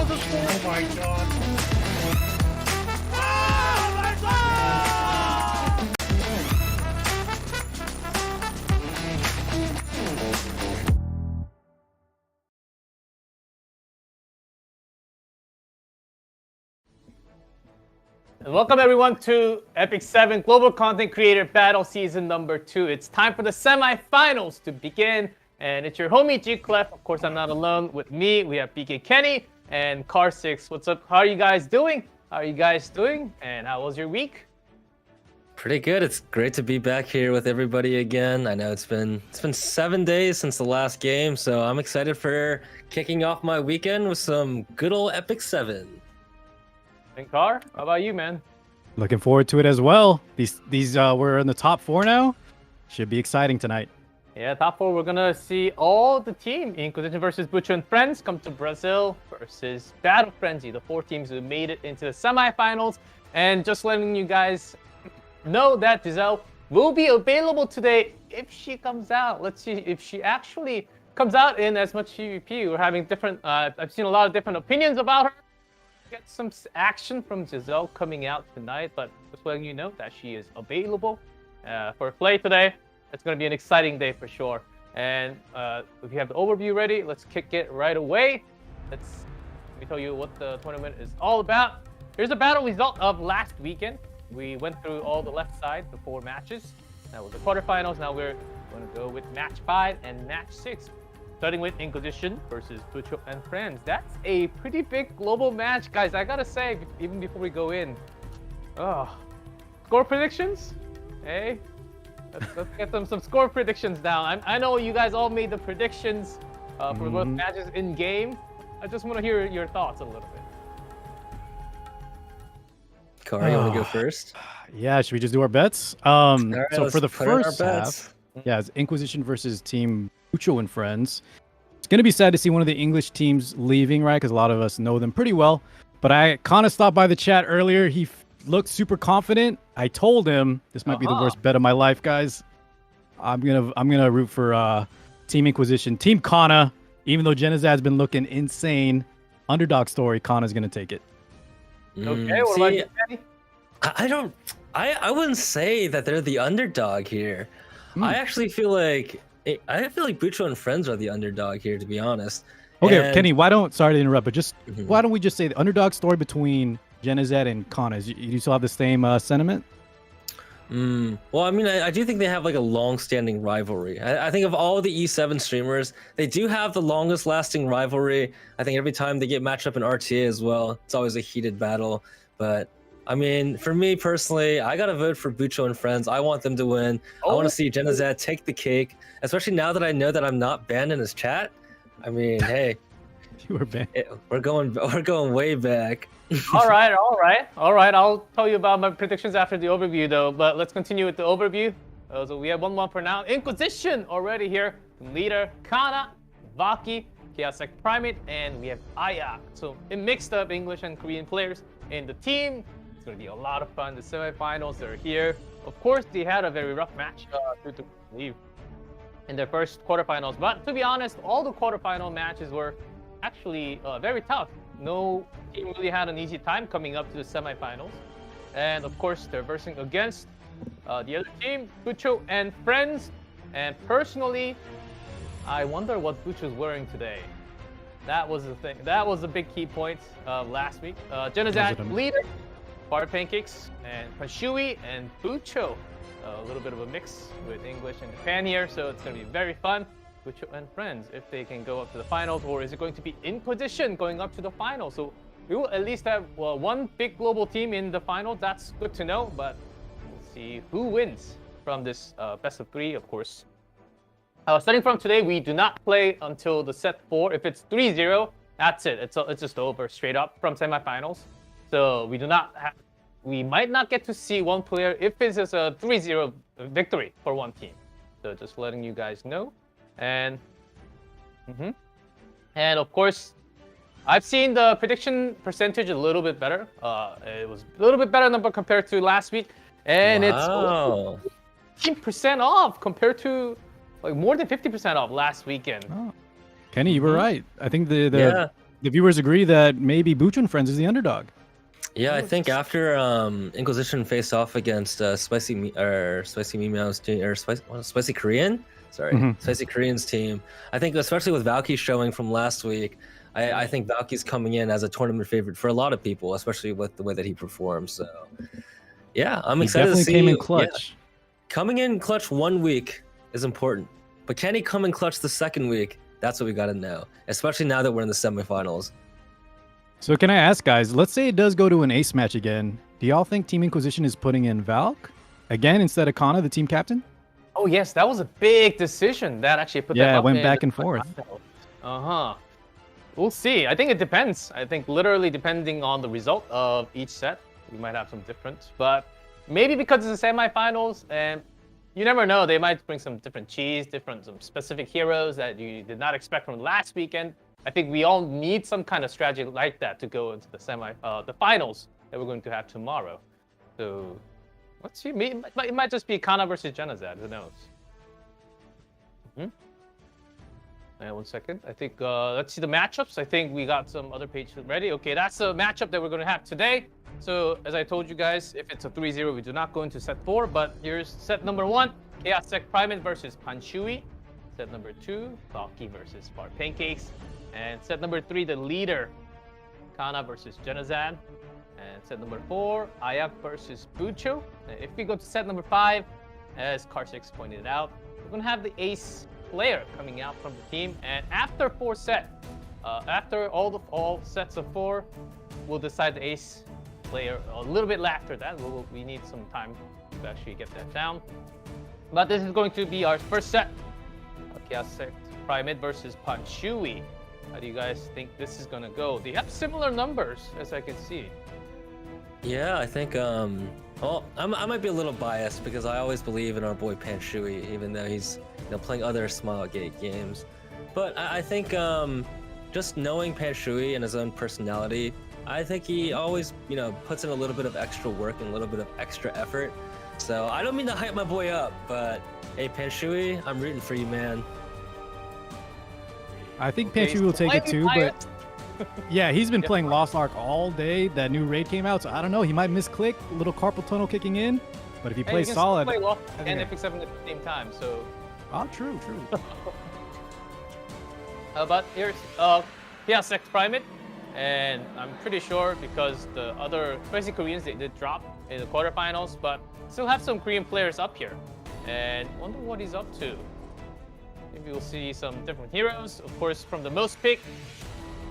was the score. Oh my god. And welcome everyone to Epic 7 Global Content Creator Battle Season number 2. It's time for the semifinals to begin. And it's your homie G Clef. Of course, I'm not alone. With me, we have BK Kenny and Car6. What's up? How are you guys doing? And how was your week? Pretty good. It's great to be back here with everybody again. I know it's been 7 days since the last game, so I'm excited for kicking off my weekend with some good old Epic 7. And Car, how about you, man? Looking forward to it as well. These we're in the top 4 now. Should be exciting tonight. Yeah, top 4, we're gonna see all the team. Inquisition versus Butcher and Friends come to Brazil versus Battle Frenzy, the 4 teams who made it into the semifinals. And just letting you guys know that Giselle will be available today if she comes out. Let's see if she actually comes out in as much PvP. We're having different, I've seen a lot of different opinions about her. Get some action from Giselle coming out tonight, but just letting you know that she is available for play today. It's going to be an exciting day for sure. And if you have the overview ready, let's kick it right away. Let me tell you what the tournament is all about. Here's a battle result of last weekend. We went through all the left side, the 4 matches. That was the quarterfinals. Now we're going to go with match 5 and match 6. Starting with Inquisition versus Butcher and Friends. That's a pretty big global match, guys. I gotta say, even before we go in. Score predictions? Hey, let's get some score predictions down. I know you guys all made the predictions for both matches in game. I just want to hear your thoughts a little bit. Car, you want to go first? Yeah, should we just do our bets? Right, so for the first bets. half, yeah, it's Inquisition versus Team Butcher and Friends. It's gonna be sad to see one of the English teams leaving, right? Because a lot of us know them pretty well. But I kind of stopped by the chat earlier. He looked super confident. I told him this might be the worst bet of my life, guys. I'm gonna root for Team Inquisition, Team Kana. Even though Genozad's been looking insane, underdog story. Kana's gonna take it. Okay, what about you, Kenny? I wouldn't say that they're the underdog here. I actually feel like Butcher and Friends are the underdog here, to be honest. Okay, And Kenny, sorry to interrupt, but why don't we just say the underdog story between Genozad and Kana? You still have the same sentiment? Well, I mean, I do think they have like a long-standing rivalry. I think of all the E7 streamers, they do have the longest-lasting rivalry. I think every time they get matched up in RTA as well, it's always a heated battle. But I mean, for me personally, I gotta vote for Butcher and Friends. I want them to win. I want to see Genozad take the cake, especially now that I know that I'm not banned in his chat. I mean, hey, You were banned. we're going way back. All right. I'll tell you about my predictions after the overview, though. But let's continue with the overview. So we have 1-1 for now. Inquisition already here. Leader Kana, Valky, Chaotic Primate, and we have Aya. So it mixed up English and Korean players in the team. It's going to be a lot of fun. The semifinals are here. Of course, they had a very rough match to leave in their first quarterfinals. But to be honest, all the quarterfinal matches were actually very tough. No team really had an easy time coming up to the semifinals. And of course, they're versing against the other team, Butcher and Friends. And personally, I wonder what Butcher's wearing today. That was the thing. That was a big key point last week. Genozad leader, Fire Pancakes, and Panshui and Butcher. A little bit of a mix with English and Japan here, so it's going to be very fun. Butcher and Friends, if they can go up to the finals, or is it going to be Inquisition going up to the finals? So we will at least have one big global team in the finals. That's good to know, but we'll see who wins from this best of 3, of course. Starting from today, we do not play until the set 4. If it's 3-0, that's it. It's just over straight up from semifinals. So we might not get to see one player if it's just a 3-0 victory for one team. So just letting you guys know. And of course, I've seen the prediction percentage a little bit better. It was a little bit better number compared to last week, and it's 15% off compared to like more than 50% off last weekend. Oh. Kenny, you were right. I think the the viewers agree that maybe Bucho and Friends is the underdog. Yeah, I think after Inquisition faced off against Spicy Memeo's team or Spicy Korean, Spicy Korean's team. I think especially with Valky showing from last week, I think Valky's coming in as a tournament favorite for a lot of people, especially with the way that he performs. So yeah, I'm excited to see. He definitely came in clutch. Yeah, coming in clutch 1 week is important, but can he come in clutch the second week? That's what we got to know, especially now that we're in the semifinals. So can I ask, guys, let's say it does go to an ace match again. Do y'all think Team Inquisition is putting in Valk again instead of Kana, the team captain? Oh, yes, that was a big decision. That actually put yeah, them it up went in back the and forth. Uh-huh. We'll see. I think it depends. I think literally depending on the result of each set, we might have some difference. But maybe because it's the semifinals, and you never know, they might bring some different cheese, some specific heroes that you did not expect from last weekend. I think we all need some kind of strategy like that to go into the the finals that we're going to have tomorrow. So, let's see. It might just be Kana versus Genozad. Who knows? And 1 second. I think let's see the matchups. I think we got some other pages ready. Okay, that's the matchup that we're going to have today. So, as I told you guys, if it's a 3-0, we do not go into set 4. But here's set number 1: Chaos Sect Primate versus Panshui. Set number 2: Valky versus Bar Pancakes. And set number 3, the leader, Kana versus Genozad. And set number 4, Ayak versus Bucho. And if we go to set number 5, as Karsix pointed out, we're going to have the ace player coming out from the team. And after 4 sets, after all sets of 4, we'll decide the ace player a little bit after that. We need some time to actually get that down. But this is going to be our first set. Chaos Sect Primate versus Panshui. How do you guys think this is gonna go? They have similar numbers, as I can see. Yeah, I think well, I might be a little biased because I always believe in our boy Panshui, even though he's playing other Smilegate games. But I think just knowing Panshui and his own personality, I think he always puts in a little bit of extra work and a little bit of extra effort. So I don't mean to hype my boy up, but hey Panshui, I'm rooting for you, man. I think Panshui will take it too, but yeah, he's been playing Lost Ark all day. That new raid came out, so I don't know. He might misclick, a little carpal tunnel kicking in, but if he plays solid, play Lost and Epic 7 at the same time. So. True. How about here's Chaos Sect Primate, and I'm pretty sure because the other, especially Koreans, they did drop in the quarterfinals, but still have some Korean players up here, and wonder what he's up to. Maybe we'll see some different heroes. Of course, from the most pick,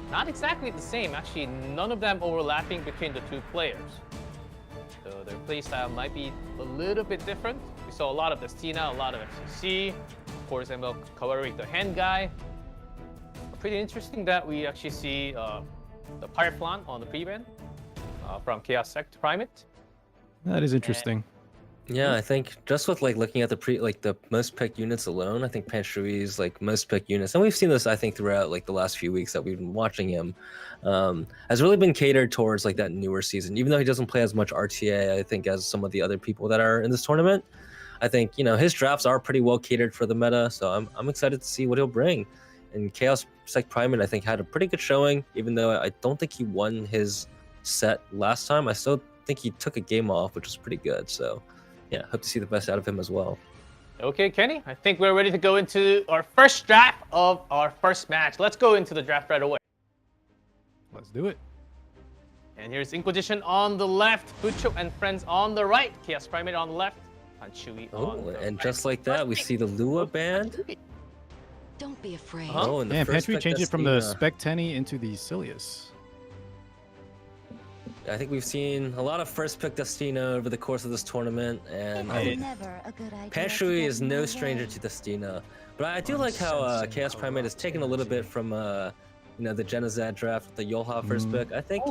not exactly the same. Actually, none of them overlapping between the 2 players. So their playstyle might be a little bit different. We saw a lot of Destina, a lot of FCC. Of course, ML Kawarik, the hand guy. Pretty interesting that we actually see the Pirate Flan on the pre-ban from Chaos Sect Primate. That is interesting. Yeah, I think just with looking at the most picked units alone, I think Panshui's most picked units, and we've seen this I think throughout the last few weeks that we've been watching him, has really been catered towards that newer season. Even though he doesn't play as much RTA, I think as some of the other people that are in this tournament, I think his drafts are pretty well catered for the meta. So I'm excited to see what he'll bring. And Chaos Sect Primate I think had a pretty good showing, even though I don't think he won his set last time. I still think he took a game off, which was pretty good. So. Yeah, hope to see the best out of him as well. Okay, Kenny, I think we're ready to go into our first draft of our first match. Let's go into the draft right away. Let's do it. And here's Inquisition on the left, Bucho and Friends on the right, Chaos Primate on the left, and Chewy on the and right. Just like that, we see the Lua band. Don't be afraid. Oh, and Man, Panshui changed it from the Spectenny into the Silius. I think we've seen a lot of first pick Destina over the course of this tournament, and Panshui is no stranger to Destina. But I do like how Chaos Primate has taken a little bit from the Genozad draft, the Yolha first pick. I think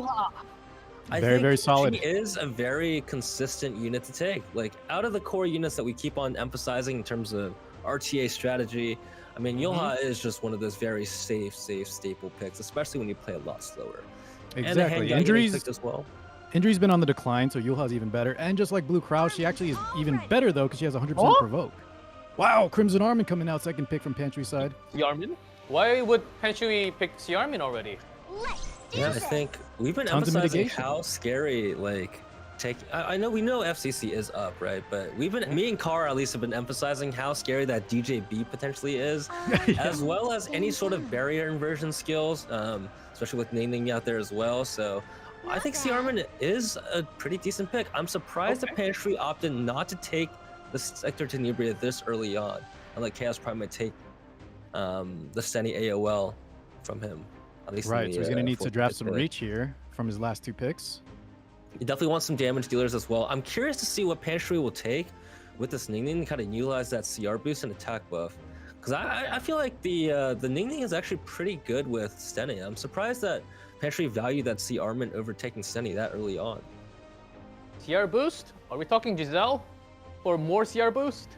very solid. She is a very consistent unit to take. Out of the core units that we keep on emphasizing in terms of RTA strategy, I mean, Yolha is just one of those very safe staple picks, especially when you play a lot slower. Exactly. Injuries been on the decline, so Yulha's even better. And just like Blue Crow, she actually is even better though because she has 100% provoke. Wow, Crimson Armin coming out second pick from Panshui's side. Yarmin? Why would Panshui pick Yarmin already? Yeah, I think we've been Tons of emphasizing mitigation. how scary I know we know FCC is up, right? But we've been me and Kara at least have been emphasizing how scary that DJB potentially is, as well as any sort of barrier inversion skills, especially with Ning out there as well. So I think Armin is a pretty decent pick. I'm surprised that Pantry opted not to take the Sector Tenebria this early on, and let Chaos Prime might take the Steny AOL from him. At least Right, so he's going to need to draft some pick. reach here from his last 2 picks. You definitely want some damage dealers as well. I'm curious to see what Pantry will take with this Ning to kind of utilize that CR boost and attack buff. Because I feel like the Ning is actually pretty good with Steny. I'm surprised that Pantry valued that CR over taking Steny that early on. CR boost? Are we talking Giselle? Or more CR boost?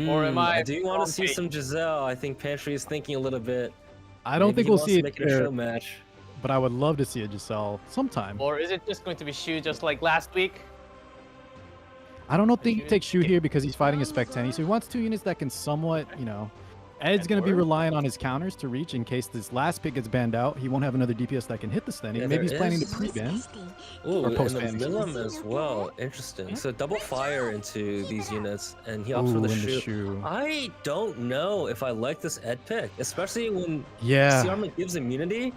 Or am I do want to see some Giselle. I think Pantry is thinking a little bit. I don't think we'll see it make it a show match. but I would love to see a Giselle sometime. Or is it just going to be Shu just like last week? I don't think he takes Shu here because he's fighting a Spectani, so he wants 2 units that can somewhat, Ed's going to be relying on his counters to reach in case this last pick gets banned out. He won't have another DPS that can hit the Steny. Yeah, Maybe he's planning to pre-ban. Ooh, and the post-ban. Milim as well. Interesting. So double fire into these units, and he opts for Ooh, the and the Shu. Shu. I don't know if I like this Ed pick, especially when Yeah. CR gives immunity.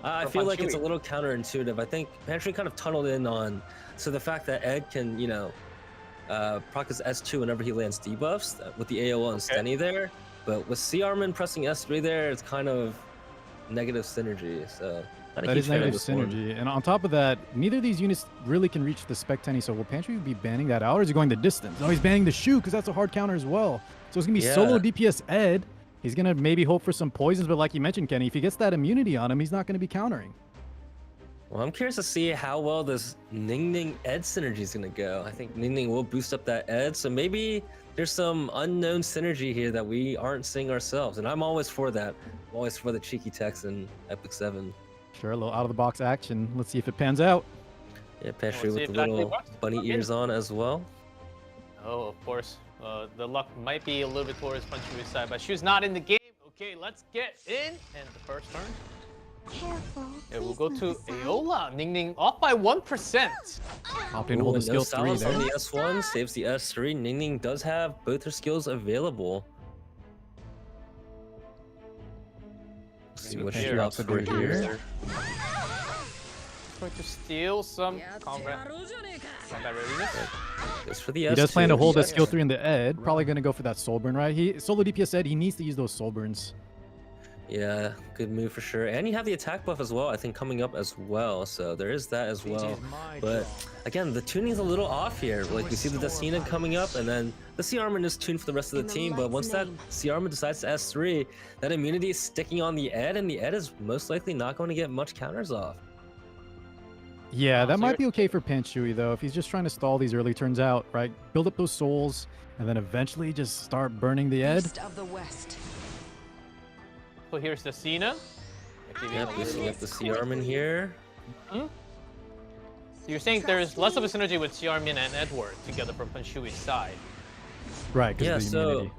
I feel like it's a Chewy. little counterintuitive. I think Pantry kind of tunneled in on the fact that Ed can, proc his S2 whenever he lands debuffs with the AOL and Steny there. But with CR pressing S3 there, it's kind of negative synergy. So That is negative synergy. And on top of that, neither of these units really can reach the Spectani, so will Pantry be banning that out, or is he going the distance? No, he's banning the Shu, because that's a hard counter as well. So it's going to be solo DPS Ed. He's going to maybe hope for some poisons, but like you mentioned, Kenny, if he gets that immunity on him, he's not going to be countering. Well, I'm curious to see how well this Ning Ed synergy is going to go. I think Ning will boost up that Ed, so maybe there's some unknown synergy here that we aren't seeing ourselves, and I'm always for that. I'm always for the cheeky techs in Epic 7. Sure, a little out-of-the-box action. Let's see if it pans out. Yeah, Pantry see with if the that little works. bunny ears on as well. Oh, of course. The luck might be a little bit towards Punchy's side, but Shu's not in the game. Okay, let's get in. And the first turn. Careful. Yeah, we'll go to Aola. Ning off by 1%. Opting to hold the skill 3 silence there. on the S1, saves the S3. Ning does have both her skills available. Let's see what she Here. opts for here. Going to steal some combat readiness. Goes for the He S2. does plan to hold that skill 3 in the Ed. Probably going to go for that soul burn, right? Solo DPS Ed, he needs to use those soul burns. Yeah, good move for sure. And you have the attack buff as well, I think, coming up as well. So there is that as well. But again, the tuning's a little off here. Like, we see the Decina coming up, and then the C-Armor is tuned for the rest of the team. But once that C-Armor decides to S3, that immunity is sticking on the Ed, and the Ed is most likely not going to get much counters off. Yeah, that so might you're- be okay for Panshui, though, if he's just trying to stall these early turns out, right? Build up those souls, and then eventually just start burning the Ed. East of the West. So here's the Cena. Yeah, boosting up the C-Armor here. So you're saying there's less of a synergy with Xiarmin and Edward together from Panshui's side. Right, because Yeah, of the immunity.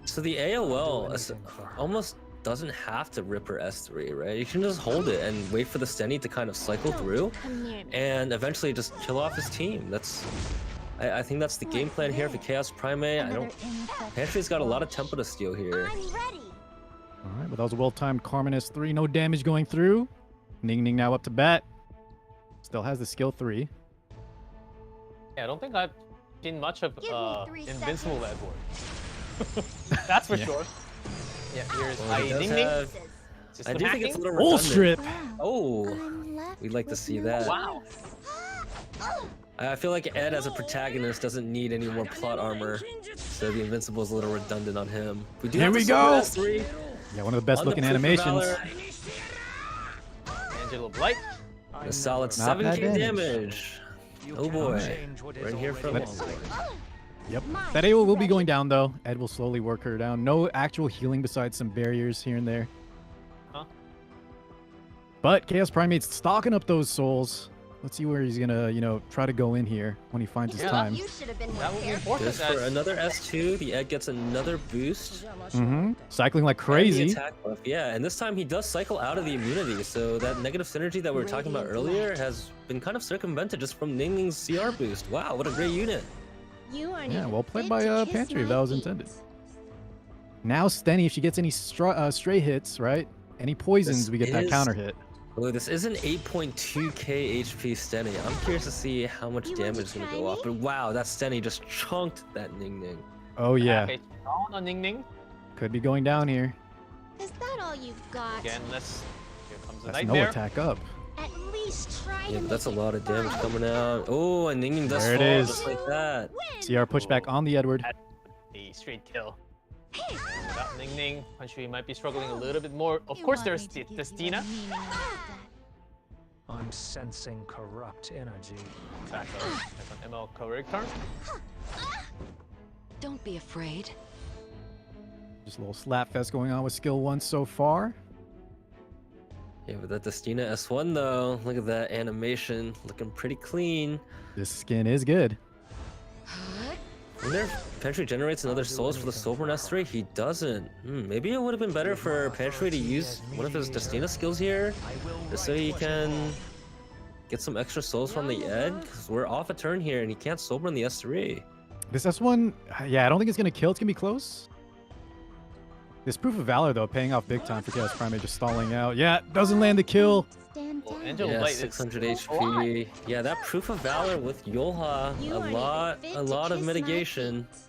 so the AOL almost doesn't have to rip her S3, right? You can just hold it and wait for the Steny to kind of cycle through and eventually just kill off his team. I think that's the game plan here for Chaos Primate. Pantry's got a lot of tempo to steal here. All right, but that was a well-timed Carmen S3. No damage going through. Ning Ning now up to bat. Still has the skill 3. Yeah, I don't think I've seen much of Give me 3 Invincible seconds. Edward. That's for Yeah. sure. Yeah, here's Well, he does Ning Ning. have- System I do think it's a hacking. little Bull redundant. strip! Oh, we'd like to see that. Wow. I feel like Ed as a protagonist doesn't need any more plot armor, so the Invincible is a little redundant on him. We do Here have we the go! S3 Yeah, one of the best on the looking Proof of animations. Valor. Angela Blight. A solid Not bad 7k damage. damage. Oh boy. We're in here for a Let's- long Yep. That AO will be going down, though. Ed will slowly work her down. No actual healing besides some barriers here and there. Huh? But Chaos Primate's stocking up those souls. Let's see where he's gonna, try to go in here when he finds his Yeah. time. You should have been more That would be careful. important. Goes for another S2. The Ed gets another boost. Cycling like And the crazy. attack buff, yeah, and this time he does cycle out of the immunity, so that negative synergy that we were talking about earlier has been kind of circumvented just from Ning Ning's CR boost. Wow, what a great unit. You aren't Yeah, even well played fit by to kiss Pantry if my that was feet. intended. Now Stenny, if she gets any stray hits, right? Any poisons, This we get that is- counter hit. Oh, this is an 8.2k HP Stenny. I'm curious to see how much You damage want is to going to try go off. me? But wow, that Stenny just chunked that Ning Ning. Oh yeah, Okay, down on Ning Ning. could be going down here. Is that all you've got? Again, let's. Here comes the That's no nightmare. attack up. At least try to Yeah, make that's a it lot of damage fun. coming out. Oh, and Ning Ning does There it fall is. just like that. CR pushback on the Edward. A straight kill. Without Ning Ning, Country might be struggling a little bit more. Of course, there's Destina. I'm sensing corrupt energy. Attack on ML correct turn. Don't be afraid. Just a little slap fest going on with skill 1 so far. Yeah, but that Destina S1 though, look at that animation, looking pretty clean. This skin is good. I wonder if Pantry generates another souls for the Soulborn S3. He doesn't. Maybe it would have been better for Pantry to use one of his Destina skills here, just so he can get some extra souls from the Ed, because we're off a turn here and he can't Soulborn the S3. This S1, yeah, I don't think it's gonna kill. It's gonna be close. This Proof of Valor though, paying off big time for Chaos Primate, just stalling out. Yeah, doesn't land the kill. Stand Well, down. Angel Yeah, Light is 600 still alive. HP. Yeah, that Proof of Valor with Yolha, You aren't even fit a to lot of kiss my mitigation. feet.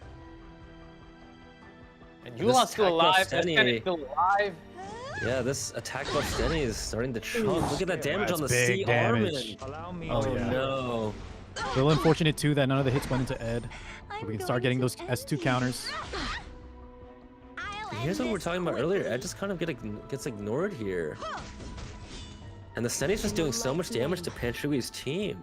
And This Yula's still attack buff alive. Stenny. Stenny is still alive. Yeah, this attack buff Stenny is starting to chunk. Look at that damage That's on the big C damage. Armin. Allow me Oh, Oh yeah. no. A little unfortunate too that none of the hits went into Ed. So I'm we can start going getting those to S2 end counters. I'll Here's end what we're this talking about earlier. Ed quickly. just kind of gets ignored here. And the Stenny's just doing so much damage to Panshui's team.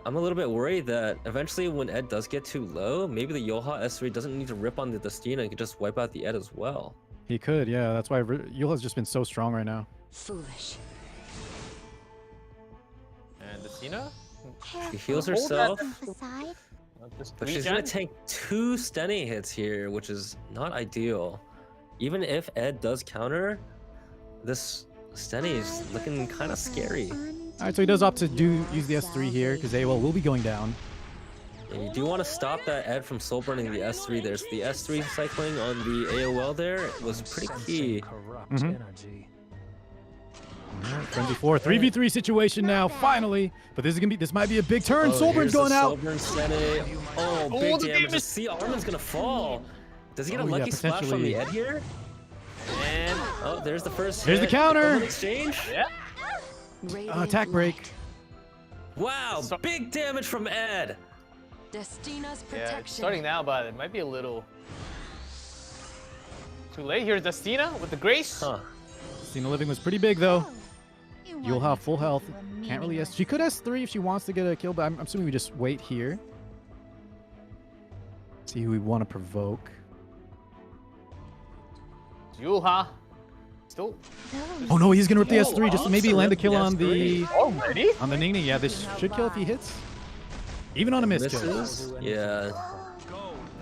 I'm a little bit worried that eventually when Ed does get too low, maybe the Yolha S3 doesn't need to rip on the Destina and could just wipe out the Ed as well. He could, yeah. That's why Yula's just been so strong right now. Foolish. And Destina. She heals Hold herself, Aside. Just but she's regen. gonna take 2 Stenny hits here, which is not ideal. Even if Ed does counter, this Stenny is looking kind of scary. All right, so he does opt to use the S3 here because AOL will be going down. And you do want to stop that Ed from soul burning the S3 there. So the S3 cycling on the AOL there was pretty Sensing key. corrupt Mhm. energy. Frenzy 4, 3v3 situation now, finally. But this might be a big turn. Soulburn's going out. Soulburn Stenny. Oh, big the damage. damage. See, Armin's gonna fall. Does he get a Oh, yeah, lucky splash from the potentially. Ed here? And Oh, there's the first Here's the hit. counter. Open exchange. yeah. Attack break. Wow, So- big damage from Ed. Destina's Yeah, protection. it's starting now, but it might be a little too late. Here's Destina with the grace. Huh. Cena Living was pretty big though. You You'll want have me full to health. do a Can't really meaningless S. She could S3 if she wants to get a kill, but I'm assuming we just wait here. See who we want to provoke. Yulha. Still Oh no, he's gonna rip the Oh, S3 just to maybe awesome. land the kill on S3. the already. Ning Ning. Yeah, this should kill if he hits. Even on a miss kill. Misses? Yeah.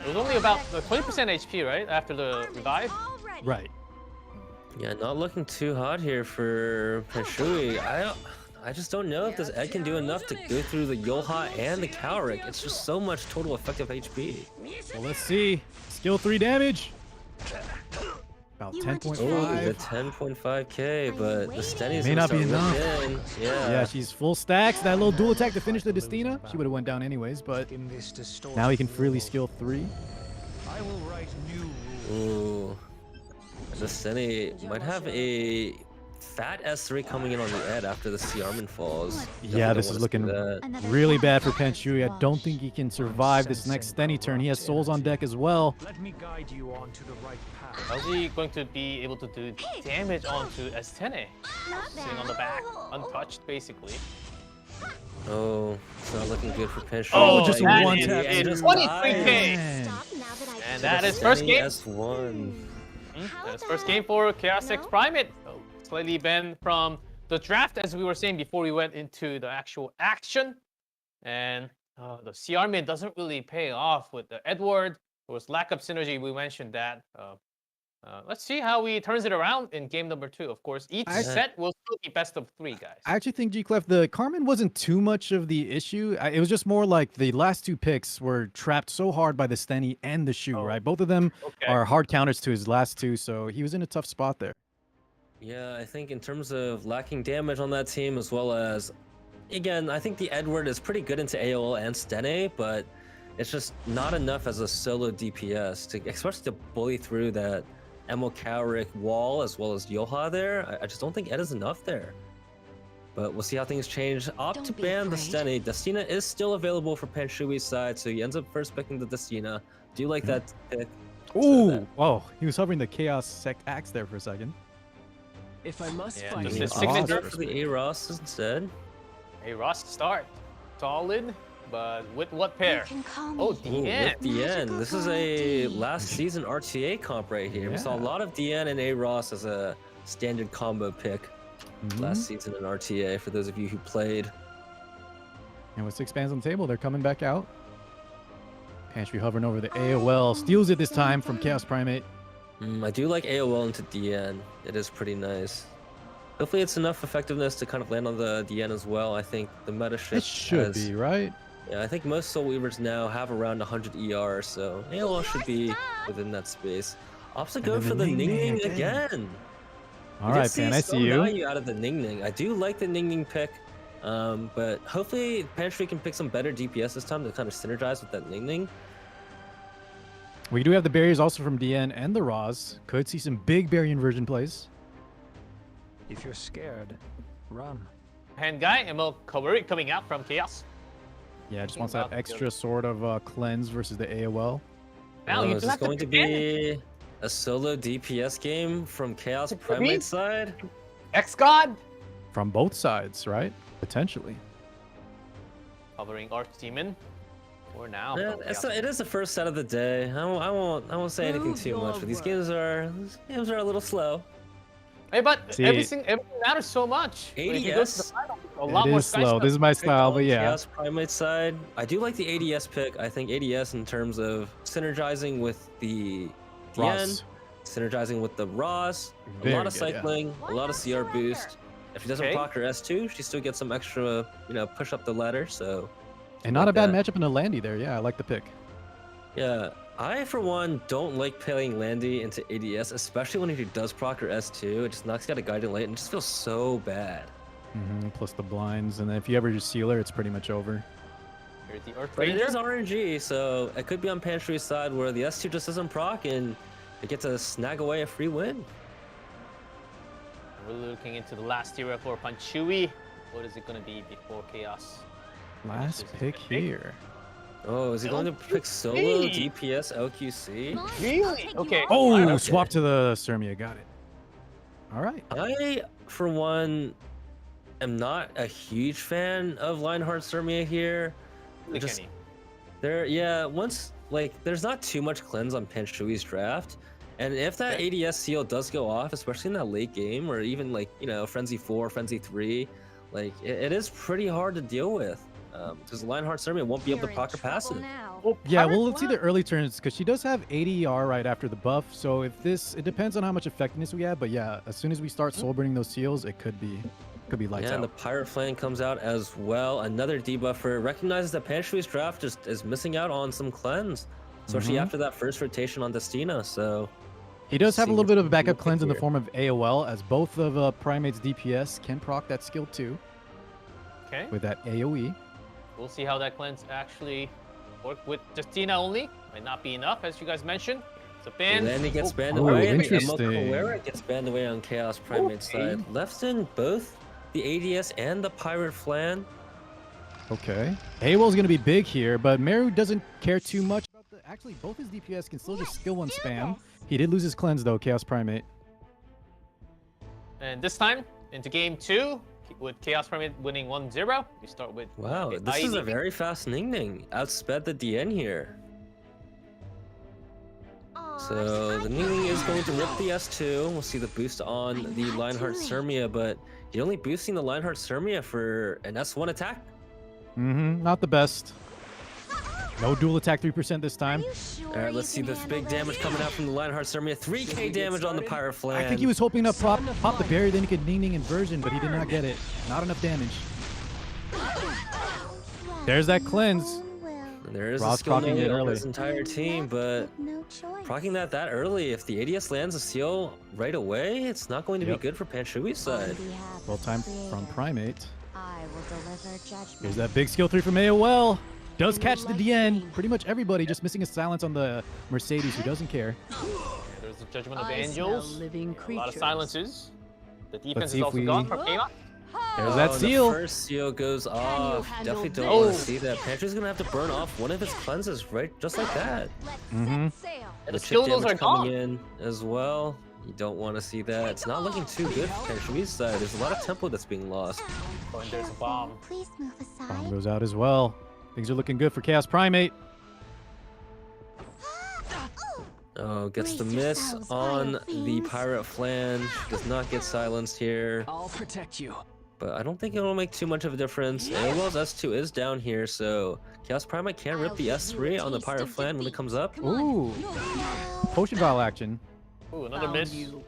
It was only about 20% HP, right? After the revive. already. Right. Yeah, not looking too hot here for Panshui. I just don't know if this Ed can do enough to go through the Yolha and the Cowrick. It's just so much total effective HP. Well, let's see. Skill 3 damage. About You want to 10.5. Oh, the 10.5k, but the Stenny's May not be gonna start enough. ripping. Yeah. Yeah, she's full stacks. That little dual attack to finish the Destina. She would have went down anyways, but In this distorted now he can freely world, skill 3. I will write new rules. Ooh. The Stenny might have a fat S3 coming in on the Ed after the C Armin falls. Yeah, Definitely this don't is wanna see looking that. Another really path bad for has Panshui. I been don't washed. think he can survive this next Stenny turn. He has souls on deck as well. Let me guide you on to the right path. How's he going to be able to do damage onto Estene? Not Sitting on the back, untouched, basically. Oh, it's not looking good for Panshui. Oh, just that one is tap. it. Just 23K. Man. Stop now that I And can that see is first it. game. S1. That's first game for Chaos X No? Primate. Oh, slightly bent from the draft, as we were saying before we went into the actual action, and the CR mid doesn't really pay off with the Edward. There was lack of synergy. We mentioned that. Let's see how he turns it around in game number 2. Of course, each set will still be best of 3, guys. I actually think G-Clef, the Carmen wasn't too much of the issue. It was just more like the last 2 picks were trapped so hard by the Stenny and the Shu, right? Both of them are hard counters to his last 2, so he was in a tough spot there. Yeah, I think in terms of lacking damage on that team, as well as, again, I think the Edward is pretty good into AOL and Stene, but it's just not enough as a solo DPS, to especially to bully through that Emo Cowrick wall as well as Yoha there. I just don't think Ed is enough there. But we'll see how things change. Opt to ban the Stene. Destina is still available for Panshui's side, so he ends up first picking the Destina. Do you like that pick? Ooh, whoa, he was hovering the Chaos Sect Axe there for a second. If I must Yeah, fight, just I mean, his signature opt for the A-Ross instead. Hey, Ross start. Solid, but with what pair? Oh, Ooh, DN. with DN. This is a last season RTA comp right here. We saw a lot of DN and A-Ross as a standard combo pick last season in RTA, for those of you who played. And with 6 bans on the table, they're coming back out. Pantry hovering over the AOL. Steals it this time from Chaos Primate. I do like AOL into DN. It is pretty nice. Hopefully it's enough effectiveness to kind of land on the DN as well. I think the meta shift It should be, right? Yeah, I think most Soul Weavers now have around 100 ER, so AOL should be within that space. Opts to go for the Ning Ning again. All right, Pan, I see you. Value out of the Ning Ning. I do like the Ning Ning pick, but hopefully Pantry can pick some better DPS this time to kind of synergize with that Ning Ning. We do have the barriers also from DN and the Raws. Could see some big barrier inversion plays. If you're scared, run. Hand guy, Emil Kowari coming out from Chaos. Yeah, just wants that extra sort of cleanse versus the AOL. Now you Is do this have going to be a solo DPS game from Chaos Primate side? X-God! From both sides, right? Potentially. Covering Archdemon. For now. Yeah, it is the first set of the day. I won't say anything too much, but these games are a little slow. Hey, but See, everything matters so much. If you go to the ADS. final, a lot It more is slow. Sky This is my style, but yeah. Chaos Primate side, I do like the ADS pick. I think ADS in terms of synergizing with the DN, Ross. synergizing with the Ross, Very a lot of good, yeah. cycling, a lot of CR boost. If she doesn't proc her S2, she still gets some extra, push up the ladder. So. And not a bad matchup in a Landy there. Yeah, I like the pick. Yeah, I for one don't like playing Landy into ADS, especially when he does proc her S2. It just knocks out a guiding light and just feels so bad. Plus the blinds, and then if you ever just seal her, it's pretty much over. Here's the Earth But it Ranger. is RNG, so it could be on Pantry's side where the S2 just doesn't proc and they get to snag away a free win. We're looking into the last tier for Panshui. What is it going to be before Chaos? Last pick here. Oh, is he going to pick solo DPS LQC? Really? Okay. Oh, swap to the Sermia. Got it. All right. I, for one, am not a huge fan of Lionheart Sermia here. Just, there's not too much cleanse on Panshui's draft. And if that ADS seal does go off, especially in that late game, or even Frenzy 4, Frenzy 3, it is pretty hard to deal with. Because Lionheart Sermia won't be able to proc her passive. Yeah, well, let's see the early turns, because she does have 80 ER right after the buff. So it depends on how much effectiveness we have. But yeah, as soon as we start soul burning those seals, it could be lights out. And the Pirate Flame comes out as well. Another debuffer recognizes that Panshui's draft just is missing out on some cleanse, especially after that first rotation on Destina. So he does have a little bit of a backup cleanse in the form of AOL, as both of Primate's DPS can proc that skill too. Okay. With that AOE. We'll see how that cleanse actually work with Destina only. Might not be enough, as you guys mentioned. It's a ban. Landy gets banned Oh, away, and interesting. Capoeira gets banned away on Chaos Primate's side. Left in both the ADS and the Pirate Flan. Okay. AOL's going to be big here, but Meru doesn't care too much about the... Actually, both his DPS can still just skill 1 spam. He did lose his cleanse, though, Chaos Primate. And this time, into game 2, with Chaos Primate winning 1-0. We start with... Wow, this is a very fast Ning Ning. Outsped the DN here. So the Ning Ning is going to rip the S2. We'll see the boost on the Lionheart Sermia, but You're only boosting the Lionheart Sermia for an S1 attack. Not the best. No dual attack 3% this time. All right, let's see this big damage coming out from the Lionheart Sermia. 3k damage on the Pirate Flan. I think he was hoping to pop the barrier, then he could Ning inversion, but he did not get it. Not enough damage. There's that cleanse. There is Ross a skill proccing it on early. his entire team, but proccing that early, if the ADS lands a seal right away, it's not going to be good for Panshui's side. Well timed from Primate. I will deliver judgment. Here's that big skill 3 from AOL. Does catch the DN. Pretty much everybody just missing a silence on the Mercedes, who doesn't care. There's the Judgment of the I smell Angels. living A lot of creatures. silences. The defense see is if also we- gone from Kana. There's that Oh, seal. The first seal goes off. handle Definitely don't this? want Oh. to see that. Pantry's gonna have to burn off one of his cleanses, right? Just like that. Let's set sail. And The the chip skill those damage are coming gone. in as well. You don't want to see that. It's not looking too good for Panshui's side. There's a lot of tempo that's being lost. Oh, and there's a bomb. Please move Bomb aside. goes out as well. Things are looking good for Chaos Primate. Oh, gets the Brace miss yourselves, on fire the fiends. Pirate Flan. Does not get silenced here. I'll protect you. But I don't think it'll make too much of a difference. AOL's S2 is down here, so Chaos Primate can rip the S3 on the Pirate Flan when it comes up. Ooh. Potion vial action. Ooh, another Found miss. you.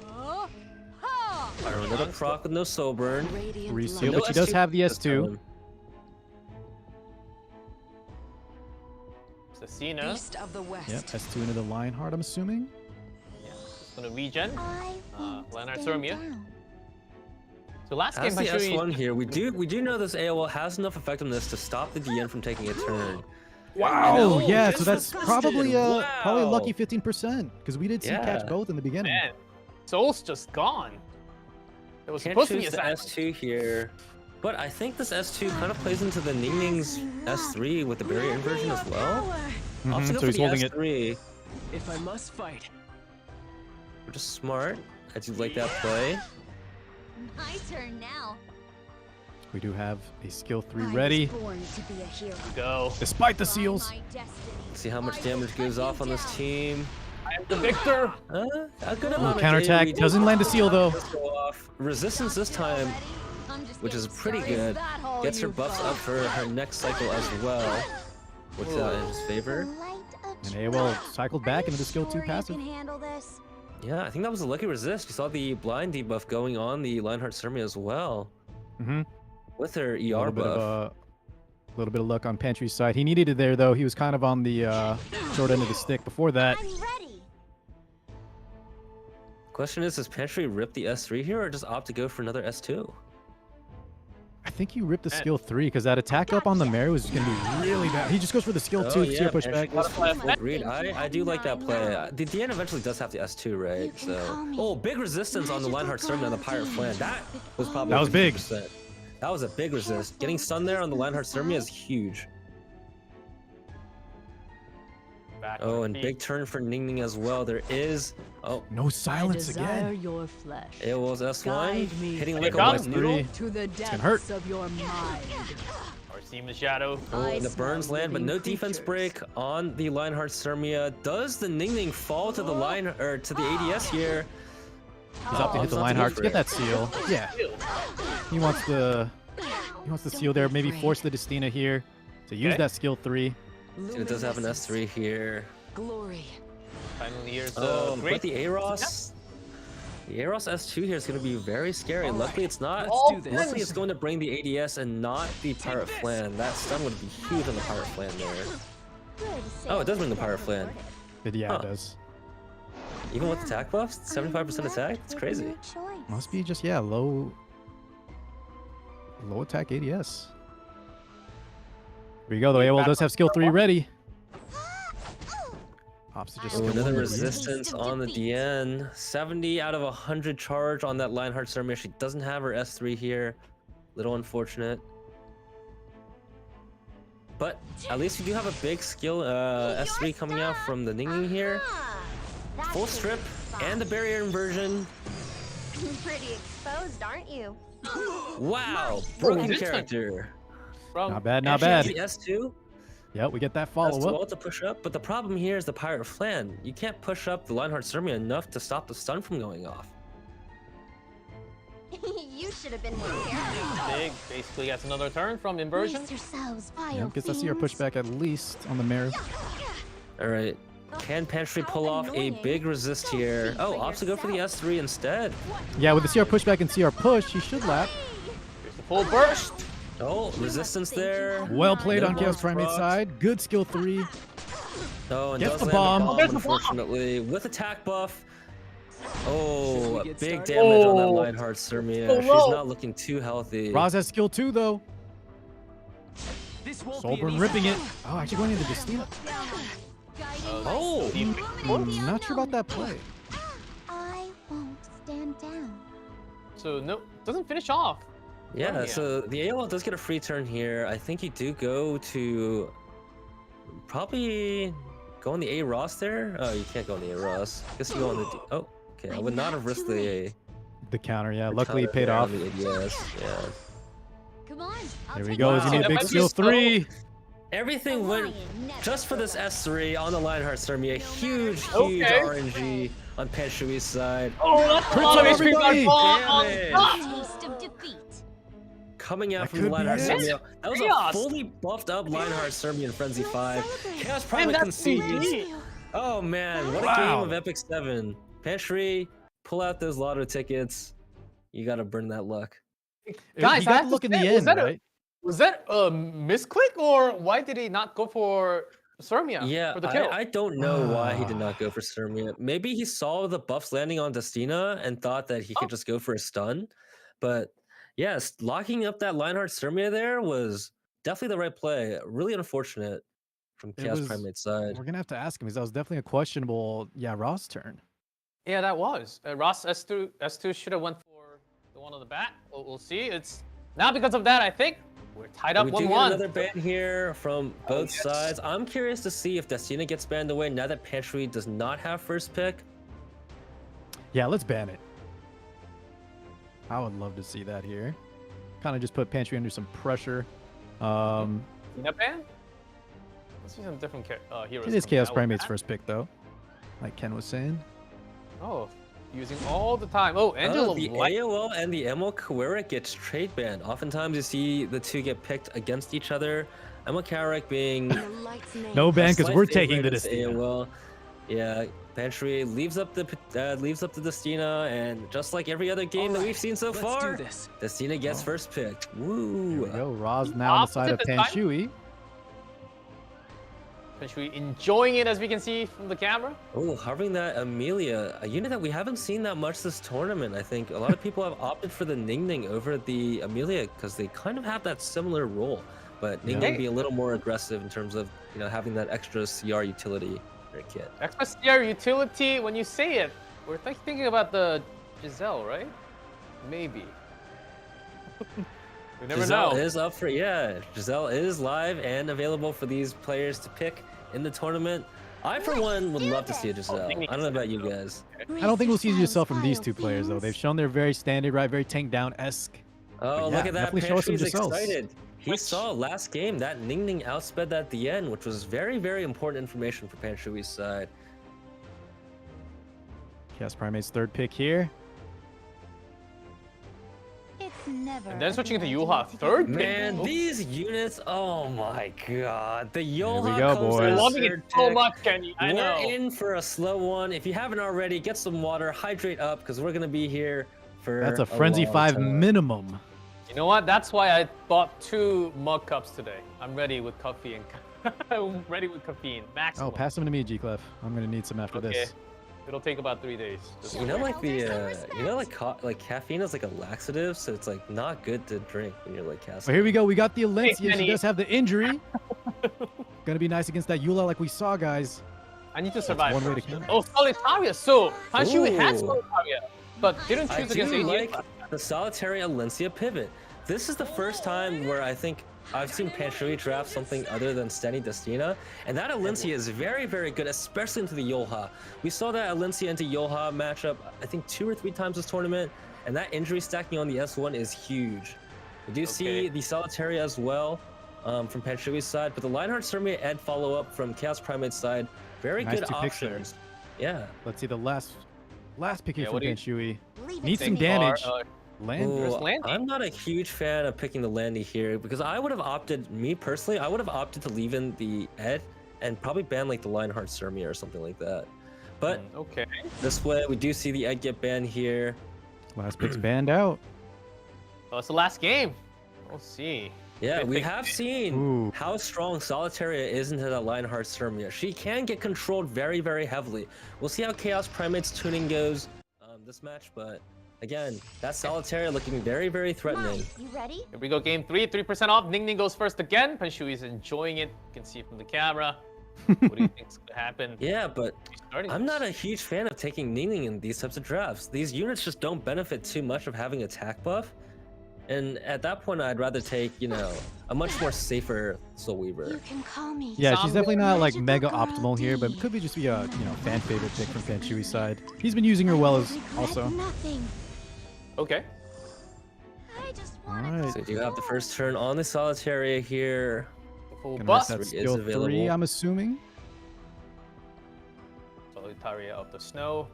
Or another proc with no soul burn. Reseal, No but she does S2 have the this S2. time. Cecina. Beast of the West. Yep, S2 into the Lionheart, I'm assuming. It's gonna regen. I won't Leonard stand Sormia. down. So last As game, the Panshui. S1 here, we do know this AOL has enough effectiveness to stop the DN from taking a turn. Oh, yeah, so just that's resisted. probably a Wow. lucky 15%, because we did see catch Yeah. both in the beginning. Man, Soul's just gone. It was Can't supposed to be choose a the silence. S2 here. But I think this S2 kind of plays into the Ning's S3 with the barrier inversion as well. Opts to go So he's for the holding it. S3, If I must fight, which is smart. I do like that play. My turn now. We do have a skill 3 I was ready, born to be a hero. Go. despite the seals. My destiny. Let's see how much damage goes off on this team. I am the victor. A good amount of counterattack. AoE Doesn't land a seal, though. does go off. Resistance this time, I'm just which is getting pretty started. good. that all Gets her you buffs up for her next cycle as well. What's that in his favor? Light of And truth. AOL cycled back Are into the you skill 2 sure you passive. can handle this? Yeah, I think that was a lucky resist. You saw the blind debuff going on the Lionheart Sermia as well. Mm-hmm. With her A ER little bit buff. of little bit of luck on Pantry's side. He needed it there, though. He was kind of on the short end of the stick before that. I'm ready. Question is, does Pantry rip the S3 here or just opt to go for another S2? I think you ripped the skill 3 because that attack up on the Mary was going to be really bad. He just goes for the skill 2 to push Pantry back. goes for the full Nothing read. can I do like that play. The DN eventually does have the S2, You right? can call So, me oh, big resistance on the Lionheart Sermon on the Pirate Flan. That was probably That was big. 50%. That was a big resist. Getting stunned there on the Lionheart Sermon is huge. Back Oh, on and feet. big turn for Ning as well. There is. Oh, No I silence desire again. your flesh. AOL's S1 Guide me. hitting Here like a comes. wet noodle. To the gonna hurt. depths of your mind. Or Seamless Shadow. Oh, I and the smell burns land, but no living defense creatures. break on the Lionheart Sermia. Does the Ning fall to the line or to the ADS here? He's up to hit the Opts not Lionheart go to for get it. that seal. Yeah, he wants the seal there. Maybe force the Destina here to use Okay. that skill 3. It does have an S3 here. Glory. Finally, here's the Oh, but great. the Aros. The Aros S2 here is going to be very scary. Luckily, it's not. let's do this. Luckily, it's going to bring the ADS and not the Pirate Flan. That stun would be huge on the Pirate Flan there. Good Oh, it does bring the sailing Pirate Flan. reported. But yeah, Huh. it does. Even with attack buffs, 75% I'm attack? left It's with crazy. no choice. Must be just, yeah, low attack ADS. Here we go, though. AOL does have skill 3 ready. Opts to just Oh, skill another 1 resistance on the DN. 70 out of 100 charge on that Lionheart Sermia. She doesn't have her S3 here. Little unfortunate. But at least we do have a big skill S3 coming out from the Ning here. Ah, that's Full a strip spot. and the barrier inversion. Pretty exposed, aren't you? Wow, broken this one- character. From Not bad, not Actually has bad. the S2. Yep, we get that That's follow well up. to push up, but the problem here is the Pirate Flan. You can't push up the Lionheart Sermia enough to stop the stun from going off. You should have been more careful. Big basically gets another turn from inversion. Brace yourselves, Yeah, vile guess I see our fiends. pushback at least on the mirror. All right. Can Pantry pull off a big resist here? Oh, opts to go for the S3 instead. Yeah, with the CR pushback and CR push, he should lap. Here's the full burst. Oh, resistance there. Well played on No Chaos bombs Primate procs. side. Good skill 3. Oh, and Gets does the land bomb. the Oh, there's the bomb. unfortunately. With attack buff. Oh, Should we a get big started? damage on that Oh. Lionheart Sirmia. Oh, She's no. not looking too healthy. Roz has skill 2 though. This won't be an Soulburn easy ripping it. battle. Oh, actually going into Destina. Oh, Not sure about that play. I won't stand down. So no, doesn't finish off. yeah, Oh, yeah. so the AOL does get a free turn here. I think you do go to probably go on the A Ross there. Oh, you can't go on the A Ross. Guess you go on the D. Oh, okay. I would not have risked the A. The counter, yeah. the Luckily it counter paid there off. on the ADS. Yeah. Come on. Here we go. He's gonna Wow. need a big That might be skill slow. 3. Everything went just for this S3 on the Lionheart Sirmia. Huge, huge Okay. RNG on Panshui's side. Oh, that's a Crits lot of on HP everybody. on Damage. top. Taste of defeat. Coming out That from the could be Lionheart it. Sirmia. That was Chaos. a fully buffed up Lionheart Sirmia in Frenzy 5. Chaos Man, Primate that's concedes. GG. Oh man, what a Wow. game of Epic 7. Pantry, pull out those lotto tickets. You gotta burn that luck. Guys, he I got have the to look in the say, was end, that a- right? Was that a misclick or why did he not go for Sirmia Yeah, for the kill? I don't know why he did not go for Sirmia. Maybe he saw the buffs landing on Destina and thought that he could just go for a stun. But yes, locking up that Lionheart Sirmia there was definitely the right play. Really unfortunate from Chaos was- Primate's side. We're gonna have to ask him because that was definitely a questionable, Ross turn. Yeah, that was. Ross S2 should have went for the one on the back. We'll see. It's not because of that, I think. We're tied up We do get 1-1. another ban here from both yes. sides. I'm curious to see if Destina gets banned away now that Pantry does not have first pick. Yeah, let's ban it. I would love to see that here. Kind of just put Pantry under some pressure. Cleanup ban? Let's see some different heroes. It is coming Chaos out with Primate's that. first pick though, like Ken was saying. Oh, using all the time. Oh, Angela The White. AOL and the MO Carrick gets trade banned. Oftentimes you see the two get picked against each other. MO Carrick being The light's name. No ban a because slight we're taking the favorite is Destina. AOL. Yeah, Pantry leaves up the Destina, and just like every other game that we've seen so Let's far, do this. Destina gets first pick. Here Woo! we go. Roz now on the side of Opposite this time? Panshui. Especially enjoying it as we can see from the camera. Oh, hovering that Amelia, a unit that we haven't seen that much this tournament. I think a lot of people have opted for the Ning Ning over the Amelia because they kind of have that similar role. But Ning Ning Yeah. be a little more aggressive in terms of having that extra CR utility in their kit. XPSDR utility, when you say it, we're thinking about the Giselle, right? Maybe. We never Giselle know. is up for Giselle is live and available for these players to pick in the tournament. I for one would love to see a Giselle. I don't know about you guys. I don't think we'll see yourself from these two players though. They've shown they're very standard, right? Very tank down esque. Oh, yeah, look at that! definitely show us some Pantry's Giselle's. excited. He saw last game that Ning Ning outsped at the end, which was very, very important information for Panshui's side. Chaos Primate's third pick here. It's never. And then a switching good to idea Yuha, to get third rid pick. Man, Oh. these units, oh my god. The Yoha go, comes boys. in Loving it third so pick. much, Kenny. I We're know. in for a slow one. If you haven't already, get some water, hydrate up, because we're gonna be here for That's a Frenzy long 5 time. minimum. You know what? That's why I bought 2 mug cups today. I'm ready with coffee and I'm ready with caffeine. Maximum. Oh, pass them to me, G-Clef. I'm gonna need some after Okay. this. It'll take about 3 days. Just- You know, like like caffeine is like a laxative, so it's like not good to drink when you're like But casting. here we go. We got the Alencia. She Kenny. does have the injury. Gonna be nice against that Eula like we saw, guys. I need to survive. one way to first. kill it. Oh, Solitaria. So, Panshui had Ooh. Solitaria, but didn't I choose against do ADA. like the solitary Alencia pivot. This is the first time where I think I've seen Panshui draft something other than Steny Destina, and that Alencia is very, very good, especially into the Yolha. We saw that Alencia into Yolha matchup, I think 2 or 3 times this tournament, and that injury stacking on the S1 is huge. We do see Okay. the solitary as well from Panshui's side, but the Lionheart Sirmia Ed follow-up from Chaos Primate's side, very Nice good 2 picks there. options. Yeah. Let's see the last pick here Yeah, from what do you- Panshui. Leave it Needs to some me. damage. Land. Ooh, Landy. I'm not a huge fan of picking the Landy here because I would have opted, me personally, I would have opted to leave in the Ed and probably ban like the Lionheart Sermia or something like that. But Okay. this way, we do see the Ed get banned here. Last pick's banned out. Well, it's the last game. We'll see. Yeah, Good we pick. have seen Ooh. how strong Solitaria is into that Lionheart Sermia. She can get controlled very, very heavily. We'll see how Chaos Primate's tuning goes this match, but again, that Solitaria looking very, very threatening. You ready? Here we go, game 3, 3% off. Ning Ning goes first again. Penshui is enjoying it. You can see it from the camera. What do you think's gonna happen? Yeah, but Starting I'm this. not a huge fan of taking Ning Ning in these types of drafts. These units just don't benefit too much of having attack buff. And at that point, I'd rather take, you know, a much more safer Soul Weaver. You can call me. Yeah, she's definitely not like Magical mega Girl optimal here, but D. could be just be a fan favorite pick from Fanshui's side. He's been using her well as Regret also. Nothing. Okay. I just All want right. So you have the first turn on the Solitaria here. Full Gonna bust. rest that is skill 3, available. I'm assuming. Solitaria of the snow.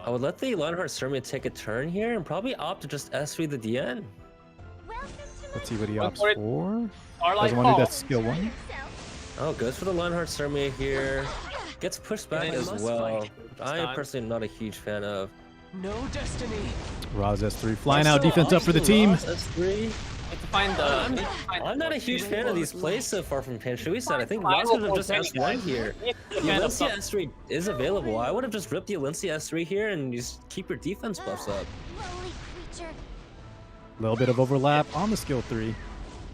I would let the Lionheart Sermia take a turn here and probably opt to just S3 the DN. Welcome to Let's see what he Went opts for it. for. Starlight Doesn't want to do Call. that skill 1. Oh, goes for the Lionheart Sermia here. Gets pushed back Yeah, as must well. fight. I This am time. personally not a huge fan of. No destiny. Raz S3 flying Also, out defense up for the team. Ross S3. Need to find the. I'm not a huge fan of these plays so far from Penshui's side. I think Ross could have just S1 here. The Alencia S3 is available. I would have just ripped the Alencia S3 here and just keep your defense buffs up. lowly creature. A little bit of overlap on the skill 3.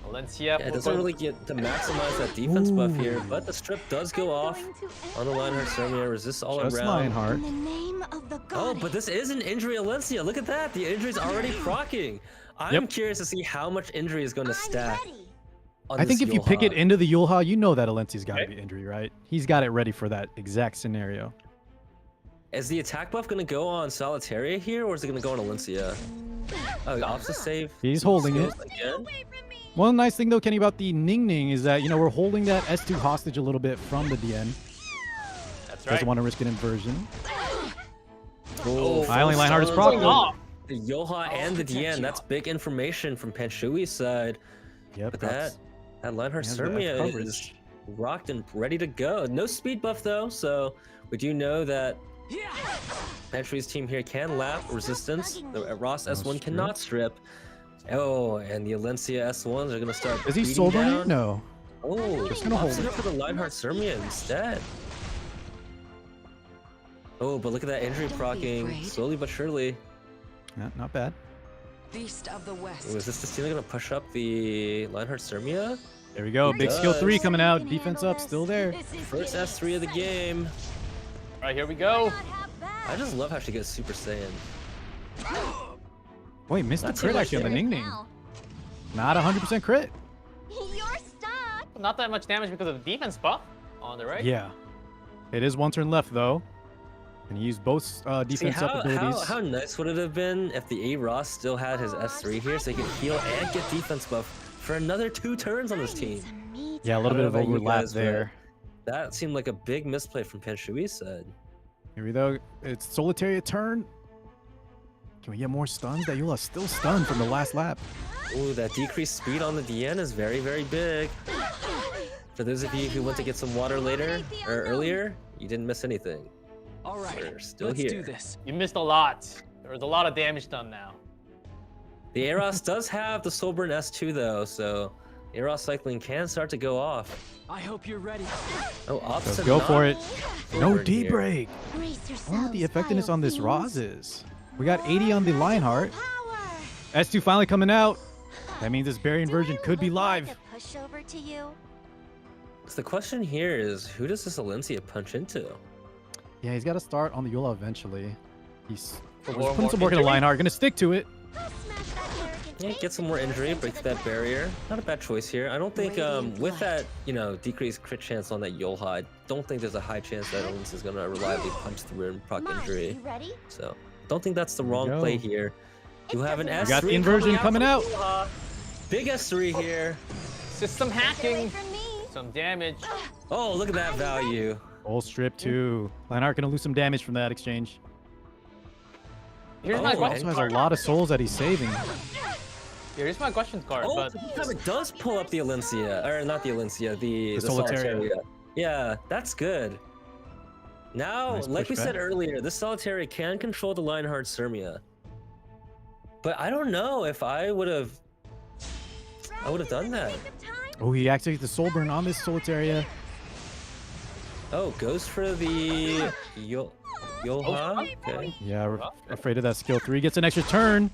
Valencia. Yeah, it doesn't really get to maximize that defense buff here, but the strip does go off on the Lionheart Sermia, resists all Just around. Lionheart. In the name of the Oh, goddess. but this is an injury Alencia. Look at that. The injury's already proccing. I'm Yep. curious to see how much injury is going to I'm stack. ready. On I think this if you pick it Yulha. into the Yulha, you know that Alencia's got to Okay. be injury, right? He's got it ready for that exact scenario. Is the attack buff going to go on Solitaria here, or is it going to go on Alencia? Oh, opposite save. He's holding it. Again. One nice thing though, Kenny, about the Ning Ning is that, we're holding that S2 hostage a little bit from the DN. That's right. Doesn't want to risk an inversion. Oh, Finally, full Lionheart is stuns proc. on off. The Yulha and the DN. That's big information from Penshui's side. Yep, But that's that Lionheart has the F Sermia is coverage. rocked and ready to go. No speed buff though, so we do know that Penshui's team here can lap resistance. The Ross S1 strip. cannot strip. Oh, and the Alencia S1s are gonna start. Is he beating soul burning? down. No. Oh, Just gonna hold opts it it. up for the Lionheart Sermia instead. Oh, but look at that injury Don't be proccing afraid. slowly but surely. Not bad. Beast of the West. Oh, is this the team gonna push up the Lionheart Sermia? There we go. Big skill does. 3 coming out. Can Defense handle up, this. still there. This is First getting S3 of the game. All right, here we go. not half bad. I just love how she gets Super Saiyan. Wait, missed the Not too crit much actually on the there. Ning Ning. Now. Not 100% crit. You're stuck. Not that much damage because of the defense buff on the right. Yeah. It is 1 turn left though. And he used both See, defense up abilities. how nice would it have been if the A Ross still had his S3 here so he could heal and get defense buff for another 2 turns on this team? Yeah, a little I bit don't of know about you overlap guys, but there. That seemed like a big misplay from Penshui's side. Here we go. It's Solitaria turn. Can we get more stuns? That Yula's still stunned from the last lap. Ooh, that decreased speed on the DN is very, very big. For those of you who went to get some water later or earlier, you didn't miss anything. All right. We're still Let's here. do this. You missed a lot. There was a lot of damage done now. The Eros does have the Soulburn S2 though, so Eros cycling can start to go off. I hope you're ready. Oh, Let's opposite. go not for it. No Soulburn D here. break. Brace I wonder what yourselves, the effectiveness on this fire Roz fiends. is. We got 80 on the Lionheart. Power. S2 finally coming out. That means this Barian Do version I could be look like live. a pushover to you? So the question here is, who does this Alencia punch into? Yeah, he's got to start on the Yula eventually. He's For he's more putting some work in the injury? Lionheart. Gonna stick to it. I'll smash that arrogant Yeah, face get some and more turn injury, into breaks the that dust. barrier. Not a bad choice here. I don't think Radiant with light. that, decreased crit chance on that Yulha, I don't think there's a high chance that Alencia is gonna reliably punch through and proc Mine, injury. you ready? So don't think that's the There we wrong go. play here. You have an We S3 got the inversion coming out. from Yulha. Big S3 here. System Get away hacking. from me. Some damage. Oh, look at that value. Full strip 2. Lionheart gonna lose some damage from that exchange. Here's my Oh, question Also has card. a lot of souls that he's saving. Here's my question card. Oh, But it does pull up the Alencia, or not the Alencia, the Solitaria. Solitaria. Yeah, that's good. Now, Nice like we pushback. said earlier, this Solitaria can control the Lionheart Sirmia. But I don't know if I would have done that. Oh, he activates the soul burn on this Solitaria. Oh, goes for the Yoha. Okay. Yeah, we're afraid of that skill 3. Gets an extra turn.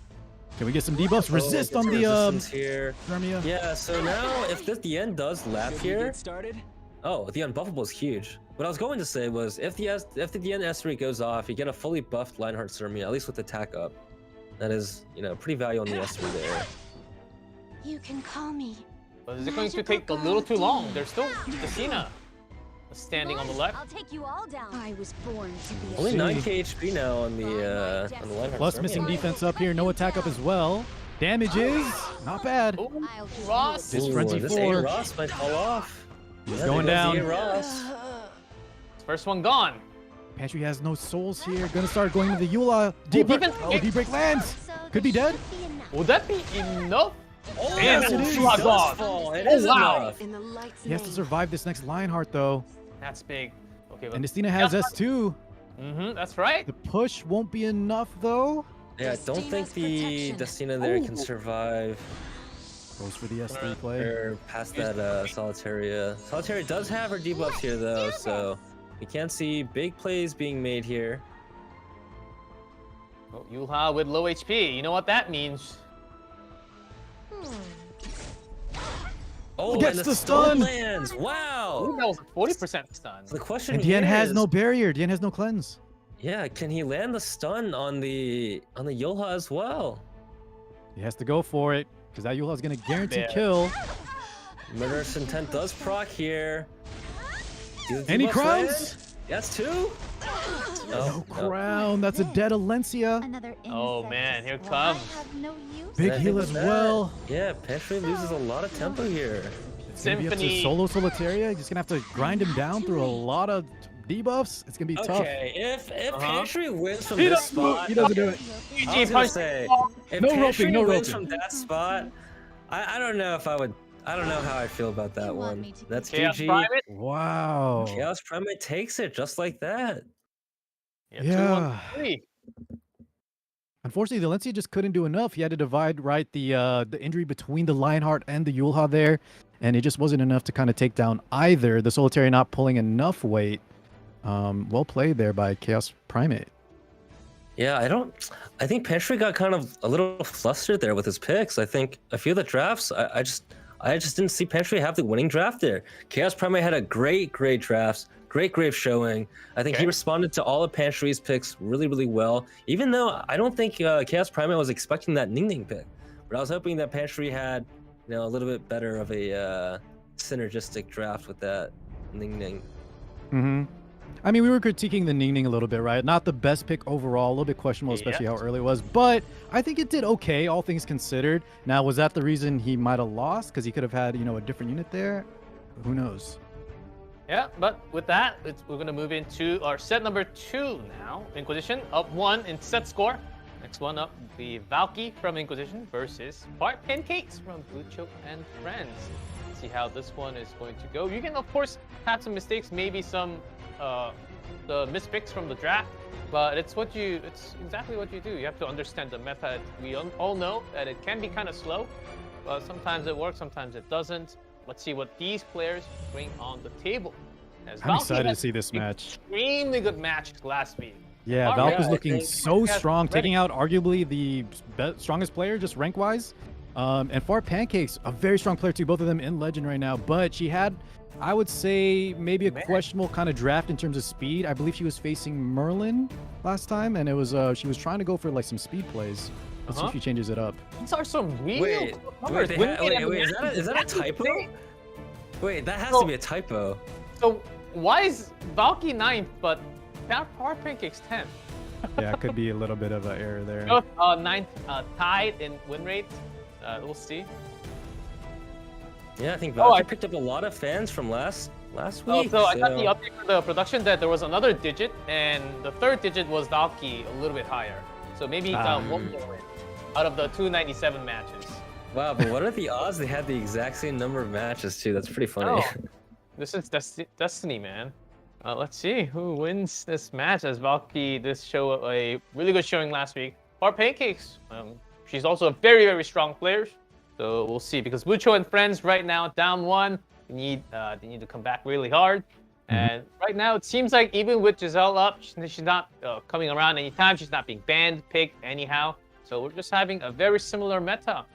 Can we get some debuffs? Resist Oh, on gets the resistance here. Sirmia. Yeah, so now if the end does lap Before we here, get started, oh, the unbuffable is huge. What I was going to say was if the DN S3 goes off, you get a fully buffed Lionheart Sirmia, at least with attack up. That is, pretty value on the S3 there. You can call me. But is it going to take a little too long? There's still Decina standing on the left. I'll take you all down. I was born to be. Only See. 9k HP now on the Lionheart Plus Sirmia. missing defense up here. No attack up as well. Damage is not bad. Oh, I'll give Ross. This Ooh, Frenzy this 4. A-Ross might fall off. He's Yeah, going there goes the down. A-Ross. First one gone. Pantry has no souls here. Gonna start going to the Eula. Deep break. defense. Oh, deep break lands. So Could be this dead. should be enough. Would that be enough? Oh, Damn, it is. It Shot does gone. fall. It Oh, is wow. enough. In the light's He has to name. survive this next Lionheart though. That's big. Okay, but And Destina has S2. that's right. The push won't be enough though. Yeah, I don't think Destina's the protection. Destina there can Ooh. survive Goes for the S3 play. or past that Solitaria. Solitaria does have her debuffs here though, so we can see big plays being made here. Oh, Yulha with low HP. You know what that means? Oh, Gets and the stun. lands. Ooh, Wow. that was a 40% stun. The question And here Dien has is, no barrier. Dien has no cleanse. yeah, can he land the stun on the Yoha as well? He has to go for it because that Eula is gonna guarantee Yeah. kill. Murderous Intent does proc here. Do the Any debuffs crowns? land? Yes, two. No crown. That's a dead Alencia. Another Oh, insect man, is here why I comes. have no use. Big I think heal with as that, well. Yeah, Pantry loses a lot of tempo here. It's gonna be up to Symphony. solo Solitaria. He's gonna have to grind him down through a lot of debuffs. It's gonna be tough. Okay, if Pantry wins from He this doesn't do it. spot, He doesn't do it. I was gonna say, if No Pantry roping, no wins roping. from that spot, I don't know if I would. I don't know how I feel about that You want one. me to That's Chaos GG. Private. Wow. Chaos Primate takes it just like that. Yeah. 2-1-3. Unfortunately, the Alencia just couldn't do enough. He had to divide the injury between the Lionheart and the Yulha there, and it just wasn't enough to kind of take down either. The Solitaria not pulling enough weight. Well played there by Chaos Primate. Yeah, I think Pantry got kind of a little flustered there with his picks. I think a few of the drafts, I just didn't see Pantry have the winning draft there. Chaos Primate had a great drafts, great showing. I think he Okay. responded to all of Pantry's picks really well. Even though I don't think Chaos Primate was expecting that Ning Ning pick, but I was hoping that Pantry had, a little bit better of a synergistic draft with that Ning Ning. Mm-hmm. I mean, we were critiquing the Ning Ning a little bit, right? Not the best pick overall, a little bit questionable, especially how early it was. But I think it did okay, all things considered. Now, was that the reason he might have lost? Because he could have had, a different unit there? Who knows? Yeah, but with that, we're going to move into our set number 2 now. Inquisition up 1 in set score. Next one up, the Valky from Inquisition versus Fart Pancakes from Bucho and Friends. See how this one is going to go. You can, of course, have some mistakes, maybe some the mispicks from the draft, but it's exactly what you do. You have to understand the meta. We all know that it can be kind of slow, but sometimes it works, sometimes it doesn't. Let's see what these players bring on the table. As I'm Valky excited to had see this match. extremely good match last week. Yeah, All Valk right, was I looking think so that's strong, ready. taking out arguably the strongest player, just rank-wise. And Fart Pancakes, a very strong player too, both of them in Legend right now. But she had, I would say, maybe a questionable kind of draft in terms of speed. I believe she was facing Merlin last time, and it was she was trying to go for like some speed plays. Let's see if she changes it up. These are some real Wait, numbers. wait, Win-win is that a typo? Wait, that has So- to be a typo. So why is Valky 9th, but Fart Pancakes 10th? Yeah, it could be a little bit of an error there. Both 9th tied in win rate. We'll see. Yeah, I think Oh, Valky I- picked up a lot of fans from last Oh, week. so I got the update for the production that there was another digit, and the third digit was Valky a little bit higher. So maybe one more win out of the 297 matches. Wow, but what are the odds they had the exact same number of matches too? That's pretty funny. Oh, this is Destiny, man. Let's see who wins this match as Valky did show a really good showing last week. Our Pancakes, she's also a very, very strong player. So we'll see, because Mucho and friends right now down 1. They need to come back really hard. And right now it seems like even with Giselle up, she's not coming around anytime. She's not being banned, picked anyhow. So we're just having a very similar meta.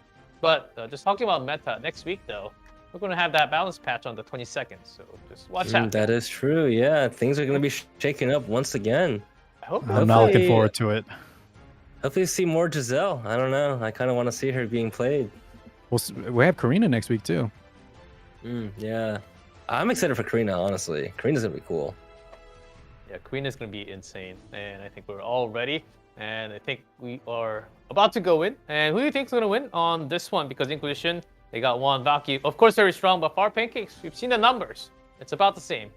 But just talking about meta, next week though, we're going to have that balance patch on the 22nd. So just watch out. That is true. Yeah, things are going to be shaking up once again. I'm not looking forward to it. Hopefully see more Giselle. I don't know. I kind of want to see her being played. We have Karina next week too. Yeah. I'm excited for Karina, honestly. Karina's going to be cool. Yeah, Karina's going to be insane. And I think we're all ready. And I think we are about to go in. And who do you think is going to win on this one? Because Inquisition, they got one. Valky, of course, very strong. But Far Pancakes, we've seen the numbers. It's about the same.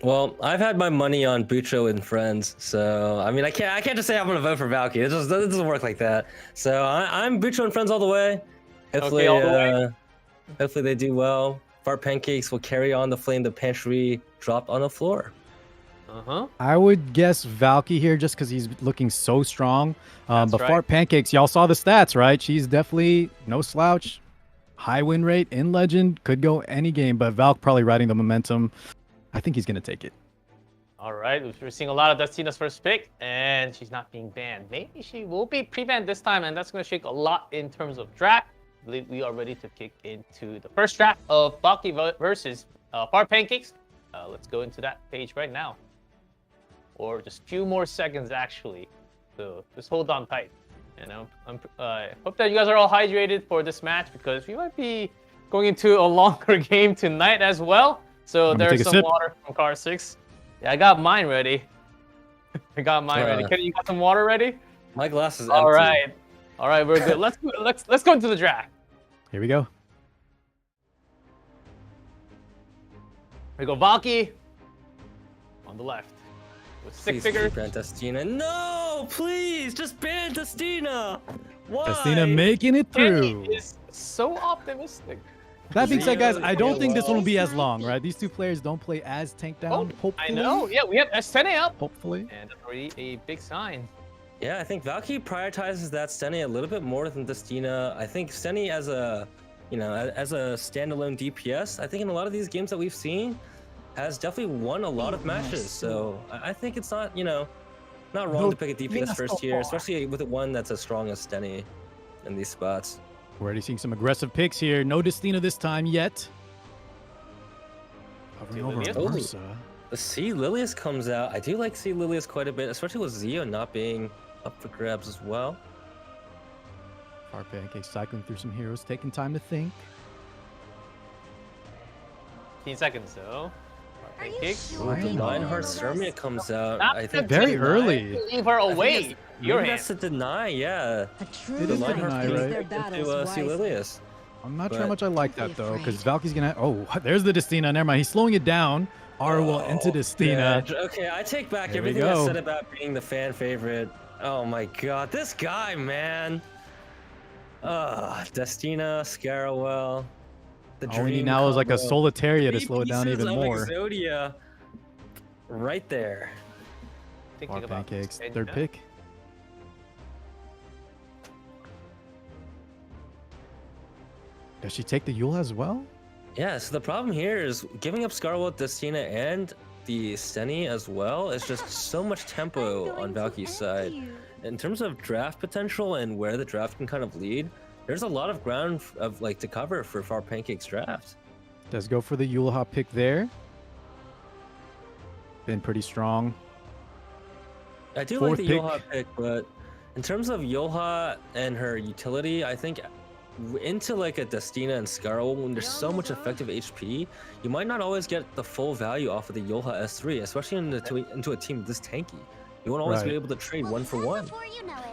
Well, I've had my money on Bucho and friends, so I mean, I can't just say I'm gonna vote for Valky. It doesn't work like that. So I'm Bucho and friends all the way. Hopefully, all the way. Hopefully they do well. Fart Pancakes will carry on the flame the pantry dropped on the floor. I would guess Valky here just because he's looking so strong. But right. Fart Pancakes, y'all saw the stats, right? She's definitely no slouch. High win rate in Legend. Could go any game, but Valk probably riding the momentum. I think he's going to take it. All right. We're seeing a lot of Destina's first pick, and she's not being banned. Maybe she will be pre-banned this time, and that's going to shake a lot in terms of draft. I believe we are ready to kick into the first draft of Valky versus Fart Pancakes. Let's go into that page right now. Or just a few more seconds, actually. So just hold on tight. I hope that you guys are all hydrated for this match, because we might be going into a longer game tonight as well. So there's some water from car 6. Yeah, I got mine ready. Ready. Kenny, you got some water ready? My glass is empty. All right, we're good. Let's go into the draft. Here we go. Here we go, Valky on the left with 6 figures. Ban Destina. No, please, just ban Destina. Why? Destina making it through. Kenny is so optimistic. That being said, guys, I don't think this one will be as long, right? These two players don't play as tank down. Hopefully. I know. Yeah, we have Steny up. Hopefully. And that's already a big sign. Yeah, I think Valky prioritizes that Steny a little bit more than Destina. I think Steny as a standalone DPS, I think in a lot of these games that we've seen, has definitely won a lot of matches. So I think it's not, not wrong to pick a DPS first here, especially with one that's as strong as Steny in these spots. We're already seeing some aggressive picks here. No Destina this time yet. Hovering over Marsa. The Sea Lilius comes out. I do like Sea Lilius quite a bit, especially with Zio not being up for grabs as well. Fart Pancake cycling through some heroes, taking time to think. 15 seconds though. Lionheart Sermia comes out. I think very early. Leave her away. Your hand. That's to deny, yeah. It is deny, right? Into Sea Lilius. I'm not sure how much I like that though, because Valky's gonna. Oh, there's the Destina. Never mind. He's slowing it down. Arwell into Destina. Yeah. Okay, I take back everything I said about being the fan favorite. Oh my god, this guy, man. Destina, Scarowell. All we need now is like a Solitaria to slow it down even more. Exodia. Right there. Fart Pancakes, third pick. Does she take the Yule as well? Yeah, so the problem here is giving up Scarwell, Destina, and the Steny as well is just so much tempo on Valky's side. In terms of draft potential and where the draft can kind of lead, there's a lot of ground to cover for Far Pancake's draft. Does go for the Yulha pick there. Been pretty strong. I do like the Yulha pick, but in terms of Yulha and her utility, I think into like a Destina and Scarwell, when there's so much effective HP, you might not always get the full value off of the Yulha S3, especially into a team this tanky. You won't always be able to trade one for one.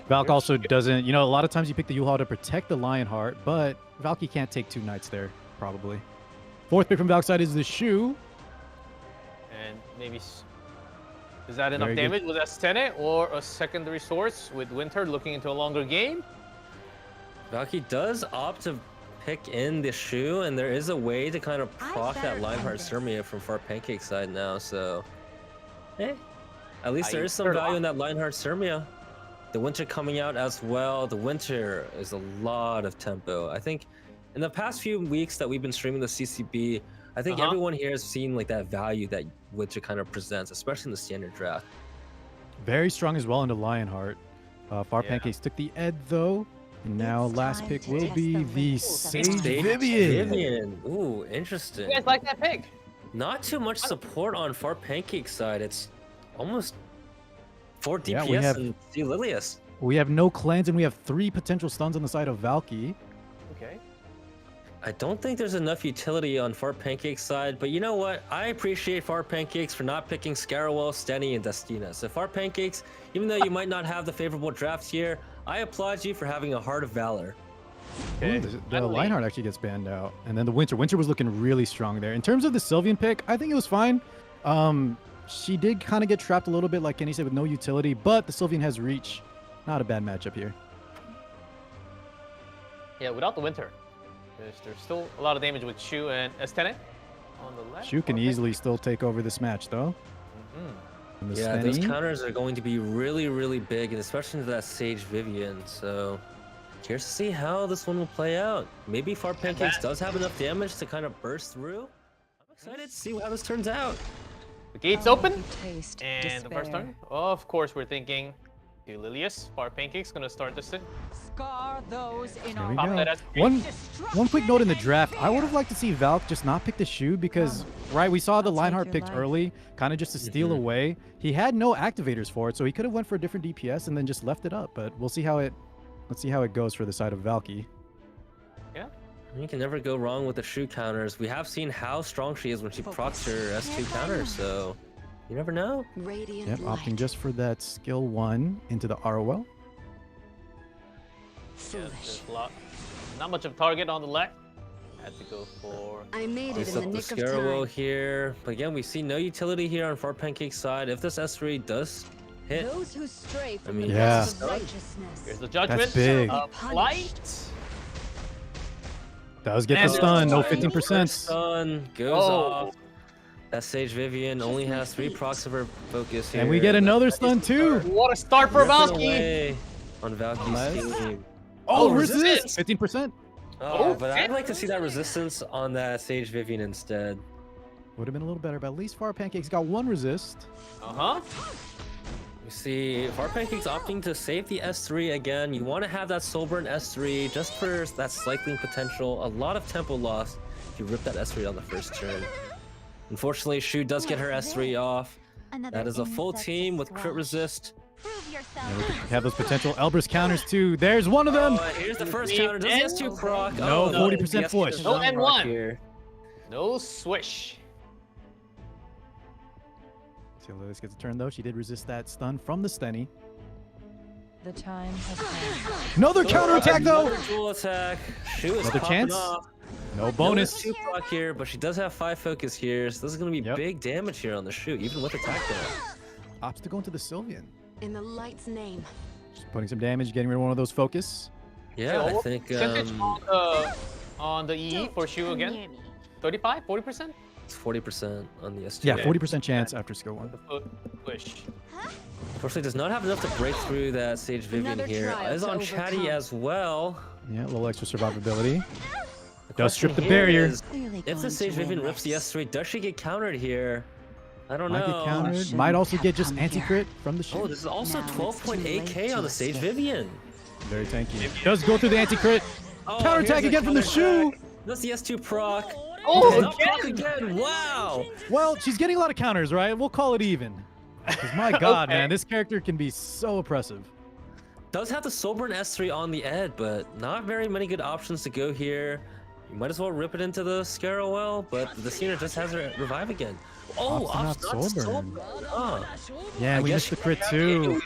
Valk also doesn't, a lot of times you pick the Yulha to protect the Lionheart, but Valky can't take 2 knights there, probably. Fourth pick from Valk's side is the Shoe. And maybe Is that enough Very good. damage with Estene or a secondary source with Winter looking into a longer game? Valky does opt to pick in the Shu, and there is a way to kind of proc that Lionheart Sturmia from Far Pancake side now, so... Hey, at least there is some value in that Lionheart Sturmia. The Winter coming out as well. The Winter is a lot of tempo. I think in the past few weeks that we've been streaming the CCB, I think everyone here has seen like that value that Winter kind of presents, especially in the standard draft. Very strong as well into Lionheart. Far Pancakes took the Ed though. And now last pick will be the Sage Vivian. Ooh, interesting. You guys like that pick? Not too much support on Far Pancake side. It's almost 4 DPS Yeah, we have- and C Lilius. We have no cleanse and we have 3 potential stuns on the side of Valky. Okay. I don't think there's enough utility on Far Pancake's side, but you know what? I appreciate Far Pancakes for not picking Scarowell, Stenny, and Destina. So Far Pancakes, even though you might not have the favorable drafts here, I applaud you for having a heart of valor. Ooh, the Lionheart actually gets banned out. And then the Winter. Winter was looking really strong there. In terms of the Sylvian pick, I think it was fine. She did kind of get trapped a little bit, like Kenny said, with no utility, but the Sylvian has reach. Not a bad matchup here. Yeah, without the Winter, there's still a lot of damage with Shu and Estene on the left. Shu can easily still take over this match, though. And the Yeah, those Stenny. counters are going to be really, really big, and especially into that Sage Vivian. So, curious to see how this one will play out. Maybe Far Pancakes does have enough damage to kind of burst through. I'm excited to see how this turns out. The gates open, Taste and the first despair. turn, of course, we're thinking to Lilius. Far Pancake's gonna start this in. Scar those in There we our Pop that go. as One quick note in the draft. I would have liked to see Valk just not pick the Shu because, right, we saw the I'll take Lionheart your picked life. early, kind of just to steal away. He had no activators for it, so he could have went for a different DPS and then just left it up. But we'll see how it, let's see how it goes for the side of Valky. Yeah. You can never go wrong with the Shu counters. We have seen how strong she is when she procs her S2 counters, so you never know. Radiant Yep, light. opting just for that skill 1 into the ROL. Yeah, there's a lot. Not much of target on the left. Had to go for. I made it There's in up the the nick of Scarrow time. here, but again, we see no utility here on Far Pancake's side. If this S3 does hit, Those who stray from mean, the yeah. paths of righteousness. Here's the judgment. big. Of light. Does get the And stun, no there's 15%. stun goes off. That Sage Vivian only has 3 procs of her focus here. And we get another stun too. What a start for Ripping Valky. away on Valky's Nice. team. Oh, resist! resist! 15%. Oh, but I'd like to see that resistance on that Sage Vivian instead. Would have been a little better, but at least Far Pancake's got 1 resist. You see, Far Pancake's opting to save the S3 again. You want to have that Soulburn S3 just for that cycling potential. A lot of tempo loss if you rip that S3 on the first turn. Unfortunately, Shu does get her S3 off. That is a full team with crit resist. Prove yourself. And we could have those potential Elbrus counters too. There's one of them. Oh, here's the first counter. Does the S2 proc? No, Oh, 40% the S2 push. does No not N1. proc here. No swish. See, Lilius gets a turn though. She did resist that stun from the Stenny. The time has come. Another counterattack though. Another dual attack. Shu is Another popping chance? off. No bonus. 2 proc here, but she does have 5 focus here, so this is going to be Yep. big damage here on the Shu, even with attack damage. Opts to go into the Sylvian. In the light's name. Just putting some damage, getting rid of one of those focus. Yeah, I what think percentage on the EE for Shu again? 35, 40%? it's 40% on the S2. Yeah, 40% chance after skill 1. The foot push. Unfortunately, does not have enough to break through that Sage Vivian Another here. trial Is to on Chatty overcome. as well. Yeah, a little extra survivability. The Does strip question the here barrier. is, Clearly if the going Sage to Vivian win rips the this. S3, does she get countered here? I don't Might know. get countered. Shouldn't Might also have get just come anti-crit from the Oh, Shu. this is also Now it's 12.8k too late on the to Sage escape. Vivian. Very tanky. Does go through the anti-crit. Oh, Counterattack here's again from the Shu. counterattack. That's the S2 proc. Oh, Does not proc again. Wow. Well, she's getting a lot of counters, right? We'll call it even. Because my God, Okay. man, this character can be so oppressive. Does have the Soulburn S3 on the Ed, but not very many good options to go here. You might as well rip it into the Scarowell, but the Cena just has her revive again. Oh, Opts to not opts not Soulburn. Oh. Yeah, I we guess missed the crit too.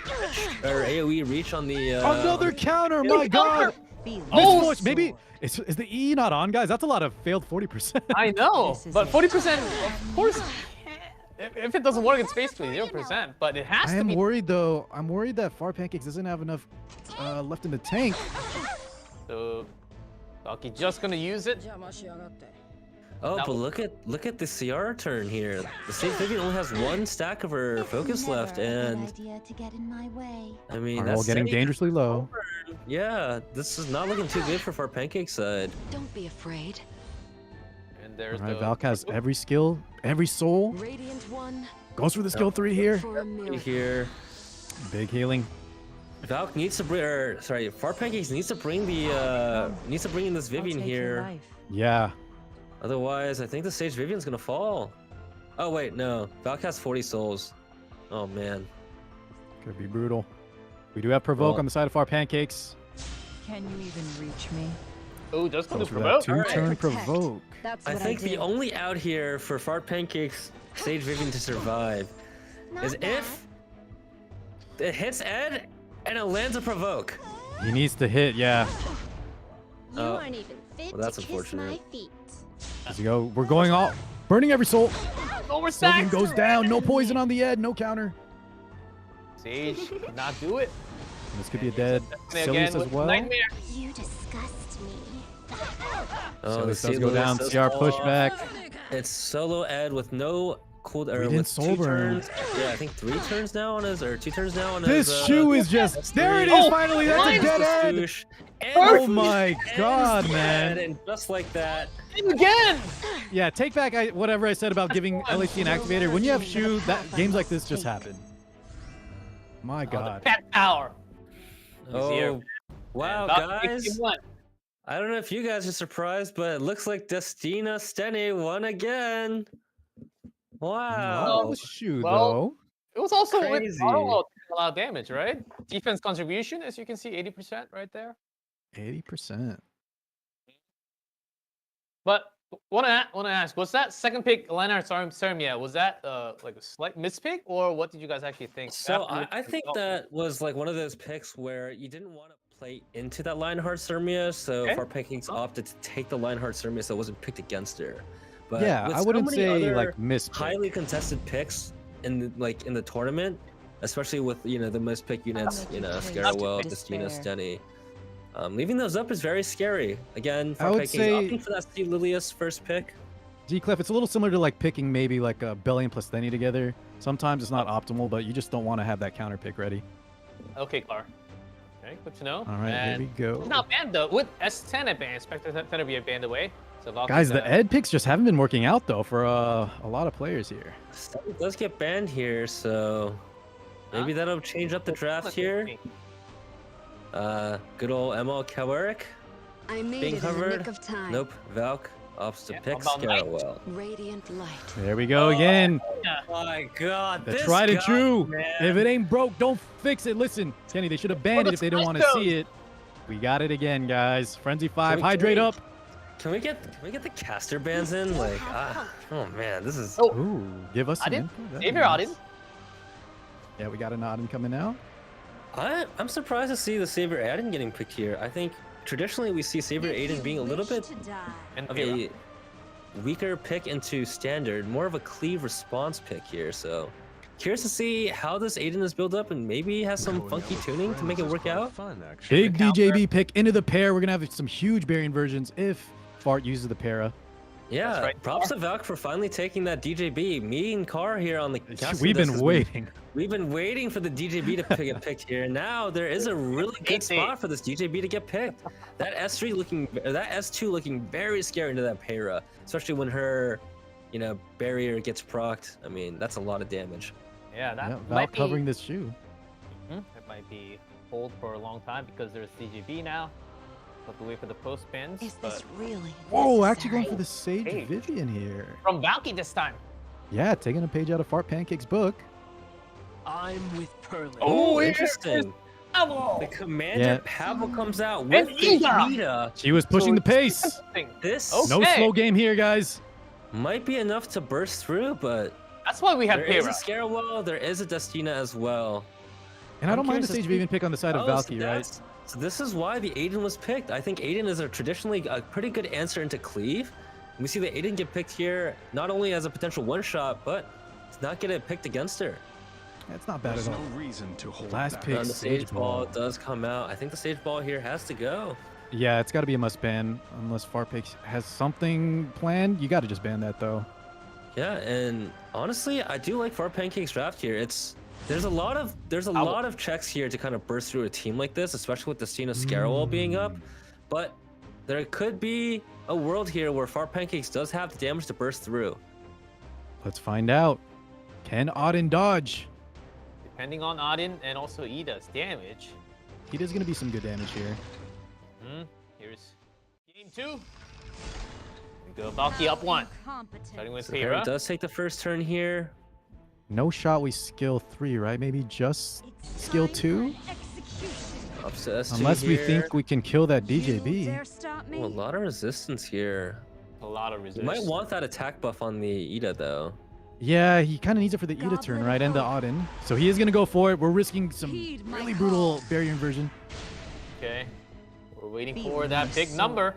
Or AoE reach on the Another counter, my God. Oh, Misfortune. Maybe is the E not on, guys? That's a lot of failed 40%. I know, This is but it. 40%, of course, if it doesn't work, it's basically 0%. But it has I to am be. worried though. I'm worried that Far Pancakes doesn't have enough left in the tank. So, Valky just gonna use it. Oh, That but was- look at the CR turn here. The Sage Vivian only has one stack of her focus left, and idea to get in my way. I mean Are all that's getting setting- dangerously low. Yeah, this is not looking too good for Far Pancake side. Don't be afraid. And there's All right, the. Valk has every skill, every soul. Radiant one. Goes for the skill 3 here. For a miracle. Here, Big healing. Valk needs to bring, or sorry, Far Pancakes needs to bring the needs to bring in this I'll Vivian take your here. life. Yeah. Otherwise, I think the Sage Vivian's gonna fall. Oh wait, no, Valk has 40 souls. Oh man. Could be brutal. We do have Provoke Well- on the side of Far Pancakes. Can you even reach me? Oh, just gonna Goes for that promote. 2-turn Protect. Provoke. That's I what think the did. only out here for Far Pancakes Sage Vivian to survive is if it hits Ed and it lands a Provoke. He needs to hit, yeah. You Oh, aren't even fit well, that's to kiss unfortunate. my feet. As we go, we're going all burning every soul. Overstack. Sylvian goes down. No poison on the Ed. No counter. Sage could not do it. This could be a dead Again Silius as with well. Nightmare. You disgust me. Oh, the Silius does go down. does CR fall. pushback. It's solo Ed with no cool or didn't with soul 2 burn. turns. Yeah, I think 3 turns now on his, or 2 turns now on his. This shoe is just there. It is Oh, finally. That's a nice. dead Ed. Swoosh, and Oh the my swoosh God, ends the man. Ed, and just like that. Again. Yeah, take back whatever I said about giving LAC an activator. When you have shoe, that games like this just happen. My God. Cat power. Oh, here. wow, And Valky guys. 61. I don't know if you guys are surprised, but it looks like Destina Steny won again. Wow. Oh, shoe well, though. It was also with Crazy. auto a lot of damage, right? Defense contribution, as you can see, 80% right there. 80%. But wanna ask, was that second pick Lennart Sermia? Was that like a slight mispick, or what did you guys actually think? So after I the think result? that was like one of those picks where you didn't want to play into that Lionheart Sermia, so Okay. Far Pancakes opted to take the Lionheart Sermia so it wasn't picked against her. But Yeah, with I so wouldn't many say other like miss. highly contested picks in the tournament, especially with the mispick units, Scarowell, Destina, Despair. Steny. Leaving those up is very scary. Again, Far would Pancakes say- opting for that C. Lilius first pick. Clef, it's a little similar to like picking maybe like a Belly and Plestheny together. Sometimes it's not optimal, but you just don't want to have that counter pick ready. Okay, Clar. Okay, good to know. All right, And here we go. it's not banned though. With S10 at ban, expect that to be banned away. So Valky's, Guys, the Ed picks just haven't been working out though for a lot of players here. Steny does get banned here, so maybe that'll change up the draft here. Good old ML Kawaric I made being it in the covered. nick of time. Nope, Valk opts to Yeah, pick how about Knight? Scarowell. Radiant light. There we go again. Oh my god, That's this tried and guy, true. man. If it ain't broke, don't fix it. Listen, Kenny, they should have banned it if they didn't want to see it. We got it again, guys. Frenzy 5, we- hydrate can we- up. Can we get the caster bands in? Like, oh man, this is. Oh, Ooh, give us some Auden? info. That'd Save be your nice. Auden. Yeah, we got an Auden coming out. I'm surprised to see the Saber Aiden getting picked here. I think traditionally we see Saber Aiden being a little bit To die. And of Vera. a weaker pick into standard, more of a cleave response pick here. So curious to see how this Aiden is built up and maybe has some funky tuning to make it work out. Fun, actually. Big DJB pick into the pair. We're going to have some huge Varian versions if Fart uses the para. Yeah, That's right. props to Valk for finally taking that DJB. Me and Carr here on the casting We've desk been has waiting. We've been waiting for the DJB to get picked here. Now there is a really good spot for this DJB to get picked. That S3 looking, or that S2 looking very scary into that para, especially when her, barrier gets procced. I mean, that's a lot of damage. Yeah, that Yeah, Val might be. covering this shoe. It might be hold for a long time because there's CGB now. Have to wait for the post spins. Is But this really? Whoa, actually going for necessary? the Sage Hey. Vivian here. from Valky this time. Yeah, taking a page out of Fart Pancake's book. I'm with Pearly. Oh, here's interesting. Pavel! The Commander Yeah. Pavel comes out And with the Ida. Ida. She was pushing the pace. Interesting. This Oh. No Okay. slow game here, guys. might be enough to burst through, but That's why we have there is a Pyrrha. Scarewall, there is a Destina as well. And I I'm don't mind the curious to Sage see- Vivian pick on the side of Oh, Valky, right? So this is why the Aiden was picked. I think Aiden is traditionally a pretty good answer into cleave. We see the Aiden get picked here not only as a potential one-shot, but to not get it picked against her. That's not bad There's at no all. reason to hold Last back. pick. And the sage ball does come out. I think the sage ball here has to go. Yeah, it's got to be a must ban unless Farpix has something planned. You got to just ban that though. Yeah, and honestly, I do like Far Pancake's draft here. There's a lot of checks here to kind of burst through a team like this, especially with the Cena Scarewall being up. But there could be a world here where Far Pancakes does have the damage to burst through. Let's find out. Can Auden dodge? Depending on Auden and also Ida's damage. He does going to be some good damage here. Here's game 2. We go Valky up 1. Starting with So Hera Hera. does take the first turn here. No shot we skill 3, right? Maybe just skill 2? Up to S2 Unless we here. think we can kill that DJB. Ooh, a lot of resistance here. A lot of You resistance. might want that attack buff on the Ida though. Yeah, he kind of needs it for the Ida turn, right? And the Auden. So he is going to go for it. We're risking some really brutal barrier inversion. Okay. We're waiting for that big number.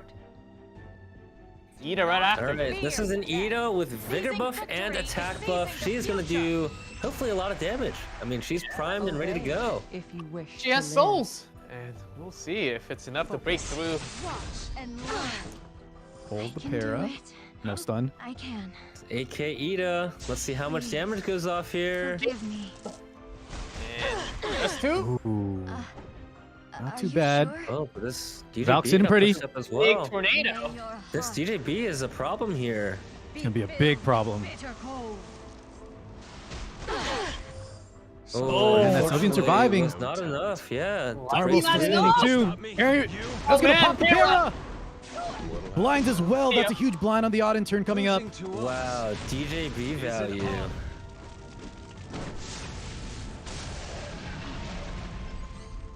Ida right after. All right, this is an Ida with vigor buff and attack buff. She's gonna do hopefully a lot of damage. I mean, she's primed and ready to go. If you wish. She has souls. And we'll see if it's enough to break through. Hold the para. No stun. I can. AK Ida. Let's see how much damage goes off here. Give me. And that's 2. Ooh. Not Are too you bad. sure? Oh, but this DJB Valk's hitting got pretty. pushed up as Big well. tornado. May your This heart DJB is a problem here. It's going to be a big problem. bitter cold. Oh, and that's Sylvian unfortunately, surviving. it was not enough. Yeah. Honorable Not standing enough. too. Aaron, Oh, that's going to man, pop the Para. para. Blinds as well. That's a huge blind on the Auden turn coming up. Wow, DJB value.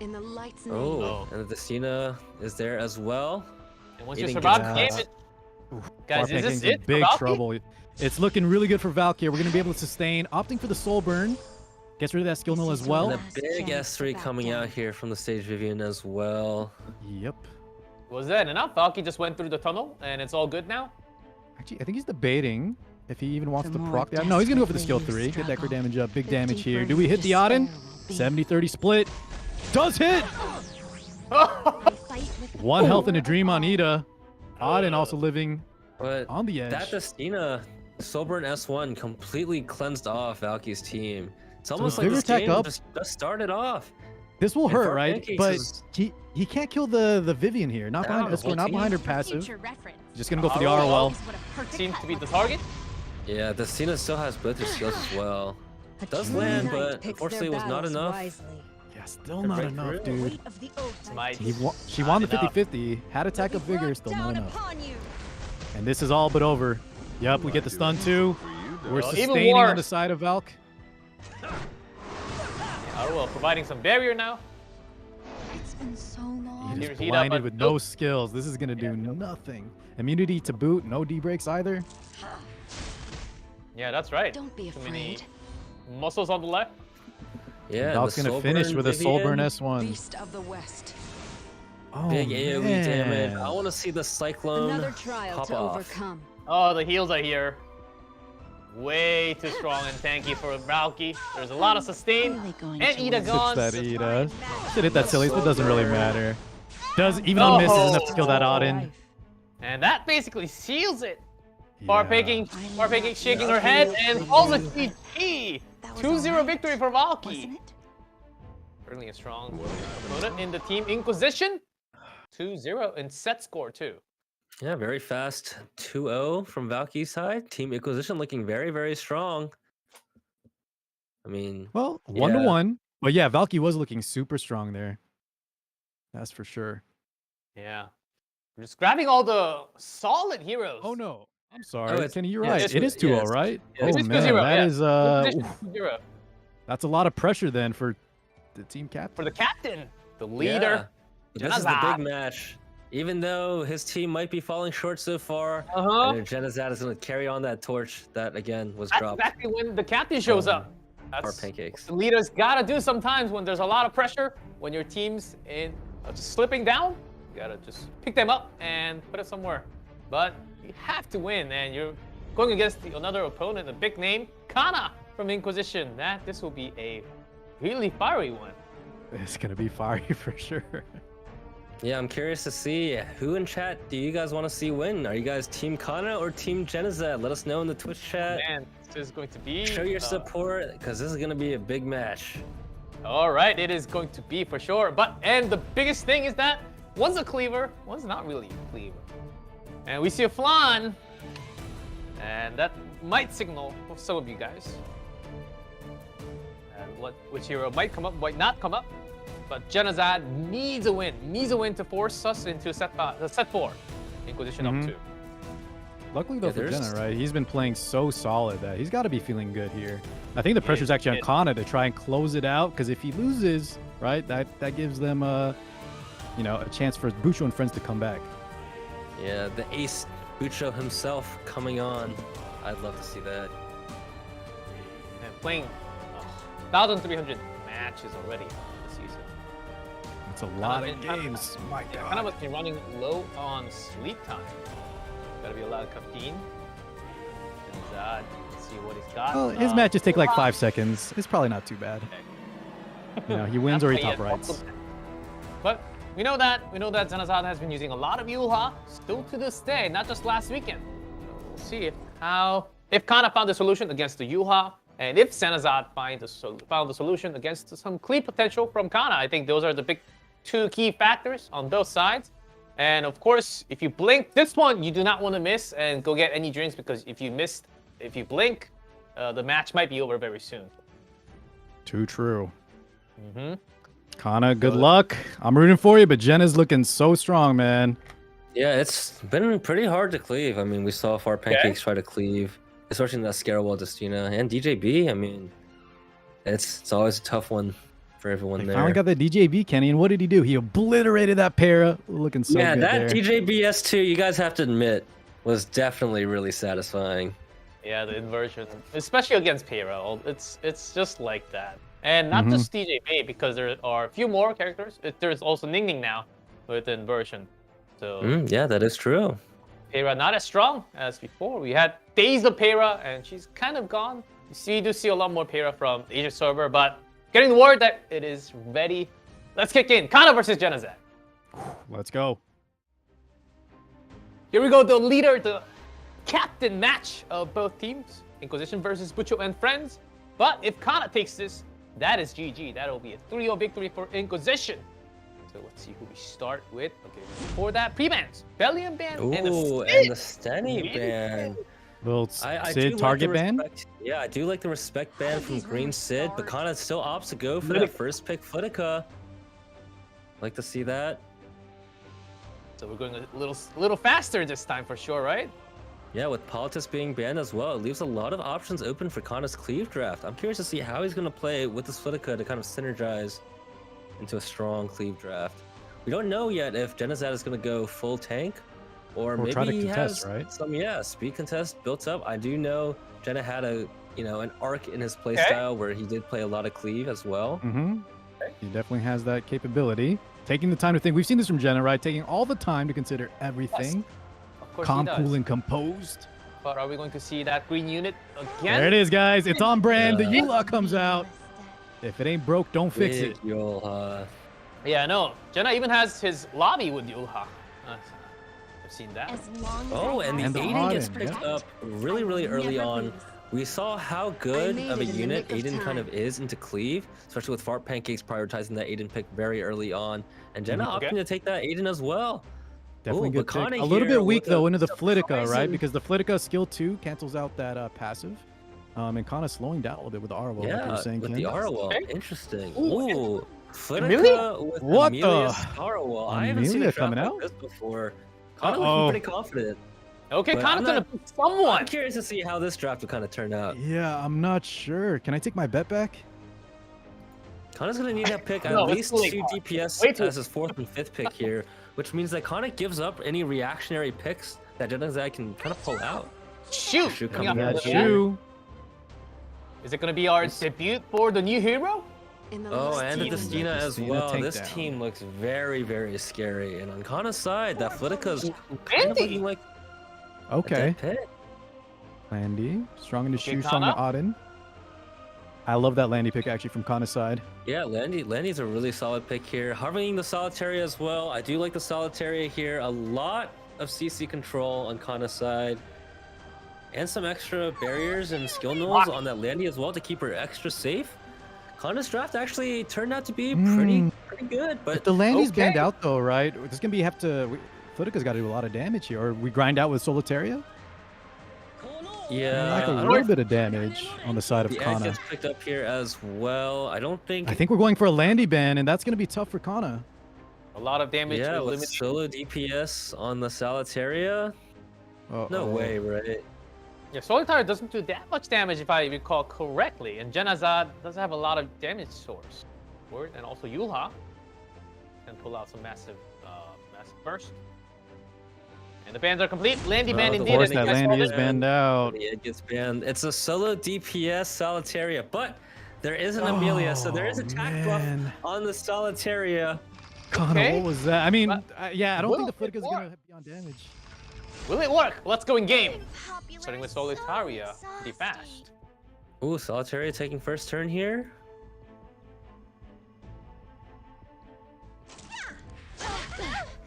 In the light's name. Oh, and the Cena is there as well. And once you Eating survive gas. the game, guys, is this Farpaking's in it? for big Valky? trouble. It's looking really good for Valky. We're going to be able to sustain. Opting for the soul burn. Gets rid of that skill null as well. And a big S3 coming out here from the stage Vivian as well. Yep. Was that enough? Valky just went through the tunnel and it's all good now? Actually, I think he's debating if he even wants The to more proc that. No, he's going to go for the skill desperately 3. you Get that crit struggle, damage up. Big the damage here. deeper Do we hit the Auden? despair will be. 70-30 split. Does hit! Fight with 1 health and a dream on Ida. Auden also living But on the edge. that Destina Sober and S1 completely cleansed off Valky's team. It's almost like Vigor this attack game up. just started off. This will And hurt, Far right? Pancakes But is- he can't kill the Vivian here. Not behind the Escort, whole not team. behind her passive. future reference. Just gonna go for the Oh, ROL. Is what a perfect Seems cut to be the looks target. Yeah, Destina still has both her skills as well. Does land, but unfortunately it was not enough. Yeah, still To not break enough, through. dude. of the oath. Might. She won the Not enough. 50-50. Had attack up vigor, still not Down enough. upon you. And this is all but over. Yep, we get the stun too. We're Well, even sustaining on worse. the side of Valk. Oh well, providing some barrier now. It's been so long. He Here's just Ida, blinded but with nope. no skills. This is gonna do nothing. Immunity to boot, no D breaks either. Yeah, that's right. Don't be Too many afraid. muscles on the left. Yeah, and Valk's the gonna Soul finish Burn with a Soul Burn Vivian, S1. Beast of the West. Oh, Big AoE damage. man. I want to see the Cyclone Another trial pop to off. overcome. Oh, the heals are here. Way too strong and tanky for Valky. There's a lot of sustain. Really going And to Ida win. gone. That Ida. Should hit that silly, but it doesn't really matter. Does even on miss is enough to kill that Auden. And that basically seals it. Yeah. Farpaging shaking her head and calls it GG. That was 2-0 alright, victory for Valky. Wasn't it? Certainly a strong opponent in the Team Inquisition. 2-0 in set score too. Yeah, very fast 2-0 from Valky's side. Team Inquisition looking very, very strong. I mean, Well, 1 to Yeah. 1. But yeah, Valky was looking super strong there. That's for sure. Yeah. We're just grabbing all the solid heroes. Oh no. I'm sorry. it's- Kenny, you're yeah, right. it's- It is 2-0, yes. right? Yeah, Oh it is man, 2-0, that yeah. is Inquisition 2-0. that's a lot of pressure then for the team captain. For the captain, the leader. Yeah. This is the Genozad. big match. Even though his team might be falling short so far, Uh-huh. Genozad is going to carry on that torch that again was That's dropped. exactly when the captain shows up. Our That's pancakes. the leaders gotta do sometimes when there's a lot of pressure, when your team's in just slipping down. You gotta just pick them up and put it somewhere. But you have to win, and you're going against another opponent, a big name, Kana from Inquisition. This will be a really fiery one. It's gonna be fiery for sure. Yeah, I'm curious to see who in chat do you guys want to see win? Are you guys Team Kana or Team Genozad? Let us know in the Twitch chat. Man, this is going to be... Show your support, because this is going to be a big match. All right, it is going to be for sure. And the biggest thing is that one's a cleaver, one's not really a cleaver. And we see a flan, and that might signal for some of you guys. And which hero might come up, might not come up. But Genozad needs a win to force us into set 4. Inquisition up 2. Luckily though for Jenna, right? He's been playing so solid that he's got to be feeling good here. I think the pressure's actually on Kana to try and close it out, because if he loses, right, that gives them a chance for Bucho and friends to come back. Yeah, the ace Bucho himself coming on. I'd love to see that. And playing 1,300 matches already this season. It's a lot of games. My God. Kana must be running low on sleep time. Gotta be a lot of caffeine. Genozad, let's see what he's got. Well, his matches take like 5 seconds. It's probably not too bad. He wins or he top rights. But we know that Genozad has been using a lot of Yulha still to this day, not just last weekend. So we'll see if Kana found a solution against the Yulha, and if Genozad found a solution against some clean potential from Kana. I think those are the big 2 key factors on both sides. And of course, if you blink this one, you do not want to miss and go get any drinks, because if you blink, the match might be over very soon. Too true. Kana, good luck. I'm rooting for you, but Jenna's looking so strong, man. Yeah, it's been pretty hard to cleave. I mean, we saw Far Pancakes try to cleave, especially in that Scarewall Destina, and DJB. I mean, it's always a tough one for everyone there. Finally got the DJB, Kenny, and what did he do? He obliterated that para, looking so good there. Yeah, that DJB S2, you guys have to admit, was definitely really satisfying. Yeah, the inversion, especially against Para, it's just like that. And not just DJB, because there are a few more characters. There's also Ning Ning now with the inversion. So yeah, that is true. Para not as strong as before. We had Days of Para, and she's kind of gone. You do see a lot more Para from the Asia server, but getting the word that it is ready. Let's kick in. Kana versus Genozad. Let's go. Here we go, the captain match of both teams. Inquisition versus Bucho and friends. But if Kana takes this, that is GG. That'll be a 3-0 victory for Inquisition. So let's see who we start with. Okay, before that, pre-bans. Bellion ban and the Stenny ban. Little I Sid target ban? Yeah, I do like the respect ban from Green Sid, but Kana still opts to go for that first pick Footica. Like to see that. So we're going a little faster this time for sure, right? Yeah, with Politics being banned as well, it leaves a lot of options open for Kana's cleave draft. I'm curious to see how he's going to play with this Footica to kind of synergize into a strong cleave draft. We don't know yet if Genozad is going to go full tank, or maybe he has some speed contest built up. I do know Jenna had an arc in his playstyle where he did play a lot of cleave as well. He definitely has that capability. Taking the time to think. We've seen this from Jenna, right? Taking all the time to consider everything. Yes. Of course calm, cool, and composed. But are we going to see that green unit again? There it is, guys. It's on brand. The Yula comes out. If it ain't broke, don't fix it. Yeah, I know. Jenna even has his lobby with Yulha. I've seen that. And the Aiden gets picked up really early on. We saw how good of a unit Aiden kind of is into cleave, especially with Fart Pancakes prioritizing that Aiden pick very early on. And Jenna opting to take that Aiden as well. Definitely good pick. A little bit weak though into the Flitica, right? Because the Flitica skill 2 cancels out that passive. And Kana slowing down a little bit with the Arwell. Yeah, like you were saying, with Ken. the Arwell. Interesting. Ooh. Flitica with what Amelia's Arwell. I haven't seen a coming like out this before. Kana looking pretty confident. Okay, Kana's gonna pick someone. I'm curious to see how this draft will kind of turn out. Yeah, I'm not sure. Can I take my bet back? Kana's gonna need to pick at least 2 DPS as his 4th and 5th pick here, which means that Kana gives up any reactionary picks that Genozad can kind of pull out. Shoot! Shoe. Is it gonna be our debut for the new hero? And the Destina as well. This team looks very scary. And on Kana's side, that Flitica's kind of looking like okay. Plan D. Strong into Shu, strong to Auden. I love that Landy pick actually from Kana's side. Yeah, Landy's a really solid pick here. Harveying the Solitaria as well. I do like the Solitaria here. A lot of CC control on Kana's side. And some extra barriers and skill nulls on that Landy as well to keep her extra safe. Kana's draft actually turned out to be pretty good, but If the Landy's okay. banned out though, right? This gonna be Flitika's got to do a lot of damage here, or we grind out with Solitaria. yeah, Like I a don't little bit of damage on the side of the egg Kana. gets picked up here as well. I don't think. I think we're going for a Landy ban, and that's gonna be tough for Kana. A lot of damage. Yeah, with eliminated. solo DPS on the Solitaria. No way, right? Yeah, Solitaire doesn't do that much damage if I recall correctly, and Genozad does have a lot of damage source. And also Yulha can pull out some massive burst. And the bans are complete. Landy ban the indeed. Of course, and you that guys Landy called is it. banned out. Yeah, it gets banned. It's a solo DPS Solitaria, but there is an Amelia, so there is attack buff man. on the Solitaria. Kana, Okay. what was that? I mean, But yeah, I don't think the will it Flitika's work? gonna be on damage. Will it work? Let's go in game. Starting with Solitaria, pretty fast. Ooh, Solitaria taking first turn here.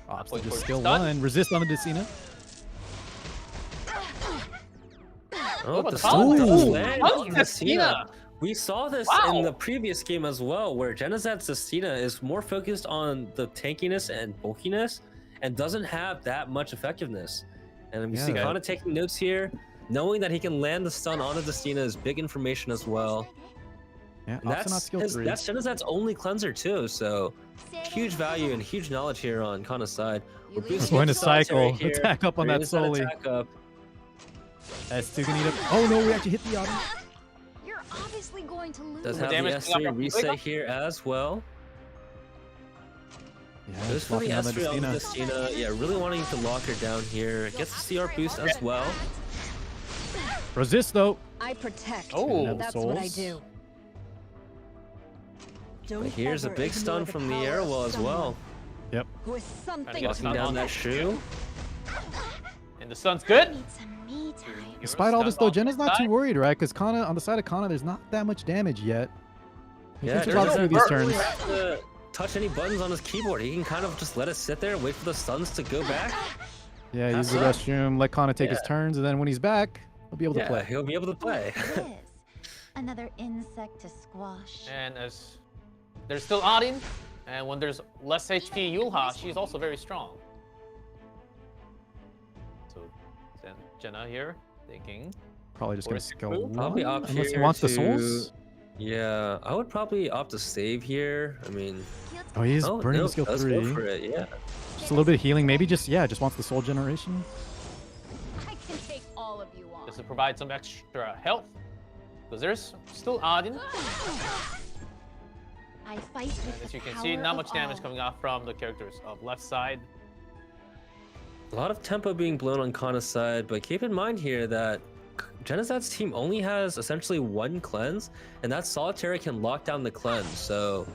Ops Wait to for just it. skill Stun. one. Resist on the Decina. Oh, but the follow- stun does Ooh, land follow on the Decina. We saw this Wow. in the previous game as well, where Genozad's Decina is more focused on the tankiness and bulkiness and doesn't have that much effectiveness. And we see Yeah. Kana taking notes here, knowing that he can land the stun on a Decina is big information as well. Yeah, And Ops not skill 3. that's Genozad's only cleanser too, so huge value and huge knowledge here on Kana's side. We're We're boosting going up to the Solitaria cycle. here. Attack up on that Raise that Soli. attack up. S2 gonna need a... Oh no, we actually hit the auto. You're obviously going to lose. Does The have the damage coming S3 up from reset Vega? here as well. Yeah, Goes just for the locking on the S3 on the Decina. Decina. Yeah, really wanting to lock her down here. Gets the CR boost as well. Resist though. I protect. Oh. That's what I Souls. do. Don't But here's a ever big ignore stun the from the power of Arrowwell as well. Yep. Who is something get Locking stun down on that it. shoe. And the stun's good. Need some me time. Despite all this though, Jenna's not too Side. worried, right? Because Kana, on the side of Kana, there's not that much damage yet. He Yeah, can there's talk no through these burst. turns. He doesn't have to touch any buttons on his keyboard. He can kind of just let it sit there, wait for the stuns to go back. Yeah, use the That's restroom, let Kana take his Yeah. turns, and then when he's back, he'll be able to Yeah, play. he'll be able to play. This. Another insect to squash. And as there's still Arin, and when there's less HP Yulha, she's also very strong. So then Jenna here thinking. Probably just gonna Force skill move? Probably one, opt unless he here wants the to- souls. Yeah, I would probably opt to save here. I mean, Oh, he's oh, burning no, the skill does 3. go for it. Yeah. Just a little bit of healing, maybe just wants the soul generation. I can take all of you on. Just to provide some extra health. Because there's still Arin. I fight with And as the you can see, power not of much damage all. coming off from the characters of left side. A lot of tempo being blown on Kana's side, but keep in mind here that Genozad's team only has essentially one cleanse, and that Solitaire can lock down the cleanse. So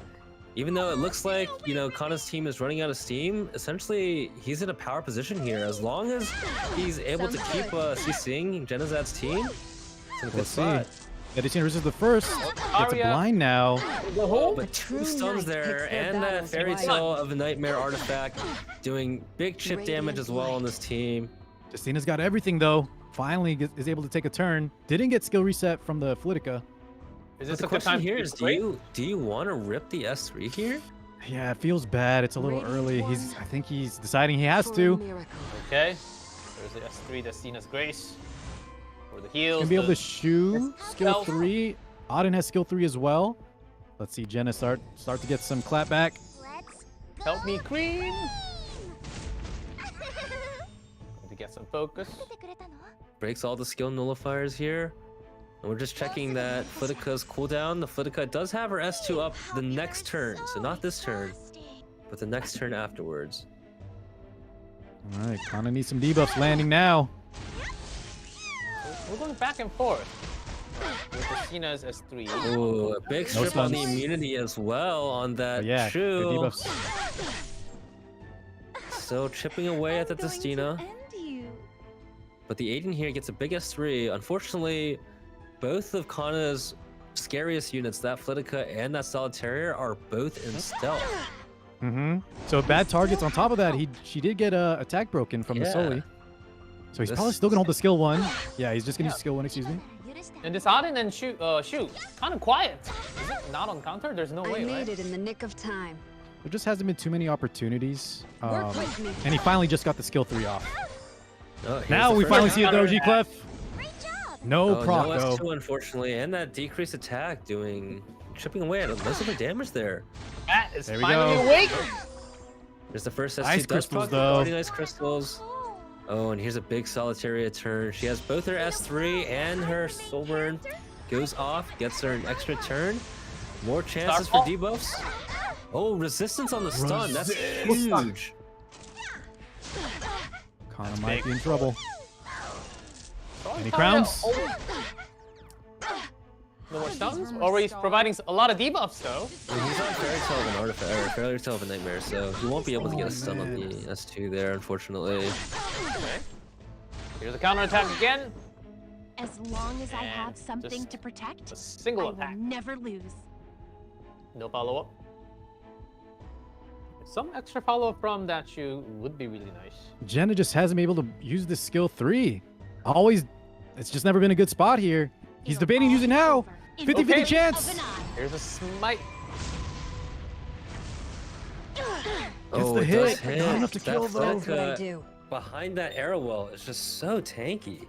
even though it looks like, you know, Kana's team is running out of steam, essentially he's in a power position here. As long as he's able to keep CCing Genozad's team, it's in a good Let's see. spot. Medicine resist the first. Gets a Arya. blind now. The whole But true two stuns knight there, picks their and that battles Fairy right. Tale of a Nightmare artifact doing big chip damage Radiant as well on light. this team. Justina's got everything though. Finally is able to take a turn. Didn't get skill reset from the Flitica. Is But this the a good question time here to is, play? do you want to rip the S3 here? Yeah, it feels bad. It's a little early. I think he's deciding he has For a to. miracle. Okay. There's the S3, Destina's Grace. For the heals. Gonna be able the- to shoe skill Self. 3. Auden has skill 3 as well. Let's see Jenna start to get some clap back. Let's Help me, Queen! To get some focus. Breaks all the skill nullifiers here. And we're just checking that Flitica's cooldown. The Flitica does have her S2 up the next turn. So not this turn, but the next turn afterwards. All right, Kana needs some debuffs landing now. We're going back and forth. With Destina's S3. Ooh, a big No strip on the stuns. immunity as well on that But yeah, good True. debuffs. Still chipping away at the I'm going to Destina. end you. But the Aiden here gets a big S3. Unfortunately, both of Kana's scariest units, that Flitica and that Solitaria, are both in stealth. So bad targets. On top of that, she did get a attack broken from the Yeah. Soli. So he's This- probably still gonna hold the skill 1. Yeah, he's just gonna use skill 1, excuse me. And this Auden and shoot, kind of quiet. Is it not on counter? There's no I way, made right? it in the nick of time. There just hasn't been too many opportunities. Work with me. And he finally just got the skill 3 off. Oh, here's Now the we first finally see a counter Doji attack. Clef. No Oh, proc no though. S2, unfortunately, and that decreased attack chipping away at most of the damage there. That is There we finally go. awake. There's the first S2 Ice does crystals, proc though. Guardian Ice Crystals. Oh, and here's a big Solitaria turn. She has both her S3 and her Soulburn. Goes off, gets her an extra turn. More chances for Starfall. debuffs. Oh, resistance on the stun. That's huge. Kana might be in trouble. Any Talia, crowns? No more stuns? Or he's providing a lot of debuffs though. I mean, he's on Fairy Tale of an Artifact, or Fairy Tale of a Nightmare, so he won't be able to get a stun on the S2 there, unfortunately. Okay. Here's a counter attack again. As long as I And have something just to protect, A single I will attack. never lose. No follow up. Some extra follow up from that shoe would be really nice. Jenna just hasn't been able to use the skill 3. It's just never been a good spot here. He's It'll debating all using be now. over in 50-50 the blink chance. of an eye. Here's a smite. Gets the it hit, does but not enough to That kill, though. That's what I Flitica do. behind that arrow well is just so tanky.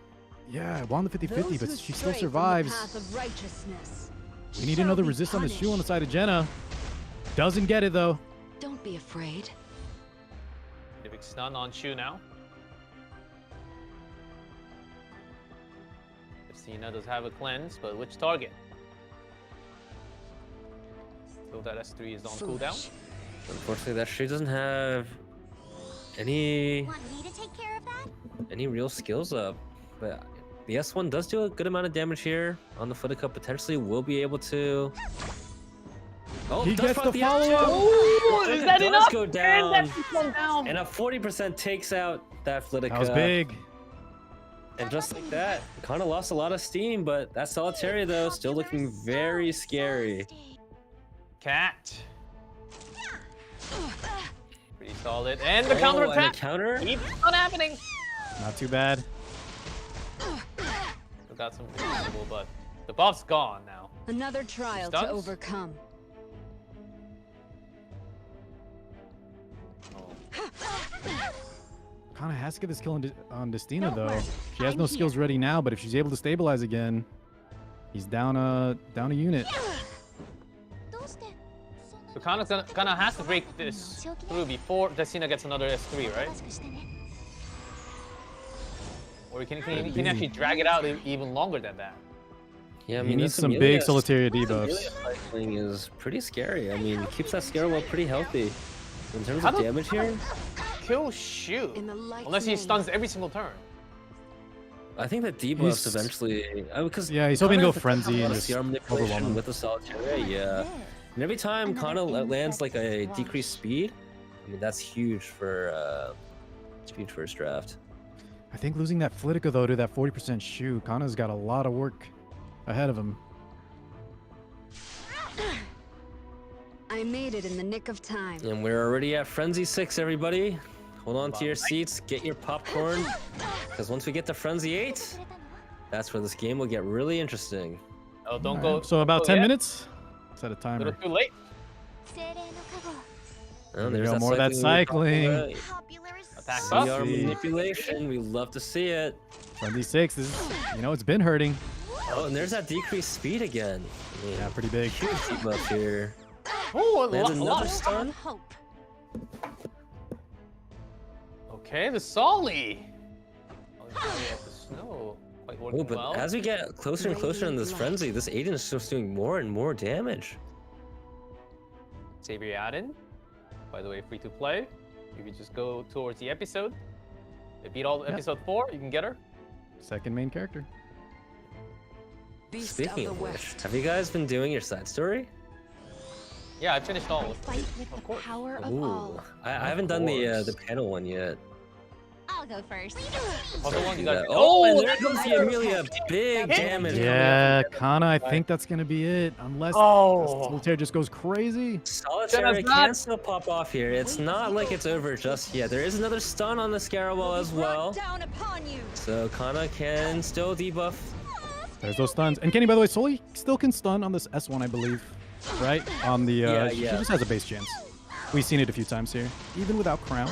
Yeah, won the 50-50, Those but who she still stray from the survives. path of righteousness We need shall another be resist on the shoe on the punished. side of Jenna. Doesn't get it though. Don't be afraid. The big stun on shoe now. Christina does have a cleanse, but which target? So that S3 is on cooldown. Foolish. Unfortunately, that she doesn't have any Want me to take care of that? real skills up. But the S1 does do a good amount of damage here on the Flitica. Potentially will be able to. Oh, He does gets proc the S2. follow-up. Ooh, is that Does enough? go And down. that's one down. And a 40% takes out that Flitica. That was big. And just like that, kind of lost a lot of steam, but that Solitaria though still looking very scary. Cat. Pretty solid. And the Oh, counter and a attack. counter? Keeps on happening. Not too bad. We got some reasonable, but the buff's gone now. Another trial to Stuns? overcome. Kana has to get this kill on Destina Don't though. worry, She has I'm no here. skills ready now, but if she's able to stabilize again, he's down a unit. So Kana has to break this through before Destina gets another S3, right? Or he can actually drag it out even longer than that. Yeah, I He mean, needs this some Amelia- big Solitaria this debuffs. Amelia cycling is pretty scary. I mean, keeps that Scarewell pretty healthy. In terms How of do- damage here, Kill Shu. In the light's Unless he name. stuns every single turn. I think that debuffs He's- eventually. Because Yeah, he's hoping to Kana go has frenzy a lot and of just CR manipulation overwhelm him. with the Solitaria, yeah. And every time Kana lands like a decreased speed, I mean that's huge for his draft. I think losing that Flitica though to that 40% shoe, Kana's got a lot of work ahead of him. I made it in the nick of time. And we're already at Frenzy 6, everybody. Hold on to your seats, get your popcorn, because once we get to Frenzy 8, that's where this game will get really interesting. Oh, don't Alright, go. So about go 10 yet. minutes. Set a A timer. little too late. Oh, There you go, more of that cycling. Attack CR buff. manipulation, we love to see it. Frenzy 6 is, it's been hurting. Oh, and there's that decreased speed again. I mean, Yeah, pretty big. huge debuff here. Oh, Lands a another lot. stun. Hope. Okay, the Solly. Oh, yeah, the snow. Quite working Oh, but well. as we get closer and closer in this frenzy, this Aiden is just doing more and more damage. Xavier Aden. By the way, free to play. You can just go towards the episode. They beat all episode 4, you can get her. Second main character. Beast Speaking of of the which, West. have you guys been doing your side story? Yeah, I finished all I of fight with the course. power of Ooh, all. I haven't done the course. panel one yet. I'll I'll go first. Other one, you got. Oh, and there comes the Amelia. Big damage. Yeah, Kana, I think that's gonna be it. Unless Solitaire just goes crazy. Solitaire can still pop off here. It's not like it's over just yet. There is another stun on the Scaraball as well. So Kana can still debuff. There's those stuns. And Kenny, by the way, Soli still can stun on this S1, I believe. Right? On the she just has a base chance. We've seen it a few times here, even without crown.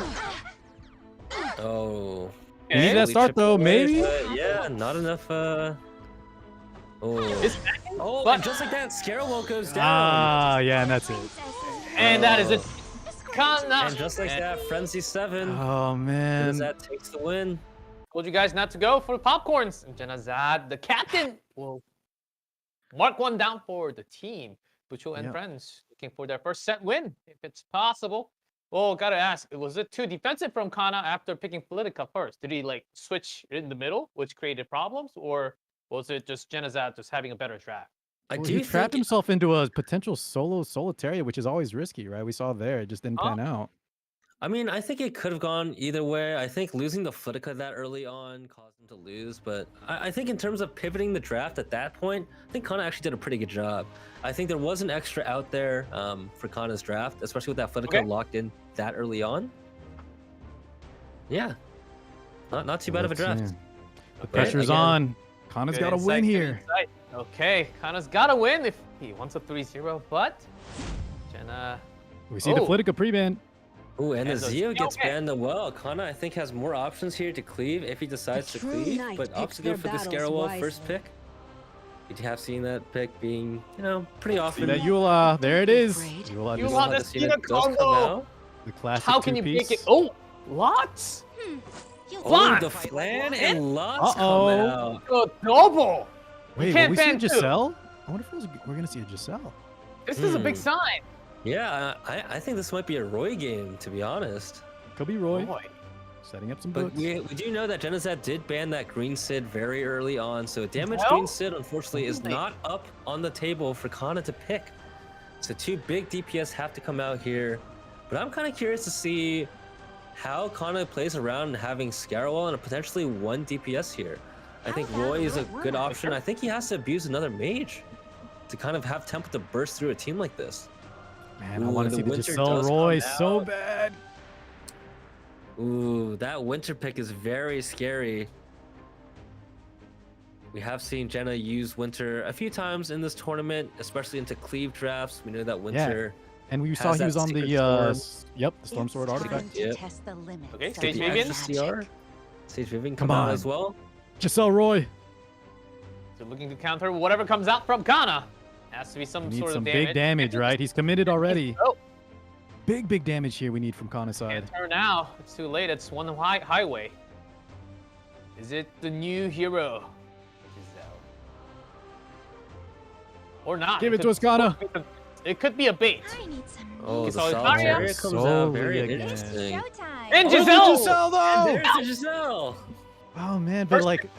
Oh. You need that start though, maybe? Yeah, not enough. And just like that, Scaraball goes down. Ah, yeah, and that's it. And that is it. Kana. And just like that, Frenzy 7. Oh man. That takes the win. Told you guys not to go for popcorns. Genozad, the captain, will mark one down for the team. Bucho and friends looking for their first set win, if it's possible. Well, gotta ask, was it too defensive from Kana after picking Politica first? Did he like switch in the middle, which created problems, or was it just Genozad just having a better draft? He trapped himself into a potential solo Solitaria, which is always risky, right? We saw there, it just didn't pan out. I mean, I think it could have gone either way. I think losing the Politica that early on caused him to lose, but I think in terms of pivoting the draft at that point, I think Kana actually did a pretty good job. I think there was an extra out there for Kana's draft, especially with that Politica locked in that early on. Yeah, not too bad of a draft. The pressure's on. Kana's got to win here. Okay, Kana's got to win if he wants a 3-0, but Jenna... We see the Politica pre-ban. Ooh, and the Zeo gets banned as well. Kana, I think, has more options here to cleave if he decides to cleave, but opts to go for the Scaraball first pick. We have seen that pick being, pretty often. That Eula, there it is. Eula, the Cena combo. The classic How can you make it? Oh, lots. Oh, the Flan and lots come out. A double. Wait, will we see a Giselle? I wonder if we're gonna see a Giselle. This is a big sign. Yeah, I think this might be a Roy game, to be honest. Could be Roy. Setting up some books. We do know that Genozad did ban that Green Sid very early on, so a damaged Green Sid, unfortunately, is not up on the table for Kana to pick. So 2 big DPS have to come out here. But I'm kind of curious to see how Kana plays around having Scarwall and a potentially 1 DPS here. I think Roy is a good option. I think he has to abuse another mage to kind of have tempo to burst through a team like this. Man, I want to see the Giselle Roy so bad. Ooh, that Winter pick is very scary. We have seen Jenna use Winter a few times in this tournament, especially into cleave drafts. We know that Winter. Yeah. And we saw he was on the Storm Sword artifact. Yep. Okay, Stage Vivian. Stage Vivian come out as well. Giselle Roy. So looking to counter whatever comes out from Kana. Has to be some sort of damage. Big damage, right? He's committed already. Big damage here we need from Kana's side. Can't turn now. It's too late. It's one highway. Is it the new hero? Giselle. Or not? Give it to us, Kana. It could be a bait. Oh, the Solitaria comes out. Very interesting. And Giselle! Giselle, though! And there's Giselle! Oh, man, but like...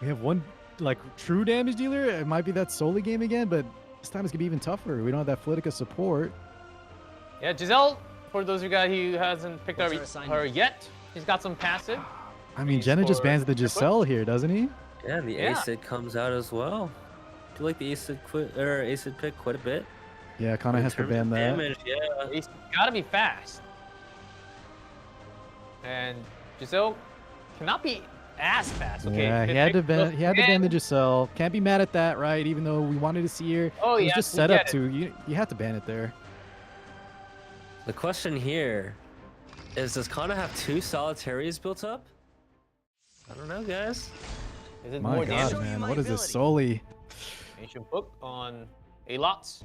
we have one, like, true damage dealer. It might be that Soli game again, but this time it's going to be even tougher. We don't have that Politica support. Yeah, Giselle, for those of you guys who hasn't picked her yet, he's got some passive. I mean, Jenna just bans the Giselle here, doesn't he? Yeah, the Acid comes out as well. Do you like the Acid pick quite a bit? Yeah, Kana has to ban that. Damage, yeah. He's gotta be fast. And Giselle cannot be as fast. Okay. Yeah, he had to ban the Giselle. Can't be mad at that, right? Even though we wanted to see her. Oh, it was just set up to you have to ban it there. The question here is, does Kana have 2 Solitaries built up? I don't know, guys. Is it My more God, damage? man, what is this Soli? Ancient book on a Lots.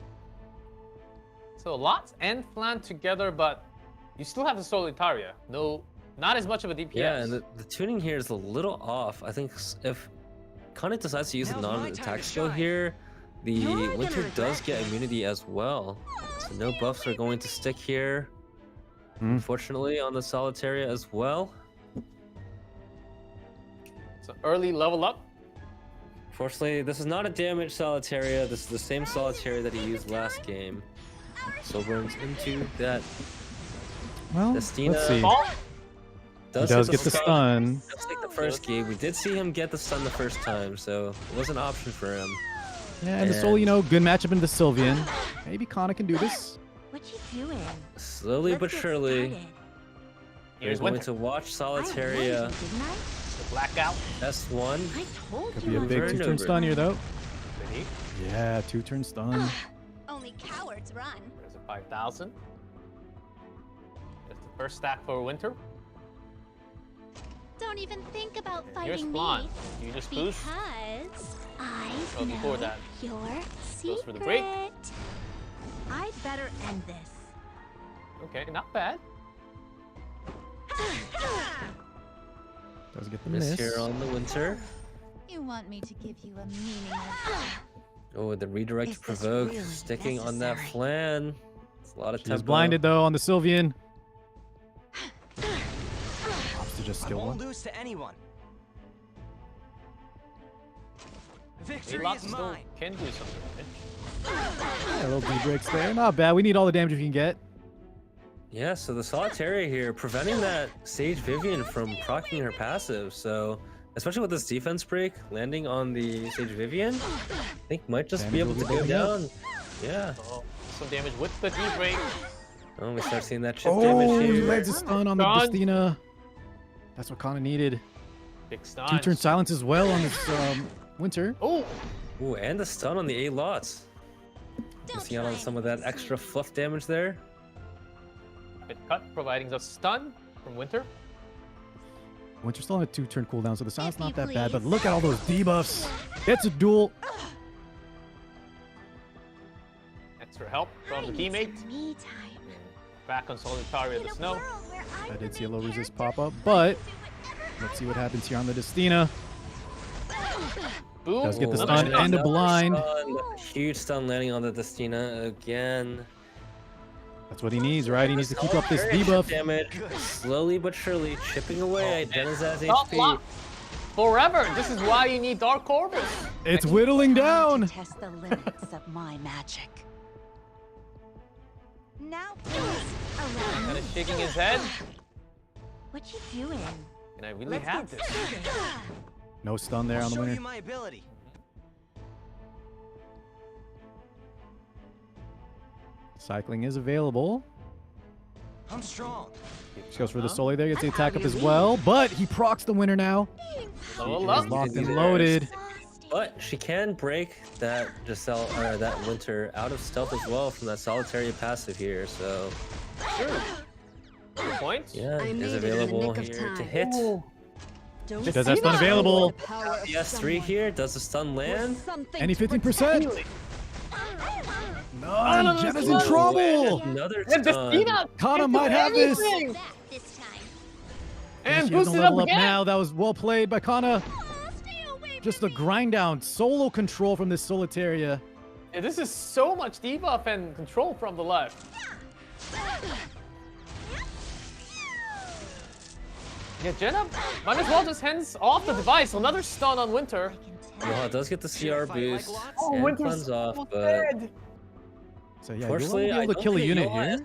So Lots and Flan together, but you still have the Solitaria. No, not as much of a DPS. Yeah, and the tuning here is a little off. I think if Kana decides to use a non-attack skill here, the Winter does get immunity as well. So no buffs are going to stick here. Unfortunately, on the Solitaria as well. So early level up. Fortunately, this is not a damaged Solitaria. This is the same Solitaria that he used last game. So burns into that. Well, Destina. let's see. does get the stun. Just like the first game, we did see him get the stun the first time, so it was an option for him. Yeah, and the Soul, you know, good matchup into the Sylvian. Maybe Kana can do this. What you doing? Slowly Let's but get surely, started. we're Here's going Winter. to watch I warned you, Solitaria didn't I? The blackout. S1. I told Could you. be a I big was 2-turn over. stun here, though. Ready? Yeah, 2-turn stun. Only cowards run. There's a 5,000. There's the first stack for Winter. Don't even think about Here's fighting Blonde. me. Do you just boost? Because I Oh, before know that. your secret. Goes for the break. I'd better end this. Okay, not bad. Does get the Miss miss. here on the Winter. You want me to give you a meaningless... Oh, the redirect Is this provoke, really sticking on that necessary? flan. It's a lot of She's tempo. blinded, though, on the Sylvian. Opts to just I kill won't one. lose to anyone. Eight Victory lots is still mine. can do something. Yeah, a little D-breaks there. Not bad. We need all the damage we can get. Yeah, so the Solitaria here, preventing that Sage Vivian from proccing her passive. So, especially with this defense break, landing on the Sage Vivian, I think might just be able Damage to will go be going down. Yeah. Oh, some damage with the D-break. Oh, we start seeing that chip Oh, damage he here. lands a stun on the Stun. Destina. That's what Kana needed. Big stun. 2-turn silence as well on this Winter. Oh, Ooh, and the stun on the 8 lots. Don't Missing out on try some of that anything extra fluff damage there. bit cut, providing a stun from Winter. Winter's still on a 2-turn cooldown, so the silence If not you that bad. But please. look at all those debuffs. It's a duel. Extra help from I the need teammate. some me time. Back on Solitaria In the a snow. world where I'm I the did see a main low resist character, pop up, but do whatever let's see what happens here on the Destina. Boom. Does get the Another stun and a Another blind. stun, huge stun landing on the Destina again. That's what he needs, right? He needs to keep up this Very debuff. damage, slowly but surely chipping away at Genozad's Stop HP. lock. Forever. This is why you need Dark Corvus. It's whittling down. test the limits of my magic. Now, please, around Kind me. of shaking his head. What you doing? Can I really have this? No stun there I'll on the show winner. you my ability. Cycling is available. I'm strong. She goes for the Solar there, gets the attack up as well, but he procs the winner now. Level He up. is locked and Easy there. loaded. But she can break that that Winter out of stealth as well from that Solitaria passive here. So Sure. Good point. yeah, I it made is it in the available nick of here to time. hit. Don't She does have stun see available. the power of PS3 someone here, does the stun land? with something Any to 15%? protect. No, Jenna's in Oh, trouble. and another And stun. Destina. Kana can might do have this. anything. That this time. And She has boost no it up level up again. now. That was well played by Kana. Oh, stay away Just from a grind down, solo control from this Solitaria. Yeah, this is so much debuff and control from the left. Yeah, Jenna might as well just hands off the device. Another stun on Winter. Well, it does get the CR boost Oh, and Winter's cleanse off, so but dead. So yeah, you unfortunately, won't I be able don't to kill a think unit Yola here.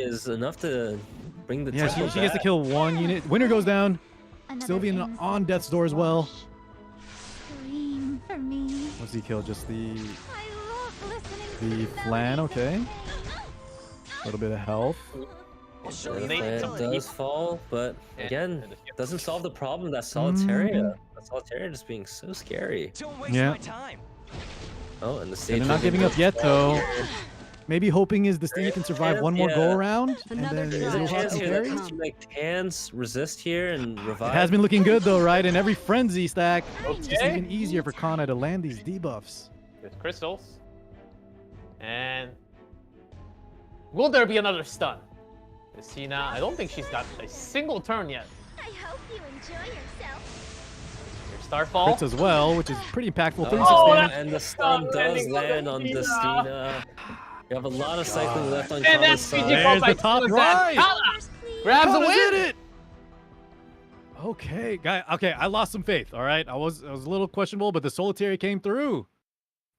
S3 is enough to bring the Yeah, tempo she gets to back. kill one unit. Winner goes down. Another Sylvian insect on to death's door as well. squash. Scream for me. What's he kill? Just the I love listening to flan. Okay, melodies. a little bit of health. I'll show The you my Nate plan ability. does fall, but And- again, and the- doesn't solve the problem. That Solitaria, Mm-hmm. that Solitaria just being so scary. Don't waste Yeah. my time. Oh, and the And stage. they're not giving up yet though. Maybe hoping is Destina can survive one more Yeah. go around, and Another then try. There's a you'll have chance to here that carry. this teammate can resist here and It revive. has been looking good though, right? In every frenzy stack, it's just Okay. even easier for Kana to land these debuffs. With crystals. And will there be another stun? Destina, I don't think she's got a single turn yet. I hope you enjoy yourself. Your Starfall. Crits as well, which is pretty impactful. 36 Oh, damage. And the stun does landing on land on Destina. Destina. You have a lot of cycling left on And Kana's that's PG side. There's called by the top Genozad. right. Kana First, please. grabs the Kana's win. in it. Okay, guy. Okay, I lost some faith. All right, I was a little questionable, but the Solitaria came through.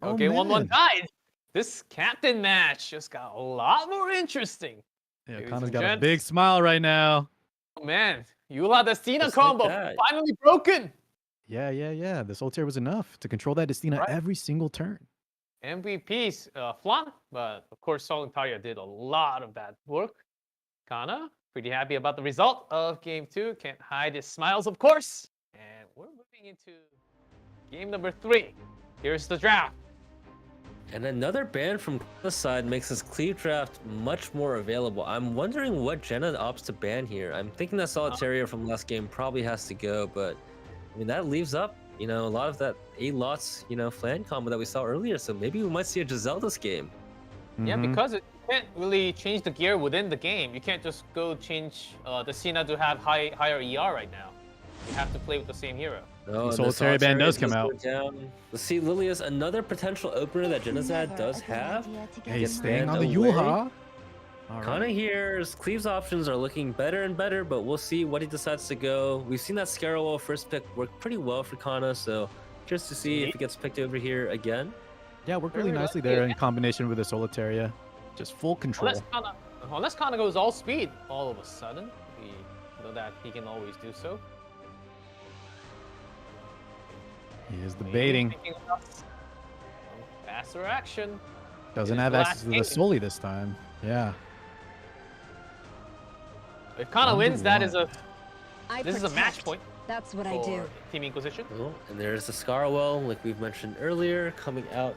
Oh, Okay, 1-1 man. died. This captain match just got a lot more interesting. Yeah, Ladies Kana's and got a gents. big smile right now. Oh, man, Yula the Cena Just like combo that. finally broken. Yeah. The Solitaire was enough to control that Destina Right. every single turn. MVP's Flan, but of course Solitaria did a lot of that work. Kana, pretty happy about the result of game 2. Can't hide his smiles, of course. And we're moving into game number 3. Here's the draft. And another ban from the side makes this cleave draft much more available. I'm wondering what Jenna opts to ban here. I'm thinking that Solitaria from last game probably has to go, but I mean that leaves up, a lot of that A-Lots, Flan combo that we saw earlier. So maybe we might see a Giselle this game. Yeah, Mhm. because you can't really change the gear within the game. You can't just go change the Cena to have higher ER right now. You have to play with the same hero. Oh, and the Solitaria ban does come go out. down. Let's see, Lilius, another potential opener that Genozad Never does a good have. idea to get Hey, Gets staying banned on the away. Yulha. All Kana right. here's Cleave's options are looking better and better, but we'll see what he decides to go. We've seen that Scarrow first pick work pretty well for Kana, so just to see if he gets picked over here again. Yeah, worked really Very nicely lucky. there in combination with the Solitaria. Just full control. Unless Kana goes all speed all of a sudden, we know that he can always do so. He is Maybe debating. thinking about some faster action. Doesn't his have last access to the game. Soli this time. Yeah. If Kana Wonder wins, that why. is a I this is a match protect. point That's what I for do. Team Inquisition. Oh, and there's the Scarwell, like we've mentioned earlier, coming out.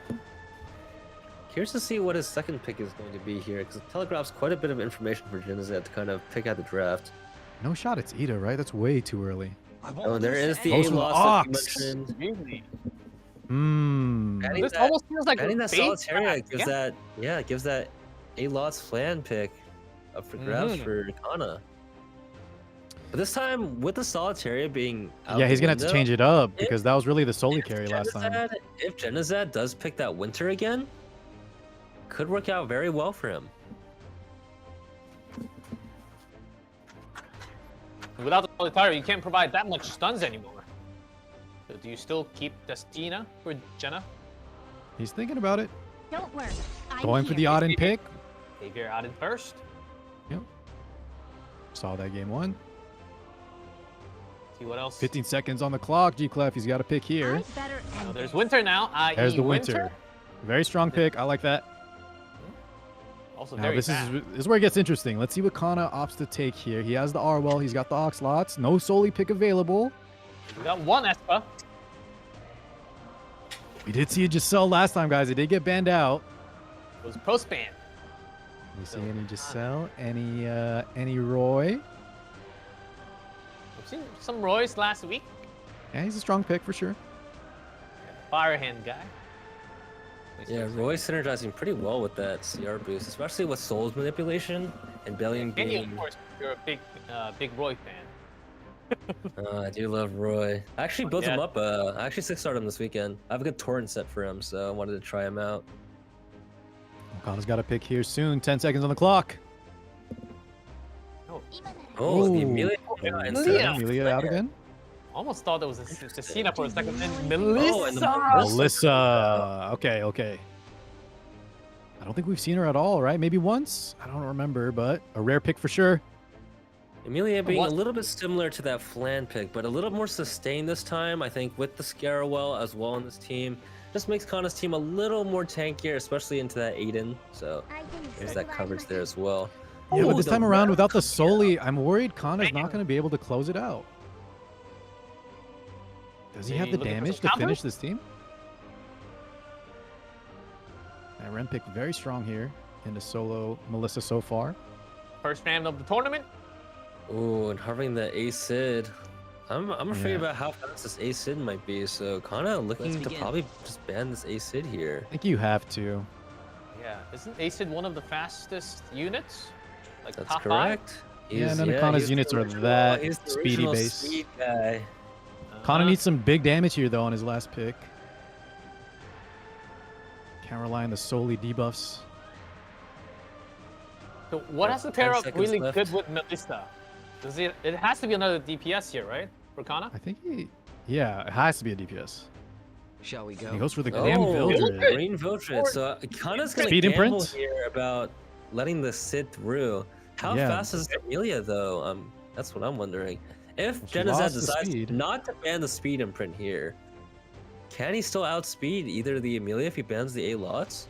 Curious to see what his second pick is going to be here, because it telegraphs quite a bit of information for Genozad to kind of pick out the draft. No shot, it's Ida, right? That's way too early. I won't Oh, and there lose is to the Close from A-Loss that Ox. you mentioned. Really? Mmm. This almost feels like Banning a that bait Solitaria draft, gives that, gives that A-Lots Flan pick up for grabs for Kana. But this time, with the Solitaria being out Yeah, he's the gonna have to window, change it up because that was really the Soli if carry last time. If Genozad does pick that Winter again, could work out very well for him. Without the Solitaria, you can't provide that much stuns anymore. So do you still keep Destina for Jenna? He's thinking about it. Don't worry. I'm Going for the here. odd and pick. Xavier out in first. Saw that game one. See what else. 15 seconds on the clock. G-Clef, he's got a pick here. I'd better Oh, end there's this. Winter now. There's the Winter. Very strong pick. I like that. Also Now very this fast. is where it gets interesting. Let's see what Kana opts to take here. He has the Arwell. He's got the Oxlots. No Soli pick available. We got one Espa. We did see a Giselle last time, guys. It did get banned out. It was post ban. You see any Giselle? Any Roy? We've seen some Royce last week. Yeah, he's a strong pick for sure. Firehand guy. Yeah, Roy's synergizing pretty well with that CR boost, especially with Soul's manipulation and Bellion And you, being. of course, you're a big Roy fan. I do love Roy. I actually built him Yeah. up. I actually 6-starred him this weekend. I have a good torrent set for him, so I wanted to try him out. Kana's got a pick here soon. 10 seconds on the clock. Oh, the Ooh. Amelia. Amelia. Amelia out again. Almost thought it was a Cena for a second. Then Oh, and the Melissa. Melissa. Melissa. Okay. I don't think we've seen her at all, right? Maybe once? I don't remember, but a rare pick for sure. Amelia being What? a little bit similar to that Flan pick, but a little more sustained this time. I think with the Scarwell as well in this team, just makes Kana's team a little more tankier, especially into that Aiden. So there's that coverage there as well. Yeah, but Ooh, this the time around, rep without the coming out. Soli, I'm worried Kana's not going to be able to close it out. Does he have Maybe the looking for damage some to counter? finish this team? And Ren picked very strong here into solo Melissa so far. First round of the tournament. Ooh, and hovering the A-Sid. I'm afraid Yeah. about how fast this A-Sid might be, so Kana looking to begin. probably just ban this A-Sid here. I think you have to. Yeah, isn't Acid one of the fastest units? Like That's top correct. Yeah, He's- none of Kana's he's the units are original- that he's the speedy original base. speed guy. 5. Kana needs some big damage here, though, on his last pick. Can't rely on the Soli debuffs. So what has to 10 pair up seconds really left. good with Melissa? Does it has to be another DPS here, right? For Kana? I think yeah, it has to be a DPS. Shall we He go? goes for the Oh, Glam Vildred. Green Vildred. So Kana's gonna Speed gamble imprint? here about letting the Sid through. How Yeah. fast is Amelia though? That's what I'm wondering. If Well, she Genozad lost the decides speed. not to ban the speed imprint here, can he still outspeed either the Amelia if he bans the A lots?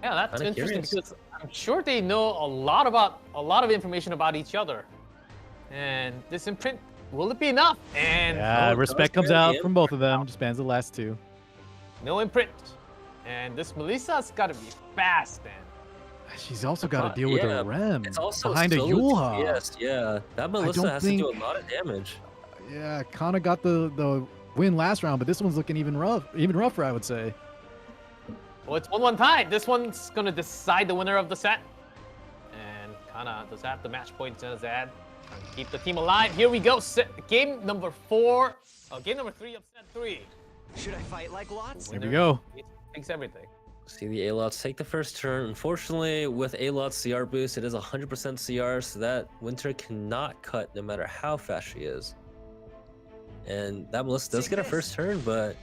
Yeah, that's Kinda interesting curious. because I'm sure they know a lot of information about each other. And this imprint, will it be enough? And Yeah, it respect does comes carry out the from both of them. Just bans the last two. no imprint. And this Melissa's got to be fast, man. She's also got to deal with yeah, a Rem It's also behind a so Yulha. Yes, yeah. That Melissa don't has to do a think- lot of damage. Yeah, Kana got the win last round, but this one's looking even rougher, I would say. Well, it's 1-1 tie. This one's going to decide the winner of the set. And Kana does have the match point, Genozad. Trying to keep the team alive. Here we go. Game number 4. Game number 3 of set 3. Should I fight like Lots? Here we go. Takes everything. See the A-Lots take the first turn. Unfortunately, with A-Lots CR boost, it is 100% CR, so that Winter cannot cut no matter how fast she is. And that Melissa does get a first turn, but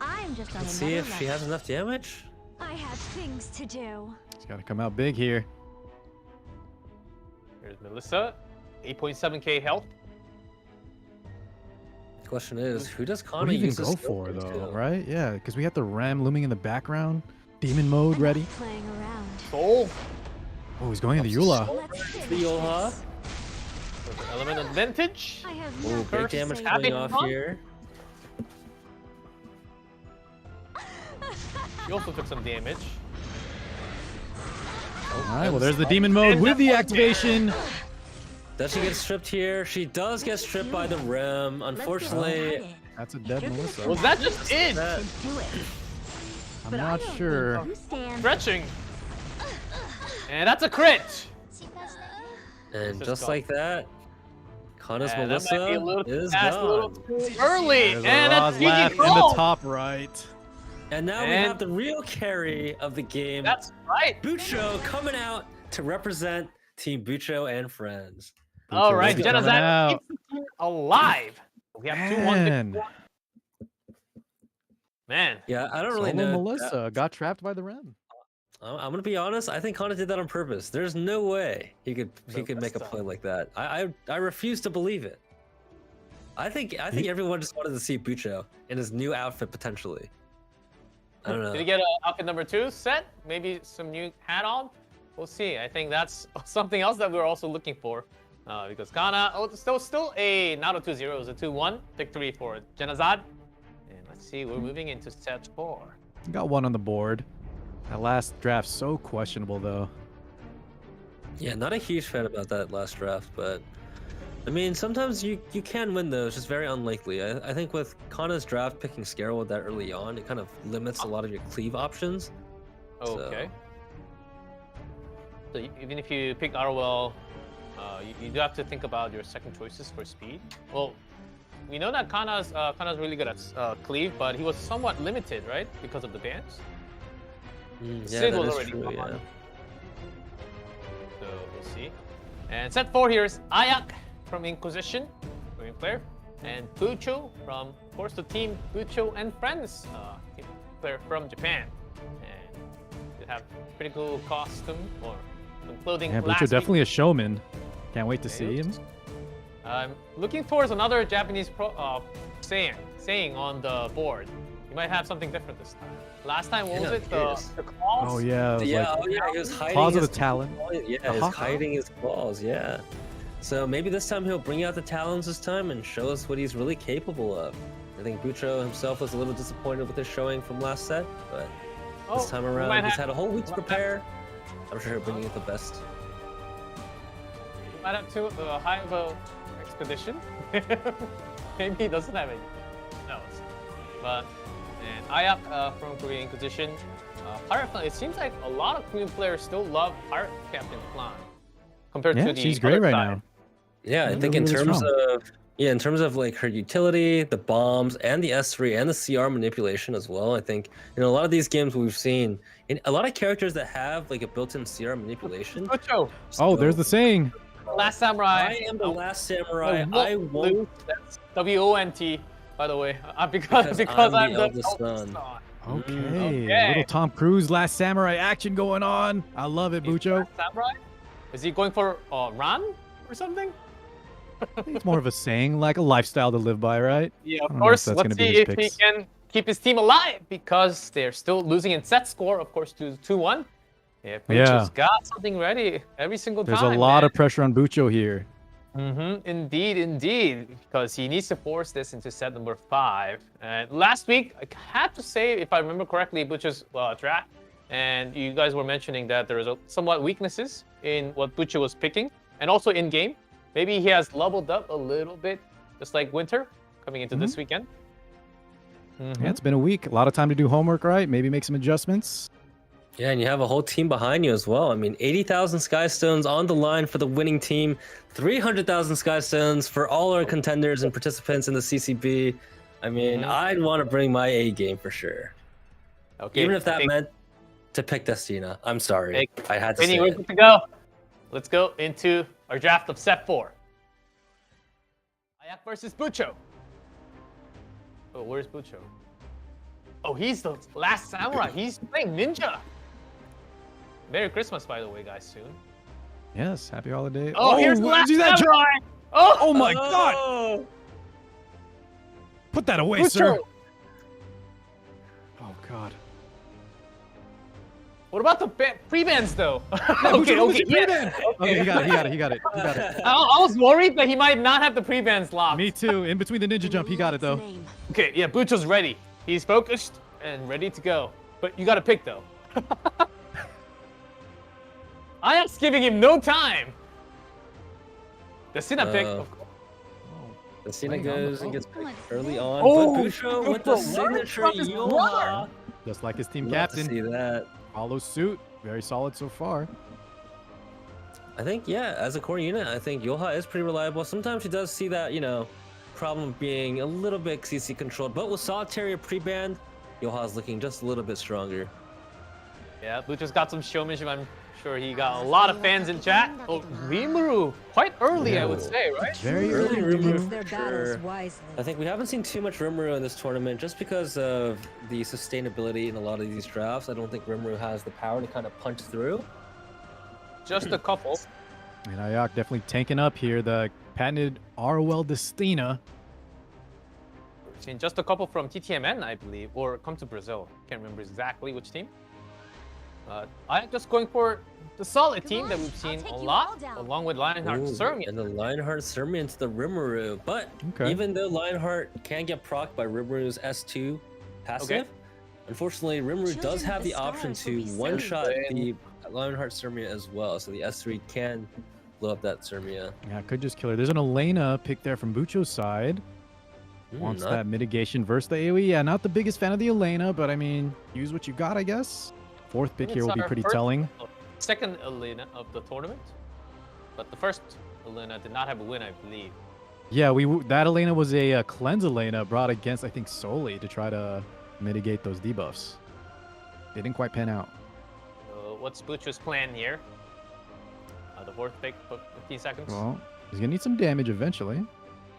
I'm just on let's another see if she level. has enough damage. I have things to do. She's got to come out big here. Here's Melissa. 8.7k health. The question is, who does What Kana do you even use this go skill for, though, into? right? Yeah, because we got the Ram looming in the background. Demon mode ready. Playing around. Soul. Oh, he's going into Eula. Let's The finish Yulha. this. With the element advantage. I have Oh, nothing big to damage say coming to off Huh? here. She also took some damage. All right, well, there's the demon mode with the activation. Does she get stripped here? She does get stripped by the Rim. Let's get Unfortunately, at it. That's a dead Melissa. Was that just it? that Do it. I'm But I not don't think sure. you stand. Stretching. And that's a crit. and This is just gone. like that, Kana's Yeah, that might be a Melissa little is fast, a little gone. too early. There's And a a Roz cheeky laugh in the goal. top right. And now we And- have the real carry of the game, That's right. Bucho, coming out to represent Team Bucho and friends. All right, Bucho's coming Genozad out. keeps the team alive. We have 2-1 Man, victory. Man, Yeah, I don't really Solo know. Melissa got trapped by the Ram. I'm gonna be honest. I think Kana did that on purpose. There's no way he could make a Melissa. play like that. I refuse to believe it. I think everyone just wanted to see Bucho in his new outfit potentially. I don't know. did you get a outfit number 2 set? Maybe some new hat on? We'll see. I think that's something else that we're also looking for. Because Kana, still a not a 2-0, it was a 2-1 victory for Genozad. And let's see, we're moving into set 4. Got one on the board. That last draft so questionable though. Yeah, not a huge fan about that last draft, but I mean, sometimes you can win those, just very unlikely. I think with Kana's draft picking Scarrow that early on, it kind of limits a lot of your cleave options. Okay. So even if you pick Arwell, you do have to think about your second choices for speed. Well, we know that Kana's really good at cleave, but he was somewhat limited, right, because of the bans. Yeah, Sid that was is already true, gone. yeah. So we'll see. And set 4 here is Ayak from Inquisition, green player, and Bucho from, of course, the team Bucho and Friends, team player from Japan. And they have pretty cool costume or some clothing. Yeah, last Bucho week. definitely a showman. Can't wait to see him. I'm looking towards another Japanese saying on the board. You might have something different this time. Last time, what was Yeah, it? yes. The claws? Oh yeah, it was Yeah, like oh yeah, he was hiding claws of his the talon. Yeah, The he's hawk. hiding his claws. Yeah. So maybe this time he'll bring out the talons this time and show us what he's really capable of. I think Bucho himself was a little disappointed with his showing from last set, but Oh, this time we around might he's have- had a whole week to prepare. I'm sure he'll bring you the best. We might have to high of a expedition. Maybe he doesn't have any. No. But and Ayak from Korean Inquisition. Pirate Clan. It seems like a lot of Korean players still love Pirate Captain Clan compared Yeah, to the she's great other right side. now. Yeah, I Yeah, think in really terms strong. of like her utility, the bombs, and the S3 and the CR manipulation as well. I think in a lot of these games we've seen in a lot of characters that have like a built-in CR manipulation. Bucho, Oh, there's the saying. Last Samurai. I am the last samurai. Oh, I won't. lose. That's WONT, by the way. Because I'm I'm the the eldest eldest son. son. Okay. Okay. Little Tom Cruise Last Samurai action going on. I love it, Bucho. Last Samurai? Is he going for Ran or something? I think it's more of a saying, like a lifestyle to live by, right? Yeah, I of don't know if course. that's Let's gonna be see his if he picks. can keep his team alive because they're still losing in set score, of course, to 2-1. Yeah, Bucho's got something ready every single There's time. a lot of pressure on Bucho here. Indeed, indeed, because he needs to force this into set number 5. And last week, I had to say, if I remember correctly, Bucho's draft, and you guys were mentioning that there is somewhat weaknesses in what Bucho was picking, and also in game. Maybe he has leveled up a little bit, just like Winter coming into this weekend. Yeah, it's been a week. A lot of time to do homework, right? Maybe make some adjustments. Yeah, and you have a whole team behind you as well. I mean, 80,000 Sky Stones on the line for the winning team, 300,000 Sky Stones for all our contenders and participants in the CCB. I mean, I'd want to bring my A game for sure. Okay, Even if that meant to pick Destina. I'm sorry. I had to say we're it. good to go. Let's go into our draft of set 4. Ayak versus Bucho. Oh, where's Bucho? Oh, he's the last samurai. He's playing ninja. Merry Christmas, by the way, guys, soon. Yes, happy holiday. Oh, here's the last see that samurai. Oh my god! Put that away, sir. Oh god. What about the pre-bans, though? Okay, okay. Okay, he got it. I was worried that he might not have the pre-bans locked. Me too. In between the ninja jump, he got it though. Okay, yeah, Bucho's ready. He's focused and ready to go. But you gotta pick, though. Ayak's giving him no time. The Sina pick, of course. Destina goes and gets picked early on. Oh, but Bucho with the signature Yoha. Just like his team Love to captain. see that. Follows suit. Very solid so far. I think, yeah, as a core unit, I think Yoha is pretty reliable. Sometimes she does see that, problem of being a little bit CC controlled, but with Solitary pre-banned, Yoha's looking just a little bit stronger. Yeah, Bucho's got some showmanship. I'm sure he got a lot of fans in chat. Oh, Rimuru, quite early, I would say, right? Very Early early. Rimuru Their for battles sure. wisely. I think we haven't seen too much Rimuru in this tournament just because of the sustainability in a lot of these drafts. I don't think Rimuru has the power to kind of punch through. Just a couple. And Ayak definitely tanking up here. The patented ROL Destina. We've seen just a couple from TTMN, I believe, or come to Brazil. Can't remember exactly which team. I'm just going for the solid team that we've seen a lot, along with Lionheart Sermian. And the Lionheart Sermian to the Rimuru. But even though Lionheart can get procced by Rimru's S2 passive, unfortunately, Rimuru does have the option to one-shot the Lionheart Sermia as well. So the S3 can blow up that Sermia. Yeah, could just kill her. There's an Elena pick there from Bucho's side. Wants that mitigation versus the AoE. Yeah, not the biggest fan of the Elena, but I mean, use what you got, I guess. Fourth pick here will be pretty telling. Second Elena of the tournament, but the first Elena did not have a win, I believe. Yeah, that Elena was a cleanse Elena brought against, I think, Soli to try to mitigate those debuffs. They didn't quite pan out. What's Bucho's plan here? The fourth pick, 15 seconds. Well, he's gonna need some damage eventually.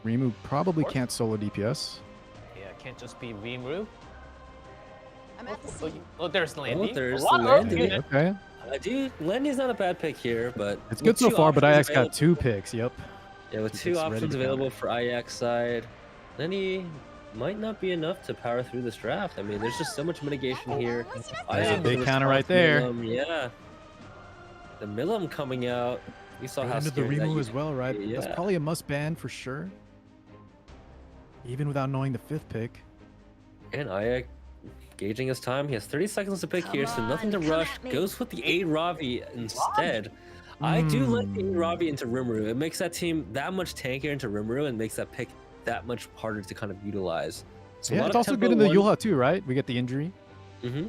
Rimu probably can't solo DPS. Yeah, can't just be Rimuru. I'm at the scene. Oh, there's Landy. There's A lot of Landy. Okay. Landy's not a bad pick here, but It's good so far, but Ayak's got 2 picks. Yep. Yeah, with 2 picks ready options to go. available for Ayak's side, Landy might not be enough to power through this draft. I mean, there's just so much mitigation here. There's a Ayak big with counter right response there. Milim, yeah. The Milim coming out. We saw how Into the scary that Rimu you as well, right? Yeah. That's probably a must ban for sure. Even without knowing the 5th pick. And Ayak gauging his time. He has 30 seconds to pick here, so nothing to rush. Goes with the 8 Ravi instead. I do like the 8 Ravi into Rimuru. It makes that team that much tankier into Rimuru and makes that pick that much harder to kind of utilize. So Yeah, it's also good in the Yuha too, right? We get the injury.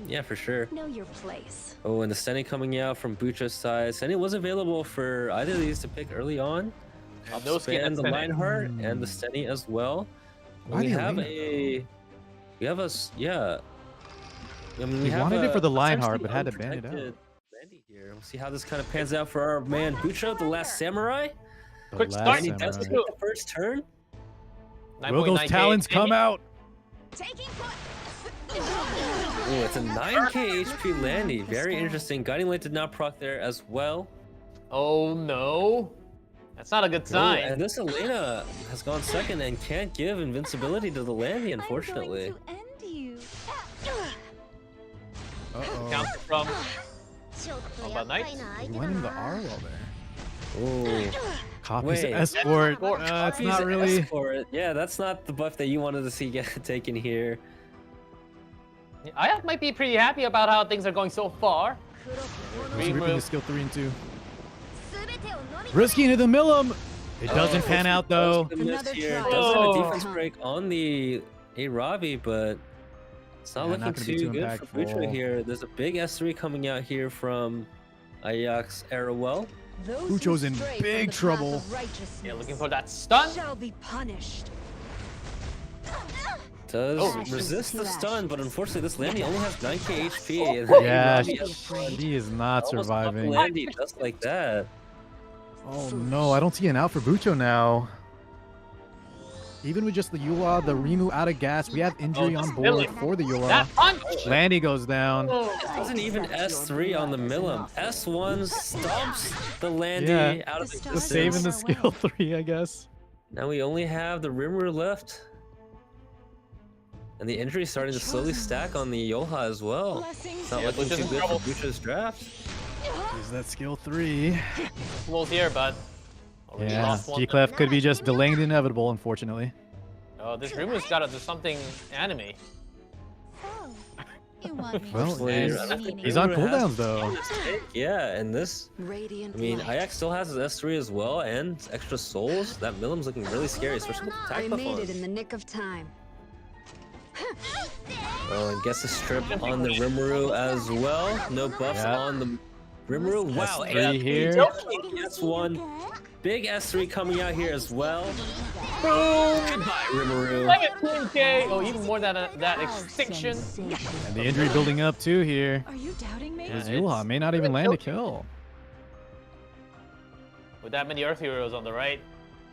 Yeah, for sure. Know your place. Oh, and the Steny coming out from Bucho's side. Steny was available for either of these to pick early on. No skin And the Steny. Lionheart and the Steny as well. Why We the have Elena? yeah. I mean, We wanted it for the Lionheart, essentially but had to ban it out. unprotected Landy here. We'll see how this kind of pans out for our man Bucho, the last samurai. The Quick last start. And he does samurai. take the first turn. Will those 9.9K. talons come out? Taking foot. Oh, it's a 9k HP Landy. Very interesting. Guiding Light did not proc there as well. Oh no. That's not a good Oh, sign. and this Elena has gone second and can't give invincibility to the Landy, unfortunately. I'm going to end you. Uh-oh. Counter from ちょっと How や about っかい Knights? な相 He 手 went だ into the な Arwell there. Oh, Copies Wait. escort. It's he's not an really. escort. Yeah, that's not the buff that you wanted to see get taken here. I might be pretty happy about how things are going so far. 黒く He's Green ripping move. the skill 3 and 2. 全てを飲み込め Risky into the Millum. It doesn't pan out though. The miss Another here try. does have a Oh. defense break on the Arabi, but it's not Yeah, looking not gonna be too too good for Bucho impactful. here. There's a big S3 coming out here from Ajax Arawell. Bucho's in big trouble. Yeah, looking for that stun. Shall be punished. Does Oh. resist the stun, but unfortunately this Landy only has 9k HP. And Yeah, Arabi has he is not almost surviving. up Landy just like that. Oh no, I don't see an out for Bucho now. Even with just the Yula, the Rimu out of gas, we have injury Oh, on board really? for the Yula. That punch. Landy goes down. Oh. It isn't even S3 on the Millum. S1 stomps the Landy Yeah. out of The existence. stars Saving the Farewell. skill 3, I guess. Now we only have the Rimuru left. And the injury is starting to slowly stack on the Yoha as well. It's not Yeah, looking Bucho's too in good trouble. for Bucho's draft. Use that skill 3. Close here, but already Yeah, lost one. G-Clef could be just delaying the inevitable, unfortunately. Oh, this Rimu's got to do something anime. So, you want me Well, to he's- see I think meaning? He's on Rimuru has cooldowns, though. his take, yeah, and this, Radiant I mean, light. Ajax still has his S3 as well and extra souls. That Millum's looking really scary, especially with the I attack buff made on. it in the nick of time. Oh, and gets a strip on the Rimuru as well. No buffs Yeah. on the Rimuru. Wow, S3 here. S1. Big S3 coming out here as well. Boom! Goodbye, Rimuru. 17k. Oh, even more than that extinction. And the injury building up, too, here. Are you doubting me? His Yeah, Yula it's- may not even land a kill. With that many Earth Heroes on the right.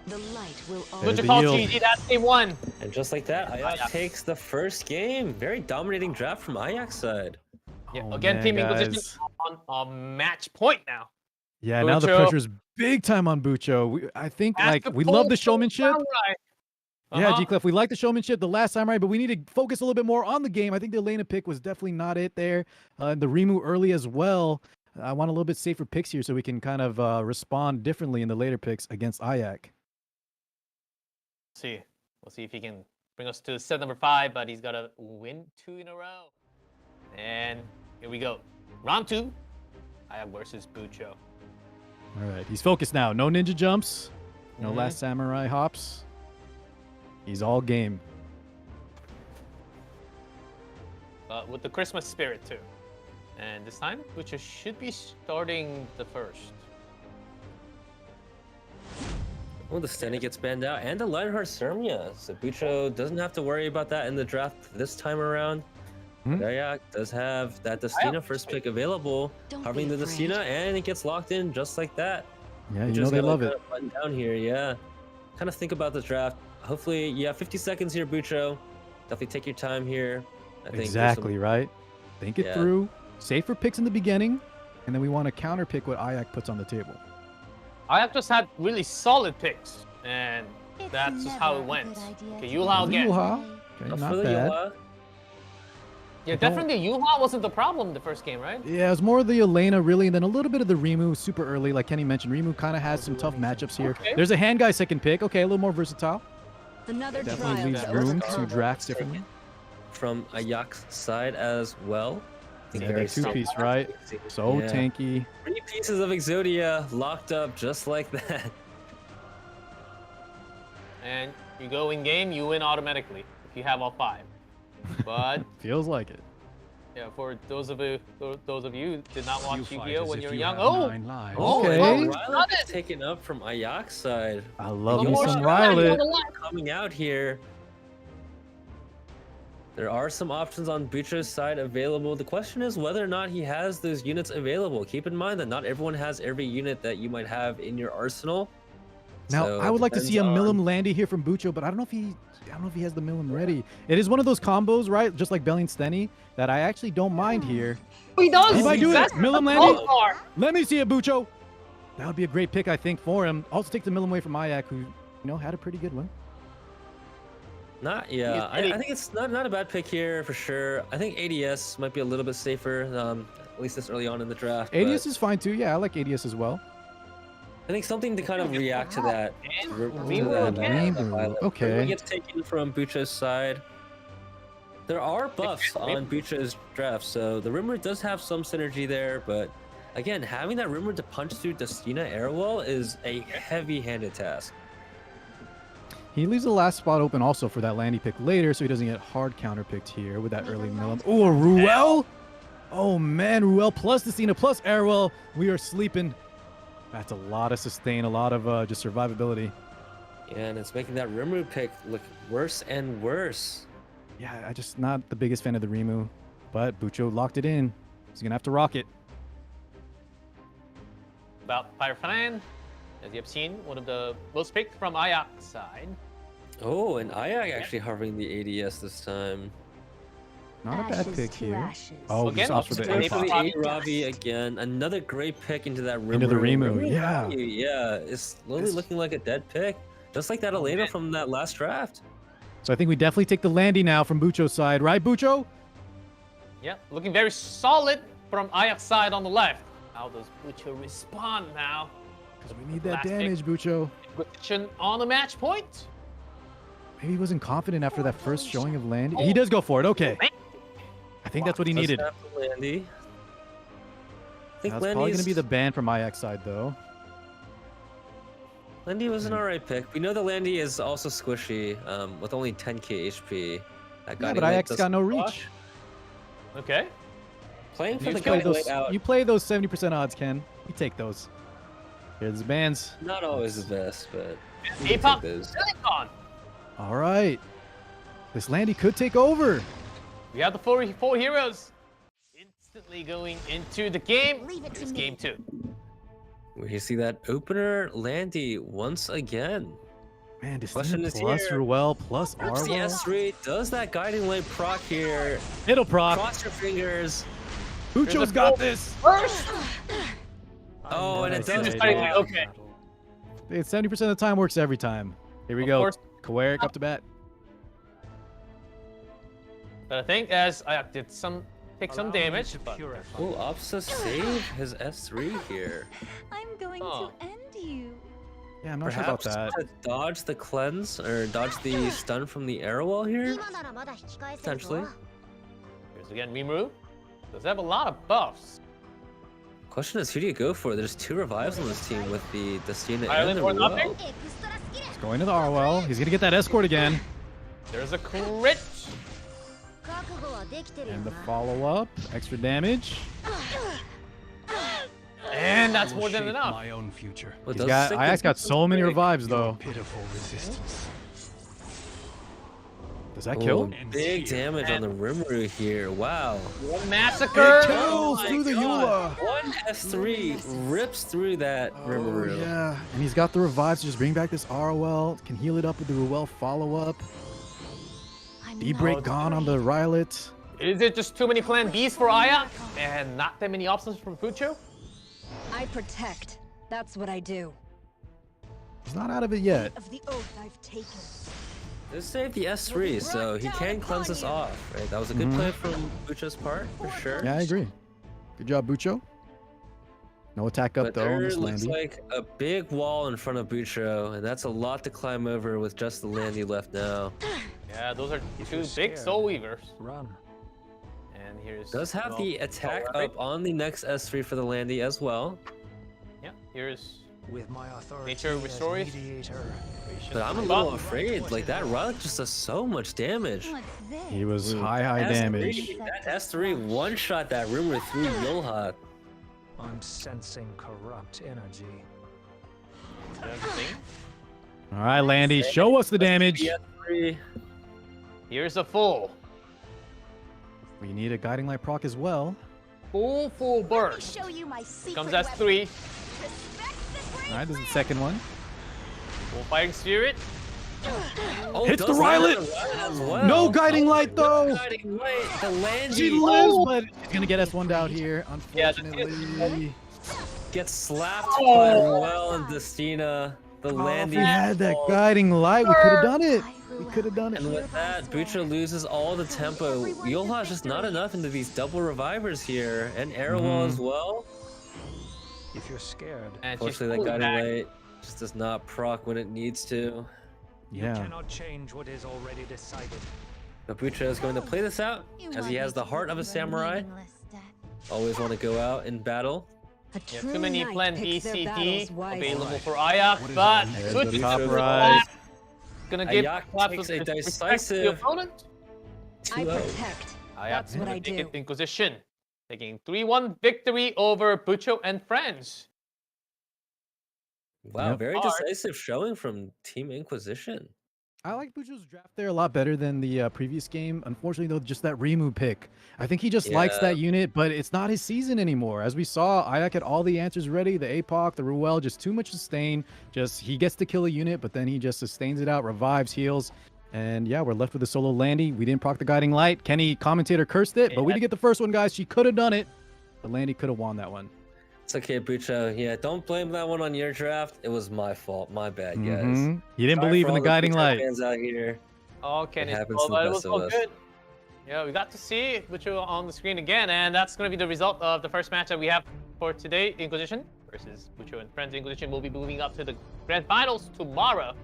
The light will There's Good to the call, yield. GG. That's a one. And just like that, Ajax Ajax. takes the first game. Very dominating draft from Ajax side. Yeah, Oh, again, man, Team guys. Inquisition on a match point now. Yeah, now the Bucho. pressure's big time on Bucho. I think, Has like, to we pull love the some showmanship. samurai. Yeah, Uh-huh. G-Clef, we like the showmanship the last time, right? But we need to focus a little bit more on the game. I think the Elena pick was definitely not it there. The Rimu early as well. I want a little bit safer picks here so we can kind of respond differently in the later picks against Ayak. See. We'll see if he can bring us to set number 5, but he's got to win 2 in a row. And here we go. Round 2. Ayak versus Bucho. All right, he's focused now. No ninja jumps. No Mhm. last samurai hops. He's all game. But with the Christmas spirit, too. And this time, Bucho should be starting the first. Oh, the Stenny gets banned out, and the Lionheart Sermia. So Bucho doesn't have to worry about that in the draft this time around. Hmm? Dayak does have that Destina first pick available, Don't covering be the afraid. Destina, and it gets locked in just like that. Yeah, We you know just they gotta love it. kinda button down here, yeah. Kind of think about the draft. Hopefully, you have 50 seconds here, Bucho. Definitely take your time here. I think there's some- Exactly, right? Think it Yeah. through. Safer picks in the beginning, and then we want to counter pick what Ayak puts on the table. Ayak just had really solid picks. And It's that's just how it never a went. good idea Okay, to Yulha again. Yulha. Okay, Up not for the bad. Yola. Yeah, definitely Yulha wasn't the problem the first game, right? Yeah, it was more of the Elena, really, and then a little bit of the Rimu super early. Like Kenny mentioned, Rimu kind of has some tough matchups here. Okay. There's a hand guy second pick. Okay, a little more versatile. Another Definitely trial leaves to room overcome. to draft differently. From Ayak's side as well. I think Yeah, very that two-piece, solid. right? So Yeah. tanky. 3 pieces of Exodia locked up just like that. And you go in game, you win automatically if you have all 5. But Feels like it. yeah, for those of you who did not watch Yu-Gi-Oh when you were young, Okay. and Rylan gets taken up from Ayak's side. I love the me more some Shenanigans Rylet. on the line. Coming out here. There are some options on Bucho's side available. The question is whether or not he has those units available. Keep in mind that not everyone has every unit that you might have in your arsenal. Now, So I would it like to see a depends on- Millum Landy here from Bucho, but I don't know if he has the Millum ready. It is one of those combos, right? Just like Belly and Stenny, that I actually don't mind here. He does. He might do it. That's Millum the Landy. ball part. Let me see it, Bucho. That would be a great pick, I think, for him. Also take the Milim away from Ayak, who, had a pretty good one. Yeah, I think it's not a bad pick here for sure. I think ADS might be a little bit safer, at least this early on in the draft. ADS but is fine too. Yeah, I like ADS as well. I think something to kind of react to that. Okay. It gets taken from Bucho's side. There are buffs on Bucho's draft, so the Rimmer does have some synergy there, but again, having that Rimmer to punch through Destina Airwall is a heavy-handed task. He leaves the last spot open also for that Landy pick later, so he doesn't get hard counter-picked here with that early Milim. Oh, a Ruel! Oh, man, Ruel plus Destina plus Airwell. We are sleeping. That's a lot of sustain, a lot of just survivability. Yeah, and it's making that Rimmer pick look worse and worse. Yeah, I'm just not the biggest fan of the Rimu, but Bucho locked it in. He's going to have to rock it. About Fire Fan, as you have seen, one of the most picked from Ayak's side. Oh, and Ayak actually hovering the ADS this time. Not a bad pick here. Ashes. Oh, Again, he opts for the Ravi. For the A-Fox. Ravi again, another great pick into that Rimmer. Into the Rimu, yeah. Yeah, it's slowly looking like a dead pick. Just like that Elena from that last draft. So I think we definitely take the Landy now from Bucho's side, right, Bucho? Yeah, looking very solid from Ayak's side on the left. How does Bucho respond now? Because we need that Last damage, Bucho. Inquisition on the match point. Maybe he wasn't confident after that first showing of Landy. He does go for it, okay. I think that's what he needed. Doesn't have the Landy. I think That's probably going to be the ban from Ayak's side, though. Landy was an alright pick. We know the Landy is also squishy, with only 10k HP. That Yeah, but Ayak's got no reach. Okay. Playing for You the play, guiding those, light out, you play those 70% odds, Ken. You take those. Here's the bans. not always the best, but you can Apex take those. Silicon. All right. This Landy could take over. We have the four heroes instantly going into the game. Leave it to It's me. game 2. We see that opener Landy once again. Man, Question Destina is plus here. Ruel plus Oops, the Arwell. S3 does that guiding light proc here. It'll proc. Cross your fingers. Bucho's got this. First. Oh, and it Nice does. idea. proc. Okay. It's 70% of the time works every time. Here we Of go. course. Kawarik up to bat. But I think as Ayak did take some damage. But Will Opsa save his S3 here? I'm going Oh. to end you. Yeah, I'm not sure about Perhaps that. to dodge the cleanse or dodge the stun from the arrow wall here? Potentially. here's again Mimuru. Does have a lot of buffs. Question is, who do you go for? There's 2 revives on this team with the Destina and Ireland the or Ruel. nothing? He's going to the Arwell. He's going to get that escort again. There's a crit. And the follow-up. Extra damage. And that's more than enough. My own future. Well, He's those got, sick Ayak's got so many revives, though. Pitiful resistance. Does that Oh, kill? big damage on the Rimuru here. Wow. One massacre. Kills through the Eula. One S3 rips through that Rimuru. Yeah, and he's got the revives to just bring back this Arwell. Can heal it up with the Ruel follow-up. D-break gone on the Rylet. Is it just too many plan Bs for Ayak and not that many options from Fucho? I protect. That's what I do. He's not out of it yet. Of the oath I've taken. This saved the S3, so he can cleanse this off, right? That was a good play from Bucho's part, for sure. Yeah, I agree. Good job, Bucho. No attack up, But though, on there this looks Landy. like a big wall in front of Bucho, and that's a lot to climb over with just the Landy left now. Yeah, those are two big soul weavers. Run. And here's Does have the attack Alright. up on the next S3 for the Landy as well. Yeah, here's With my authority Nature as restores. mediator. But I'm a little afraid, like that relic just does so much damage. What's this? He was Ooh, high S3 damage. That S3 one-shot that Rimmer through Yulhat. I'm sensing corrupt energy. everything. All right, Landy, show us the damage. The S3. Here's a full We need a guiding light proc as well. full burst. Show you my secret Comes weapon. S3, Respect the brave All right, this is the man. second one. full fighting spirit. Oh, Hits the does land Rylet! on the Rylet as well. No guiding light, though. Guiding light. The Landy. She lives, but she's gonna get S1 out here, Yeah, unfortunately. gets slapped by Ruel and Destina. The If landing. we had that falls. guiding light, we could have done it. We could have done it. And with that, Bucho loses all the tempo. Yolha's just not enough into these double revivers here. And Arrowwall as well. If you're scared, And she's Unfortunately, that pulling guiding back. light just does not proc when it needs to. you Yeah. cannot change what is already decided. But Bucho is going to play this out as he has the heart of a samurai. Always want to go out in battle. A Yeah, true too many knight plan picks their BCD battles wisely. available for Ayak, but There's good the top Bucho right. Gonna give Ayak claps takes of a respect to decisive the opponent. I 2-0. protect. Ayak That's what I taking do. Inquisition, taking 3-1 victory over Bucho and friends. Wow, Yep. very Hard. decisive showing from Team Inquisition. I like Bujo's draft there a lot better than the previous game. Unfortunately, though, just that Remu pick. I think he just likes Yeah. that unit, but it's not his season anymore. As we saw, Ayak had all the answers ready. The APOC, the Ruel, just too much sustain. Just he gets to kill a unit, but then he just sustains it out, revives, heals. And yeah, we're left with a solo Landy. We didn't proc the guiding light. Kenny commentator cursed it, but we did get the first one, guys. She could have done it. But Landy could have won that one. It's okay, Bucho. Yeah, don't blame that one on your draft. It was my fault. My bad, guys. Mhm. He didn't Sorry believe for in the all guiding Bucho light. fans out here. Oh, Kenny, happens to the it best was of all us. good. Yeah, we got to see Bucho on the screen again, and that's going to be the result of the first match that we have for today. Inquisition versus Bucho and friends. Inquisition will be moving up to the grand finals tomorrow.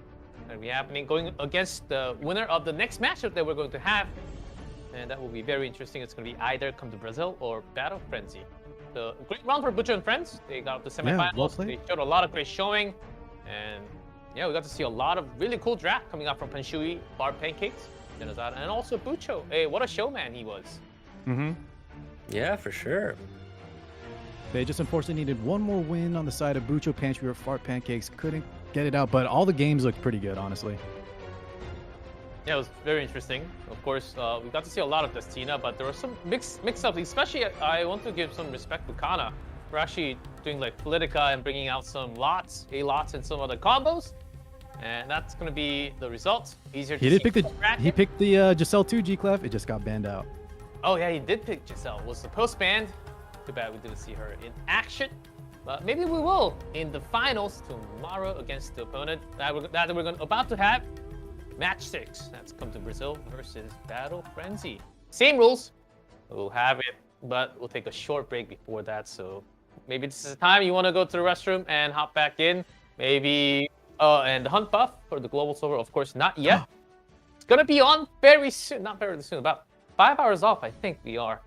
And we happening going against the winner of the next matchup that we're going to have. And that will be very interesting. It's going to be either Come to Brazil or Battle Frenzy. So great round for Bucho and friends. They got up to semifinals. well played. They showed a lot of great showing. And yeah, we got to see a lot of really cool draft coming out from Panshui, Bar Pancakes, Genozad, and also Bucho. Hey, what a showman he was. Mm-hmm. Yeah, for sure. They just unfortunately needed one more win on the side of Bucho Pantry or Fart Pancakes. Couldn't get it out, but all the games looked pretty good, honestly. Yeah, it was very interesting. Of course, we got to see a lot of Destina, but there were some mix-ups. Especially, I want to give some respect to Kana for actually doing like Politica and bringing out some lots, A-lots, and some other combos. And that's going to be the result. Easier to He did see pick from the bracket. he picked the Giselle 2 G-Clef. It just got banned out. Oh yeah, he did pick Giselle. Was supposed banned. Too bad we didn't see her in action. But maybe we will in the finals tomorrow against the opponent that we're about to have. Match 6. That's Come to Brazil versus Battle Frenzy. Same rules. We'll have it, but we'll take a short break before that. So maybe this is the time you want to go to the restroom and hop back in. Maybe and the hunt buff for the global silver, of course, not yet. It's gonna be on very soon. Not very soon. About 5 hours off, I think we are.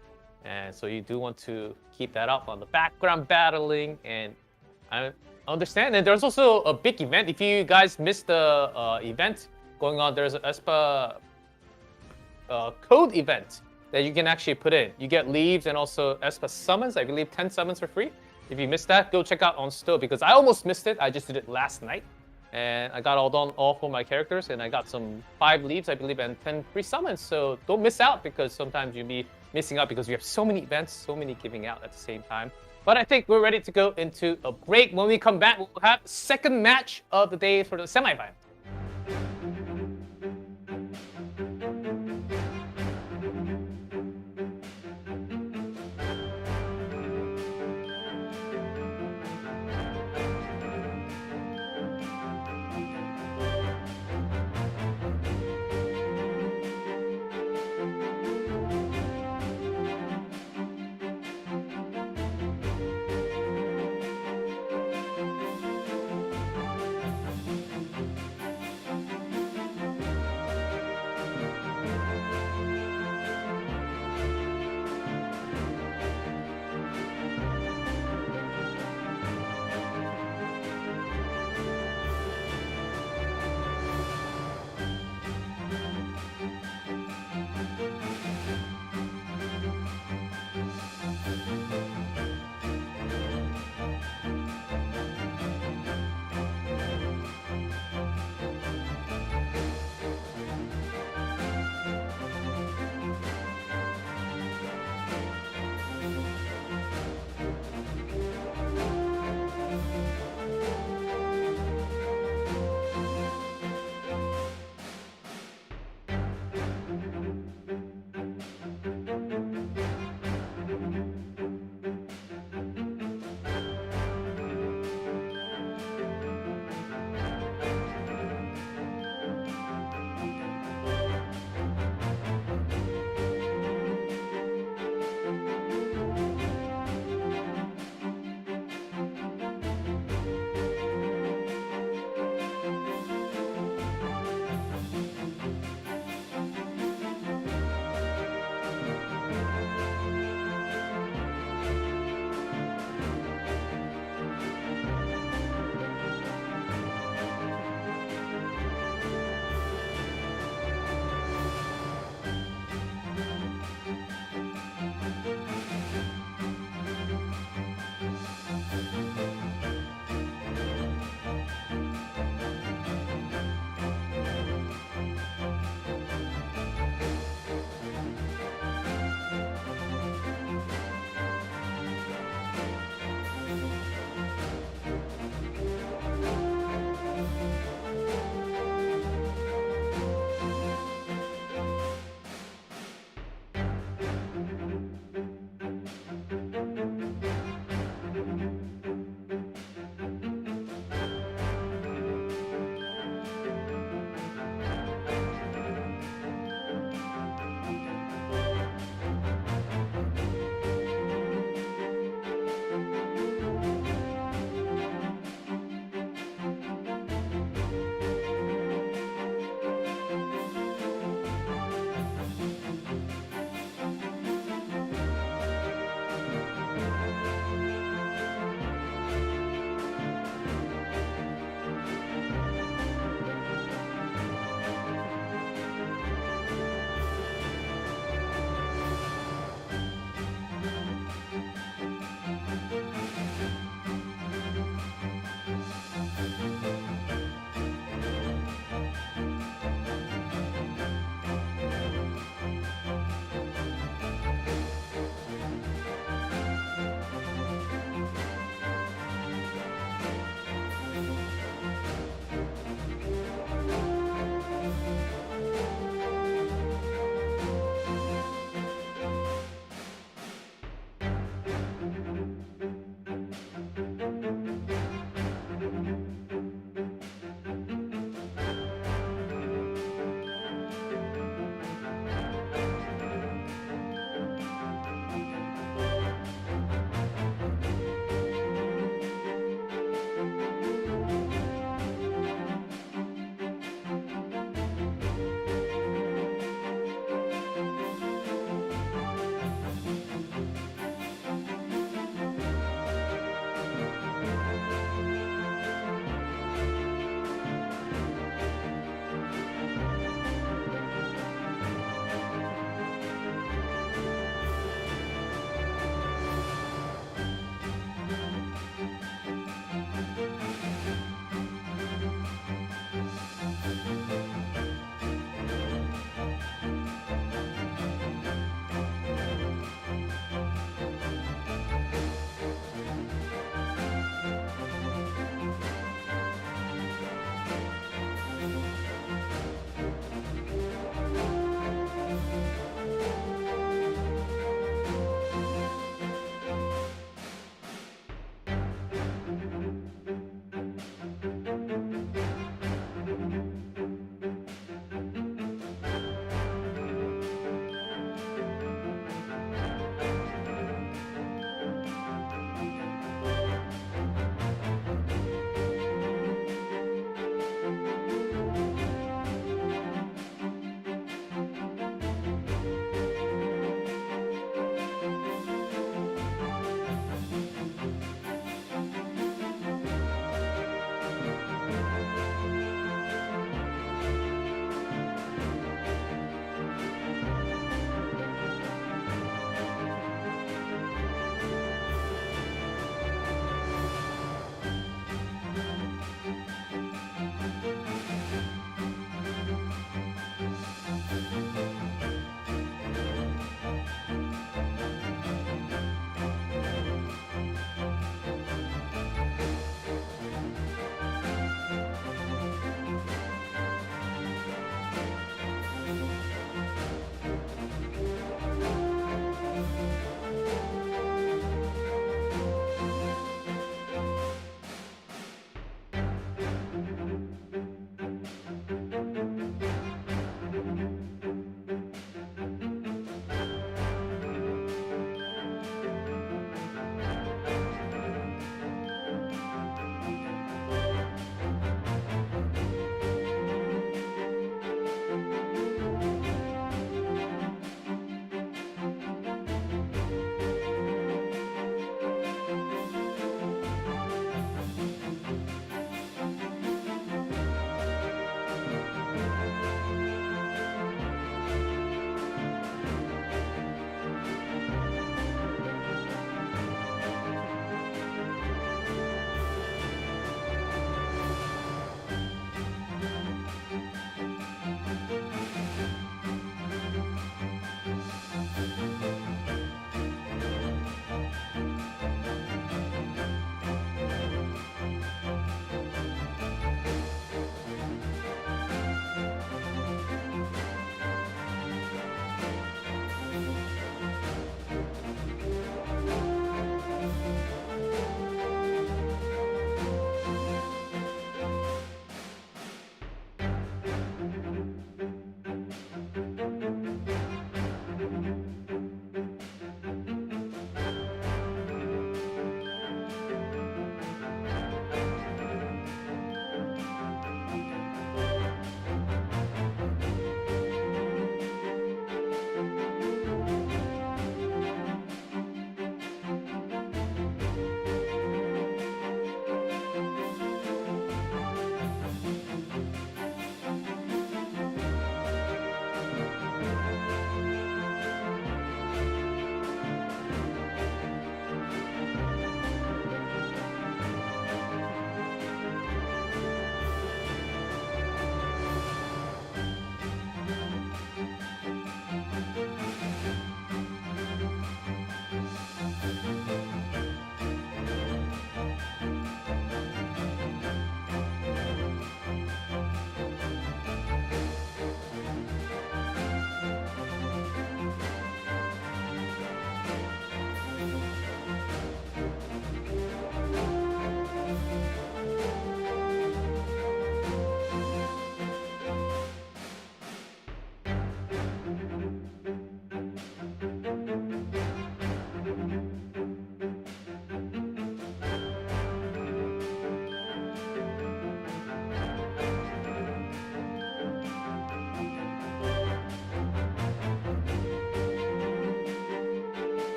And so you do want to keep that up on the background battling. And I understand. And there's also a big event. If you guys missed the event going on, there's an ESPA code event that you can actually put in. You get leaves and also ESPA summons. I believe 10 summons for free. If you missed that, go check out on Sto because I almost missed it. I just did it last night. And I got all for my characters, and I got some 5 leaves, I believe, and 10 free summons. So don't miss out because sometimes you'll be missing out because we have so many events, so many giving out at the same time. But I think we're ready to go into a break. When we come back, we'll have the second match of the day for the semifinal.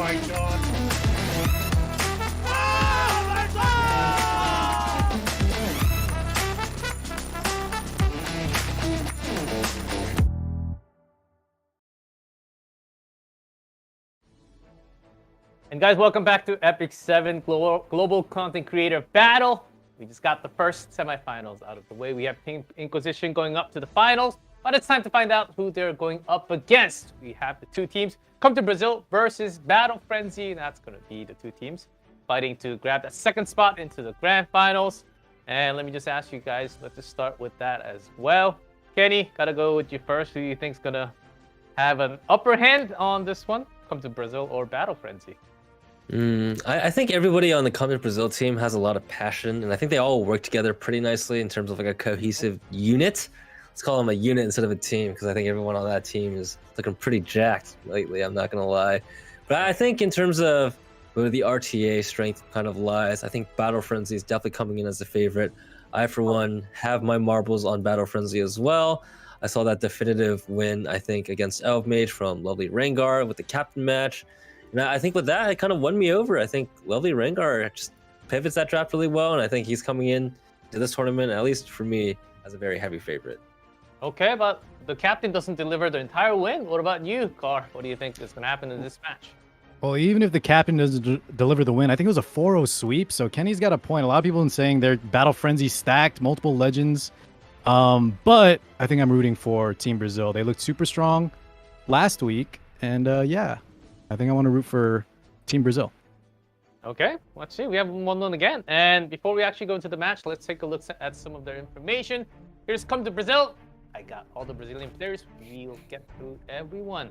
my god. And guys, welcome back to Epic 7 Global Content Creator Battle. We just got the first semifinals out of the way. We have Team Inquisition going up to the finals, but it's time to find out who they're going up against. We have the two teams, Come to Brazil versus Battle Frenzy. And that's going to be the two teams fighting to grab that second spot into the grand finals. And let me just ask you guys, let's just start with that as well. Kenny, gotta go with you first. Who do you think's gonna have an upper hand on this one? Come to Brazil or Battle Frenzy? I think everybody on the Come to Brazil team has a lot of passion, and I think they all work together pretty nicely in terms of like a cohesive unit. Let's call them a unit instead of a team, because I think everyone on that team is looking pretty jacked lately, I'm not gonna lie. But I think in terms of where the RTA strength kind of lies, I think Battle Frenzy is definitely coming in as a favorite. I, for one, have my marbles on Battle Frenzy as well. I saw that definitive win, I think, against Elf Mage from Lovely Rengar with the captain match. And I think with that, it kind of won me over. I think Lovely Rengar just pivots that draft really well, and I think he's coming in to this tournament, at least for me, as a very heavy favorite. Okay, but the captain doesn't deliver the entire win. What about you, Car? What do you think is going to happen in this match? Well, even if the captain doesn't deliver the win, I think it was a 4-0 sweep. So Kenny's got a point. A lot of people are saying they're Battle Frenzy stacked, multiple legends. But I think I'm rooting for Team Brazil. They looked super strong last week. And yeah, I think I want to root for Team Brazil. Okay, let's see. We have 1-1 again. And before we actually go into the match, let's take a look at some of their information. Here's Come to Brazil. I got all the Brazilian players. We'll get through everyone.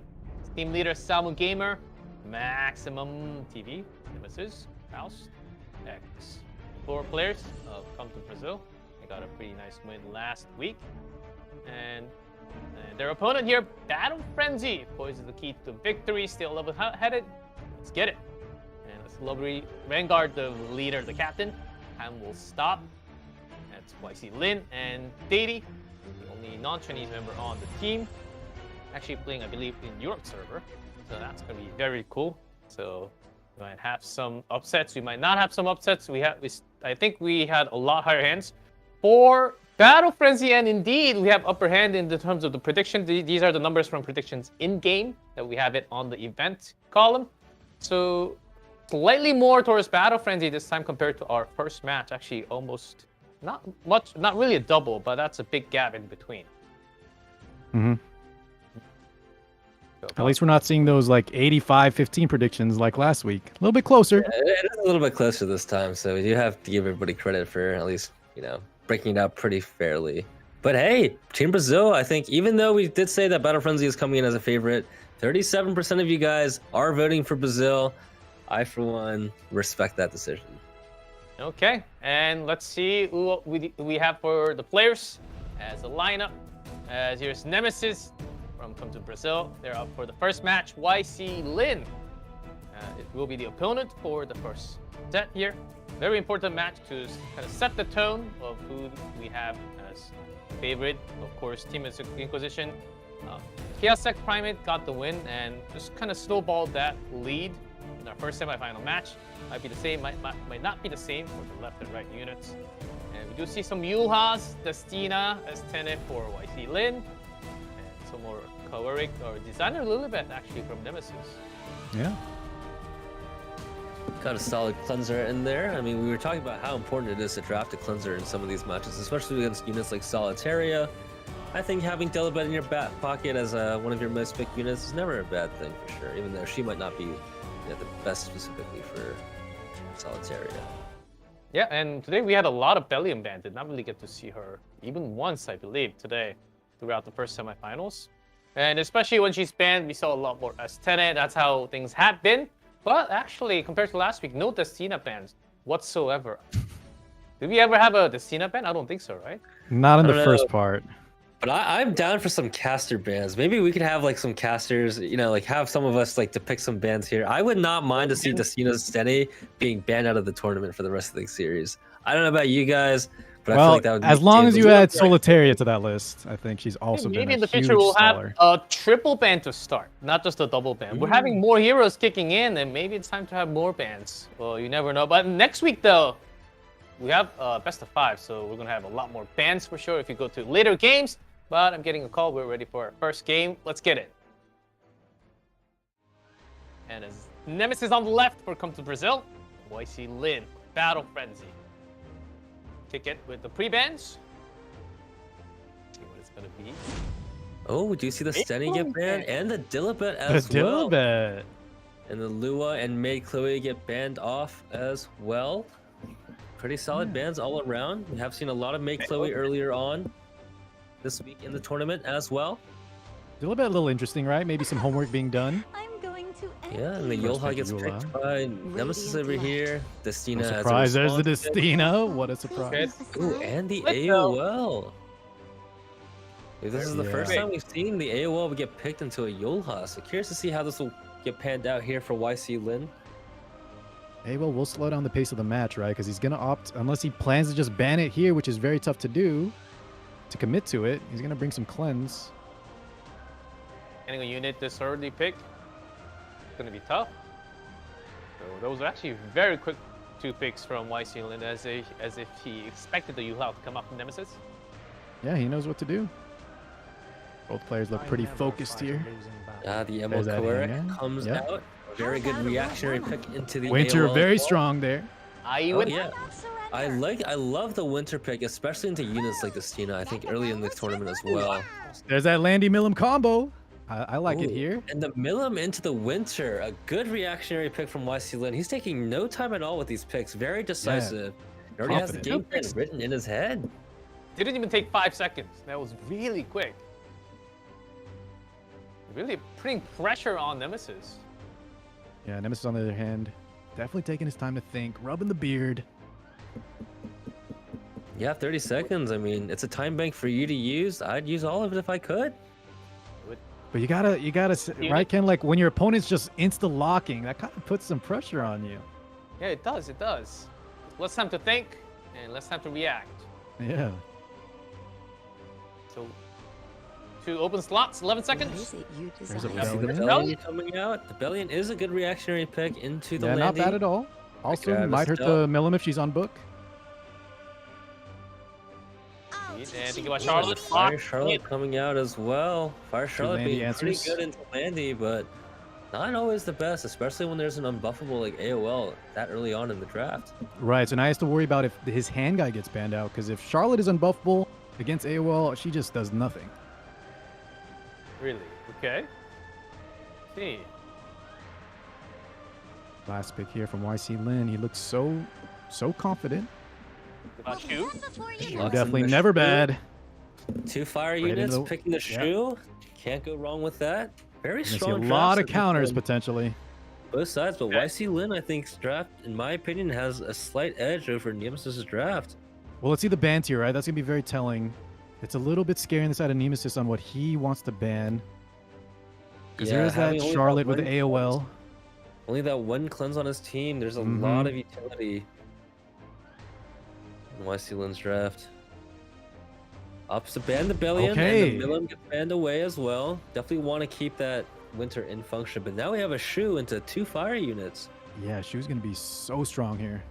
Team leader, Salmo Gamer. Maximum TV, Nemesis, Mouse, X. 4 players of Come to Brazil. They got a pretty nice win last week. And their opponent here, Battle Frenzy, poised the key to victory, still level-headed. Let's get it. And let's Lovely Rengar, the leader, the captain. Time will stop. That's YC Lin and Dady, the only non-Chinese member on the team. Actually playing, I believe, in Europe server. So that's going to be very cool. So we might have some upsets. We might not have some upsets. I think we had a lot higher hands for Battle Frenzy, and indeed we have upper hand in the terms of the prediction. These are the numbers from predictions in game that we have it on the event column. So slightly more towards Battle Frenzy this time compared to our first match. Actually, almost not much, not really a double, but that's a big gap in between. Mm-hmm. At least we're not seeing those like 85-15 predictions like last week. A little bit closer. Yeah, it is a little bit closer this time, so we do have to give everybody credit for at least, breaking it out pretty fairly. But hey, Team Brazil, I think, even though we did say that Battle Frenzy is coming in as a favorite, 37% of you guys are voting for Brazil. I, for one, respect that decision. Okay, and let's see who we have for the players as a lineup. As here's Nemesis from Come to Brazil. They're up for the first match. YC Lin. It will be the opponent for the first set here. Very important match to kind of set the tone of who we have as favorite. Of course, Team Inquisition. Chaos X Primate got the win and just kind of snowballed that lead in our first semifinal match. Might be the same, might not be the same for the left and right units. And we do see some Yulhas, Destina as Tenet for YC Lin. And some more Kawarik or Designer Lilibeth actually from Nemesis. Yeah. Got a solid cleanser in there. I mean, we were talking about how important it is to draft a cleanser in some of these matches, especially against units like Solitaria. I think having Delibet in your back pocket as one of your most picked units is never a bad thing for sure, even though she might not be the best specifically for Solitaria. Yeah, and today we had a lot of Bellium banned. Did not really get to see her even once, I believe, today throughout the first semifinals. And especially when she's banned, we saw a lot more S10. That's how things have been. But actually, compared to last week, no Destina bans whatsoever. Did we ever have a Destina ban? I don't think so, right? Not in the first part. But I'm down for some caster bans. Maybe we could have like some casters, like have some of us like to pick some bans here. I would not mind to see Destina's Stene being banned out of the tournament for the rest of the series. I don't know about you guys, But I feel Well, like that would as make long James as a you little add bit- Solitaria to that list, I think she's also been Maybe a in the huge future we'll have staller. a triple ban to start, not just a double ban. We're having more heroes kicking in, and maybe it's time to have more bans. Well, you never know. But next week, though, we have best of 5, so we're gonna have a lot more bans for sure if you go to later games. But I'm getting a call. We're ready for our first game. Let's get it. And as Nemesis on the left for Come to Brazil, YC Lin, Battle Frenzy. Kick it with the pre-bans. See what it's gonna be. Oh, do you see the Stenny get banned and the Dilibet The as well? Dilibet. And the Lua and Maid Chloe get banned off as well. Pretty solid bans all around. We have seen a lot of Maid Chloe earlier on this week in the tournament as well. Dilibet a little interesting, right? Maybe some homework being done. I'm going to end Yeah, and the you. Yolha pick gets Yula. picked by Nemesis over here. Destina No has a surprise, there's the response. Destina. What a surprise. Ooh, and the Let's go. AOL. This is the first Yeah. time we've seen the AOL get picked into a Yolha. So curious to see how this will get panned out here for YC Lin. Hey, well, we'll slow down the pace of the match, right? Because he's going to opt, unless he plans to just ban it here, which is very tough to do, to commit to it. He's going to bring some cleanse. Getting a unit this early pick, it's gonna be tough. So those are actually very quick 2 picks from YC Lin, as if he expected the Yuhao to come up from Nemesis. Yeah, he knows what to do. Both players look I pretty never focused fight a here. losing battle. The There's Emerald that Choleric hand. comes Yep. out. A very good reactionary pick into the Winter AOL very as well. strong there. I Oh, would. yeah. I love the winter pick, especially into units like Destina. I think early in the tournament as well. There's that Landy Millum combo. I like it Ooh, here. And the Millum into the winter, a good reactionary pick from YC Lin. He's taking no time at all with these picks. Very decisive. He already has the game Confident. plan written in his head. Didn't even take 5 seconds. That was really quick. Really putting pressure on Nemesis. Yeah, Nemesis on the other hand, definitely taking his time to think, rubbing the beard. Yeah, 30 seconds. I mean, it's a time bank for you to use. I'd use all of it if I could. But you gotta, right, Ken? Like when your opponent's just insta locking, that kind of puts some pressure on you. Yeah, it does. It does. Less time to think and less time to react. Yeah. So 2 open slots, 11 What seconds. is it you There's a desire? See the Bellion. Bellion coming out. The Bellion is a good reactionary pick into the Yeah, not landing. bad at all. Also, grab might his hurt stuff. the Millum if she's on book. And think about The Charlotte. Fire Charlotte coming out as well. Fire Charlotte Landy being pretty answers. good into Landy, but not always the best, especially when there's an unbuffable like AOL that early on in the draft. Right, so now he has to worry about if his hand guy gets banned out, because if Charlotte is unbuffable against AOL, she just does nothing. Really? Okay. See. Last pick here from YC Lin. He looks so confident. About you. Locks in Definitely the never shoe. bad. 2 fire Right into units the- picking the yeah. shoe. Can't go wrong with that. Very You're gonna see strong. a drafts lot of at this counters point. potentially. Both sides, but Okay. YC Lin, I think, draft, in my opinion, has a slight edge over Nemesis' draft. Well, let's see the bans here, right? That's gonna be very telling. It's a little bit scary on the side of Nemesis on what he wants to ban. Because there is that having only Charlotte with one the AOL. Only that one cleanse on his team. There's a Mhm. lot of utility in YC Lin's draft. Opts to ban the Bellion, Okay. and the Millum gets banned away as well. Definitely want to keep that winter in function, but now we have a shoe into 2 fire units. Yeah, Shu's gonna be so strong here.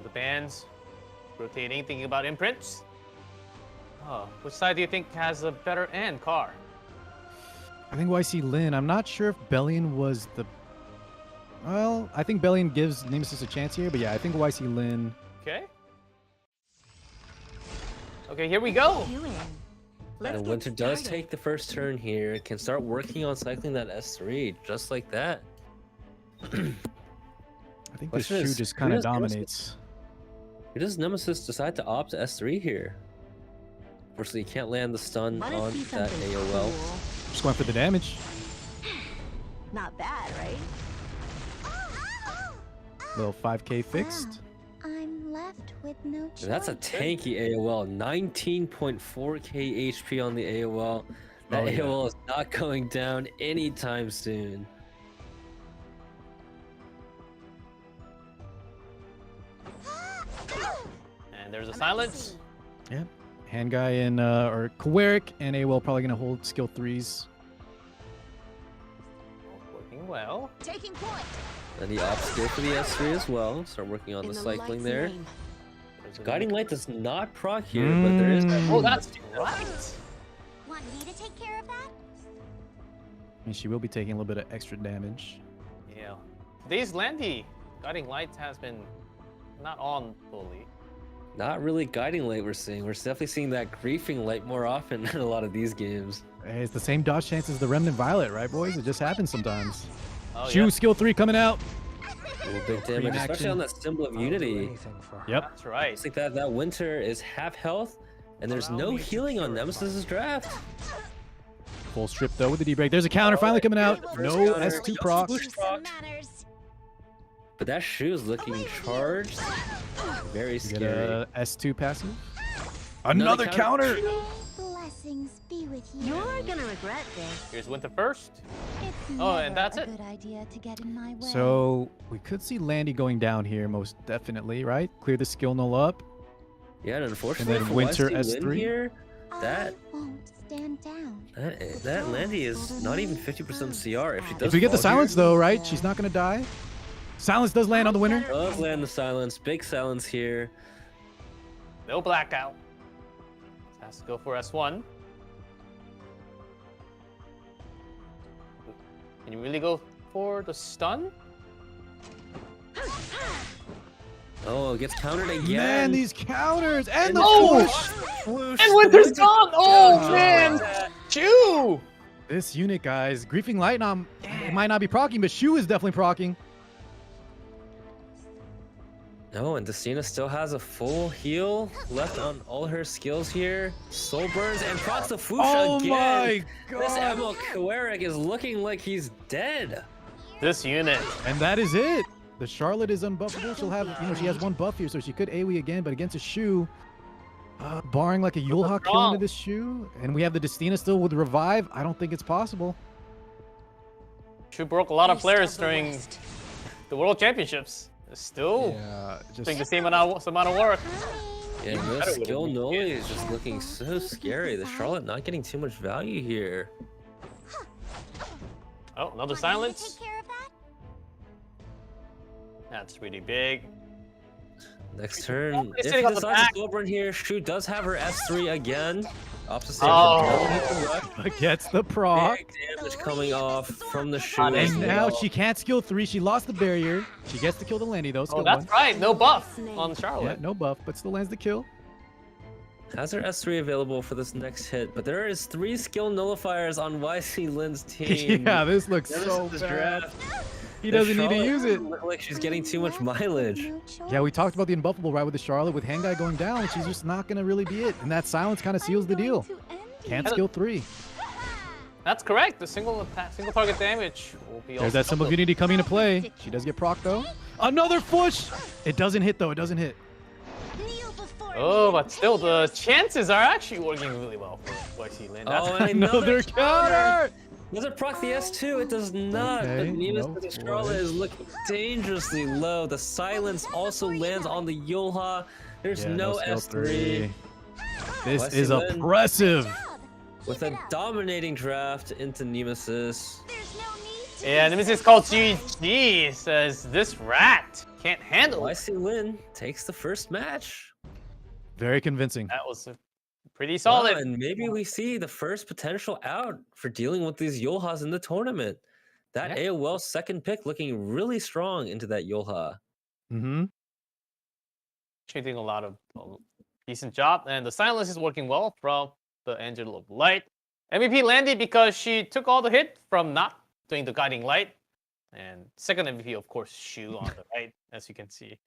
The bands rotating, thinking about imprints. Oh, which side do you think has a better end car? I think YC Lin. I'm not sure if Bellion was the. Well, I think Bellion gives Nemesis a chance here, but yeah, I think YC Lin. Okay. Okay, here we go. And Winter does take the first turn here. Can start working on cycling that S3 just like that. I think this Question Shu is, just who kind of does Nemesis- dominates. Who does Nemesis decide to opt S3 here? Unfortunately, he can't land the stun Wanna on see that something AOL. cool? Just going for the damage. Not bad, right? Little 5k fixed. I'm left with no choice. And that's a tanky AOL. 19.4k HP on the AOL. That Oh, yeah. AOL is not going down anytime soon. And there's a silence. Yep. Hand guy and or Kwerik and AWL probably gonna hold skill 3s. Working well. Taking point. And the ops go for the S3 as well. Start working on the cycling there. Guiding Light does not proc here, but there is. Oh, that's right. Want me to take care of that? And she will be taking a little bit of extra damage. Yeah. These Landy Guiding Light has been not on fully. Not really Guiding Light we're seeing. We're definitely seeing that Griefing Light more often in a lot of these games. Hey, it's the same dodge chance as the Remnant Violet, right, boys? It just happens sometimes. Oh, Shu yeah. skill 3 coming out. A little big damage, especially on that Symbol of Unity. Anything for her. Yep. That's right. Looks like that Winter is half health, and there's no healing on Nemesis' draft. Full strip though with the D-break. There's a counter finally coming out. No counter. S2 proc. Some manners. But that Shu is looking charged. Very Get scary. a S2 passive. Another counter. counter. Blessings be with you. You're gonna regret this. Here's Winter first. It's Oh, and never that's a it. good idea to get in my way. So we could see Landy going down here most definitely, right? Clear the skill null up. Yeah, and unfortunately, And then for Winter YC Lin S3. here, that I won't stand down. that Landy is not even 50% CR. If she does If we get the fall silence here, though, right? She's not gonna die. Silence does land on the winner. does land the silence. Big silence here. No blackout. Has to go for S1. Can you really go for the stun? Oh, it gets countered again. Man, these counters and the Oh! push. And Winter's gone! Oh, man! Chew! This unit, guys, Griefing Light, it might not be proccing, but Shu is definitely proccing. No, and Destina still has a full heal left on all her skills here. Soul burns and procs the Fuchsia Oh again. my This god. Emil Kwerik is looking like he's dead. This unit. And that is it. The Charlotte is unbuffable. She'll have, she has one buff here, so she could AoE again, but against a Shu, barring like a Yulha kill into this Shu, and we have the Destina still with Revive, I don't think it's possible. Chew broke a lot of players during the World Championships. Still Yeah, doing the just same amount of work. Yeah, and this skill Noli is just looking so scary. The Charlotte not getting too much value here. Oh, another Want me to silence. take care of that? That's really big. Next turn, He's if sitting he on the decides back. to go burn here, Shu does have her S3 again. Opposite Oh. gets the proc. Big damage coming off from the Shu. And as And now well. she can't skill 3. She lost the barrier. She gets to kill the Landy though. Oh, Skill that's 1. right. No buff on Yeah, Charlotte. no buff, but still lands the kill. Has her S3 available for this next hit, but there is 3 skill nullifiers on YC Lin's team. Yeah, this looks Nemesis so is bad. draft. He The doesn't need to Charlotte use it. doesn't look like she's getting too much mileage. No Yeah, we choice. talked about the unbuffable right with the Charlotte. With Hand Guy going down, she's just not going to really be it. And that silence kind of seals the deal. Can't skill 3. That's correct. The single attack, single target damage will be. There's that Symbol of Unity coming into play. She does get proc though. Another push! It doesn't hit though, it doesn't hit. Kneel before Oh, me but and still, take the your chances are actually working really well for YC Lin. That's Oh, and Another counter! Does it proc the S2? It does not. Okay, But Nemesis no with the Charlotte is looking dangerously low. The silence also lands on the Yulha. There's Yeah, no skill S3. This Westy is Lin. oppressive. job. With a dominating draft into Nemesis. There's no need to Yeah, be Nemesis so called clever. GG. Says this rat can't handle it. YC Lin takes the first match. Very convincing. That was pretty Wow, solid. and maybe we see the first potential out for dealing with these Yulhas in the tournament. That Yeah. AOL second pick looking really strong into that Yulha. Mm-hmm. She's doing a lot of decent job, and the silence is working well from the Angel of Light. MVP Landy because she took all the hit from not doing the guiding light, and second MVP of course Shu on the right, as you can see.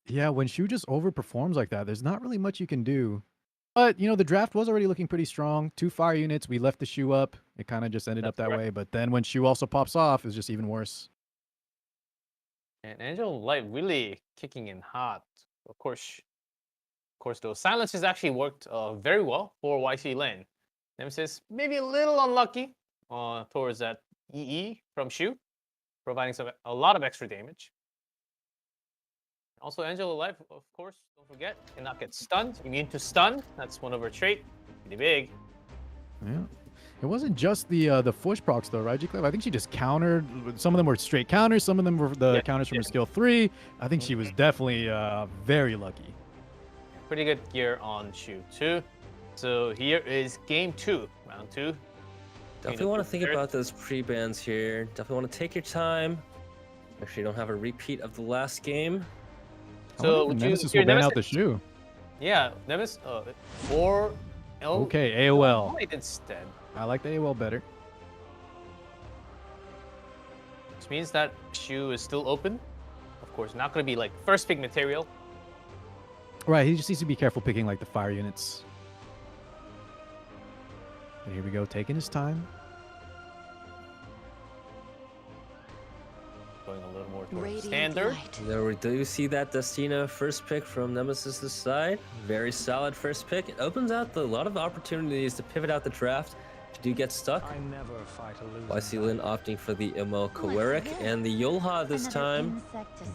Yeah, when Shu just overperforms like that, there's not really much you can do. But, the draft was already looking pretty strong. 2 fire units, we left the Shu up. It kind of just ended up That's that correct. way. But then when Shu also pops off, it's just even worse. And Angel of Light really kicking in hot. Of course, those silences actually worked very well for YC Lane. Nemesis maybe a little unlucky towards that EE from Shu, providing a lot of extra damage. Also, Angela Life, of course, don't forget, cannot get stunned. Immune to stun. That's one of her trait. Pretty big. Yeah. It wasn't just the push procs though, right, G-Clip? I think she just countered. Some of them were straight counters. Some of them were the counters from her skill 3. I think she was definitely very lucky. Pretty good gear on Shu too. So here is game 2, round 2. Definitely want to think about those pre-bans here. Definitely want to take your time. Make sure you don't have a repeat of the last game. So would you Nemesis will ban out the Shu. Yeah, Nemesis or Okay, AOL. instead. I like the AOL better. Which means that Shu is still open. Of course, not going to be like first pick material. Right, he just needs to be careful picking like the fire units. And here we go, taking his time. Going a little more towards Radiant standard. light. There we do see that Destina first pick from Nemesis' side. Very solid first pick. It opens out a lot of opportunities to pivot out the draft. If you do get stuck, I never fight a losing YC Lin opting for the Imo Kawerik and the Yolha this time.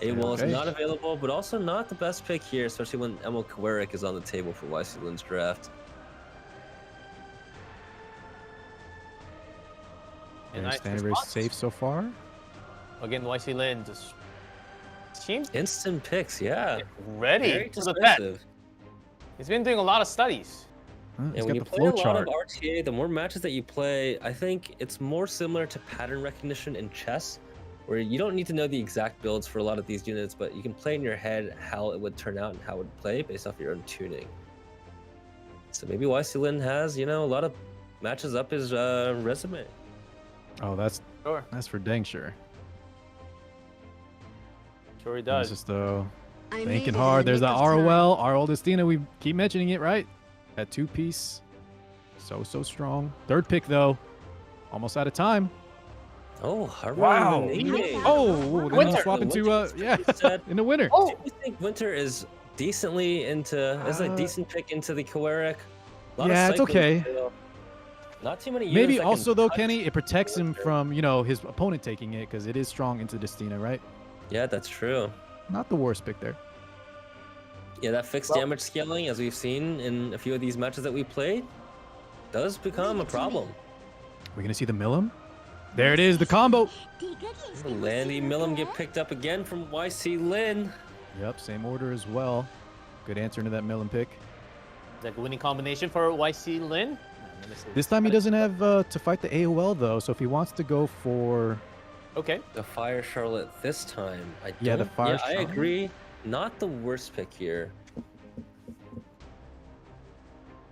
AWOL is not available, but also not the best pick here, especially when Imo Kawerik is on the table for YC Lin's draft. And Yeah, nice standard very response. safe so far. Again, YC Lin just seems Instant picks, yeah. ready Very for the bet. decisive. He's been doing a lot of studies. He's And when you got the play a flow lot chart. of RTA, the more matches that you play, I think it's more similar to pattern recognition in chess, where you don't need to know the exact builds for a lot of these units, but you can play in your head how it would turn out and how it would play based off your own tuning. So maybe YC Lin has, a lot of matches up his resume. Oh, that's Sure, for dang sure. sure he does. Just though, I made thinking it hard. in the There's the nick of time. ROL Destina. We keep mentioning it, right? That 2-piece. So strong. Third pick though. Almost out of time. Oh, Harvard. Wow. Oh, then Winter. he'll swap into Said, in the winter. Oh, do you think Winter is decently into, is a decent pick into the Kawerik? Yeah, it's okay. Not too many units Maybe that can also though, touch Kenny, it protects him Winter. from his opponent taking it because it is strong into Destina, right? Yeah, that's true. Not the worst pick there. Yeah, that fixed damage scaling, as we've seen in a few of these matches that we played, does become a problem. We're gonna see the Millum. There it is, the combo. Landy Millum get picked up again from YC Lin. Yep, same order as well. Good answer into that Millum pick. is that a winning combination for YC Lin? This time he doesn't have to fight the AOL though, so if he wants to go for Okay. The Fire Charlotte this time. Yeah, the Fire I Charlotte. agree. Not the worst pick here.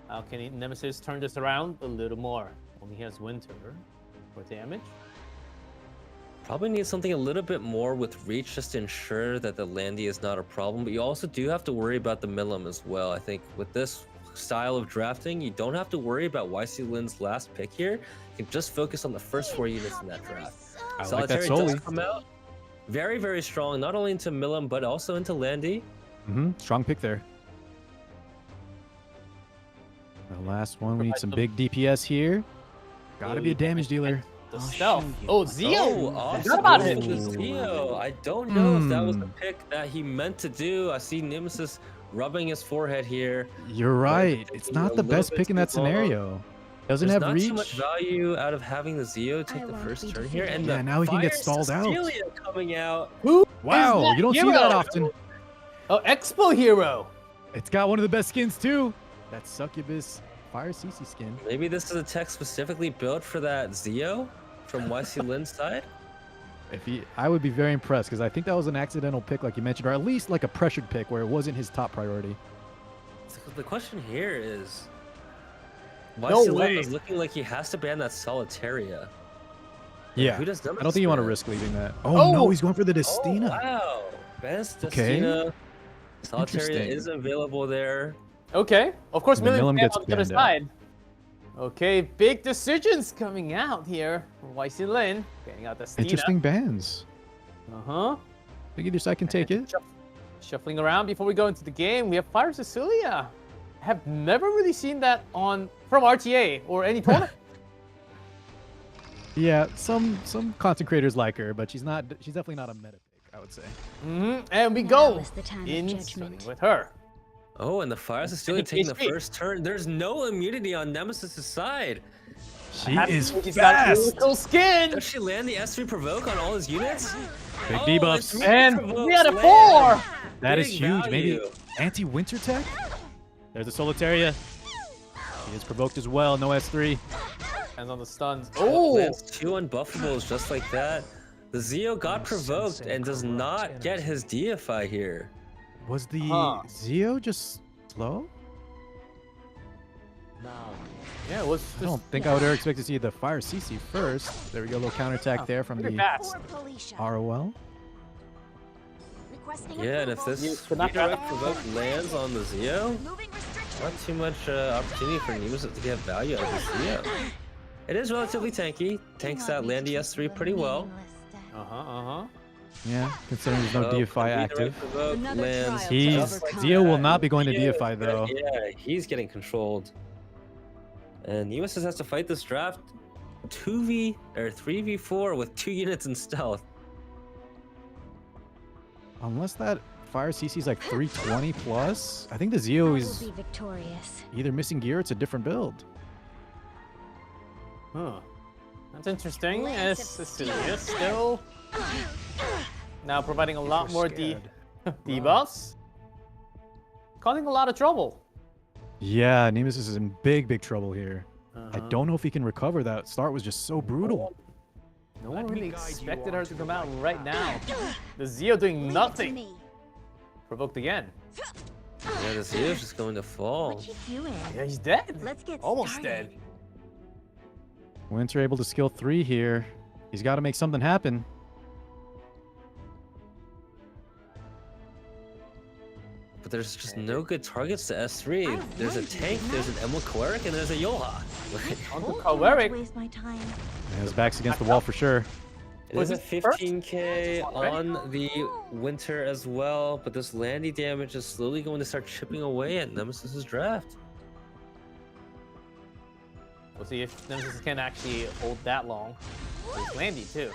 How can Nemesis turn this around a little more? Only has Winter for damage. Probably need something a little bit more with reach just to ensure that the Landy is not a problem, but you also do have to worry about the Millum as well. I think with this style of drafting, you don't have to worry about YC Lin's last pick here. You can just focus on the first 4 units in that draft. I like that Solitary Soli. does come out very, very strong, not only into Millum, but also into Landy. Strong pick there. The last one, we need some Provide big DPS here. Gotta be a damage dealer. The stealth. Oh, Zio! Oh, awesome. Forgot about him. The Zio. I don't know if that was the pick that he meant to do. I see Nemesis rubbing his forehead here. You're right. It's taking not a the little best bit pick in too that long. scenario. Doesn't There's have not reach. too much value out of having the Zio take I the won't first be turn here, and Yeah, the now he can get Fire stalled out. Cecilia coming out. Wow, that you don't see hero? that often. Oh, Expo Hero! It's got one of the best skins too. That Succubus Fire CC skin. Maybe this is a tech specifically built for that Zio from YC Lin's side. I would be very impressed because I think that was an accidental pick, like you mentioned, or at least like a pressured pick where it wasn't his top priority. So the question here is, No YC Lin way. is looking like he has to ban that Solitaria. Yeah, Who does I don't think you want to ban? risk leaving that. Oh, no, Oh! he's going for the Oh, Destina. wow. Best Okay. Destina. Solitaria Interesting. is available there. Okay. Of course, And the Million Millum Fan gets on the other banned out. side. Okay, big decisions coming out here. YC Lin getting out the Stina. Interesting bans. Uh-huh. I think either side can take it. Shuffling around before we go into the game, we have Fire Cecilia. Have never really seen that from RTA or any tournament. Yeah, some content creators like her, but she's definitely not a meta pick. I would say. And we Now go is the time of in judgment. starting with her. Oh, and the Fires is still taking the first turn. There's no immunity on Nemesis' side. She is He's got fast. cool skin. Does she land the S3 provoke on all his units? Big Oh, debuffs. it's really And provokes 3 out of land. 4. That is Big huge. Maybe value. anti-winter tech? There's a Solitaria. He is provoked as well. No S3. And on the stuns. Oh, Oh, lands 2 unbuffables just like that. The Zeo got provoked and does not get his Deify here. Was the Huh. Zeo just slow? yeah, it was I don't think I would ever expect to see the Fire CC first. There we go. A little counterattack there from pretty the fast. ROL. Yeah, and if You this could not redirect grab it. provoke lands on the Zeo, not too much opportunity for Nemesis to get value out of the Zeo. It is relatively tanky. Tanks that land the S3 pretty well. Yeah, considering there's no DFI redirect active. provoke Another lands trial. He's just like Zeo will that. not be going to Yeah, DFI though. Yeah, he's getting controlled. And Nemesis has to fight this draft 2v or 3v4 with 2 units in stealth. Unless that Fire CC is like 320 plus. I think the Zeo is be victorious. either missing gear or it's a different build. Huh. That's interesting. As Cecilia still now providing a lot more debuffs. Causing a lot of trouble. Yeah, Nemesis is in big trouble here. I Uh-huh. don't know if he can recover. That start was just so brutal. No one really expected her to come out right now. The Zeo doing nothing. Provoked again. Yeah, the Zeo's just going to fall. What you doing? Yeah, he's dead. Let's get Almost started. dead. Winter able to skill 3 here. He's got to make something happen. But there's just no good targets to S3. There's a tank, there's an Emil Koeric, and there's a Yoha. Onto Don't Koeric. waste my time. And his back's against the wall for sure. It Was is a it first? 15k Already? on the Winter as well, but this landy damage is slowly going to start chipping away at Nemesis' draft. We'll see if Nemesis can actually hold that long. There's Landy too.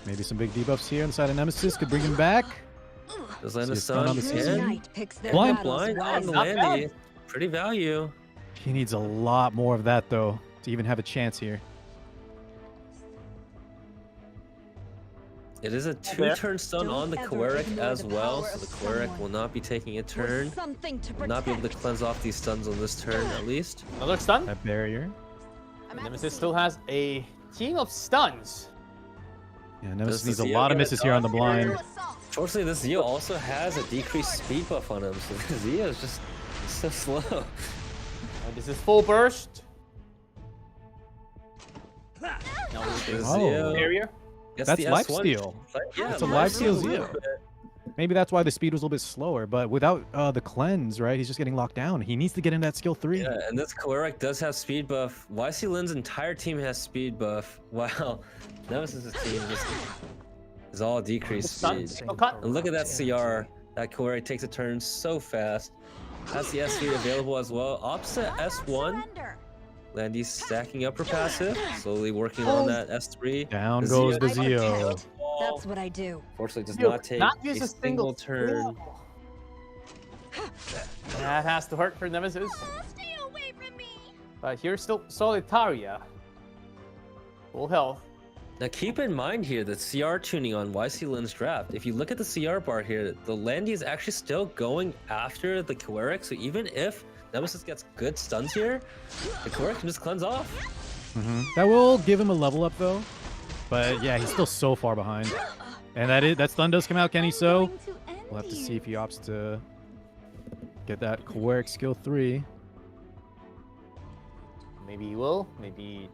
Maybe some big debuffs here inside of Nemesis could bring him back. Does land See a a stun on the stun skin. again? Night picks their Blind. battles Blind on wisely. the Not landy. bad. Pretty value. He needs a lot more of that though to even have a chance here. It is a 2-turn stun on the Don't ever Koeric ignore as the well, power so the of Koeric someone. will not be taking a With turn. something to Will not be able to protect. cleanse off these stuns on this turn at least. Another stun. That barrier. Nemesis still has a team of stuns. Yeah, Nemesis Does needs the a Zeo lot of get a misses here on the dodge blind. here? Fortunately, this Zeo also has a decreased speed buff on him, so the Zeo is just so slow. And this is full burst. Now The Oh. Zeo barrier. gets That's the life S1. steal. Yeah, It's a life steal a little Zeo. bit. Maybe that's why the speed was a little bit slower, but without the cleanse, right? He's just getting locked down. He needs to get in that skill 3. Yeah, and this Koeric does have speed buff. YC Lin's entire team has speed buff, while Nemesis' team just is all decreased Stun. speed. No cut. And look at that CR. That Koeric takes a turn so fast. Has the S3 available as well. Opposite S1. Landy's stacking up her passive, slowly working on that S3. Down The goes the Zeo Zeo. That's what I do. Fortunately, does Zeo not take not a use single turn. That has to hurt for Nemesis. Stay away from me. But here's still Solitaria. Full health. Now keep in mind here the CR tuning on YC Lin's draft. If you look at the CR bar here, the Landy is actually still going after the Koeric, so even if Nemesis gets good stuns here, the Koeric can just cleanse off. That will give him a level up though. But yeah, he's still so far behind. And that stun does come out, Kenny, so we'll have to see if he opts to get that Koeric skill 3. Maybe he will. Maybe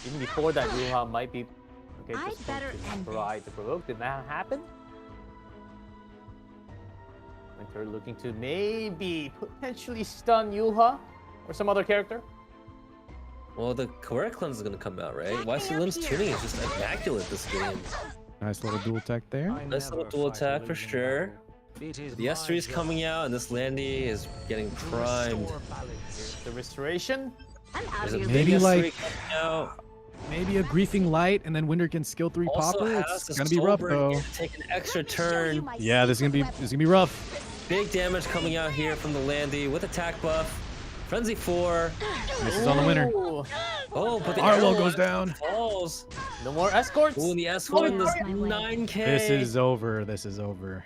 even before that, Yuha might be okay. I'd Just better end try to provoke. Did that happen? Winter looking to maybe potentially stun Yuha or some other character. Well, the Koeric cleanse is going to come out, right? YC Lin's tuning is just immaculate this game. Nice little dual attack there. Nice little dual attack for sure. The S3 is coming out, and this Landy is getting primed. The restoration. I'm out There's of a your big Maybe S3 like- coming out. maybe a griefing light, and then Winder can skill 3 Also popper. has It's the gonna be rough Soulburn though. here to take an extra turn. Yeah, this is gonna be rough. Big damage coming out here from the Landy with attack buff. Frenzy 4. This is on the winner. Ooh. Oh, but the Arlo arrow goes down. falls. No more escorts. Ooh, and the S1 is my way. 9k. This is over. This is over.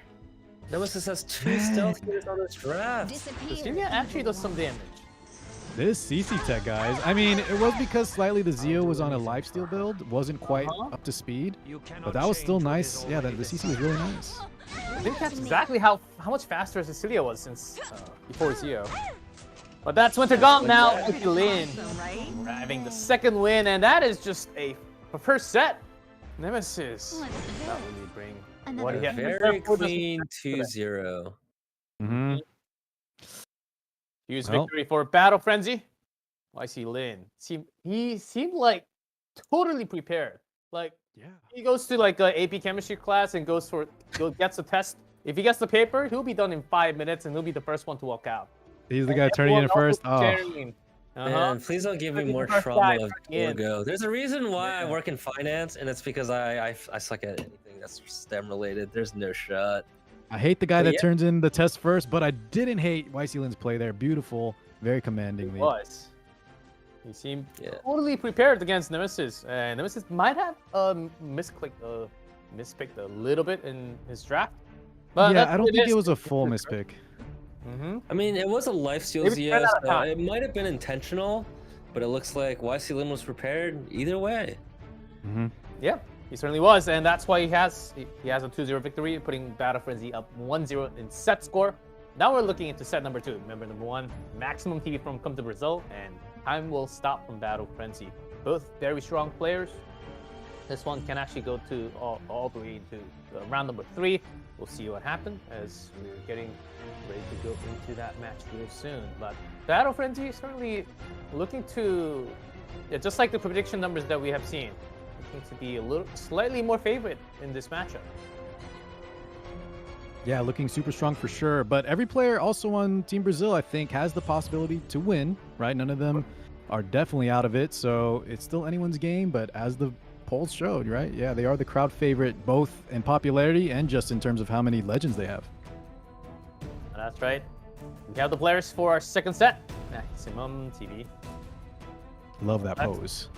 Nemesis has 2 stealth hitters on this draft. Cecilia actually does some damage. This CC tech, guys. I mean, it was because slightly the Zeo was on a lifesteal build, wasn't quite up to speed, but that was still nice. Yeah, the CC was really nice. I think that's exactly how much faster Cecilia was since before Zio. But that's Winter Gaunt now. Lin Right? having the second win, and that is just a first set. Nemesis. Let's That go. really bring Another what he had. Very clean 2-0. Mm-hmm. Huge Well. victory for Battle Frenzy. YC Lin. He seemed like totally prepared. Like Yeah. he goes to like a AP chemistry class and gets a test. If he gets the paper, he'll be done in 5 minutes and he'll be the first one to walk out. He's the guy turning in first. Oh, Man, please don't give me Looking more for a trauma guy of turning in. Orgo. There's a reason why I work in finance, and it's because I suck at anything that's STEM related. There's no shot. I hate the guy But that yeah. turns in the test first, but I didn't hate YC Lin's play there. Beautiful, very commanding lead. Was. He seemed Yeah. totally prepared against Nemesis. Nemesis might have mispicked a little bit in his draft. But Yeah, I don't think it was a full mispick. Mm-hmm. I mean, it was a lifesteal Maybe he ran Zio, out of so time. it might have been intentional, but it looks like YC Lin was prepared either way. Mm-hmm. Yeah, he certainly was, and that's why he has a 2-0 victory, putting Battle Frenzy up 1-0 in set score. Now we're looking into set number 2. Remember, number 1, maximum TV from Come to Brazil, and time will stop from Battle Frenzy. Both very strong players. This one can actually go to all the way to round number 3. We'll see what happens as we're getting ready to go into that match real soon. But Battle Frenzy is certainly looking to, just like the prediction numbers that we have seen, looking to be a little slightly more favorite in this matchup. Yeah, looking super strong for sure. But every player also on Team Brazil, I think, has the possibility to win, right? None of them are definitely out of it. So it's still anyone's game. But as the polls showed, right? Yeah, they are the crowd favorite, both in popularity and just in terms of how many legends they have. That's right. We have the players for our second set. Maximum TV. Love that pose.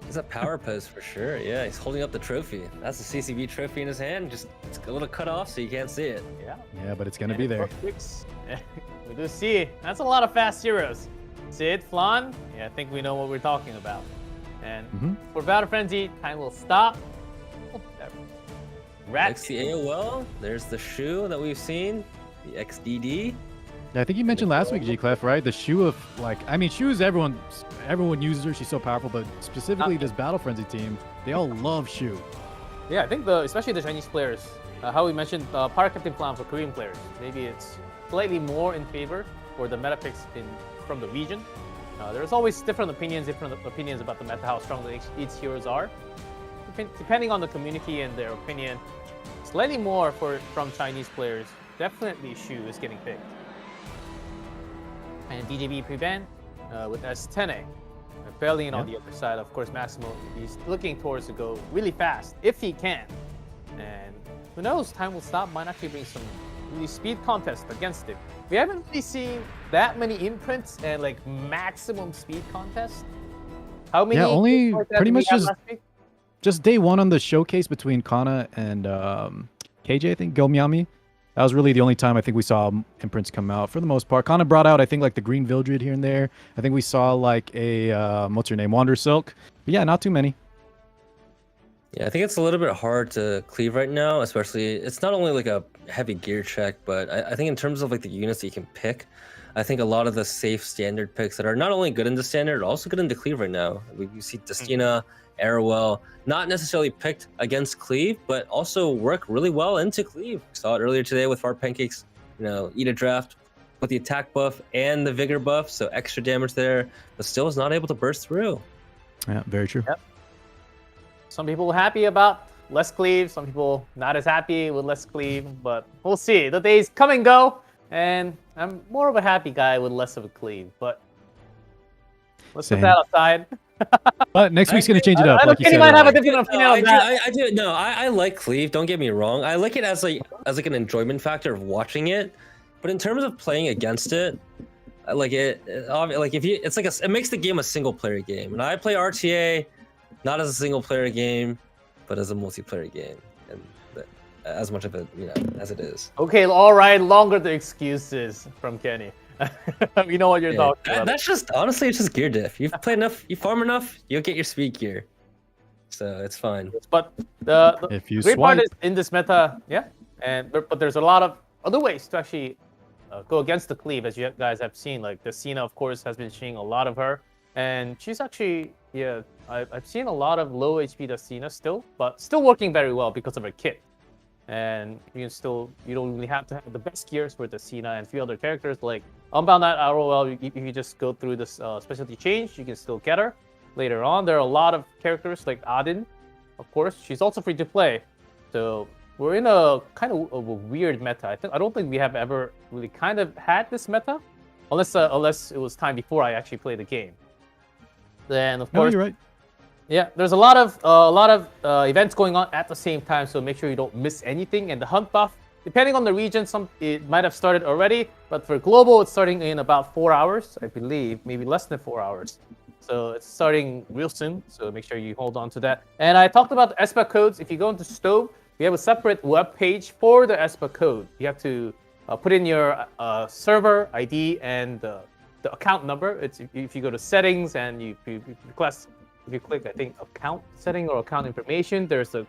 He's a power pose for sure. Yeah, he's holding up the trophy. That's the CCB trophy in his hand. Just it's a little cut off so you can't see it. Yeah. Yeah, but it's going to be there. We do see. That's a lot of fast zeros. Sid, Flan, yeah, I think we know what we're talking about. And for Battle Frenzy, time will stop. Oh, Rat. Next, the AOL. There's the shoe that we've seen. The XDD. Yeah, I think you mentioned last week, G-Clef, right? The shoe of, like, I mean, shoes, everyone uses her. She's so powerful, but specifically this Battle Frenzy team, they all love shoe. Yeah, I think especially the Chinese players, how we mentioned Power Captain Flan for Korean players. Maybe it's slightly more in favor for the meta picks from the region. There's always different opinions about the meta, how strong each heroes are. Depending on the community and their opinion, slightly more from Chinese players. Definitely Shu is getting picked. And DJB Prevent with S10A. Bellion on the other side, of course, Massimo, he's looking towards to go really fast, if he can. And who knows, time will stop, might actually bring some really speed contest against it. We haven't really seen that many imprints and like maximum speed contest. How many? Yeah, only like that pretty did we much have last week? just day one on the showcase between Kana and KJ, I think, Gomyami. That was really the only time I think we saw imprints come out for the most part. Kana brought out, I think, like the green Vildred here and there. I think we saw like a, what's her name, Wander Silk. But yeah, not too many. Yeah, I think it's a little bit hard to cleave right now, especially it's not only like a heavy gear check, but I think in terms of like the units that you can pick, I think a lot of the safe standard picks that are not only good in the standard, are also good in the cleave right now. You see Destina, Arrowell, not necessarily picked against cleave, but also work really well into cleave. Saw it earlier today with Far Pancakes, eat a draft with the attack buff and the vigor buff, so extra damage there, but still was not able to burst through. Yeah, very true. Yep. Some people happy about less cleave, some people not as happy with less cleave, but we'll see. The days come and go, and I'm more of a happy guy with less of a cleave, but let's Same. put that aside. But next week's gonna change it up, I like know you Kenny said. might have a earlier. different opinion No, on that. I do. No, I like Cleave. Don't get me wrong. I like it as like an enjoyment factor of watching it. But in terms of playing against it, I like it. Like if you, it's like it makes the game a single player game. And I play RTA not as a single player game, but as a multiplayer game, and as much of it, as it is. Okay, all right, longer the excuses from Kenny. You know what you're talking about. That's just honestly, it's just gear diff. You've played enough, you farm enough, you'll get your speed gear, so it's fine. But the If you great part swipe. is in this meta, yeah, but there's a lot of other ways to actually go against the cleave, as you guys have seen. Like the Cena, of course, has been seeing a lot of her, and she's actually, yeah, I've seen a lot of low HP Cena still, but still working very well because of her kit. And you don't really have to have the best gears for the Cena and a few other characters like Unbound at ROL. If you just go through this specialty change, you can still get her later on. There are a lot of characters like Adin, of course. She's also free to play. So we're in a kind of a weird meta. I don't think we have ever really kind of had this meta, unless it was time before I actually played the game. Then of No, course. you're right. Yeah, there's a lot of events going on at the same time, so make sure you don't miss anything. And the hunt buff, depending on the region, it might have started already, but for global, it's starting in about 4 hours, I believe, maybe less than 4 hours. So it's starting real soon. So make sure you hold on to that. And I talked about the ESPA codes. If you go into Stove, we have a separate web page for the ESPA code. You have to put in your server ID and the account number. It's if you go to settings and you request. If you click, I think, account setting or account information, there's a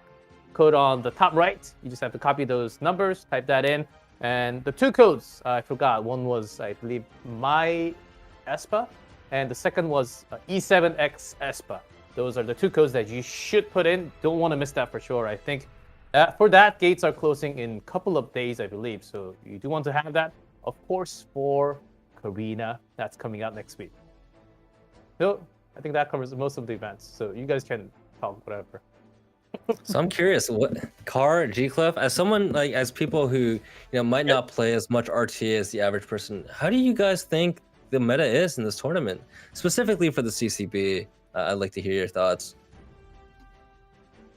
code on the top right. You just have to copy those numbers, type that in. And the two codes, I forgot. One was, I believe, my ESPA, and the second was E7X ESPA. Those are the two codes that you should put in. Don't want to miss that for sure, I think. For that, gates are closing in a couple of days, I believe. So you do want to have that. Of course, for Karina, that's coming out next week. So I think that covers most of the events. So you guys can talk whatever. So I'm curious, what G-Clef, as people who might not play as much RTA as the average person, how do you guys think the meta is in this tournament, specifically for the CCB? I'd like to hear your thoughts.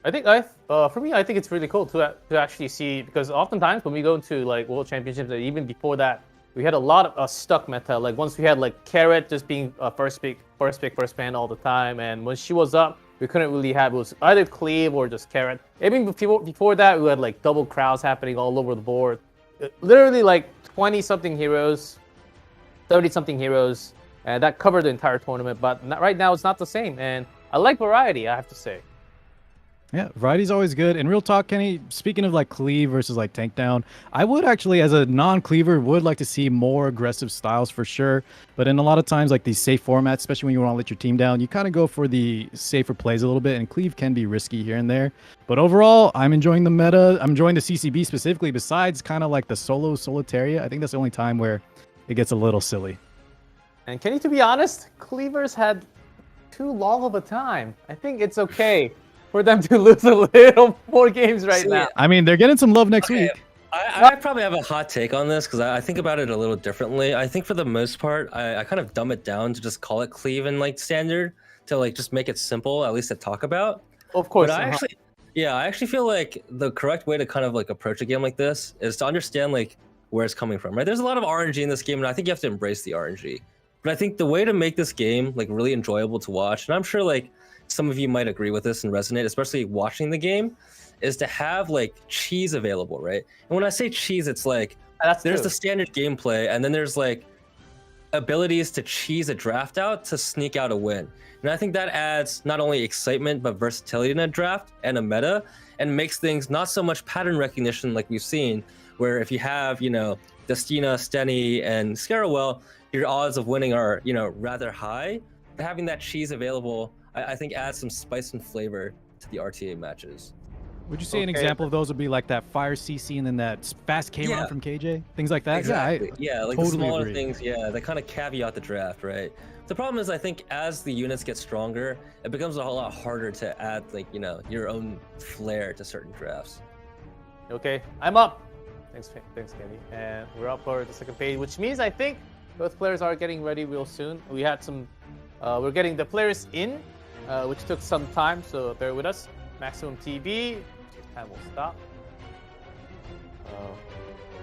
I think for me, I think it's really cool to actually see, because oftentimes when we go into like World Championships, and even before that, we had a lot of stuck meta. Like once we had like Carrot just being first pick, first ban all the time, and when she was up, we couldn't really have, it was either Cleave or just Carrot. Even before that, we had like double crowds happening all over the board. Literally like 20-something heroes, 30-something heroes, and that covered the entire tournament. But right now, it's not the same, and I like variety, I have to say. Yeah, variety's always good. And real talk, Kenny, speaking of like cleave versus like tank down, I would actually, as a non-cleaver, would like to see more aggressive styles for sure. But in a lot of times, like these safe formats, especially when you want to let your team down, you kind of go for the safer plays a little bit, and cleave can be risky here and there. But overall, I'm enjoying the meta. I'm enjoying the CCB specifically, besides kind of like the solo Solitaria. I think that's the only time where it gets a little silly. And Kenny, to be honest, cleavers had too long of a time. I think it's okay for them to lose a little more games right now. I mean, they're getting some love next week. I probably have a hot take on this because I think about it a little differently. I think for the most part, I kind of dumb it down to just call it cleave and like standard to like just make it simple, at least to talk about. Of course. But I actually feel like the correct way to kind of like approach a game like this is to understand like where it's coming from, right? There's a lot of RNG in this game, and I think you have to embrace the RNG. But I think the way to make this game like really enjoyable to watch, and I'm sure like some of you might agree with this and resonate, especially watching the game, is to have like cheese available, right? And when I say cheese, it's like there's the standard gameplay, and then there's like abilities to cheese a draft out to sneak out a win. And I think that adds not only excitement but versatility in a draft and a meta, and makes things not so much pattern recognition like we've seen, where if you have Destina, Steny, and Scarowell, your odds of winning are rather high. But having that cheese available, I think adds some spice and flavor to the RTA matches. Would you say an example of those would be like that fire CC and then that fast K run from KJ? Things like that? Exactly. Yeah, like totally the smaller agree. things, that kind of caveat the draft, right? The problem is, I think as the units get stronger, it becomes a whole lot harder to add like, your own flair to certain drafts. Okay, I'm up. Thanks, Kenny. And we're up for the second page, which means I think both players are getting ready real soon. We had some, we're getting the players in which took some time, so bear with us. Maximum TV, time will stop.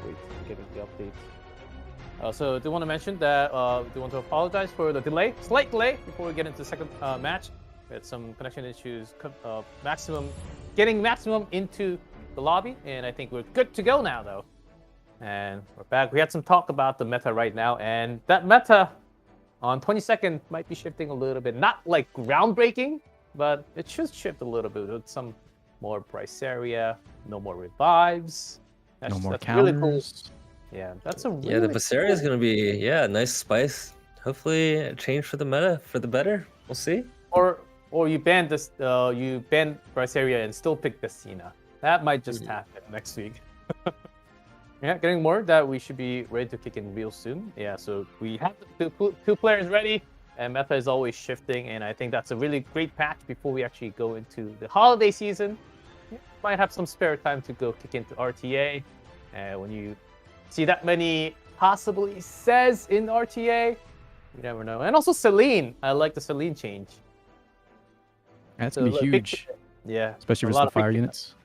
Wait, I'm getting the updates. So I do want to mention that do want to apologize for the delay, slight delay before we get into the second match. We had some connection issues, getting maximum into the lobby, and I think we're good to go now though. And we're back. We had some talk about the meta right now, and that meta on 22nd might be shifting a little bit. Not like groundbreaking, but it should shift a little bit with some more price area, no more revives. No more counters. Really cool. Yeah, that's a really Yeah, the Viseria is gonna be nice spice. Hopefully, a change for the meta for the better. We'll see. Or you ban this, you ban Viseria and still pick Destina. That might just happen next week. Yeah, getting word that we should be ready to kick in real soon. Yeah, so we have the two players ready, and meta is always shifting, and I think that's a really great patch before we actually go into the holiday season. You might have some spare time to go kick into RTA, and when you see that many possibly says in RTA, you never know. And also Celine, I like the Celine change. That's gonna be huge. Yeah, especially with the fire units.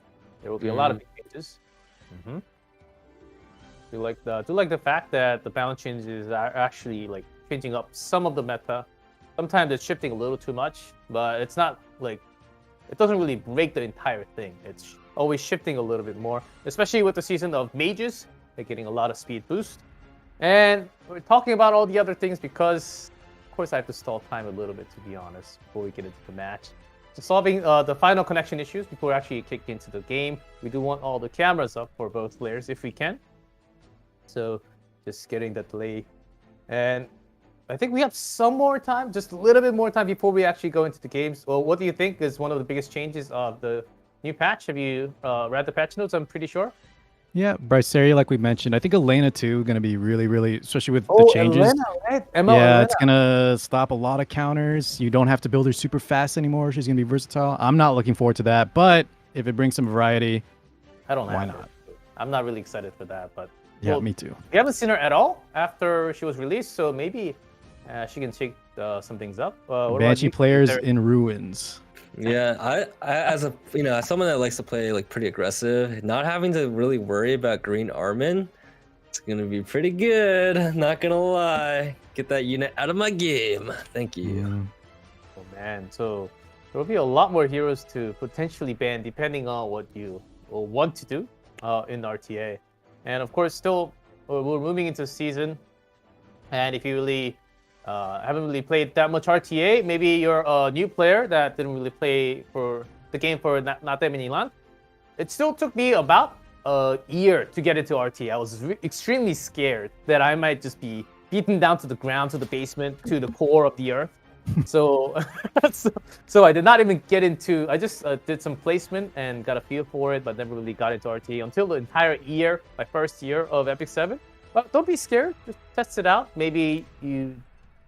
There will be a lot of big changes. Do like the fact that the balance changes are actually like changing up some of the meta. Sometimes it's shifting a little too much, but it's not like it doesn't really break the entire thing. It's always shifting a little bit more, especially with the season of mages. They're getting a lot of speed boost. And we're talking about all the other things because, of course, I have to stall time a little bit, to be honest, before we get into the match. So solving the final connection issues before we actually kick into the game. We do want all the cameras up for both players if we can. So just getting that delay. And I think we have some more time, just a little bit more time before we actually go into the games. Well, what do you think is one of the biggest changes of the new patch? Have you read the patch notes? I'm pretty sure. Yeah, Bryceria, like we mentioned. I think Elena too, going to be really, especially with the changes. Elena, right? Elena. It's going to stop a lot of counters. You don't have to build her super fast anymore. She's going to be versatile. I'm not looking forward to that, but if it brings some variety, why not? I'm not really excited for that, but yeah, me too. We haven't seen her at all after she was released, so maybe she can shake some things up. Banshee players in ruins. Yeah, I as someone that likes to play like pretty aggressive, not having to really worry about green Armin, it's gonna be pretty good. Not gonna lie. Get that unit out of my game. Thank you. Yeah. Oh man, so there will be a lot more heroes to potentially ban depending on what you will want to do in RTA. And of course, still we're moving into the season, and if you really haven't really played that much RTA, maybe you're a new player that didn't really play for the game for not that many long. It still took me about a year to get into RTA. I was extremely scared that I might just be beaten down to the ground, to the basement, to the core of the earth. So, so I did not even get into. I just did some placement and got a feel for it, but never really got into RTA until the entire year, my first year of Epic 7. But don't be scared. Just test it out. Maybe you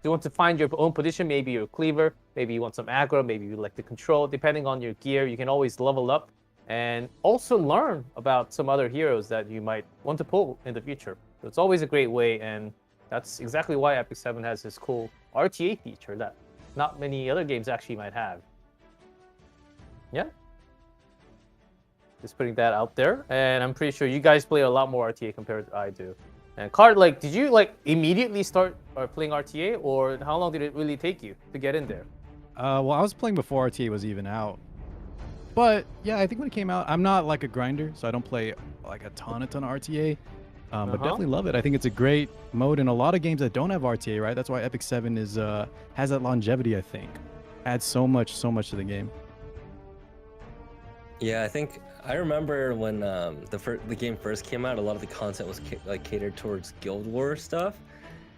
want to find your own position. Maybe you're a cleaver. Maybe you want some aggro. Maybe you like to control. Depending on your gear, you can always level up and also learn about some other heroes that you might want to pull in the future. So it's always a great way, and that's exactly why Epic 7 has this cool RTA feature that not many other games actually might have. Yeah. Just putting that out there. And I'm pretty sure you guys play a lot more RTA compared to I do. And Card, like, did you like immediately start playing RTA, or how long did it really take you to get in there? Well, I was playing before RTA was even out. But yeah, I think when it came out, I'm not like a grinder, so I don't play like a ton of RTA. But definitely love it. I think it's a great mode in a lot of games that don't have RTA, right? That's why Epic 7 is has that longevity, I think. Adds so much to the game. Yeah, I think I remember when the game first came out, a lot of the content was catered towards Guild Wars stuff.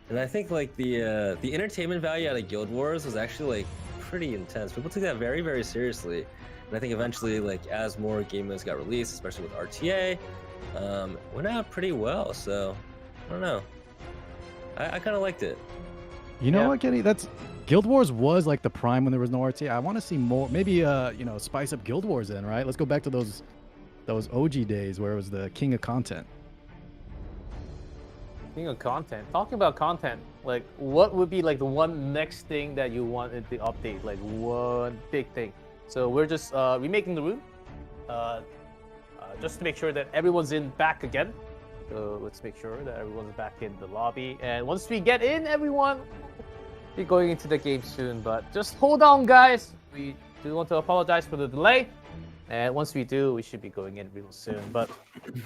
And I think like the entertainment value out of Guild Wars was actually like pretty intense. People took that very, very seriously. And I think eventually, like as more game modes got released, especially with RTA, went out pretty well. So I don't know. I kind of liked it. You know what, Kenny? That's Guild Wars was like the prime when there was no RTA. I want to see more. Maybe spice up Guild Wars then, right? Let's go back to those OG days where it was the king of content. Speaking of content, talking about content, like what would be like the one next thing that you want in the update? Like one big thing. So we're just remaking the room, just to make sure that everyone's in back again. So let's make sure that everyone's back in the lobby. And once we get in, everyone will be going into the game soon. But just hold on, guys. We do want to apologize for the delay. And once we do, we should be going in real soon. But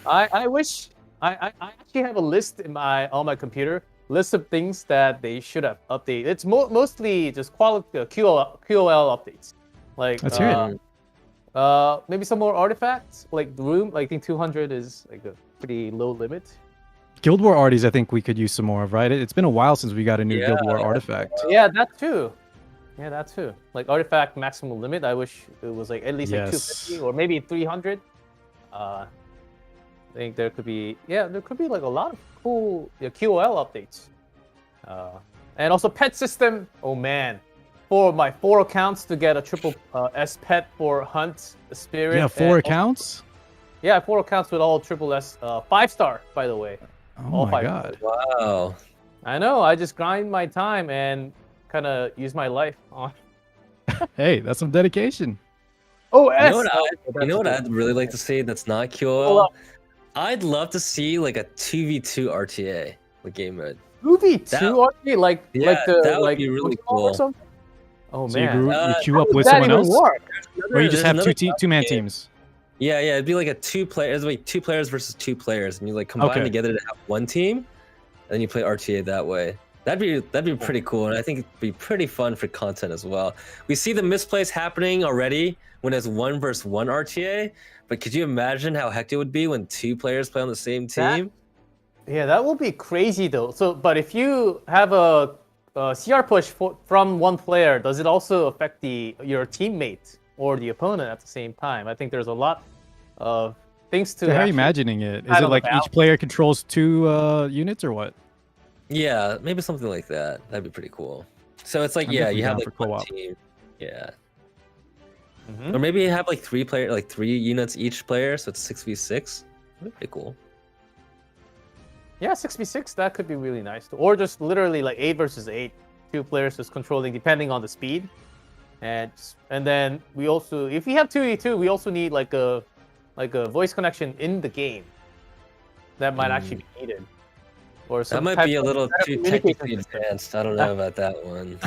I wish I actually have a list on my computer, list of things that they should have updated. It's mostly just quality QOL updates. Like Let's hear it. Maybe some more artifacts. Like the room, I think 200 is like a pretty low limit. Guild War arties, I think we could use some more of, right? It's been a while since we got a new Guild War artifact. Yeah, that too. Yeah, that too. Like artifact maximum limit. I wish it was like at least like 250 or maybe 300. I think there could be like a lot of cool QOL updates. And also pet system. Oh man, for my 4 accounts to get a triple S pet for Hunt, the Spirit. Yeah, 4 accounts. Yeah, 4 accounts with all triple S, 5-star by the way. Oh all my 5 god! Wow. I know. I just grind my time and kind of use my life on. Hey, that's some dedication. Oh, You know what I'd really like to see that's not QOL? I'd love to see like a 2v2 RTA with game mode. 2v2 RTA, like that would be really cool. Or something? Oh So man, you queue up with that someone even else, work? or you just have There's two-man teams. Yeah, it'd be like a 2 players versus 2 players, and you like combine together to have one team, and then you play RTA that way. That'd be pretty cool, and I think it'd be pretty fun for content as well. We see the misplays happening already when it's 1 versus 1 RTA, but could you imagine how hectic it would be when 2 players play on the same team? That will be crazy though. So, but if you have a CR push from one player, does it also affect your teammate or the opponent at the same time? I think there's a lot of things to. How are you imagining it? Is it like each player controls 2 units or what? Yeah, maybe something like that. That'd be pretty cool. So it's like, you have like one team. Yeah. Or maybe you have like 3 units each player, so it's 6v6. That'd be pretty cool. Yeah, 6v6, that could be really nice. Or just literally like 8 versus 8. 2 players just controlling depending on the speed. And then we also, if we have 2v2, we also need like a voice connection in the game. That might actually be needed. Or that might be a little too technically advanced. I don't know about that one.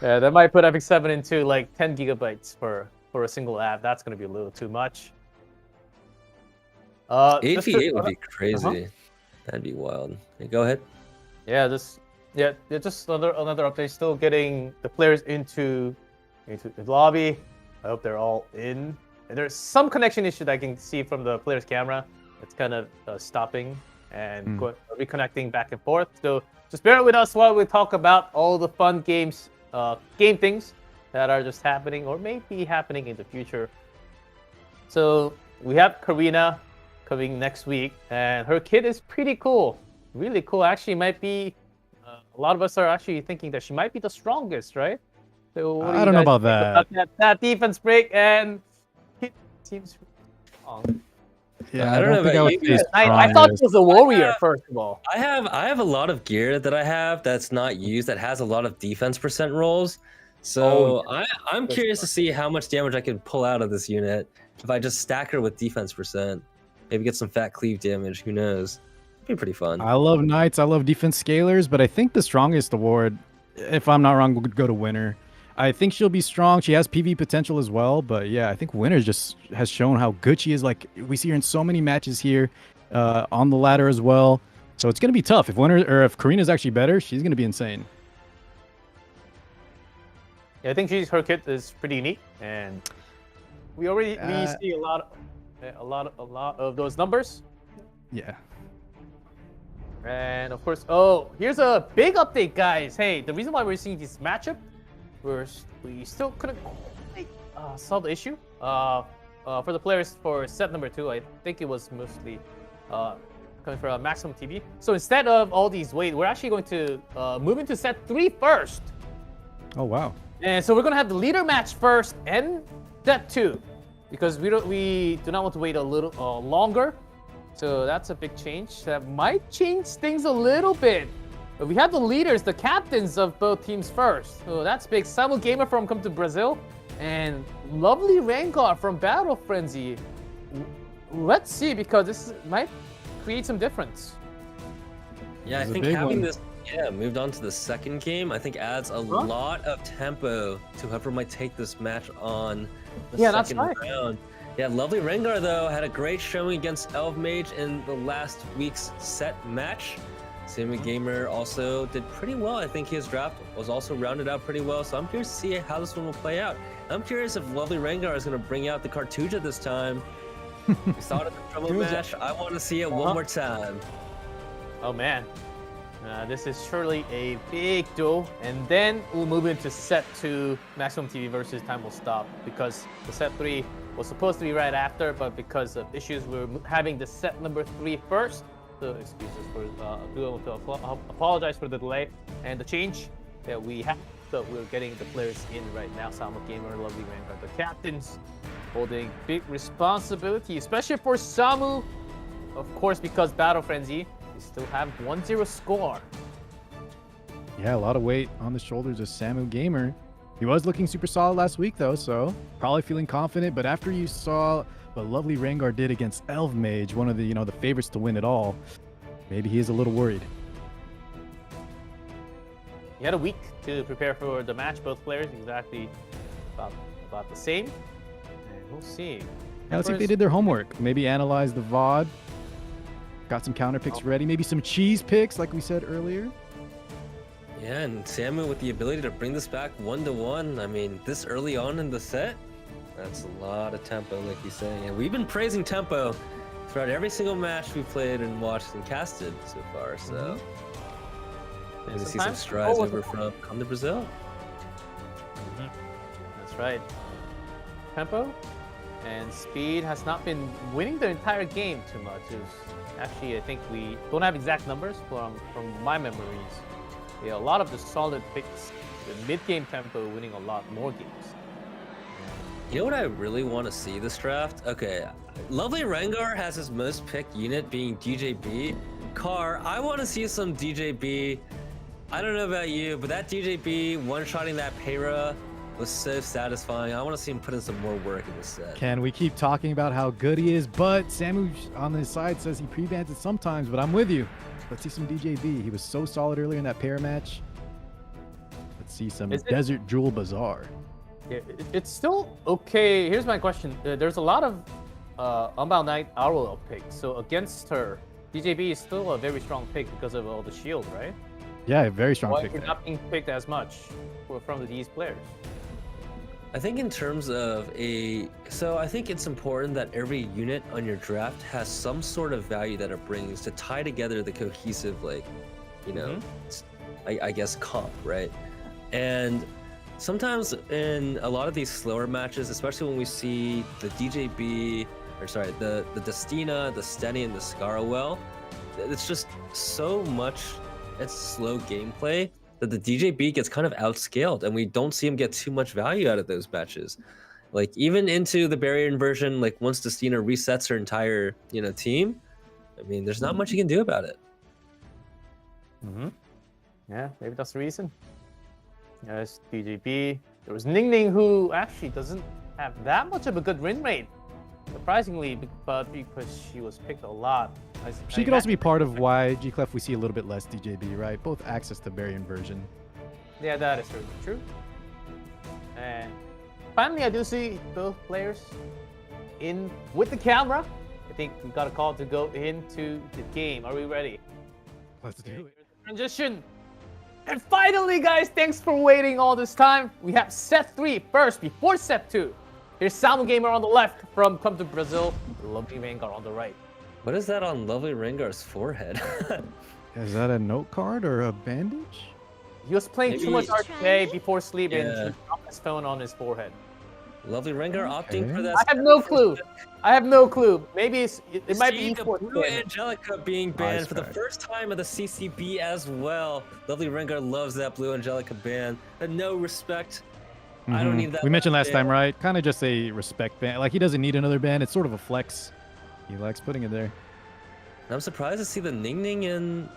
Yeah, that might put Epic 7 into like 10 gigabytes for a single app. That's going to be a little too much. 8v8 would be crazy. That'd be wild. Hey, go ahead. Yeah, just another update. Still getting the players into the lobby. I hope they're all in. And there's some connection issue that I can see from the player's camera. It's kind of stopping and reconnecting back and forth. So just bear with us while we talk about all the fun game things that are just happening or may be happening in the future. So we have Karina coming next week, and her kit is pretty cool, really cool. Actually, might be a lot of us are actually thinking that she might be the strongest, right? So what do I don't know about that. That defense break and it seems strong. Yeah, I don't think I would say I thought she was a warrior, first of all. I have a lot of gear that I have that's not used that has a lot of defense percent rolls. So I'm curious to see how much damage I can pull out of this unit if I just stack her with defense percent. Maybe get some fat cleave damage. Who knows? It'd be pretty fun. I love knights. I love defense scalers, but I think the strongest award, if I'm not wrong, would go to Winner. I think she'll be strong. She has PV potential as well, but yeah, I think Winner just has shown how good she is. Like we see her in so many matches here on the ladder as well. So it's gonna be tough. If Karina's actually better, she's gonna be insane. Yeah, I think her kit is pretty unique, and we see a lot of those numbers. Yeah. And of course, here's a big update, guys. Hey, the reason why we're seeing this matchup, we still couldn't quite solve the issue. For the players for set number 2, I think it was mostly coming from maximum TV. So instead of all these we're actually going to move into set 3 first. Oh wow. And so we're gonna have the leader match first and set 2, because we do not want to wait a little longer So that's a big change. That might change things a little bit. But we have the leaders, the captains of both teams first. So that's big. Samu Gamer from Come to Brazil. And Lovely Rengar from Battle Frenzy. Let's see, because this might create some difference. Yeah, I think having this moved on to the second game, I think adds a lot of tempo to whoever might take this match on the second round. Yeah, Lovely Rengar, though, had a great showing against Elf Mage in the last week's set match. Semi Gamer also did pretty well. I think his draft was also rounded out pretty well. So I'm curious to see how this one will play out. I'm curious if Lovely Rengar is going to bring out the Cartuja this time. We saw it in the promo match. I want to see it one more time. Oh, man. This is surely a big duel. And then we'll move into set 2, Maximum TV versus Time Will Stop. Because the set 3 was supposed to be right after, but because of issues, we're having the set number 3 first. So excuses for to apologize for the delay and the change that we have. So we're getting the players in right now. Samu Gamer, Lovely Rengar, the captains, holding big responsibility, especially for Samu. Of course, because Battle Frenzy, we still have 1-0 score. Yeah, a lot of weight on the shoulders of Samu Gamer. He was looking super solid last week, though, so probably feeling confident. But after you saw what Lovely Rengar did against Elf Mage, one of the the favorites to win it all, maybe he is a little worried. He had a week to prepare for the match. Both players exactly about the same, and we'll see. Yeah, let's see if they did their homework. Maybe analyze the VOD. Got some counter picks ready. Maybe some cheese picks, like we said earlier. Yeah, and Samu with the ability to bring this back 1-1. I mean, this early on in the set, that's a lot of tempo, like you say. And we've been praising tempo throughout every single match we played and watched and casted so far. So we're going to see some strides over from Come to Brazil. That's right. Tempo and speed has not been winning the entire game too much. Actually, I think we don't have exact numbers from my memories. Yeah, a lot of the solid picks, the mid-game tempo winning a lot more games. You know what I really want to see this draft? Okay, Lovely Rengar has his most picked unit being DJB. Car, I want to see some DJB. I don't know about you, but that DJB one-shotting that Pera was so satisfying. I want to see him put in some more work in this set. Can we keep talking about how good he is? But Samu on his side says he pre-bans it sometimes, but I'm with you. Let's see some DJB. He was so solid earlier in that pair match. Let's see some Desert Jewel Bazaar. Yeah, it's still okay. Here's my question. There's a lot of Unbound Knight Owl picks. So against her, DJB is still a very strong pick because of all the shield, right? Yeah, a very strong pick. Why is it not being picked as much from these players? I think in terms of I think it's important that every unit on your draft has some sort of value that it brings to tie together the cohesive, I guess, comp, right? And sometimes in a lot of these slower matches, especially when we see the DJB, the Destina, the Steny, and the Scarwell, it's just so much, it's slow gameplay that the DJB gets kind of outscaled, and we don't see him get too much value out of those matches. Like even into the barrier inversion, like once Destina resets her entire team, I mean, there's not much you can do about it. Yeah, maybe that's the reason. Yes, DJB. There was Ning Ning, who actually doesn't have that much of a good win rate, surprisingly, but because she was picked a lot. She could also be part of why G-Clef we see a little bit less DJB, right? Both access to barrier inversion. Yeah, that is true. And finally, I do see both players in with the camera. I think we got a call to go into the game. Are we ready? Let's do it. Transition. And finally, guys, thanks for waiting all this time. We have set 3 first before set 2. Here's Samu Gamer on the left from Come to Brazil. Lovely Rengar on the right. What is that on Lovely Rengar's forehead? Is that a note card or a bandage? He was playing too much RTA before sleep and he dropped his phone on his forehead. Lovely Rengar opting for that. I have no clue. Maybe it might be Blue Angelica being banned for the first time of the CCB as well. Lovely Rengar loves that Blue Angelica ban. And no respect. I don't need that. We mentioned last time, right? Kind of just a respect ban. Like he doesn't need another ban. It's sort of a flex. He likes putting it there. And I'm surprised to see the Ning Ning and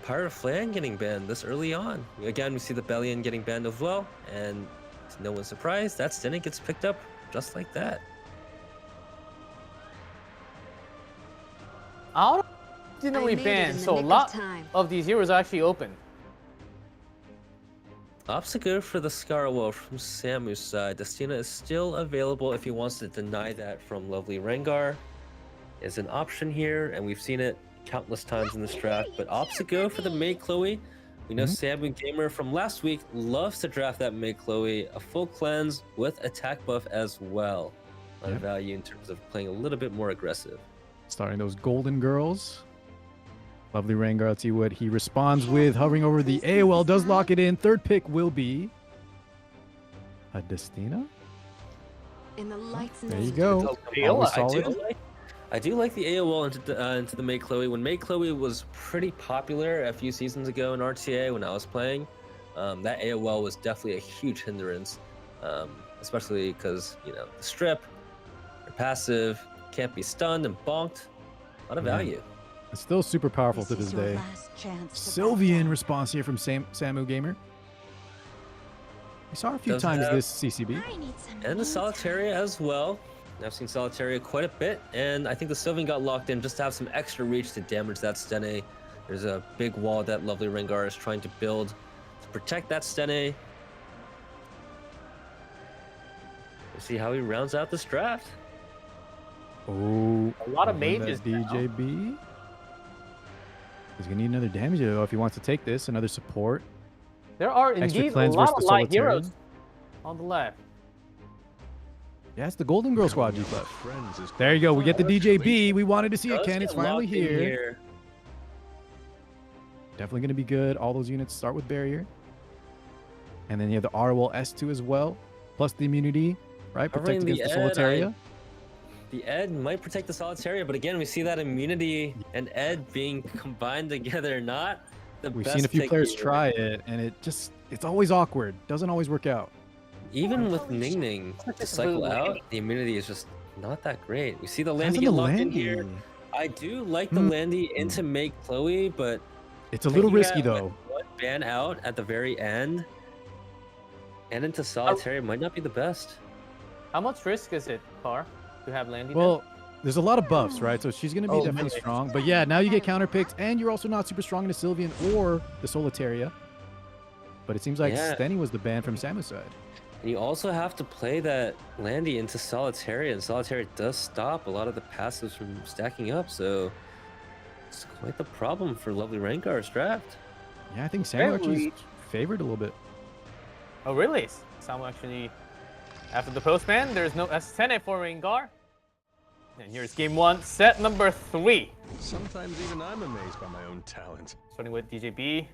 Pirate Flan getting banned this early on. Again, we see the Bellion getting banned as well, and to no one's surprise, that Stene gets picked up just like that. Out didn't really ban, so a lot of these heroes are actually open. Obstacle for the Scarwell from Samu's side. Destina is still available if he wants to deny that from Lovely Rengar. Is an option here, and we've seen it countless times in this draft. But Obstacle for the Mei Chloe. We know Samu Gamer from last week loves to draft that Mei Chloe, a full cleanse with attack buff as well. A lot of value in terms of playing a little bit more aggressive. Starting those golden girls. Lovely Rengar, let's see what he responds with. Hovering over the AOL, does lock it in. Third pick will be a Destina. In the lights There you go. Always solid. I do like the AOL into the Mei Chloe. When Mei Chloe was pretty popular a few seasons ago in RTA when I was playing, that AOL was definitely a huge hindrance, especially because, you know, the strip, your passive, can't be stunned and bonked. A lot of value. It's still super powerful to this day. Sylvian response here from Samu Gamer. We saw a few times this CCB. And the Solitaria as well. I've seen Solitaria quite a bit, and I think the Sylvian got locked in just to have some extra reach to damage that Stene. There's a big wall that Lovely Rengar is trying to build to protect that Stene. We'll see how he rounds out this draft. Oh, a lot of mages. DJB. He's gonna need another damage though if he wants to take this. Another support. There are indeed a lot of light heroes on the left. Yeah, it's the Golden Girl squad G left. There you go. We get the DJB. We wanted to see it, Ken. It's finally here. Definitely going to be good. All those units start with barrier. And then you have the ROL S2 as well. Plus the immunity, right? Protect against the Solitaria. The Ed might protect the Solitaria, but again, we see that immunity and Ed being combined together, not the We've best seen a few players either. try it, and it's always awkward. Doesn't always work out. Even with Ning Ning to cycle out, the immunity is just not that great. We see the Landy get locked in here. I do like the Landy into Mei Chloe, but it's a little risky though. One ban out at the very end and into Solitaria might not be the best. How much risk is it, Car, to have Landy? Well, there's a lot of buffs, right? So she's going to be definitely strong. But yeah, now you get counterpicked, and you're also not super strong in the Sylvian or the Solitaria. But it seems like Steny was the ban from Samu's side. And you also have to play that Landy into Solitaria, and Solitaria does stop a lot of the passives from stacking up, so it's quite the problem for Lovely Rengar's draft. Yeah, I think Samu actually favored a little bit. Oh, really? Samu actually, after the postman, there's no S10 for Rengar. And here's game one, set number 3. Sometimes even I'm amazed by my own talent. Starting with DJB.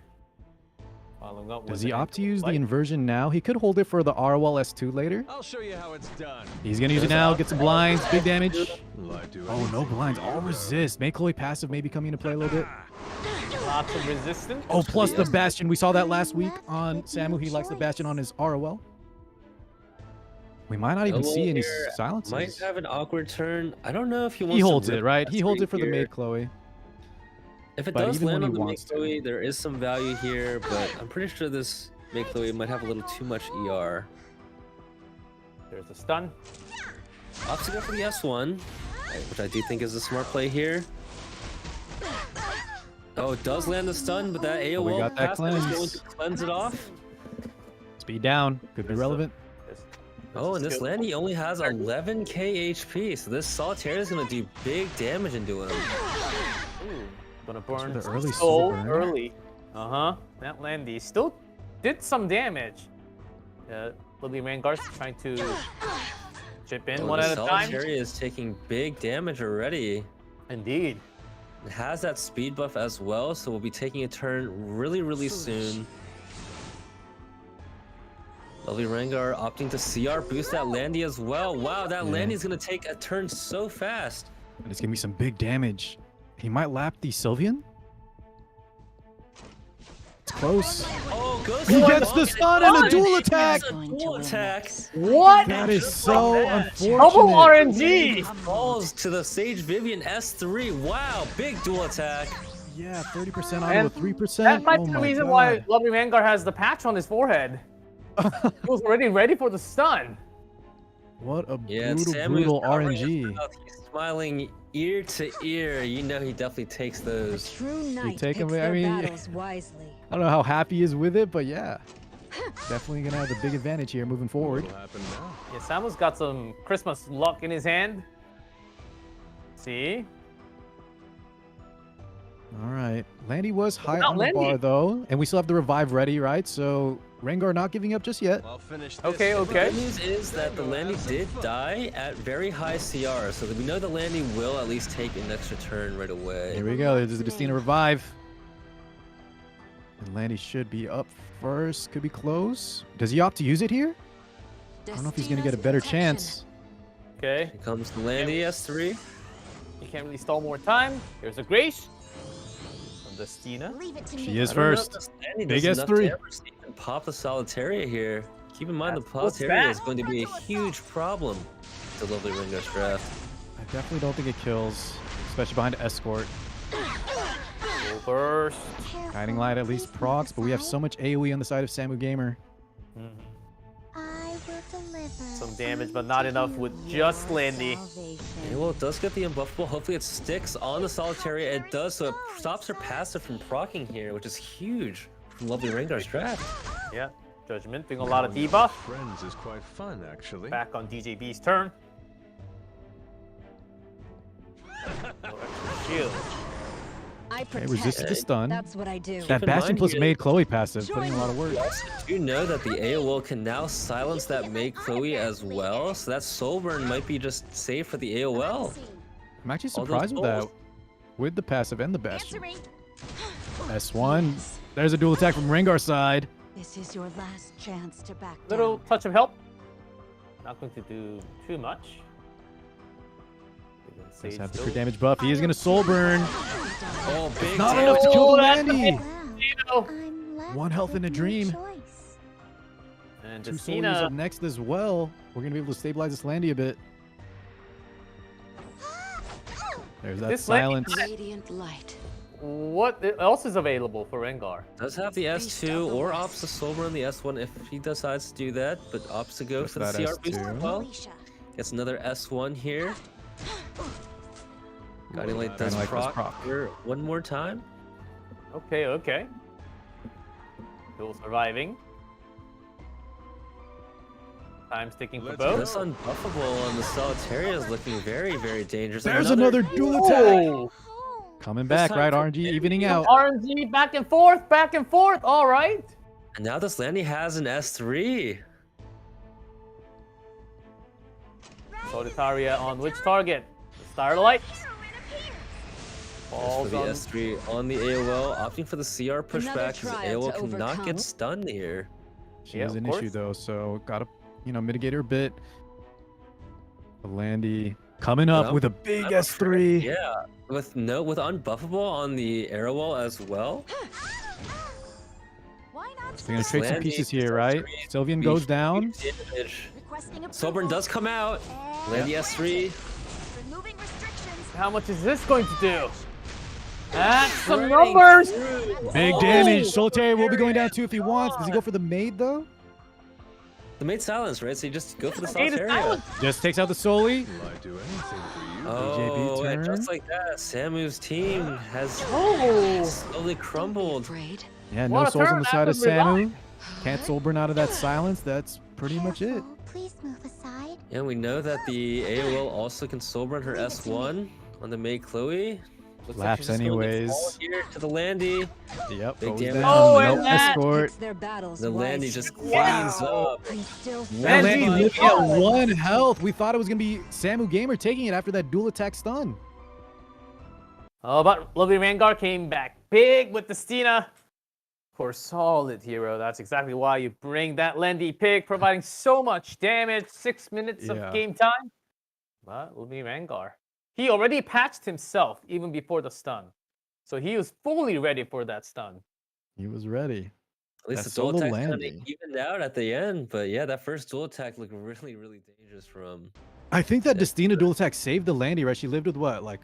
Following up Does he opt to use the inversion now? He could hold it for the ROL S2 later. I'll show you how it's done. He's going to use it now, get some blinds, big damage. Oh, no blinds, all resist. Mei Chloe passive maybe coming into play a little bit. Lots of resistance. Oh, plus the Bastion. We saw that last week on Samu. He likes the Bastion on his ROL. We might not even see any silences. Might have an awkward turn. I don't know if he wants to. He holds it, right? He holds it for the Mei Chloe. If it does land on the Mei Chloe, there is some value here, but I'm pretty sure this Mei Chloe might have a little too much ER. There's a stun. Opts to go for the S1, which I do think is a smart play here. Oh, it does land the stun, but that AOL we got that is cleanse. going to cleanse it off. Speed down. Could be relevant. Oh, and this Landy only has 11k HP, so this Solitaire is going to do big damage into him. Ooh, gonna burn the early so early. That Landy still did some damage. Lovely Rengar's trying to chip in one at a time. Solitaire is taking big damage already. Indeed. It has that speed buff as well, so we'll be taking a turn really soon. Lovely Rengar opting to CR boost that Landy as well. Wow, that Landy is going to take a turn so fast. And it's going to be some big damage. He might lap the Sylvian. It's close. Oh, goes He for gets the stun and a dual attack. It's a dual attack. What? That is so unfortunate. Double RNG. Falls to the Sage Vivian S3. Wow, big dual attack. Yeah, 30% And auto, 3%. That might Oh be the my reason God. why Lovely Vanguard has the patch on his forehead. He was already ready for the stun. What a Yeah, brutal, Samu's brutal covering his RNG. mouth. He's smiling ear to ear. You know he definitely takes A those. true knight take picks him- I their mean- battles wisely. I don't know how happy he is with it, but yeah. Definitely going to have the big advantage here moving forward. What'll happen now? Yeah, Samu's got some Christmas luck in his hand. See? All right. Landy was high Wow, on the Landy. bar, though. And we still have the revive ready, right? So Rengar not giving up just yet. I'll finish this. Okay, The okay. good news is that the Landy did die at very high CR, so that we know the Landy will at least take an extra turn right away. Here we go. There's the Destina revive. And Landy should be up first. Could be close. Does he opt to use it here? I don't know if he's going to get a better chance. Okay. Here comes the Landy S3. You can't really stall more time. Here's a Grace. From the Stina. Leave it to me. She is I don't know if first. this Landy Big does enough S3. damage to even pop the Solitaria here. Keep in mind the What's Solitaria that? is going to be a huge problem to Lovely Ringo's draft. I definitely don't think it kills, especially behind Escort. Full burst. Guiding Light at least procs, but we have so much AoE on the side of Samu Gamer. I will deliver. Some damage, but not enough with just Landy. Yeah, well, it does get the unbuffable. Hopefully it sticks on the Solitaria. It does, so it stops her passive from proccing here, which is huge from Lovely Rengar's draft. Yeah. Judgment doing a lot of debuff. Friends is quite fun, actually. Back on DJB's turn. No extra shield. I Okay, protect. resisted the stun. That's what I do. That in Bastion mind, plus you- made Chloe passive, putting in a lot of work. You also do know that the AOL can now silence that Make Chloe as well, so that Soul Burn might be just safe for the AOL. I'm actually All those surprised with that. souls. With the passive and the Bastion. Answering. S1. There's a dual attack from Rengar's side. This is your last chance to back Little down. touch of help. Not going to do too much. Does Sage have the still- crit damage buff. He is going to soul burn. Oh, big Not damage. enough to kill the that's Landy. Well, I'm left One health with in a no dream. choice. And Two soldiers Destina. up next as well. We're going to be able to stabilize this Landy a bit. There's that This Landy- silence. Radiant light. What else is available for Rengar? Does have the S2 or opts to Soul Burn the S1 if he decides to do that, but opts to go Just for the that CR boost S2. as well. Alicia. Gets another S1 here. Guiding Light does Guiding Light does proc proc. here one more time. Okay, okay. Still surviving. Time sticking for Let's both. This unbuffable on the Solitaria is looking very, very dangerous. There's another dual attack. Oh! Coming This back, time right? for RNG evening out. RNG back and forth, back and forth. All right. And now this Landy has an S3. Solitaria on which target? The Starlight. For Falls the on. S3 on the AOL, opting for the CR pushback because trial AOL to cannot overcome. get stunned here. She Yeah, is of an course. issue though, so gotta mitigate her a bit. The Landy coming up Well, with a big I'm S3. Yeah, with unbuffable on the arrow wall as well. Why not? They're gonna trade some Landy pieces here, right? S3 Sylvian be goes down. huge damage. Requesting Soulburn does come out. Landy S3. Removing restrictions. How much is this going to do? That's some Running numbers. through. Big Oh, damage. Solitaire will be going down too if he wants. Does he go for the maid though? The maid silence, right? So you just go for the Maid is Solitaria. silent. Just takes out the Soli. Will I do anything for you? Oh, BJB and turn. just like that, Samu's team has Oh. slowly crumbled. Afraid. Yeah, no What a souls on turn the side of after revive. Samu. Can't soul burn out of that silence. That's pretty much it. Careful, please move aside. Yeah, we know that the AOL also can soul burn her S1 on the May Chloe. Looks like Laps she's just gonna leave anyways. all here to the Landy. Yep. Big Goes damage. down. Oh, No and that escort. Picks their battles The Landy wisely. just cleans Wow. up. I'm still And Landy Landy living living at at 1 health. We thought it was gonna be Samu Gamer taking it after that dual attack stun. Oh, but Lovely Rengar came back big with the Stina. For solid hero. That's exactly why you bring that Landy pick, providing so much damage. 6 minutes Yeah. of game time. But Lovely Rengar. He already patched himself even before the stun. So he was fully ready for that stun. He was ready. At least That the dual solo attack kind of landing. evened out at the end, but yeah, that first dual attack looked really, really dangerous from. I think that Destina dual attack saved the Landy, right? She lived with what, like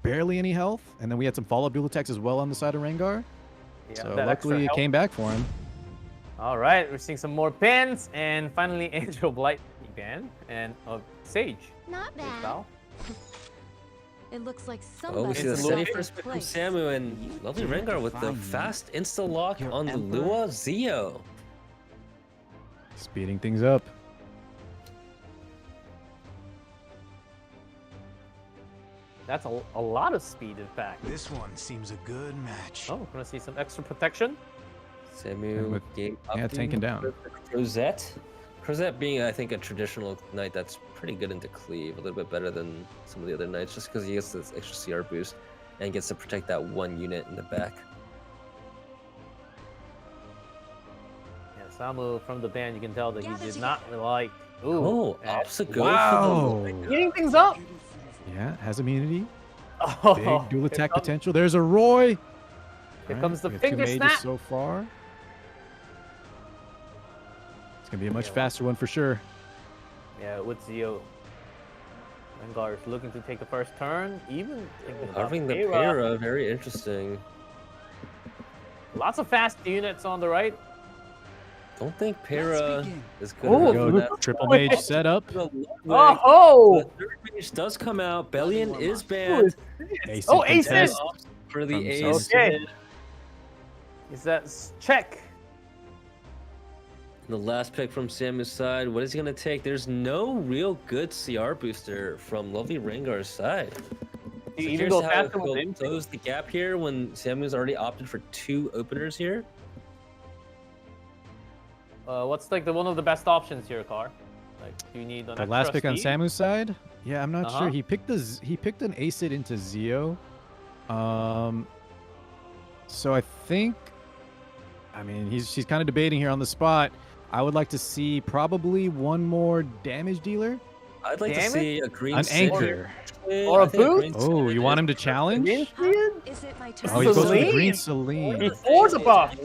barely any health, and then we had some follow-up dual attacks as well on the side of Rengar. Yeah, So that extra luckily it health. came back for him. All right, we're seeing some more pins, and finally Angel Blight ban and Sage. Not Sage bad. Val. It looks like Oh, we somebody see the It's steady Lua. first pick from Samu and lovely Rengar with the fast insta lock on the Lua Zio. Speeding things up. That's a lot of speed, in fact. This one seems a good match. Oh, gonna see some extra protection. Samu with- game yeah, tanking down. Crozet. Crozet being, I think, a traditional knight that's pretty good into cleave, a little bit better than some of the other knights, just because he gets this extra CR boost and gets to protect that one unit in the back. Yeah, Samu from the ban, you can tell that he did not like. Ooh, Oh, and opposite go Wow. heating things up. Yeah, has immunity. Oh, Big dual attack here potential. There's a Roy. Here All comes the we have two finger mages snap. so far. It's gonna be a much Yeah. faster one for sure. Yeah, with Zio. Rengar is looking to take the first turn. Even thinking about Carving the Pyrrha. Pyrrha, very interesting. Lots of fast units on the right. Don't think Pyrrha is good Ooh, enough Go for that. triple mage setup. The Ludwig. Oh, The third mage does come out. Bellion is banned. Ace oh, it aces. contest. For the From ace. Okay. Is that check? The last pick from Samu's side. What is he going to take? There's no real good CR booster from lovely Rengar's side. Do you So even here's go how faster he'll with him? close the gap here when Samu's already opted for 2 openers here. What's like the one of the best options here, Car? Like, do you need an The last extra pick on speed? Samu's side. Yeah, I'm not Uh-huh. sure. He picked an Acid into Zio. So I think, I mean, she's kind of debating here on the spot. I would like to see probably one more damage dealer, I'd like Damn to it. see a green an Sid anchor. here. Or a I think boost? green Oh, Sid you want is him to perfect. challenge? Green Huh? Sid? Is it my Oh, turn? he goes with the Celine? green Celine. Before the buff.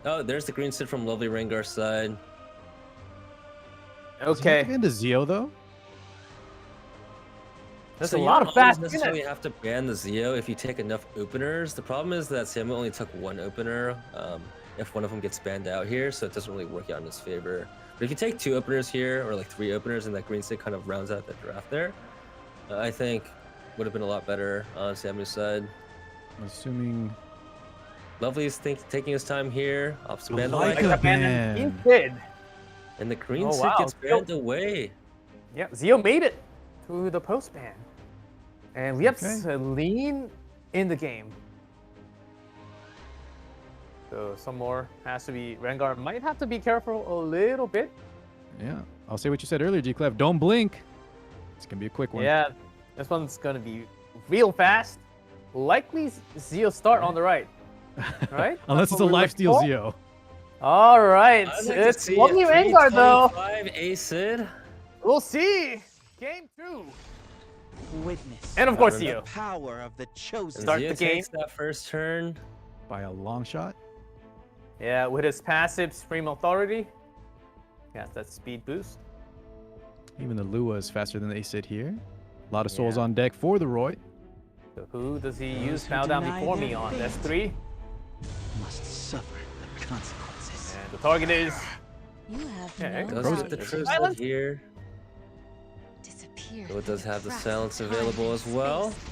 Oh, there's the green Sid from lovely Rengar's side. Okay, Into Zio though. there's So a you lot don't of fast always necessarily units. have to ban the Zio if you take enough openers. The problem is that Samu only took 1 opener. If one of them gets banned out here, so it doesn't really work out in his favor. But if you take 2 openers here, or like 3 openers, and that green Sid kind of rounds out the draft there, I think would have been a lot better on Samu's side. I'm assuming. Lovely's taking his time here. Off to ban the like Lyca, a Like a ban ban. and Green Sid. and the green Oh, Sid wow. gets banned away. Yeah, Zio made it to the post ban. And we have Okay. Celine in the game. So some more has to be. Rengar might have to be careful a little bit. Yeah, I'll say what you said earlier, G-Clef. Don't blink. It's gonna be a quick one. Yeah, this one's gonna be real fast. Likely Zio start on the right. Right? Unless That's it's a what we're lifesteal looking for? Zio. All right, I'd like to it's see a lovely Rengar though. 325 ace Sid. We'll see. Game 2. Witness And of course the Zio. the power of the chosen. Start Zio the game. takes that first turn. By a long shot. Yeah, with his passive Supreme Authority. Yeah, that speed boost. Even the Lua is faster than the Acid here. A lot of souls Yeah. on deck for the Roy. So who does he Those use who Bow Down deny before their me on? faith. S3. Must suffer the consequences. And the target is You have Okay. no Goes Goes with the right True to Silence. here. disappear. So it does have the Crack silence time available as and well. space.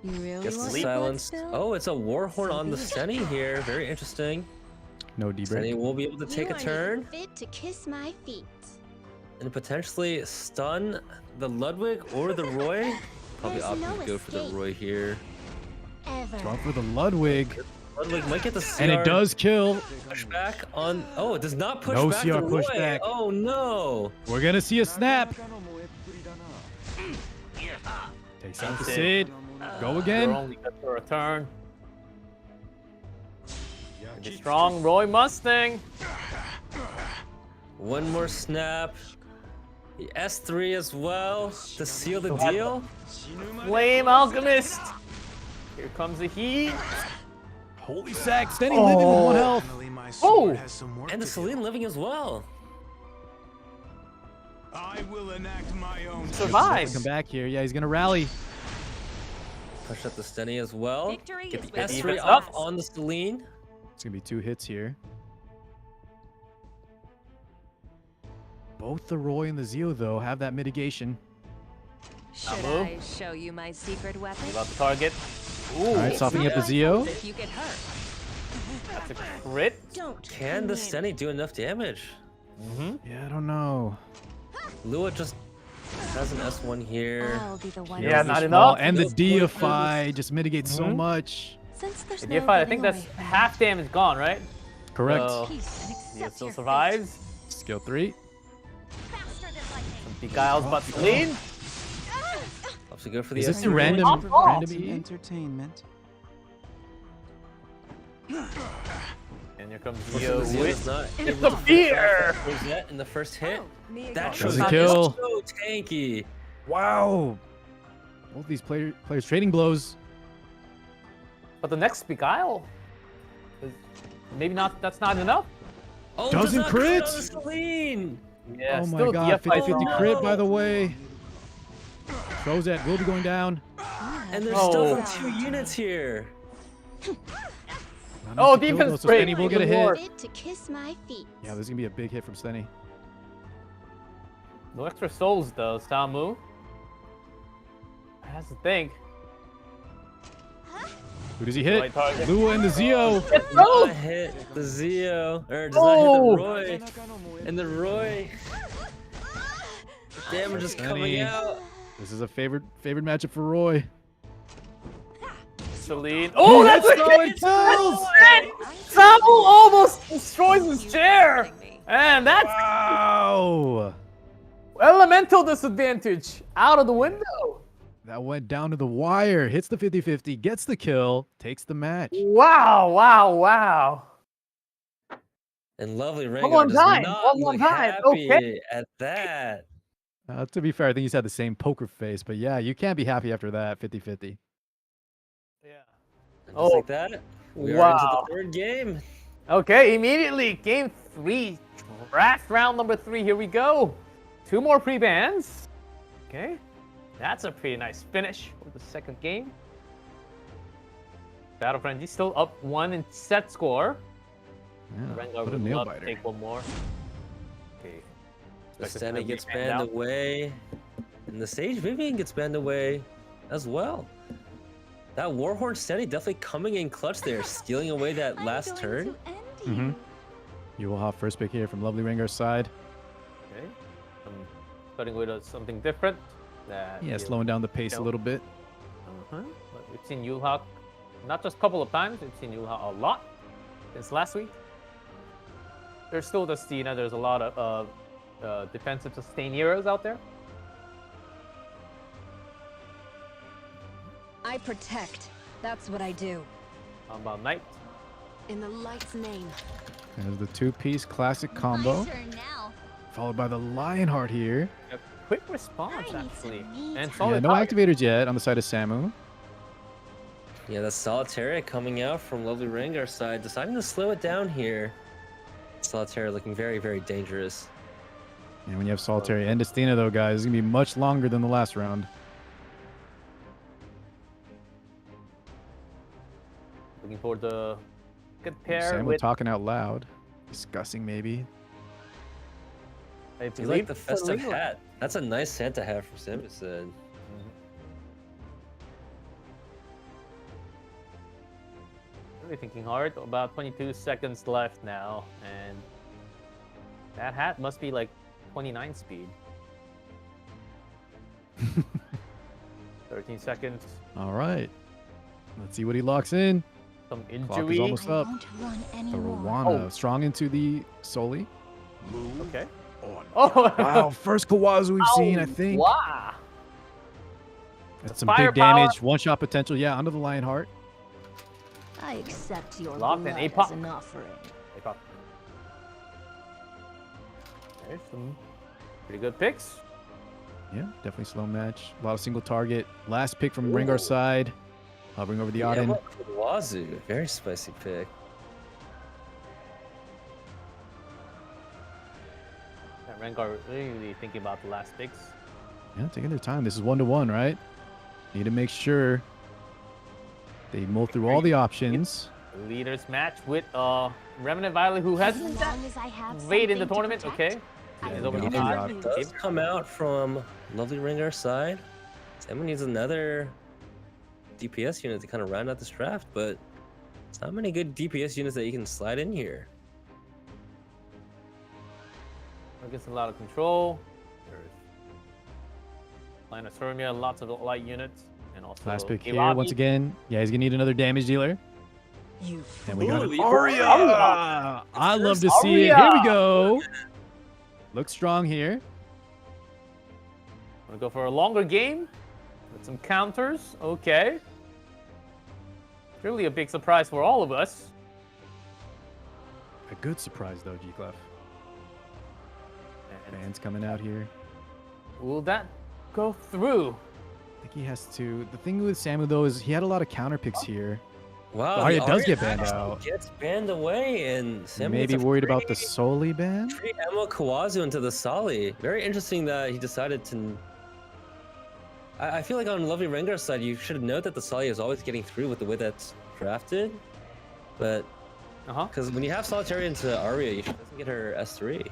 You really Gets the want silence. blood spill? Oh, it's a Warhorn on the So be Seni here. Very interesting. No Seni D-break. will be able to take You a are turn not fit to kiss my feet. and potentially stun the Ludwig or the Roy. Probably There's opting no to go for the escape. Roy here. Ever. Going for the Ludwig. Ludwig might get the CR And it does kill. pushback on. Oh, it does not push No back CR the Roy. pushback. Oh no. We're gonna see a snap. Takes out the Sid. Go you're again. only good for a turn. The strong Roy Mustang. One more snap. The S3 as well to seal the deal. Flame Alchemist. Here comes the heat. Holy sack, Stenny living with 1 health. Finally, my sword has some work And the to do. Celine living as well. I will enact my own. Survive. Come back here. Yeah, he's gonna rally. Push up the Stenny as well. Victory Get is the S3 within off us. on the Celine. It's gonna be 2 hits here. Both the Roy and the Zeo, though, have that mitigation. Should Namu. I show you my secret weapon? About the target. Ooh, All right, softening up the Zeo. If you get hurt. that's a crit. Don't. Can the Stenny do enough damage? Yeah, I don't know. Lua just has an S1 here. I'll be the one. Yeah, to not see- enough. And the No, Deify just mitigates so much. Since there's The no DFI, I getting think that's away from half damage gone, right? Correct. So, peace and Zeo accept still your survives. Skill 3. Faster than lightning. Beguiles but Celine. Up to go for the Is this S3. a random Oh. random Some E? entertainment. And here comes Zeo Zeo with is not It's able a to fear. Rosette in the first hit. fate. Me That again. shows Doesn't up kill. so tanky. Wow. Both these players trading blows. But the next Beguile, is maybe not. That's not enough. Oh, Doesn't does not crit. on the Celine. Yeah, Oh my still god, DFI 50-50 strong. crit, by the way. Genozad will be going down. And there's Oh. still 2 units here. Not Oh, enough to kill, defense though, so break. Stenny will get a Good hit. lord. Bid to kiss my feet. Yeah, this is gonna be a big hit from Stenny. No extra souls though, Samu. That's the thing. Who does he hit? Right target. Lua and the Zeo. Does not hit the Zeo, or does not hit the Roy. And the Roy. The damage is coming Stenny. out. This is a favorite matchup for Roy. Celine. Oh, that's a solid hit! kills. Samu almost destroys his chair. Kidding me. And that's Wow. elemental disadvantage out of the window. That went down to the wire. Hits the 50-50, gets the kill, takes the match. Wow, wow, wow. And lovely One Rengar does time, not one look time, happy okay. at that. To be fair, I think he's had the same poker face, but yeah, you can't be happy after that 50-50. Yeah. And just Oh, like that, we are wow. into the 3rd game. Okay, immediately, game 3, draft round number 3. Here we go. 2 more pre-bans. Okay, that's a pretty nice finish for the 2nd game. Battle Frenzy still up 1 in set score. Yeah, Rengar what a would nail love to biter. take 1 more. Okay. The Expect this Stenny to be gets banned banned out. away. And the Sage Vivian gets banned away as well. That Warhorn Stenny definitely coming in clutch there, stealing away that last I'm turn. going to end Mhm. you. You will have first pick here from Lovely Rengar's side. Okay. Starting with something different. That Yeah, you- slowing down the pace a know. little bit. But we've seen Yulhak not just a couple of times, we've seen Yulhak a lot since last week. There's still the Stina, there's a lot of defensive sustain heroes out there. I protect. That's what I do. How about Knight? In the light's name. There's the 2-piece classic combo, My turn now. followed by the Lionheart here. A quick response, I need some actually. me And time. solid Yeah, no target. activators yet on the side of Samu. Yeah, the Solitaria coming out from Lovely Rengar's side, deciding to slow it down here. Solitaria looking very, very dangerous. And when you have Solitary and Destina, though, guys, it's going to be much longer than the last round. Looking for the good pair Samu with, talking out loud, discussing maybe. I You believe, like the festive Celine. hat. That's a nice Santa hat for Nemesis. Really thinking hard. About 22 seconds left now, and that hat must be like 29 speed. 13 seconds. All right. Let's see what he locks in. Some Clock is injury. almost I up. won't run The anymore. Rwana, strong into the Soli. Okay. On. Oh, Wow, first Kawazu we've seen, I think. Wow. That's some Firepower. big damage, one-shot potential. Yeah, under the Lionheart. I accept your Locked blood and as APOC. an offering. Take off. There's some pretty good picks. Yeah, definitely slow match. A lot of single target. Last pick from Rengar's side. Hovering over the Yeah, Auden. Wazoo, very spicy pick. Rengar really thinking about the last picks. Yeah, taking their time. This is 1-1, right? Need to make sure they mull through all the options. The leaders match with Remnant Violet, who hasn't been that long as I have great in the something to tournament. protect, Okay. I He's will over go the for the five. Auden. Does come out from Lovely Rengar side. Someone needs another DPS unit to kind of round out this draft, but it's not many good DPS units that you can slide in here. Gets a lot of control. There's Line of Sturmia, lots of light units, and also Last pick here, Irabi. once again. Yeah, he's going to need another damage dealer. You And we got Ooh, an the Aria! I love to see it. Aria! Here we go. Looks strong here. Wanna go for a longer game with some counters. Okay. Really a big surprise for all of us. A good surprise, though, G-Clef. And Fans coming out here. will that go through? I think he has to. The thing with Samu, though, is he had a lot of counter picks here. Wow, Arya the does Arya get banned actually out. Gets banned away, and Sam Maybe gets a worried about the free- Soli ban? free Emma Kawazu into the Sali. Very interesting that he decided to. I feel like on Lovely Rengar's side, you should note that the Sali is always getting through with the way that's drafted, but because when you have Solitary into Arya, she doesn't get her S3.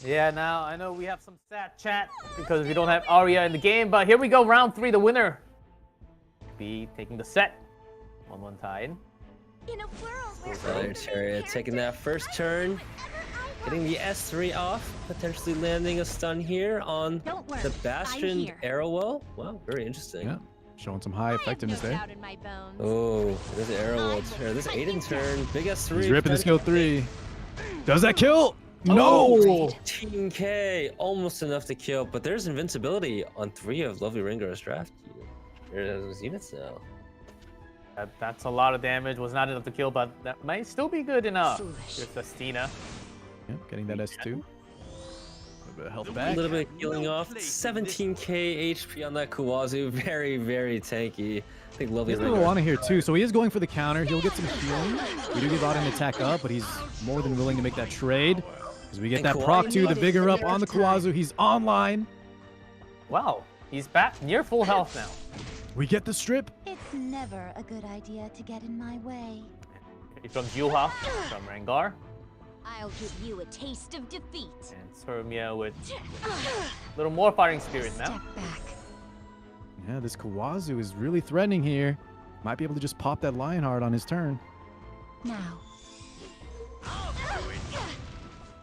Yeah, now I know we have some sad chat because we don't have Arya in the game, but here we go, round 3, the winner. Be taking the set. 1-1 tied. In a world where Solitary taking that first turn, getting the S3 off, potentially landing a stun here on Don't worry, the I'm Bastion here. Arrowwell. Wow, very interesting. Yeah, showing some high effectiveness there. in my bones. Oh, there's an Arrowwell turn. This Aiden turn, big S3. He's ripping the skill 3. Does that kill? No! 18k, almost enough to kill, but there's invincibility on 3 of Lovely Rengar's draft. There's units now. That's a lot of damage. Was not enough to kill, but that might still be good enough. Foolish. Here's Festina. Yep, getting that S2. A little bit of health A back. little bit of healing off. 17k HP on that Kawazu. Very, very tanky. I think Lovely He's going to want to here too, so he is going for the counter. He'll get some healing. We do give out an attack up, but he's more than willing to make that trade. As we get And that Kawaii proc 2, the needed vigor up their on the time. Kawazu. He's online. Wow, he's back near full health now. We get the strip. It's never a good idea to get in my way. From Juha, from Rengar, I'll give you a taste of defeat. and Sturmia with a little more fighting spirit now. Step back. Yeah, this Kawazu is really threatening here. Might be able to just pop that Lionheart on his turn. Now,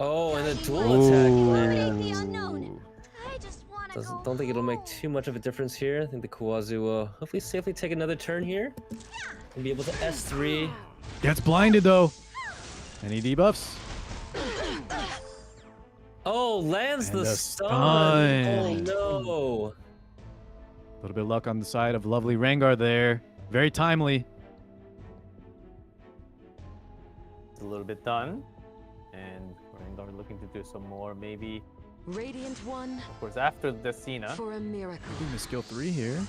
Oh, and a dual attack. eliminate the unknown. Ooh. I just want to go Don't think it'll make home. too much of a difference here. I think the Kawazu will hopefully safely take another turn here and be able to S3. Gets blinded though. Any debuffs? Oh, lands And the the stun. stun. Oh no. A little bit of luck on the side of Lovely Rengar there. Very timely. It's a little bit done. And Rengar looking to do some more, maybe. Radiant one Of course, after the Cena. for a miracle. Doing the skill 3 here.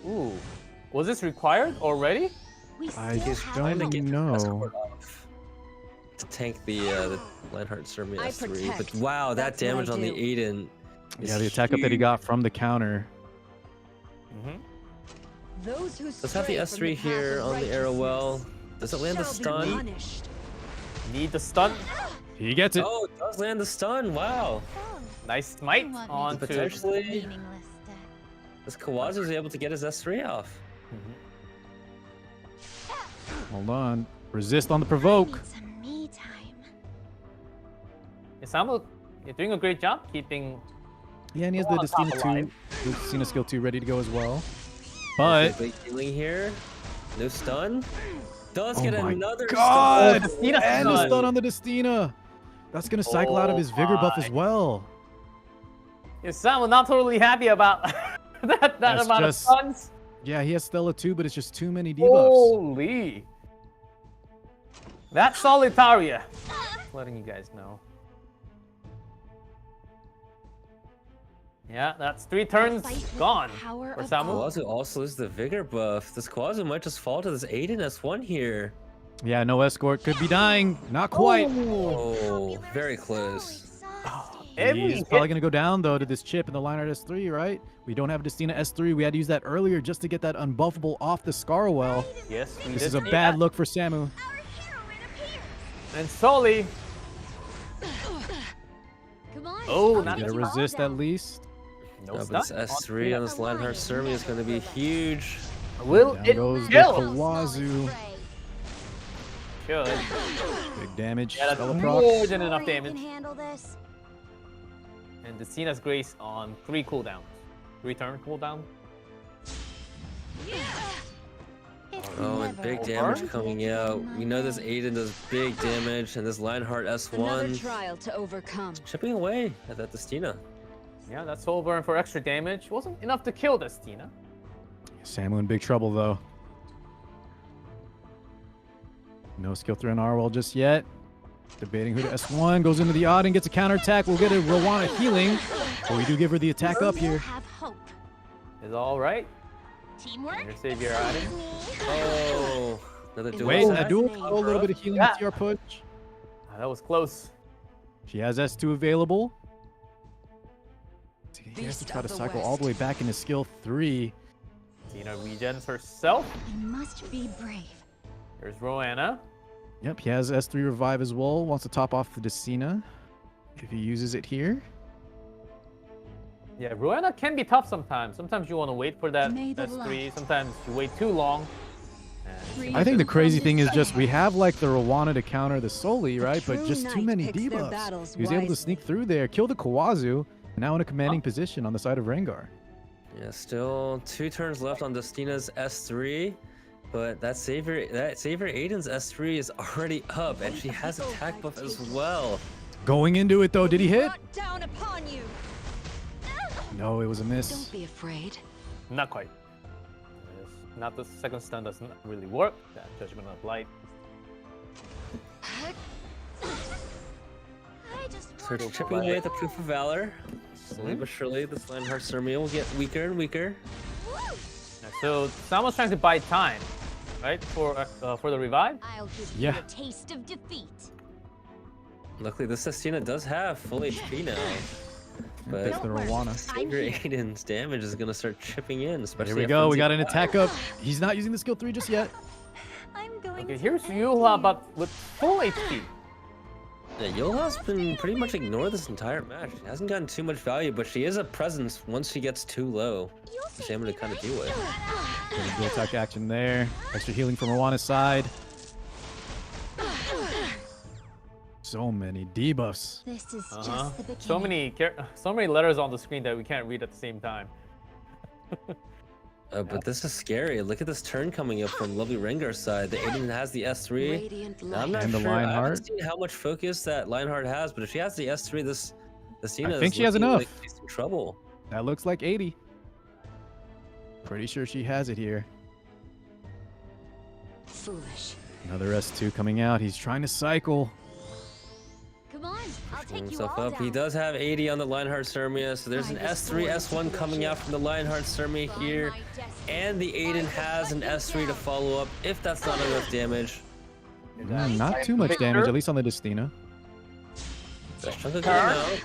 Ooh. Was this required already? We still I just have don't hope. know. Escort off to tank the Lionheart Sturmia I S3. But protect. wow, that That's what I damage on the do. Aiden. is Yeah, the attack up that he huge. got from the counter. Mm-hmm. Those who Let's have the stray from S3 path here of on the Arrowwell. righteousness Does it land the shall be stun? punished. Need the stun. He gets it. Oh, it does land the stun. Wow. Oh, Nice you smite want me on to to. Potentially- use a meaningless deck. This Kawazu is able to get his S3 off. Hold on. Resist on the I provoke. need some me time. Isamu, you're doing a great job keeping. Yeah, and he has the On top Destina of 2. line. The Destina skill 2 ready to go as well. But Quickly healing here. No stun. Does Oh get my another God! stun. Destina And the stun. stun on the Destina. That's going to cycle out of his vigor buff as my. well. Isamu not totally happy about that That's amount just- of stuns. Yeah, he has Stella 2, but it's just too many debuffs. Holy. That's Solitaria. Letting you guys know. Yeah, that's 3 turns Fight with the gone power for of Samu. Kawazu also loses the vigor buff. This Kawazu might just fall to this Aiden S1 here. Yeah, no escort. Could be dying. Not quite. Oh, very close. Every He's probably hit. going to go down, though, to this chip in the Lionheart S3, right? We don't have Destina S3. We had to use that earlier just to get that unbuffable off the Scarwell. Yes, we This did is a see bad that. look for Samu. And Soli. Come on. Oh, I'll not take Got to you all resist at down. least. No But stun. this S3 on this Lionheart Sermi is going to be huge. Will Down it goes the kill? Kawazu. Should. Big damage. Yeah, that's Spell more proc. than enough Sure you damage. can handle this. And Destina's Grace on 3 cooldowns. 3 turn cooldown. It's Oh, and never big a damage bad coming day out. in my We know this life. Aiden does big damage, and this Lionheart Another S1 trial to overcome. chipping away at that Destina. Yeah, that's soul burn for extra damage. Wasn't enough to kill Destina. Samu in big trouble, though. No skill through an Arwell just yet. Debating who to S1. Goes into the odd and gets a counterattack. We'll get a Rowana healing. But we do give her the attack up We'll here. have hope. Is all right. Teamwork. Your savior item. Oh, another dual Wait, attack. a dual throw, a little bit of healing Yeah. to your push. That was close. She has S2 available. He has to Beast try to of the cycle all the way West. back into skill 3. Tina regens herself. You must be brave. There's Roanna. Yep, he has S3 revive as well. Wants to top off the Destina if he uses it here. Yeah, Roanna can be tough sometimes. Sometimes you want to wait for that May the S3. light- Sometimes you wait too long. And I think the crazy thing is just we have like the Rowana to counter the Soli, A right? But true just too knight many picks their debuffs. battles He was able to wisely. sneak through there, kill the Kawazu, now in a commanding position on the side of Rengar. Yeah, still 2 turns left on Destina's S3, but that Savior Aiden's S3 is already up, and she has attack buff as well. Going into it though, did he hit? Brought down upon you. No, it was a miss. Don't be afraid. not quite. Yes, not the second stun doesn't really work. That Judgment of Light. I just So want chipping away at the Proof of Valor. Slowly but surely, this Lionheart Sermi will get weaker and weaker. Yeah, so someone's trying to buy time, right? For the revive. I'll give Yeah. you a taste of defeat. Luckily, this Destina does have full HP now. But That's the Rowana. Savior Aiden's damage is going to start chipping in, especially Here we at go. We Frenzy got an Fire. attack up. He's not using the skill 3 just yet. I'm going Okay, to here's end Yuha, you. but with full HP. Yeah, Yoha's been pretty much ignored this entire match. She hasn't gotten too much value, but she is a presence once she gets too low. So Sam to kind of deal with. Getting dual attack action there. Extra healing from Rowana's side. So many debuffs. This is Uh-huh. just the beginning. So many letters on the screen that we can't read at the same time. But this is scary. Look at this turn coming up from Lovely Rengar's side. The Aiden has the S3. Radiant Now, I'm light. not And the sure. I Lionheart. haven't seen how much focus that Lionheart has, but if she has the S3, this Destina I think is she has looking enough. like she's in trouble. That looks like 80. Pretty sure she has it here. Foolish. Another S2 coming out. He's trying to cycle. Come on, I'll Pulling take you himself all up. He down. does have 80 on the Lionheart Sermia, so there's an I was S3, born S1 to coming out from the Lionheart Sermia By here. my destiny. And the Aiden has an S3 to follow up if that's not enough damage. Not too much damage, at least on the Destina. Best chunk of game out.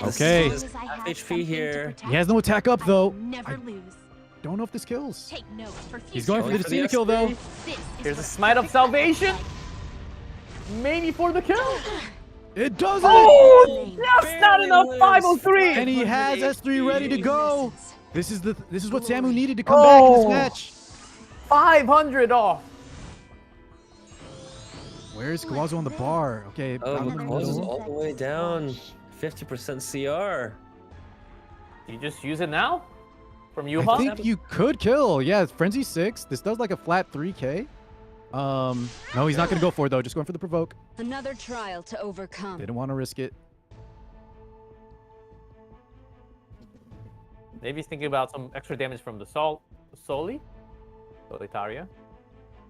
Okay. This is half HP here. He has no attack up though. Never I lose. don't know if this kills. Take note for future. He's going for the Going for the Destina kill though. S3. This is Here's a what Smite of Salvation. Maybe for the kill. It doesn't! Oh, that's not Barely enough. lives. 503. And he has 100 S3 ready to HP. go. This is what Samu needed to come back in this Oh. match. 500 off. Where's Kawazu on the bar? Okay, Oh, out in the McCall is middle. all the way down. 50% CR. You just use it now? From I Yuha? think you could kill. Yeah, it's Frenzy 6. This does like a flat 3k. No, he's not gonna go for it though. Just going for the provoke. Another trial to overcome. Didn't want to risk it. Maybe he's thinking about some extra damage from the Soli? Solitaria.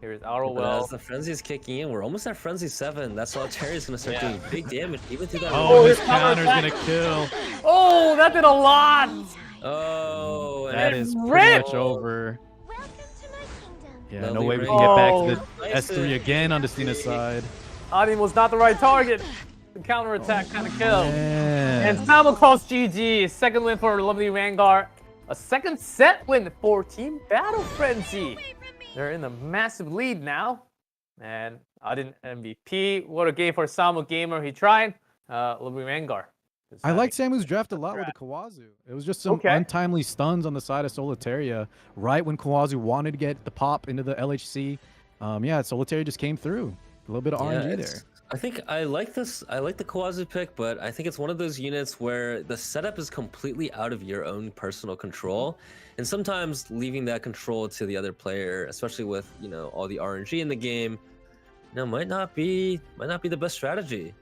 Here's But Arrowell. as the frenzy's kicking in, we're almost at frenzy 7. That's why Terry's gonna start doing big damage even through that. Oh, his his counter's gonna kill. Oh, that did a lot. Oh, and That It's is pretty ripped. much over. Welcome to my kingdom. Yeah, Lovely no way we raid. can get back Oh, to the nice S3 again on Destina's side. Adim was not the right target. The counter attack kind of killed. And Man. Samo calls GG. Second win for Lovely Vanguard. A second set win for Team Battle Frenzy. They're in a massive lead now. And Adim MVP. What a game for Samo Gamer. He tried. Lovely Vanguard. I like Samu's draft a lot with the Kawazu. It was just some Okay. untimely stuns on the side of Solitaria right when Kawazu wanted to get the pop into the LHC. Yeah, Solitaria just came through. A little bit of RNG there. I think I like this. I like the Kawazu pick, but I think it's one of those units where the setup is completely out of your own personal control, and sometimes leaving that control to the other player, especially with all the RNG in the game, might not be the best strategy.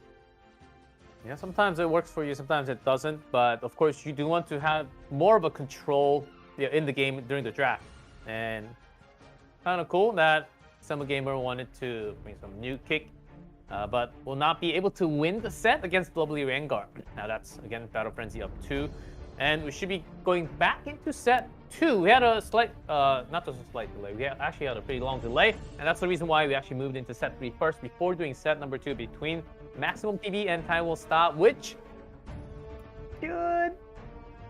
Yeah, sometimes it works for you, sometimes it doesn't. But of course, you do want to have more of a control in the game during the draft. And kind of cool that Summer Gamer wanted to bring some new kick, but will not be able to win the set against Lovely Vanguard. Now that's again Battle Frenzy up 2, and we should be going back into set 2. We had a slight, not just a slight delay. We actually had a pretty long delay, and that's the reason why we actually moved into set 3 first before doing set number 2 between Maximum PB and Time Will Stop, which should,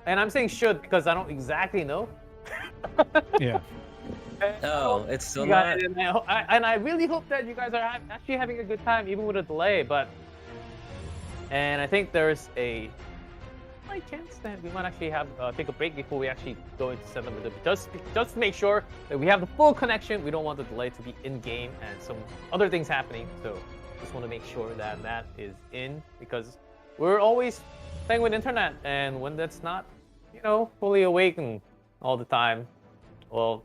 and I'm saying should because I don't exactly know. Yeah. Oh, it's still You not. guys, and I really hope that you guys are actually having a good time, even with a delay. And I think there's a slight chance that we might actually have take a break before we actually go into set number 2. Just to make sure that we have the full connection. We don't want the delay to be in game and some other things happening. So just want to make sure that that is in, because we're always playing with internet, and when that's not, fully awakened all the time, well,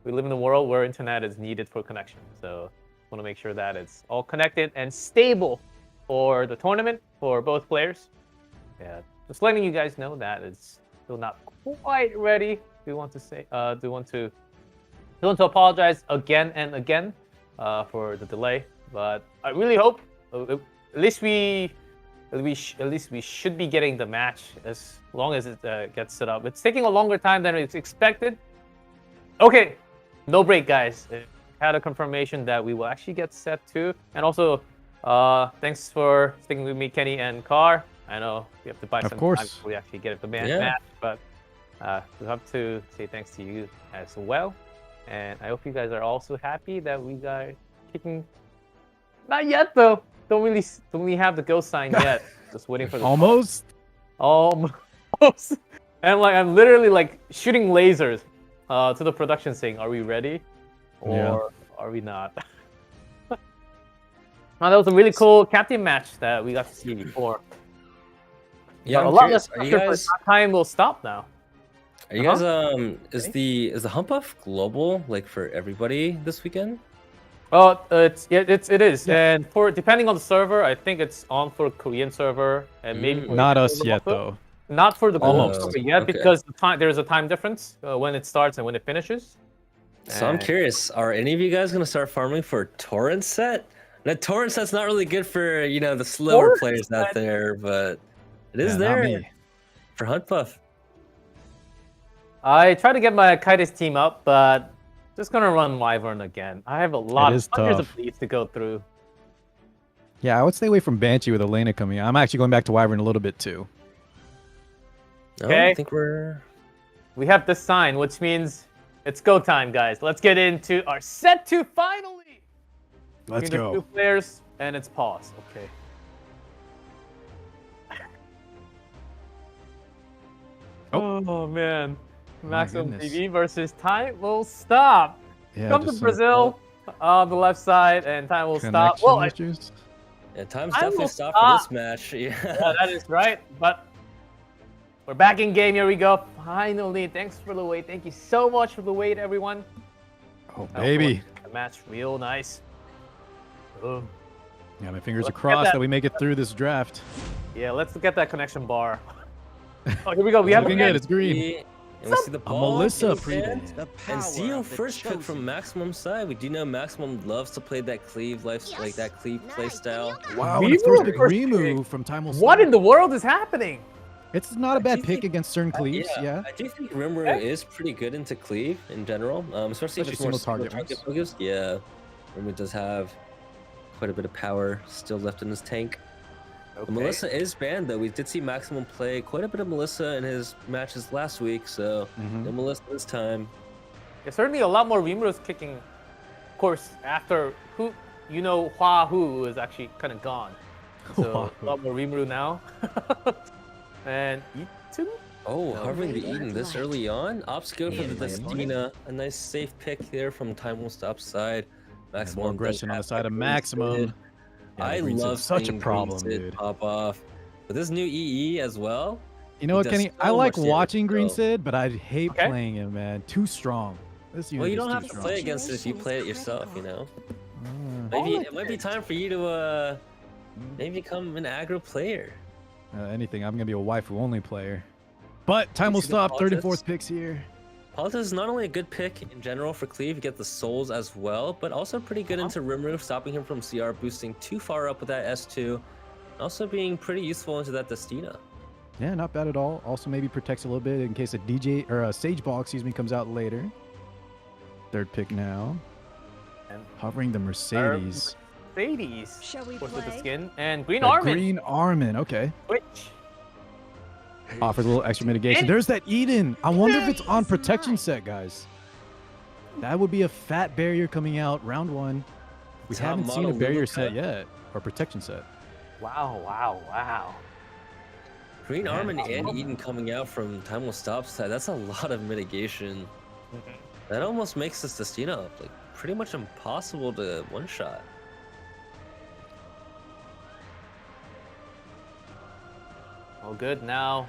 we live in a world where internet is needed for connection. So want to make sure that it's all connected and stable for the tournament for both players. Yeah, just letting you guys know that it's still not quite ready. We want to say, do want to apologize again and again for the delay. But I really hope, at least we should be getting the match as long as it gets set up. It's taking a longer time than it's expected. Okay, no break, guys. Had a confirmation that we will actually get set 2. And also, thanks for sticking with me, Kenny and Carr. I know we have to buy some time before we actually get the match, but we have to say thanks to you as well. And I hope you guys are also happy that we are kicking. Not yet, though. Don't really have the ghost sign yet. Just waiting for the Almost. Almost. And I'm literally shooting lasers to the production, saying, "Are we ready, or are we not?" That was a really cool captain match that we got to see before. Yeah, but I'm a lot curious. less pressure for Time Will Stop now. Are you guys is the hump off global for everybody this weekend? Oh, it is, and for depending on the server, I think it's on for Korean server and maybe for Not the us yet also. though. Not for the global server yet, okay. because there's a time difference when it starts and when it finishes. So I'm curious, are any of you guys gonna start farming for Torrent set? That Torrent set's not really good for the slower players out there, but it is there for Hunt Puff. I tried to get my Kaitis team up, but just gonna run Wyvern again. I have a lot of hundreds of leads to go through. Yeah, I would stay away from Banshee with Elena coming out. I'm actually going back to Wyvern a little bit too. Okay. I think we have the sign, which means it's go time, guys. Let's get into our set 2 finally. Let's Between the go. 2 players, and it's pause. Okay. Oh man. Maximum goodness. TV versus Time Will Stop. Yeah, Come to just some Brazil on the left side, and Time Will Stop. Well, issues. Yeah, time's Time definitely will stopped for this match. yeah, that is right. But we're back in game. Here we go. Finally, thanks for the wait. Thank you so much for the wait, everyone. Oh baby. The match real nice. Boom. Yeah, my fingers are Let's get crossed that- that we make it through this draft. Yeah, let's look at that connection bar. Oh, here we go. We have Looking good. It's green. And we see the ball Melissa getting pre-ban. banned. The And power Zio of the first pick from chosen. Maximum side. We do know Maximum loves to play that cleave life, like that cleave play style. Wow, and a first pick First Remu from Time Will What Stop. in the world is happening? It's not a I bad do pick think- against certain cleaves, yeah. I do think Rimuru is pretty good into cleave in general, especially if it's more single target ones. focused. Yeah, Rimuru does have quite a bit of power still left in his tank. Okay. Melissa is banned though. We did see Maximum play quite a bit of Melissa in his matches last week, so no Melissa this time. There's certainly a lot more Rimurus kicking. Of course, after Hua Hu is actually kind of gone. So a lot more Rimuru now. And Itsu? Oh, hovering the Eden this early on. Ops go for the Destina. A nice safe pick there from Time Will Stop side. Maximum More does aggression on the have side of Green Maximum. Sid. Yeah, I Green Sid's love such a seeing problem, Green Sid dude. pop off. With this new EE as well. You know He what, does Kenny? I so like much damage watching Green still. Sid, but I hate Okay. playing him, man. Too strong. This unit Well, you is don't too have to strong. play against it if you play it yourself, you know? Mm. Maybe it might be time for you to maybe become an aggro player. Anything. I'm gonna be a waifu-only player. But Time Will see the Stop. politics? 34th picks here. Politics is not only a good pick in general for Cleave, you get the souls as well, but also pretty good into Rimuru, stopping him from CR, boosting too far up with that S2, and also being pretty useful into that Destina. Yeah, not bad at all. Also maybe protects a little bit in case a DJ or a Sage Ball, excuse me, comes out later. Third pick now. And Hovering the Mercedes. Mercedes. Shall we Of course, with the play? skin. And Green The Armin. Green Armin. Okay. Which? Offers a little extra mitigation. There's that Eden. I wonder if it's on protection set, guys. That would be a fat barrier coming out round one. We Top haven't seen a model barrier Luluka. set yet, or protection set. Wow. Green Armin and Eden coming out from Time Will Stop side, that's a lot of mitigation. That almost makes this Destina like pretty much impossible to one-shot. Oh, good. Now,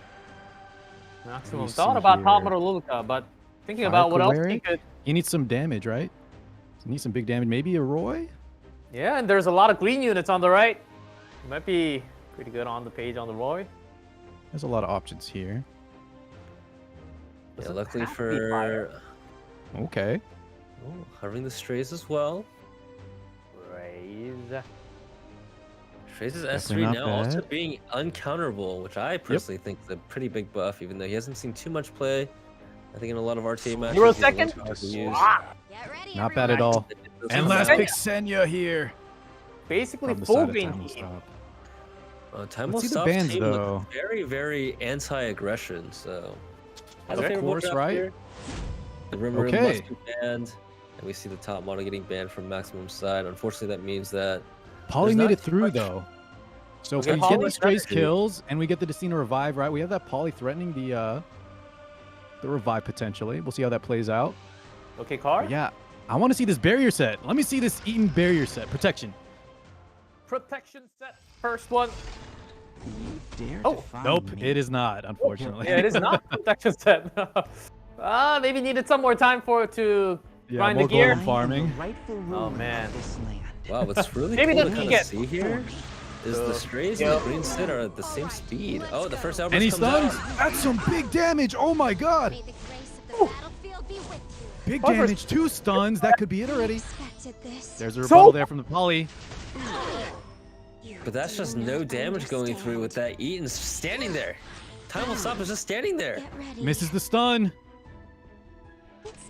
Maximum me thought see about here. Top Model Luluka, but thinking Fire about what else he Caleri? could. He needs some damage, right? He needs some big damage. Maybe a Roy? Yeah, and there's a lot of green units on the right. Might be pretty good on the page on the Roy. There's a lot of options here. Yeah, Doesn't luckily have to be fire. for Okay. hovering the Strays as well. Raise. Strays' Definitely S3 not now also bad. being uncounterable, which I personally think is a pretty big buff, even though he hasn't seen too much play. I think in a lot of RTA matches, Euro he's second? less hard to use. Get ready, Not bad at everyone. all. And last Second. pick, Senya here. Basically From the full side of green Time Will team. Time Let's Will see the Stop bans, team though. looks very, very anti-aggression, so... Has a Of favorable course, draft right? here. The Rimuru Okay. must be banned, and we see the top model getting banned from Maximum side. Unfortunately, that means that Polly There's made not it too through, much- though. So if Okay, we Polly get these Strays strategy. kills and we get the Destina revive, right? We have that Polly threatening the revive potentially. We'll see how that plays out. Okay, car. But yeah, I want to see this barrier set. Let me see this Eaton barrier set. Protection. Protection set. First one. Dare Oh, to find Nope, me. it is not, unfortunately. Yeah, it is not protection set. Maybe needed some more time for it to Yeah, grind more the gear. golem farming. I am the rightful ruler Oh, man. of this land. wow, what's really Maybe cool to the kind Piget. of see here is the Strays and the Green Sid are at the same speed. Oh, the first outburst And he comes stuns. out. That's some big damage. Oh my god. May the grace of the battlefield be with you. Big Over. damage. 2 stuns. That could be it already. Expected this. There's a So- rebuttal there from the Polly. But that's just no damage going through with that Eaton standing there. Time Will Stop is just standing there. Get ready. Misses the stun.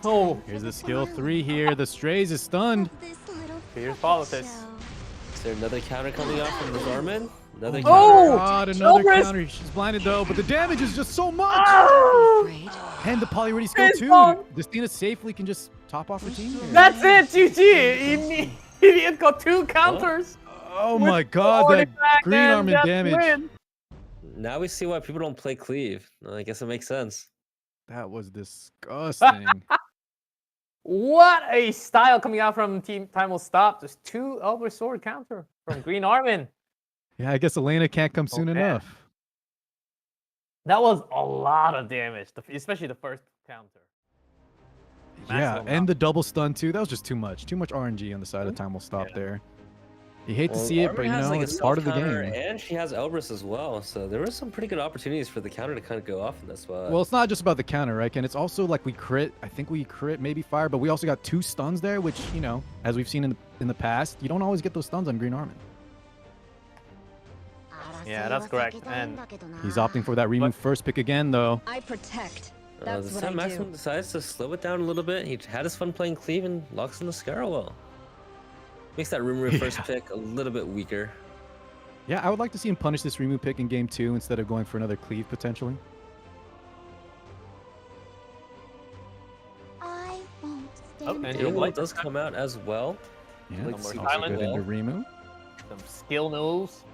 Oh, Here's the skill 3 here. The Strays is stunned. This little here's politics. show. Is there another counter coming out from the Zarman? Another Oh! counter. God, another Elbrus! counter. She's blinded though, but the damage is just so much. Afraid. And the Polly already skill It's 2. gone. Destina safely can just top off her team here. That's it, GG. Idiot got 2 counters. Oh with my god, that artifact green and arm and death damage. win. Now we see why people don't play Cleave. I guess it makes sense. That was disgusting. What a style coming out from Team Time Will Stop. There's 2 Elder Sword counter from Green Armin. Yeah, I guess Elena can't come soon man. enough. That was a lot of damage, especially the first counter. Yeah, Maximum and the double stun too. That was just too much. Too much RNG on the side of Time Will Stop Yeah. there. You hate to Well, see it, Armin but you has, know, like, a it's part of the self-counter, game. and she has Elbrus as well, so there were some pretty good opportunities for the counter to kind of go off in this spot. Well, it's not just about the counter, right? And it's also like we crit. I think we crit maybe fire, but we also got 2 stuns there, which, you know, as we've seen in the past, you don't always get those stuns on Green Armin. Yeah, that's correct. And He's opting for that remove first pick again, though. I protect. That's This what time I Maximum do. decides to slow it down a little bit. He had his fun playing Cleave and locks in the Scarrow. Makes that Rimuru first pick a little bit weaker. Yeah, I would like to see him punish this remove pick in game 2 instead of going for another cleave potentially. I won't Oh, stand and it. your Dingle light does come out as well. Yeah, Like, it's super also silent good into wall. remove. some skill moves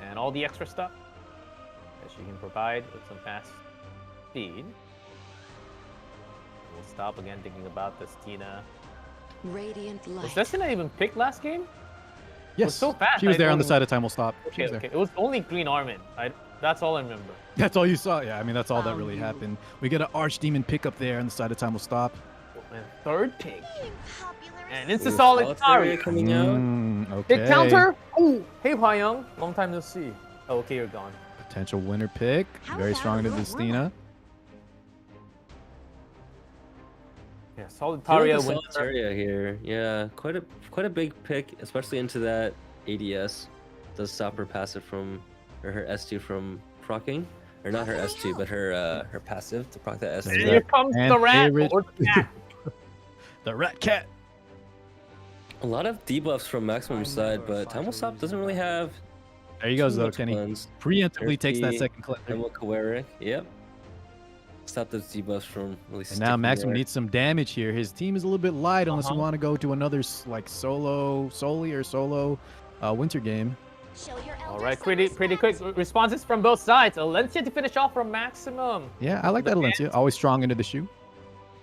and all the extra stuff that she can provide with some fast speed. We'll stop again thinking about this Tina. Radiant Was light. Destina even picked last game? Yes, so fast, she was I there on the don't- side of time will stop. She Okay, was there. okay. It was only Green Armin. That's all I remember. That's all you saw? Yeah, I mean, that's all that really happened. We get an Archdemon pickup there on the side of time will stop. And third pick. Being popular And is it's a Ooh, solid Solitaria Solitaria. coming out. Okay. Hit counter. Oh, hey Hwayoung. Long time no see. Oh, okay, you're gone. Potential winner pick. How Very is strong that into a this rumor? Tina. Yeah, I Solitaria like the wins. Solitaria here. Yeah, quite a big pick, especially into that ADS. Does stop her passive from, or her S2 from proccing, or not her S2, but her passive to proc that And S2. here comes And the rat favorite- or the cat. The Rat Cat. A lot of debuffs from Maximum's side, but Time Will Stop doesn't really have There he goes, too though, much Kenny. cleanse. Preemptively takes that Turkey, second cleanser. Emil Kawaric, yep. Stop those debuffs from really And now sticking Maximum there. needs some damage here. His team is a little bit light unless you want to go to another like solo winter game. Show your All elders right, some pretty quick respect. responses from both sides. Alencia to finish off from Maximum. Yeah, I like that Alencia. Always strong into the shoe.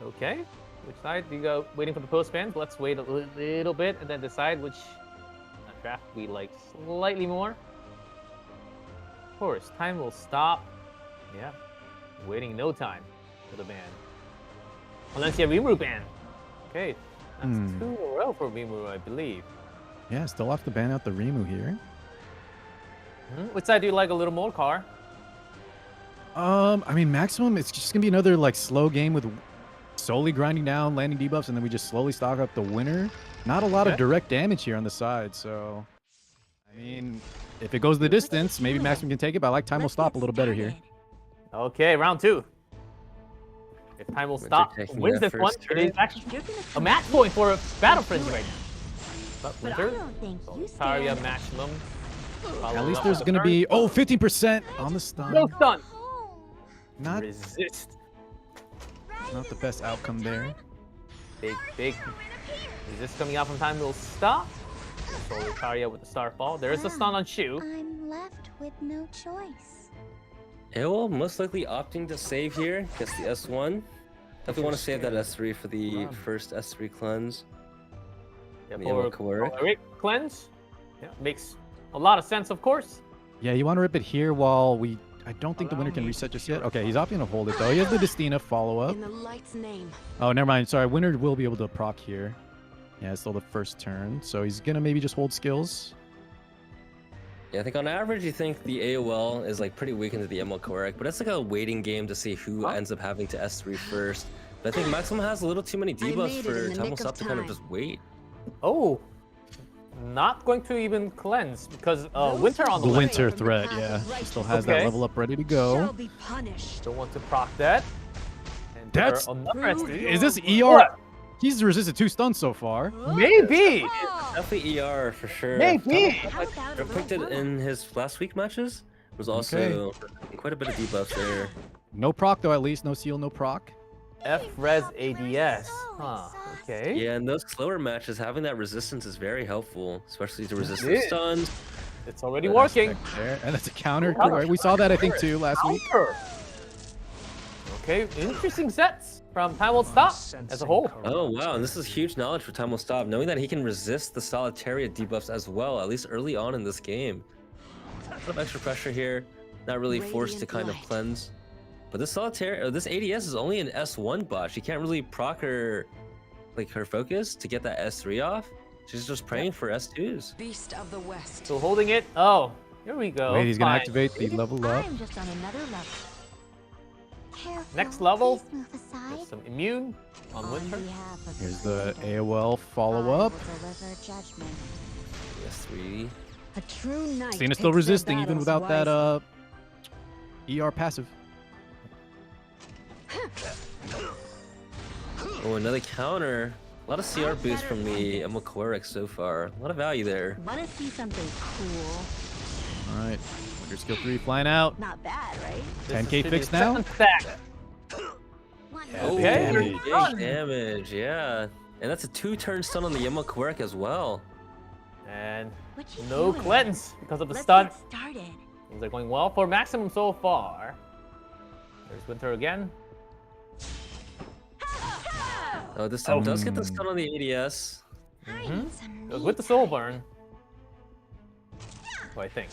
Okay, which side do you go? Waiting for the post fans. Let's wait a little bit and then decide which draft we like slightly more. Of course, Time Will Stop. Yeah, waiting no time for the ban. Alencia Rimuru ban. Okay, that's 2 in a row for Rimuru, I believe. Yeah, still have to ban out the Rimu here. Which side do you like a little more, Car? I mean, Maximum, it's just gonna be another like slow game with solely grinding down, landing debuffs, and then we just slowly stock up the winner. Not a lot of Okay. direct damage here on the side, so I mean, if it goes the distance, maybe Maximum can take it, but I like Time Will Let's Stop a get little better here. started. Okay, round 2. If Time Will Winter Stop taking wins that this one, first it turn. is actually You're gonna a come match back point for a Battle and Frenzy do right it. now. But But I Winter, don't think you Solitaria stand. Maximum. At least there's gonna be 15% on the stun. No stun. Home. Not Resist. the best outcome there. Big. Resist coming out from Time Will Stop. Solitaria with the Starfall. There is a stun on Shu. I'm left with no choice. Will most likely opting to save here, gets the S1. Definitely want to save that S3 for the first S3 cleanse. Yeah, The Emil for Kawaric. Kawaric cleanse. Yeah, makes a lot of sense, of course. Yeah, you want to rip it here while I don't think the winner can reset just yet. Okay, he's opting to hold it though. He has the Destina follow up. In the light's name. Oh, never mind. Sorry, winner will be able to proc here. Yeah, it's still the first turn, so he's gonna maybe just hold skills. Yeah, I think on average you think the AOL is like pretty weak into the Emil Kawaric, but it's like a waiting game to see who ends up having to S3 first. But I think Maximum has a little too many made debuffs it for in the Time Will nick of Stop to kind of time. just wait. Oh, not going to even cleanse because Those Winter on the The Away left. winter from the threat, path yeah, of he righteousness. still has Okay. that level up ready to Shall go. be punished. Don't want to proc that. And That's- another Prove SD. Is this your ER? What? He's resisted 2 stuns so far. Maybe. Definitely ER for sure. Maybe. How about a Picked little it in his last week matches. Was also quite a bit of debuffs there. No proc though, at least no seal, no proc. F-Res ADS. Huh. Okay. Yeah, in those slower matches, having that resistance is very helpful, especially to resist the is. stuns. It's already Good working. aspect there. And that's a counter. Counter. Right, we saw that I think too last week. Counter. Okay, interesting sets from Time Will Stop as a whole. Oh wow, and this is huge knowledge for Time Will Stop, knowing that he can resist the Solitaria debuffs as well, at least early on in this game. A lot of extra pressure here, not really forced to Radiant kind of light. cleanse. But this Solitaria, or this ADS is only an S1 bot. She can't really proc her, like her focus to get that S3 off. She's just praying for S2s. Beast of the West. Still holding it. Oh, here we go. Wait, he's gonna Fine. activate the level up. I'm just on another level. Careful, Next level. please move aside. There's some immune on On Winter. behalf of Here's the the Fated, AOL I follow-up. will deliver judgment. Yes, sweetie. A true knight. Cena picks still their resisting even battles without that wisely. ER passive. Oh, another counter. A lot of CR boost from the McCorrick so far. A lot of value there. Wanna see something cool? All right, Winter skill 3 flying out. Not bad, right? 10k This fix is now. second stack. Oh, Okay, big you're done. damage, yeah. And that's a 2-turn stun on the McCorrick as well. And What you no doing? cleanse because of the Let's stun. get started. Things are going well for Maximum so far. There's Winter again. Oh, this time does get the stun on the ADS. Goes with the soul burn. So I think.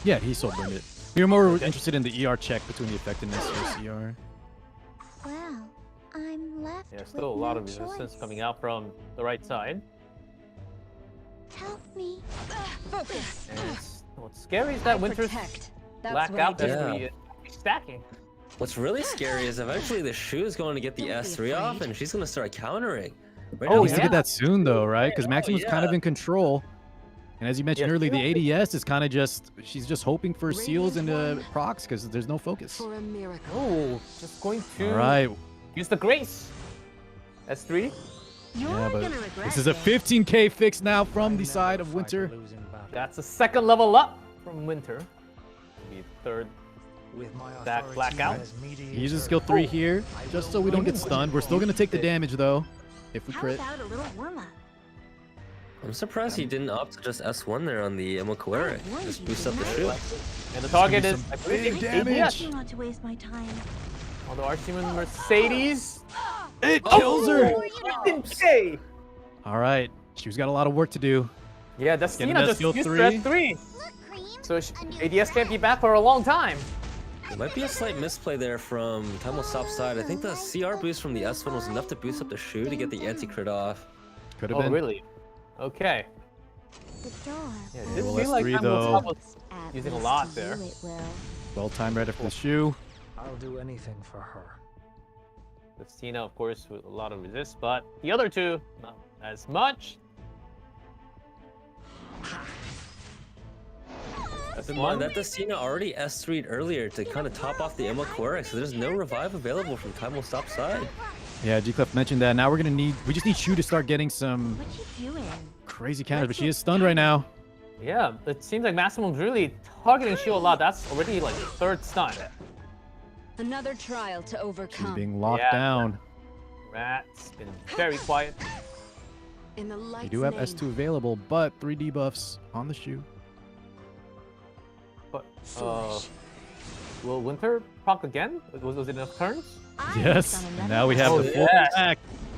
Yeah, he soul burned it. We were more interested in the ER check between the effectiveness of CR. Well, I'm left Yeah, with still a lot no of resistance choice. coming out from the right side. Help me. Focus. And what's scary is that Winter's Protect. That's black what I out do. there Yeah. stacking. What's really scary is eventually the shoe is going to get the Don't be S3 off afraid. and she's going to start countering. Right Oh, now, Needs to yeah. get that soon though, right? Because Maximus kind of yeah. in control. And as you mentioned Yeah. earlier, the ADS is kind of she's just hoping for seals Radiant into one. procs because there's no focus. For a miracle. Oh, just going to All right, use the grace. S3. You're yeah, but gonna regret this is a this. 15k fix now from the side of Winter. That's a second level up from Winter. The third stack blackout. He uses skill 3 here, just so we don't get stunned. We're still gonna take the damage though, if we How crit. about a little warm up? I'm surprised he didn't opt to just S1 there on the McCorrick. Just boost up the shoe. And the target gonna is be I some believe, big ADS. damage. I want to waste my time. Although our team in Mercedes. It kills her. 15K. All right, she's got a lot of work to do. Yeah, that's Getting Cena that just skill used 3. her S3. So ADS can't be back for a long time. There might be a slight misplay there from Time Will Stop side. I think the CR boost from the S1 was enough to boost up the shoe to get the anti-crit off. Could have Oh, been. really? Okay. The door. Yeah, it Yeah, did well, feel like S3 Time Will though. Stop was At using a least lot to there. you it will. Well timed right after the shoe. I'll do anything for her. with Cena, of course, with a lot of resist, but the other two, not as much. That's Keep in one. mind that the Cena already S3'd earlier to kind of top off the McCorrick, so there's no revive available from Time Will Stop side. Yeah, G-Clef mentioned that. Now we're gonna need. We just need Shu to start getting some What you doing? crazy counters, but she is stunned right now. Yeah, it seems like Maximum's really targeting Shield a lot. That's already like third stun. Another trial to She's overcome. being locked Yeah. down. Rat's been very quiet. In the We light's do have name. S2 available, but 3 debuffs on the Shu. But Foolish. will Winter proc again? Was it enough turns? I'm Yes, just on and another now we have Oh, the full yeah. attack.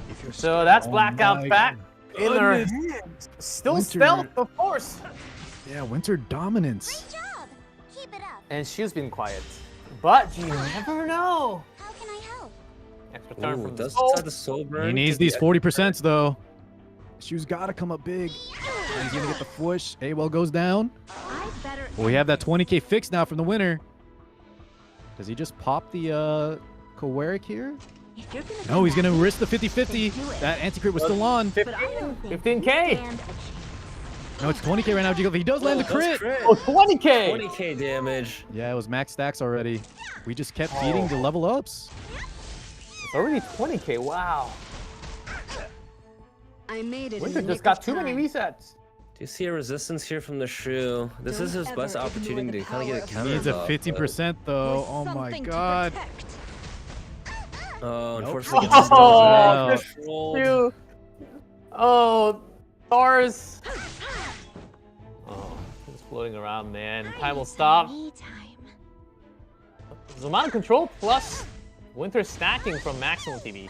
If you're So that's Oh Blackout my back in her goodness. hands. Still Winter. stealth, of course. Yeah, Winter dominance. Great job! Keep it up. And she's been quiet. But you never know. How can I help? Extra turn Ooh, from the does soul. decide the soul burn. He needs Could be these 40% though. Shu's gotta come up big. And he's gonna get the push. AWell goes down. I better. Well, we have that 20k fix now from the winner. Does he just pop the Kowaric here? If you're gonna No, come he's gonna back, risk the 50-50. then do it. That anti-crit was still on. But I don't think 15K. you stand a chance. No, it's 20k right now, Jiggles. He does land the Does crit. Oh, 20K! 20k damage. Yeah, it was max stacks already. We just kept feeding the level ups. It's already 20K, wow. I made it. Winter in the just nick got of too many time. resets. Do you see a resistance here from the Shrew? This is Don't his best ever opportunity to ignore kind of the get a power of counter. Needs a off, 50% though. There's Oh my something to god. protect. but- Oh, Nope. unfortunately, Oh, gets out. this Controlled. Phew. Oh, stars. Oh, he's floating around, man. Time will stop. Me time. The amount of control plus Winter stacking from Maximum TV.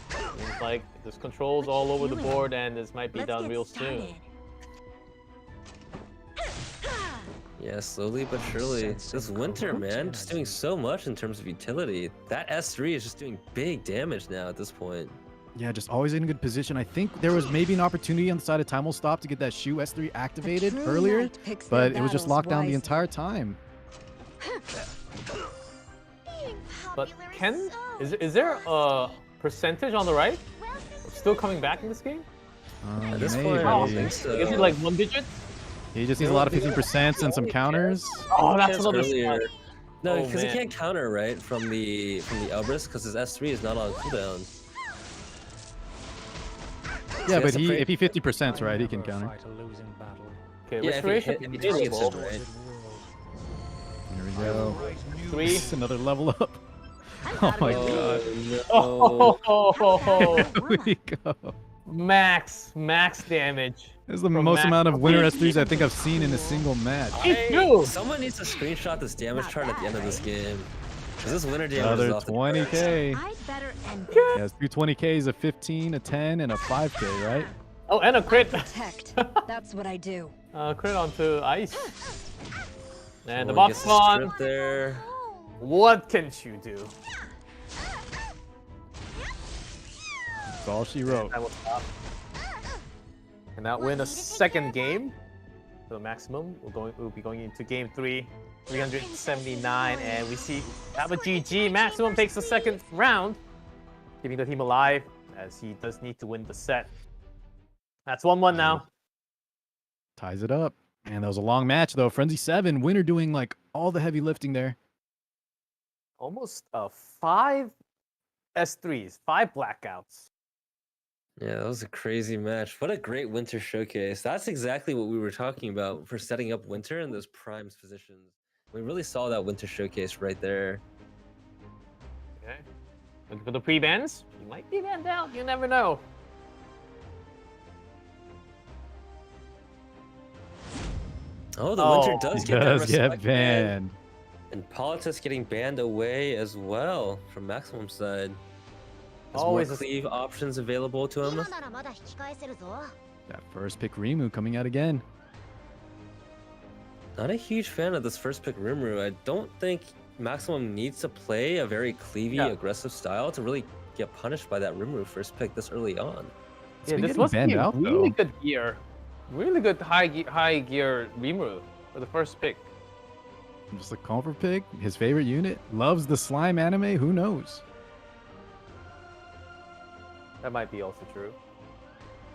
Seems like there's controls all over the board, and this might be Let's done get real started. soon. Yeah, slowly but surely. Sensing This Winter, corrupt man, just doing so much in terms of utility. That S3 is just doing big damage now at this point. Yeah, just always in a good position. I think there was maybe an opportunity on the side of Time Will Stop to get that Shu S3 activated true earlier, knight picks their but it was just battles locked down the wisely. entire time. Being But popular Ken, so is there a exhausting. percentage on the right Well, since still coming back in this game? At this point, I don't think so. Is it like 1 digit? He just needs a lot of 15% and some counters. Oh, that's Chance another earlier. spot. No, Oh, because he man. can't counter right from the Elbrus because his S3 is not on cooldown. Yeah, but that's a he pretty- if he 50%'s I right, he can never counter. fight a losing battle. Okay, Yeah, if he restoration hit- if he targets available. it, right. Here we go. 3. It's another level up. I'm Oh out of my it. god. Oh, Here we go. max damage. This is the From most Max. amount of winner S3s I think I've seen in a single match. Dude. Someone needs to screenshot this damage chart at the end of this game. Because this winner damage Another is off the 20k. I'd better end Yeah, it's 220ks, a 15, a 10, and a 5k, right? Oh, and a crit. protect. That's what I do. Crit onto ice. And the Someone box gets the spawn. strip there. What can you do? That's all she wrote. I will stop. Cannot win a second game. So maximum, we'll be going into game 3, 379, and we see have a GG. Maximum takes the second round, keeping the team alive as he does need to win the set. That's 1-1 now. Ties it up. And that was a long match, though. Frenzy 7, winner doing like all the heavy lifting there. Almost 5 S3s, 5 blackouts. Yeah, that was a crazy match. What a great winter showcase. That's exactly what we were talking about for setting up winter in those primes positions. We really saw that winter showcase right there. Okay. Looking for the pre-bans. You might be banned out. You never know. Oh, the Oh, winter does He get that does get respect ban. banned. And Politis getting banned away as well from Maximum side. There's Always more a- cleave options available to him. 今ならまだ引き返せるぞ。 That first pick Rimu coming out again. Not a huge fan of this first pick Rimuru. I don't think Maximum needs to play a very cleavy, aggressive style to really get punished by that Rimuru first pick this early on. It's Yeah, been this getting was banned out, really though. good gear. Really good high gear Rimuru for the first pick. Just a comfort pick. His favorite unit. Loves the slime anime. Who knows? That might be also true.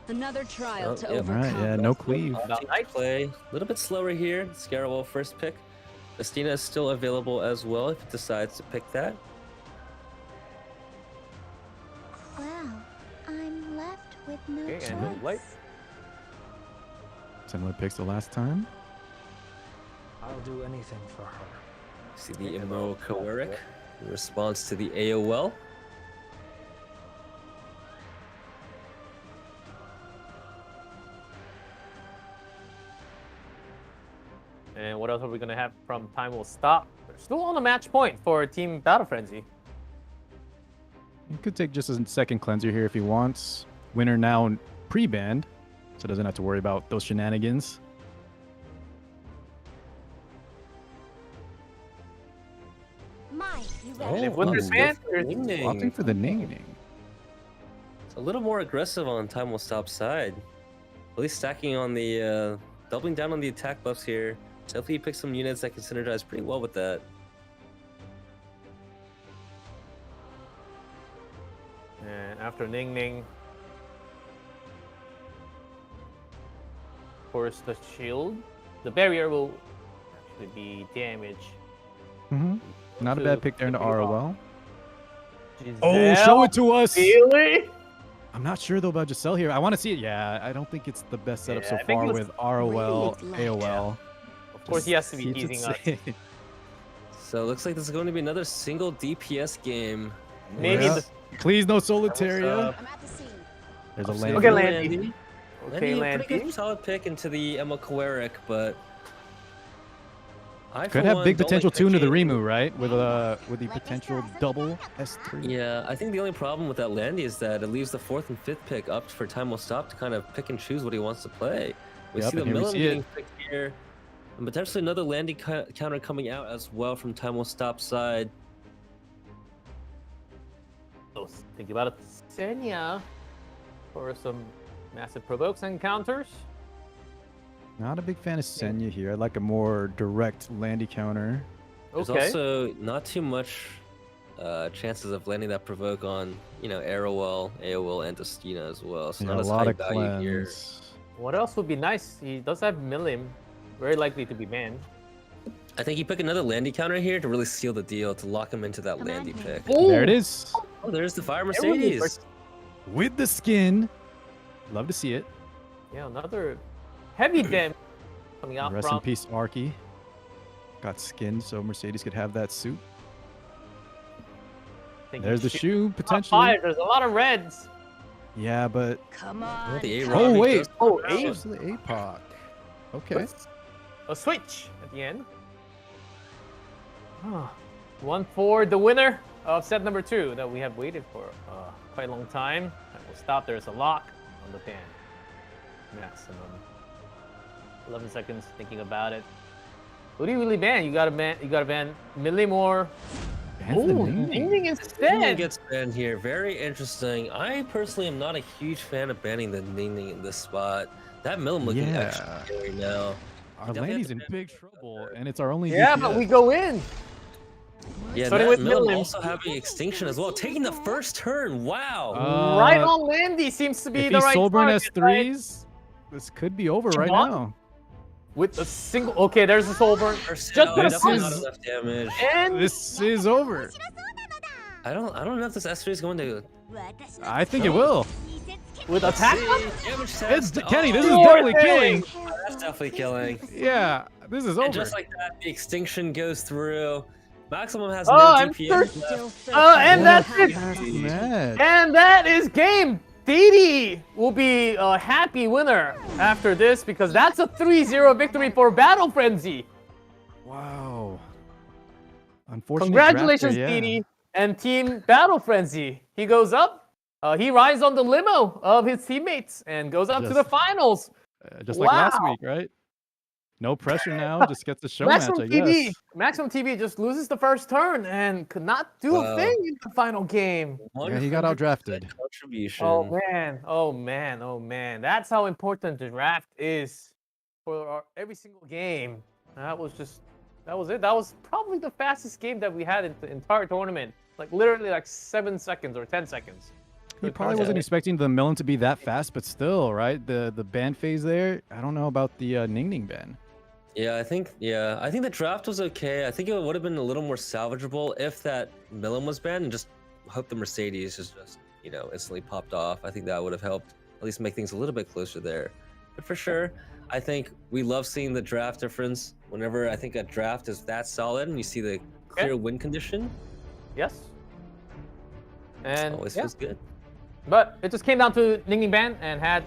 Another trial Oh, to yeah. overcome. Alright, yeah, no cleave. Nice. Play a little bit slower here. Scarabell first pick. Estina is still available as well if it decides to pick that. Well, I'm left with no Okay, choice. and light. Similar picks the last time. I'll do anything for her. See the Imo Kawarik in response to the AOL. And what else are we gonna have from Time Will Stop? They're still on the match point for Team Battle Frenzy. He could take just a second cleanser here if he wants. Winner now pre-banned, so doesn't have to worry about those shenanigans. My, you Oh, And if ready? Winter's wow. banned, Ning Ning. Opting for the Ning Ning. It's a little more aggressive on Time Will Stop side. At least stacking on the, doubling down on the attack buffs here. Definitely pick some units that can synergize pretty well with that. and after Ning Ning, of course, the shield, the barrier will actually be damaged. Not a bad pick there into ROL. Giselle, Oh, show it to us! Really? I'm not sure though about Giselle here. I want to see it. Yeah, I don't think it's the best setup Yeah, so I think far it was with ROL, really light. AOL. Of course, he has to be Keeps it teasing us. safe. So it looks like this is going to be another single DPS game. Maybe Yeah. the Please no Solitaria. I'm at the scene. There's a Okay, land. Okay, Landy. Landy. Landy, Okay, a pretty Landy. good solid pick into the Emma Kawarik, but I Could for have one, big don't potential like too into the picking- Rimu, right? With the potential double S3. Yeah, I think the only problem with that Landy is that it leaves the 4th and 5th pick up for Time Will Stop to kind of pick and choose what he wants to play. We Yep, see the and here we Millen see it. getting picked here, and potentially another Landy counter coming out as well from Time Will Stop side. So think about it. Senya for some massive provokes and counters. Not a big fan of Senya here. I like a more direct landy counter. There's Okay. also not too much chances of landing that provoke on, you know, Arrowell, AOL, and Tostina as well. So Yeah, not a as lot high of value here. cleanse. What else would be nice? He does have Milim, very likely to be banned. I think you pick another landy counter here to really seal the deal, to lock him into that Come on, landy man. pick. There it is. Oh, there's the Fire It really Mercedes. With the skin. Love to see it. Yeah, another heavy dam coming out Rest in from. peace, Arky. Got skin, so Mercedes could have that suit. Thinking There's the shoot. shoe, Top potentially. five, there's a lot of reds. Yeah, but... Come Oh, on. the come A-Rob, Oh, he wait. does- Oh, This eight. is the APOC. Okay. A switch at the end. Ah, 1-4, the winner of set number 2 that we have waited for quite a long time. And we'll stop. There's a lock on the ban. Maximum. 11 seconds thinking about it. Who do you really ban? You gotta ban Millimore. Bans the Oh, name. Ning Ningning instead. gets banned here. Very interesting. I personally am not a huge fan of banning the Ningning in this spot. That Milim looking Yeah. extra scary now. Our definitely Landy's have in to ban big Milim trouble, here. and it's our only Yeah, DPS. but we go in. Yeah, Starting that with Milim Milim. also having extinction as well, taking the first turn. Wow. Right on Landy seems to be If the he right Soulburn target, right? S3s, this could be over right What? now. With a single. Okay, there's the Soulburn. First Just hit, this definitely not is- enough damage. And This is over. I don't know if this S3 is going to I think it will. with attack. damage It's test. Kenny. This is Sure definitely thing. killing. That's definitely killing. Yeah, this is And over. just like that, the extinction goes through. Maximum has Oh, no I'm DPS thirsty. left. And that's it. That's mad. And that is game. Didi will be a happy winner after this because that's a 3-0 victory for Battle Frenzy. Wow. Unfortunate. Congratulations, drafter, yeah. Didi and Team Battle Frenzy. He goes up. He rides on the limo of his teammates and goes up to the Just- finals. Just like last Wow. week, right? No pressure now. Just gets the show Maximum match, I TV. guess. Maximum TV just loses the first turn and could not do a Wow. thing in the final game. Yeah, he got 100% outdrafted. Contribution. Oh man, oh man, oh man. That's how important the draft is for every single game. That was it. That was probably the fastest game that we had in the entire tournament. Like literally like 7 seconds or 10 seconds. He probably wasn't expecting the Millen to be that fast, but still, right? The ban phase there. I don't know about the Ningning ban. Yeah, I think the draft was okay. I think it would have been a little more salvageable if that Milim was banned and just hope the Mercedes just instantly popped off. I think that would have helped at least make things a little bit closer there. But for sure, I think we love seeing the draft difference. Whenever I think a draft is that solid and you see the clear win condition, Yes. And always yeah. feels good. But it just came down to Ningning ban and had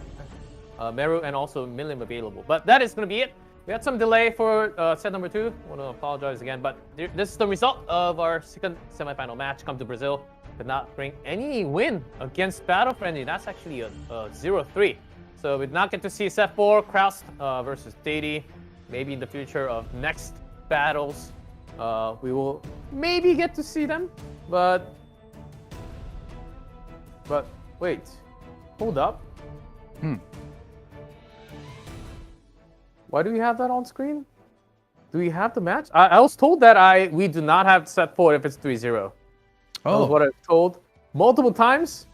Meru and also Milim available. But that is going to be it. We had some delay for set number 2. I want to apologize again. But this is the result of our second semifinal match. Come to Brazil. Could not bring any win against Battle Frenzy. That's actually a 0-3. So we did not get to see set 4, Kraus versus Dady. Maybe in the future of next battles, we will maybe get to see them. But wait, hold up. Why do we have that on screen? Do we have the match? I was told that we do not have set 4 if it's 3-0. That was what I was told multiple times.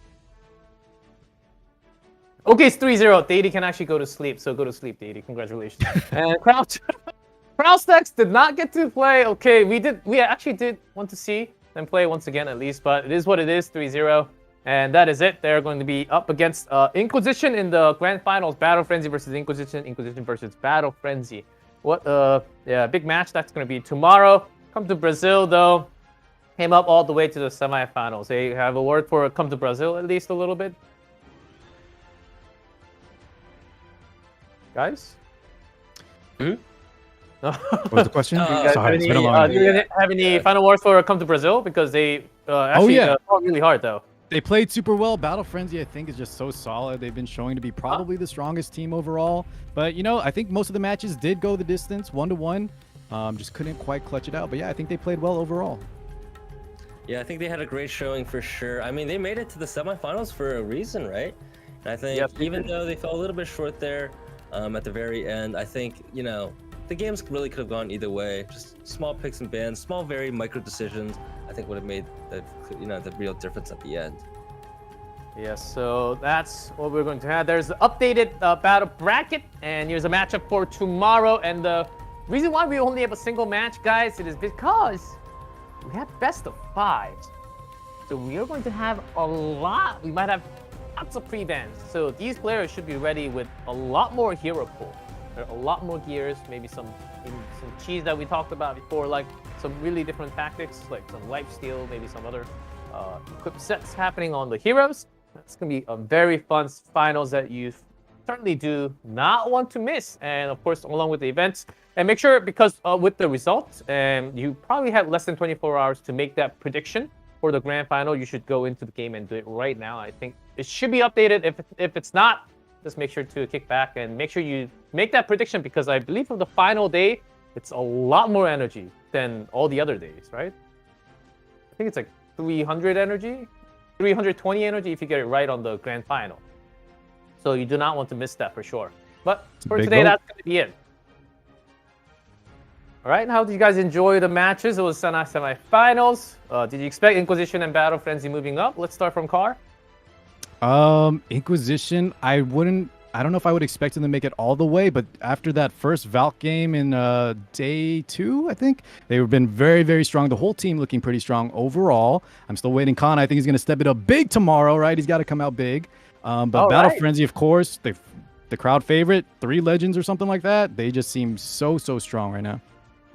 Okay, it's 3-0. Dady can actually go to sleep, so go to sleep, Dady. Congratulations. And Kraustex did not get to play. Okay, we actually did want to see them play once again at least, but it is what it is, 3-0. And that is it. They're going to be up against Inquisition in the grand finals. Battle Frenzy versus Inquisition. Inquisition versus Battle Frenzy. What big match that's going to be tomorrow. Come to Brazil though. Came up all the way to the semifinals. They have a word for Come to Brazil at least a little bit. Guys? What was the question? You Guys Sorry, have it's any, been a long do you have any final words for Come to Brazil? Because they actually fought really hard though. They played super well. Battle Frenzy, I think, is just so solid. They've been showing to be probably the strongest team overall. But, I think most of the matches did go the distance, 1-1. Just couldn't quite clutch it out. But, yeah, I think they played well overall. Yeah, I think they had a great showing for sure. I mean, they made it to the semifinals for a reason, right? And I think Yes, they even did. though they fell a little bit short there at the very end, I think, the games really could have gone either way. Just small picks and bans, small, very micro decisions, I think would have made the real difference at the end. Yes, so that's what we're going to have. There's the updated battle bracket, and here's a matchup for tomorrow. And the reason why we only have a single match, guys, it is because we have best of 5. So we are going to have a lot. We might have lots of pre-bans. So these players should be ready with a lot more hero pool. There are a lot more gears, maybe some cheese that we talked about before, like some really different tactics, like some lifesteal, maybe some other equip sets happening on the heroes. It's going to be a very fun finals that you certainly do not want to miss. And of course, along with the events. And make sure, because with the results, you probably had less than 24 hours to make that prediction for the grand final. You should go into the game and do it right now. I think it should be updated. If it's not, just make sure to kick back and make sure you make that prediction, because I believe for the final day, it's a lot more energy than all the other days, right? I think it's like 300 energy, 320 energy if you get it right on the grand final. So you do not want to miss that for sure. But for today, that's going to be it. All right, how did you guys enjoy the matches? It was semifinals. Did you expect Inquisition and Battle Frenzy moving up? Let's start from Car. Inquisition, I don't know if I would expect them to make it all the way, but after that first Valk game in day 2, I think, they've been very, very strong. The whole team looking pretty strong overall. I'm still waiting. Kana, I think he's going to step it up big tomorrow, right? He's got to come out big. But All Battle right. Frenzy, of course, the crowd favorite, 3 legends or something like that. They just seem so strong right now.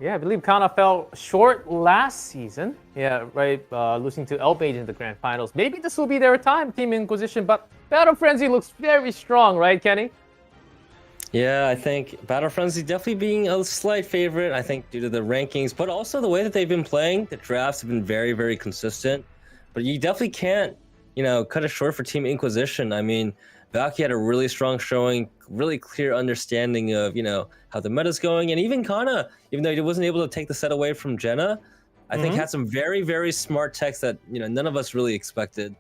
Yeah, I believe Kana fell short last season. Yeah, right, losing to Elbage in the grand finals. Maybe this will be their time, Team Inquisition, but Battle Frenzy looks very strong, right, Kenny? Yeah, I think Battle Frenzy definitely being a slight favorite, I think, due to the rankings, but also the way that they've been playing. The drafts have been very, very consistent. But you definitely can't, cut it short for Team Inquisition. I mean, Valky had a really strong showing, really clear understanding of, how the meta's going. And even Kana, even though he wasn't able to take the set away from Jenna, I think had some very, very smart techs that, none of us really expected.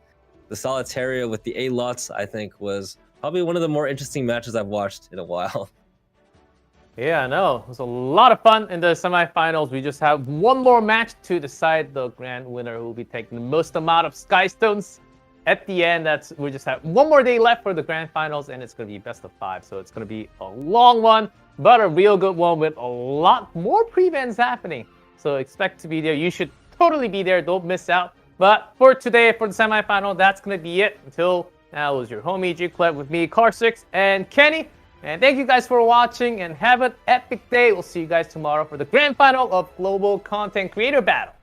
The Solitaria with the A-Lots, I think, was probably one of the more interesting matches I've watched in a while. Yeah, I know. It was a lot of fun in the semifinals. We just have one more match to decide the grand winner who will be taking the most amount of Sky Stones. At the end, we just have one more day left for the grand finals, and it's going to be best of 5. So it's going to be a long one, but a real good one with a lot more pre-bans happening. So expect to be there. You should totally be there. Don't miss out. But for today, for the semifinal, that's going to be it. Until now, it was your homie G-Cleb with me, Car6, and Kenny. And thank you guys for watching, and have an epic day. We'll see you guys tomorrow for the grand final of Global Content Creator Battle.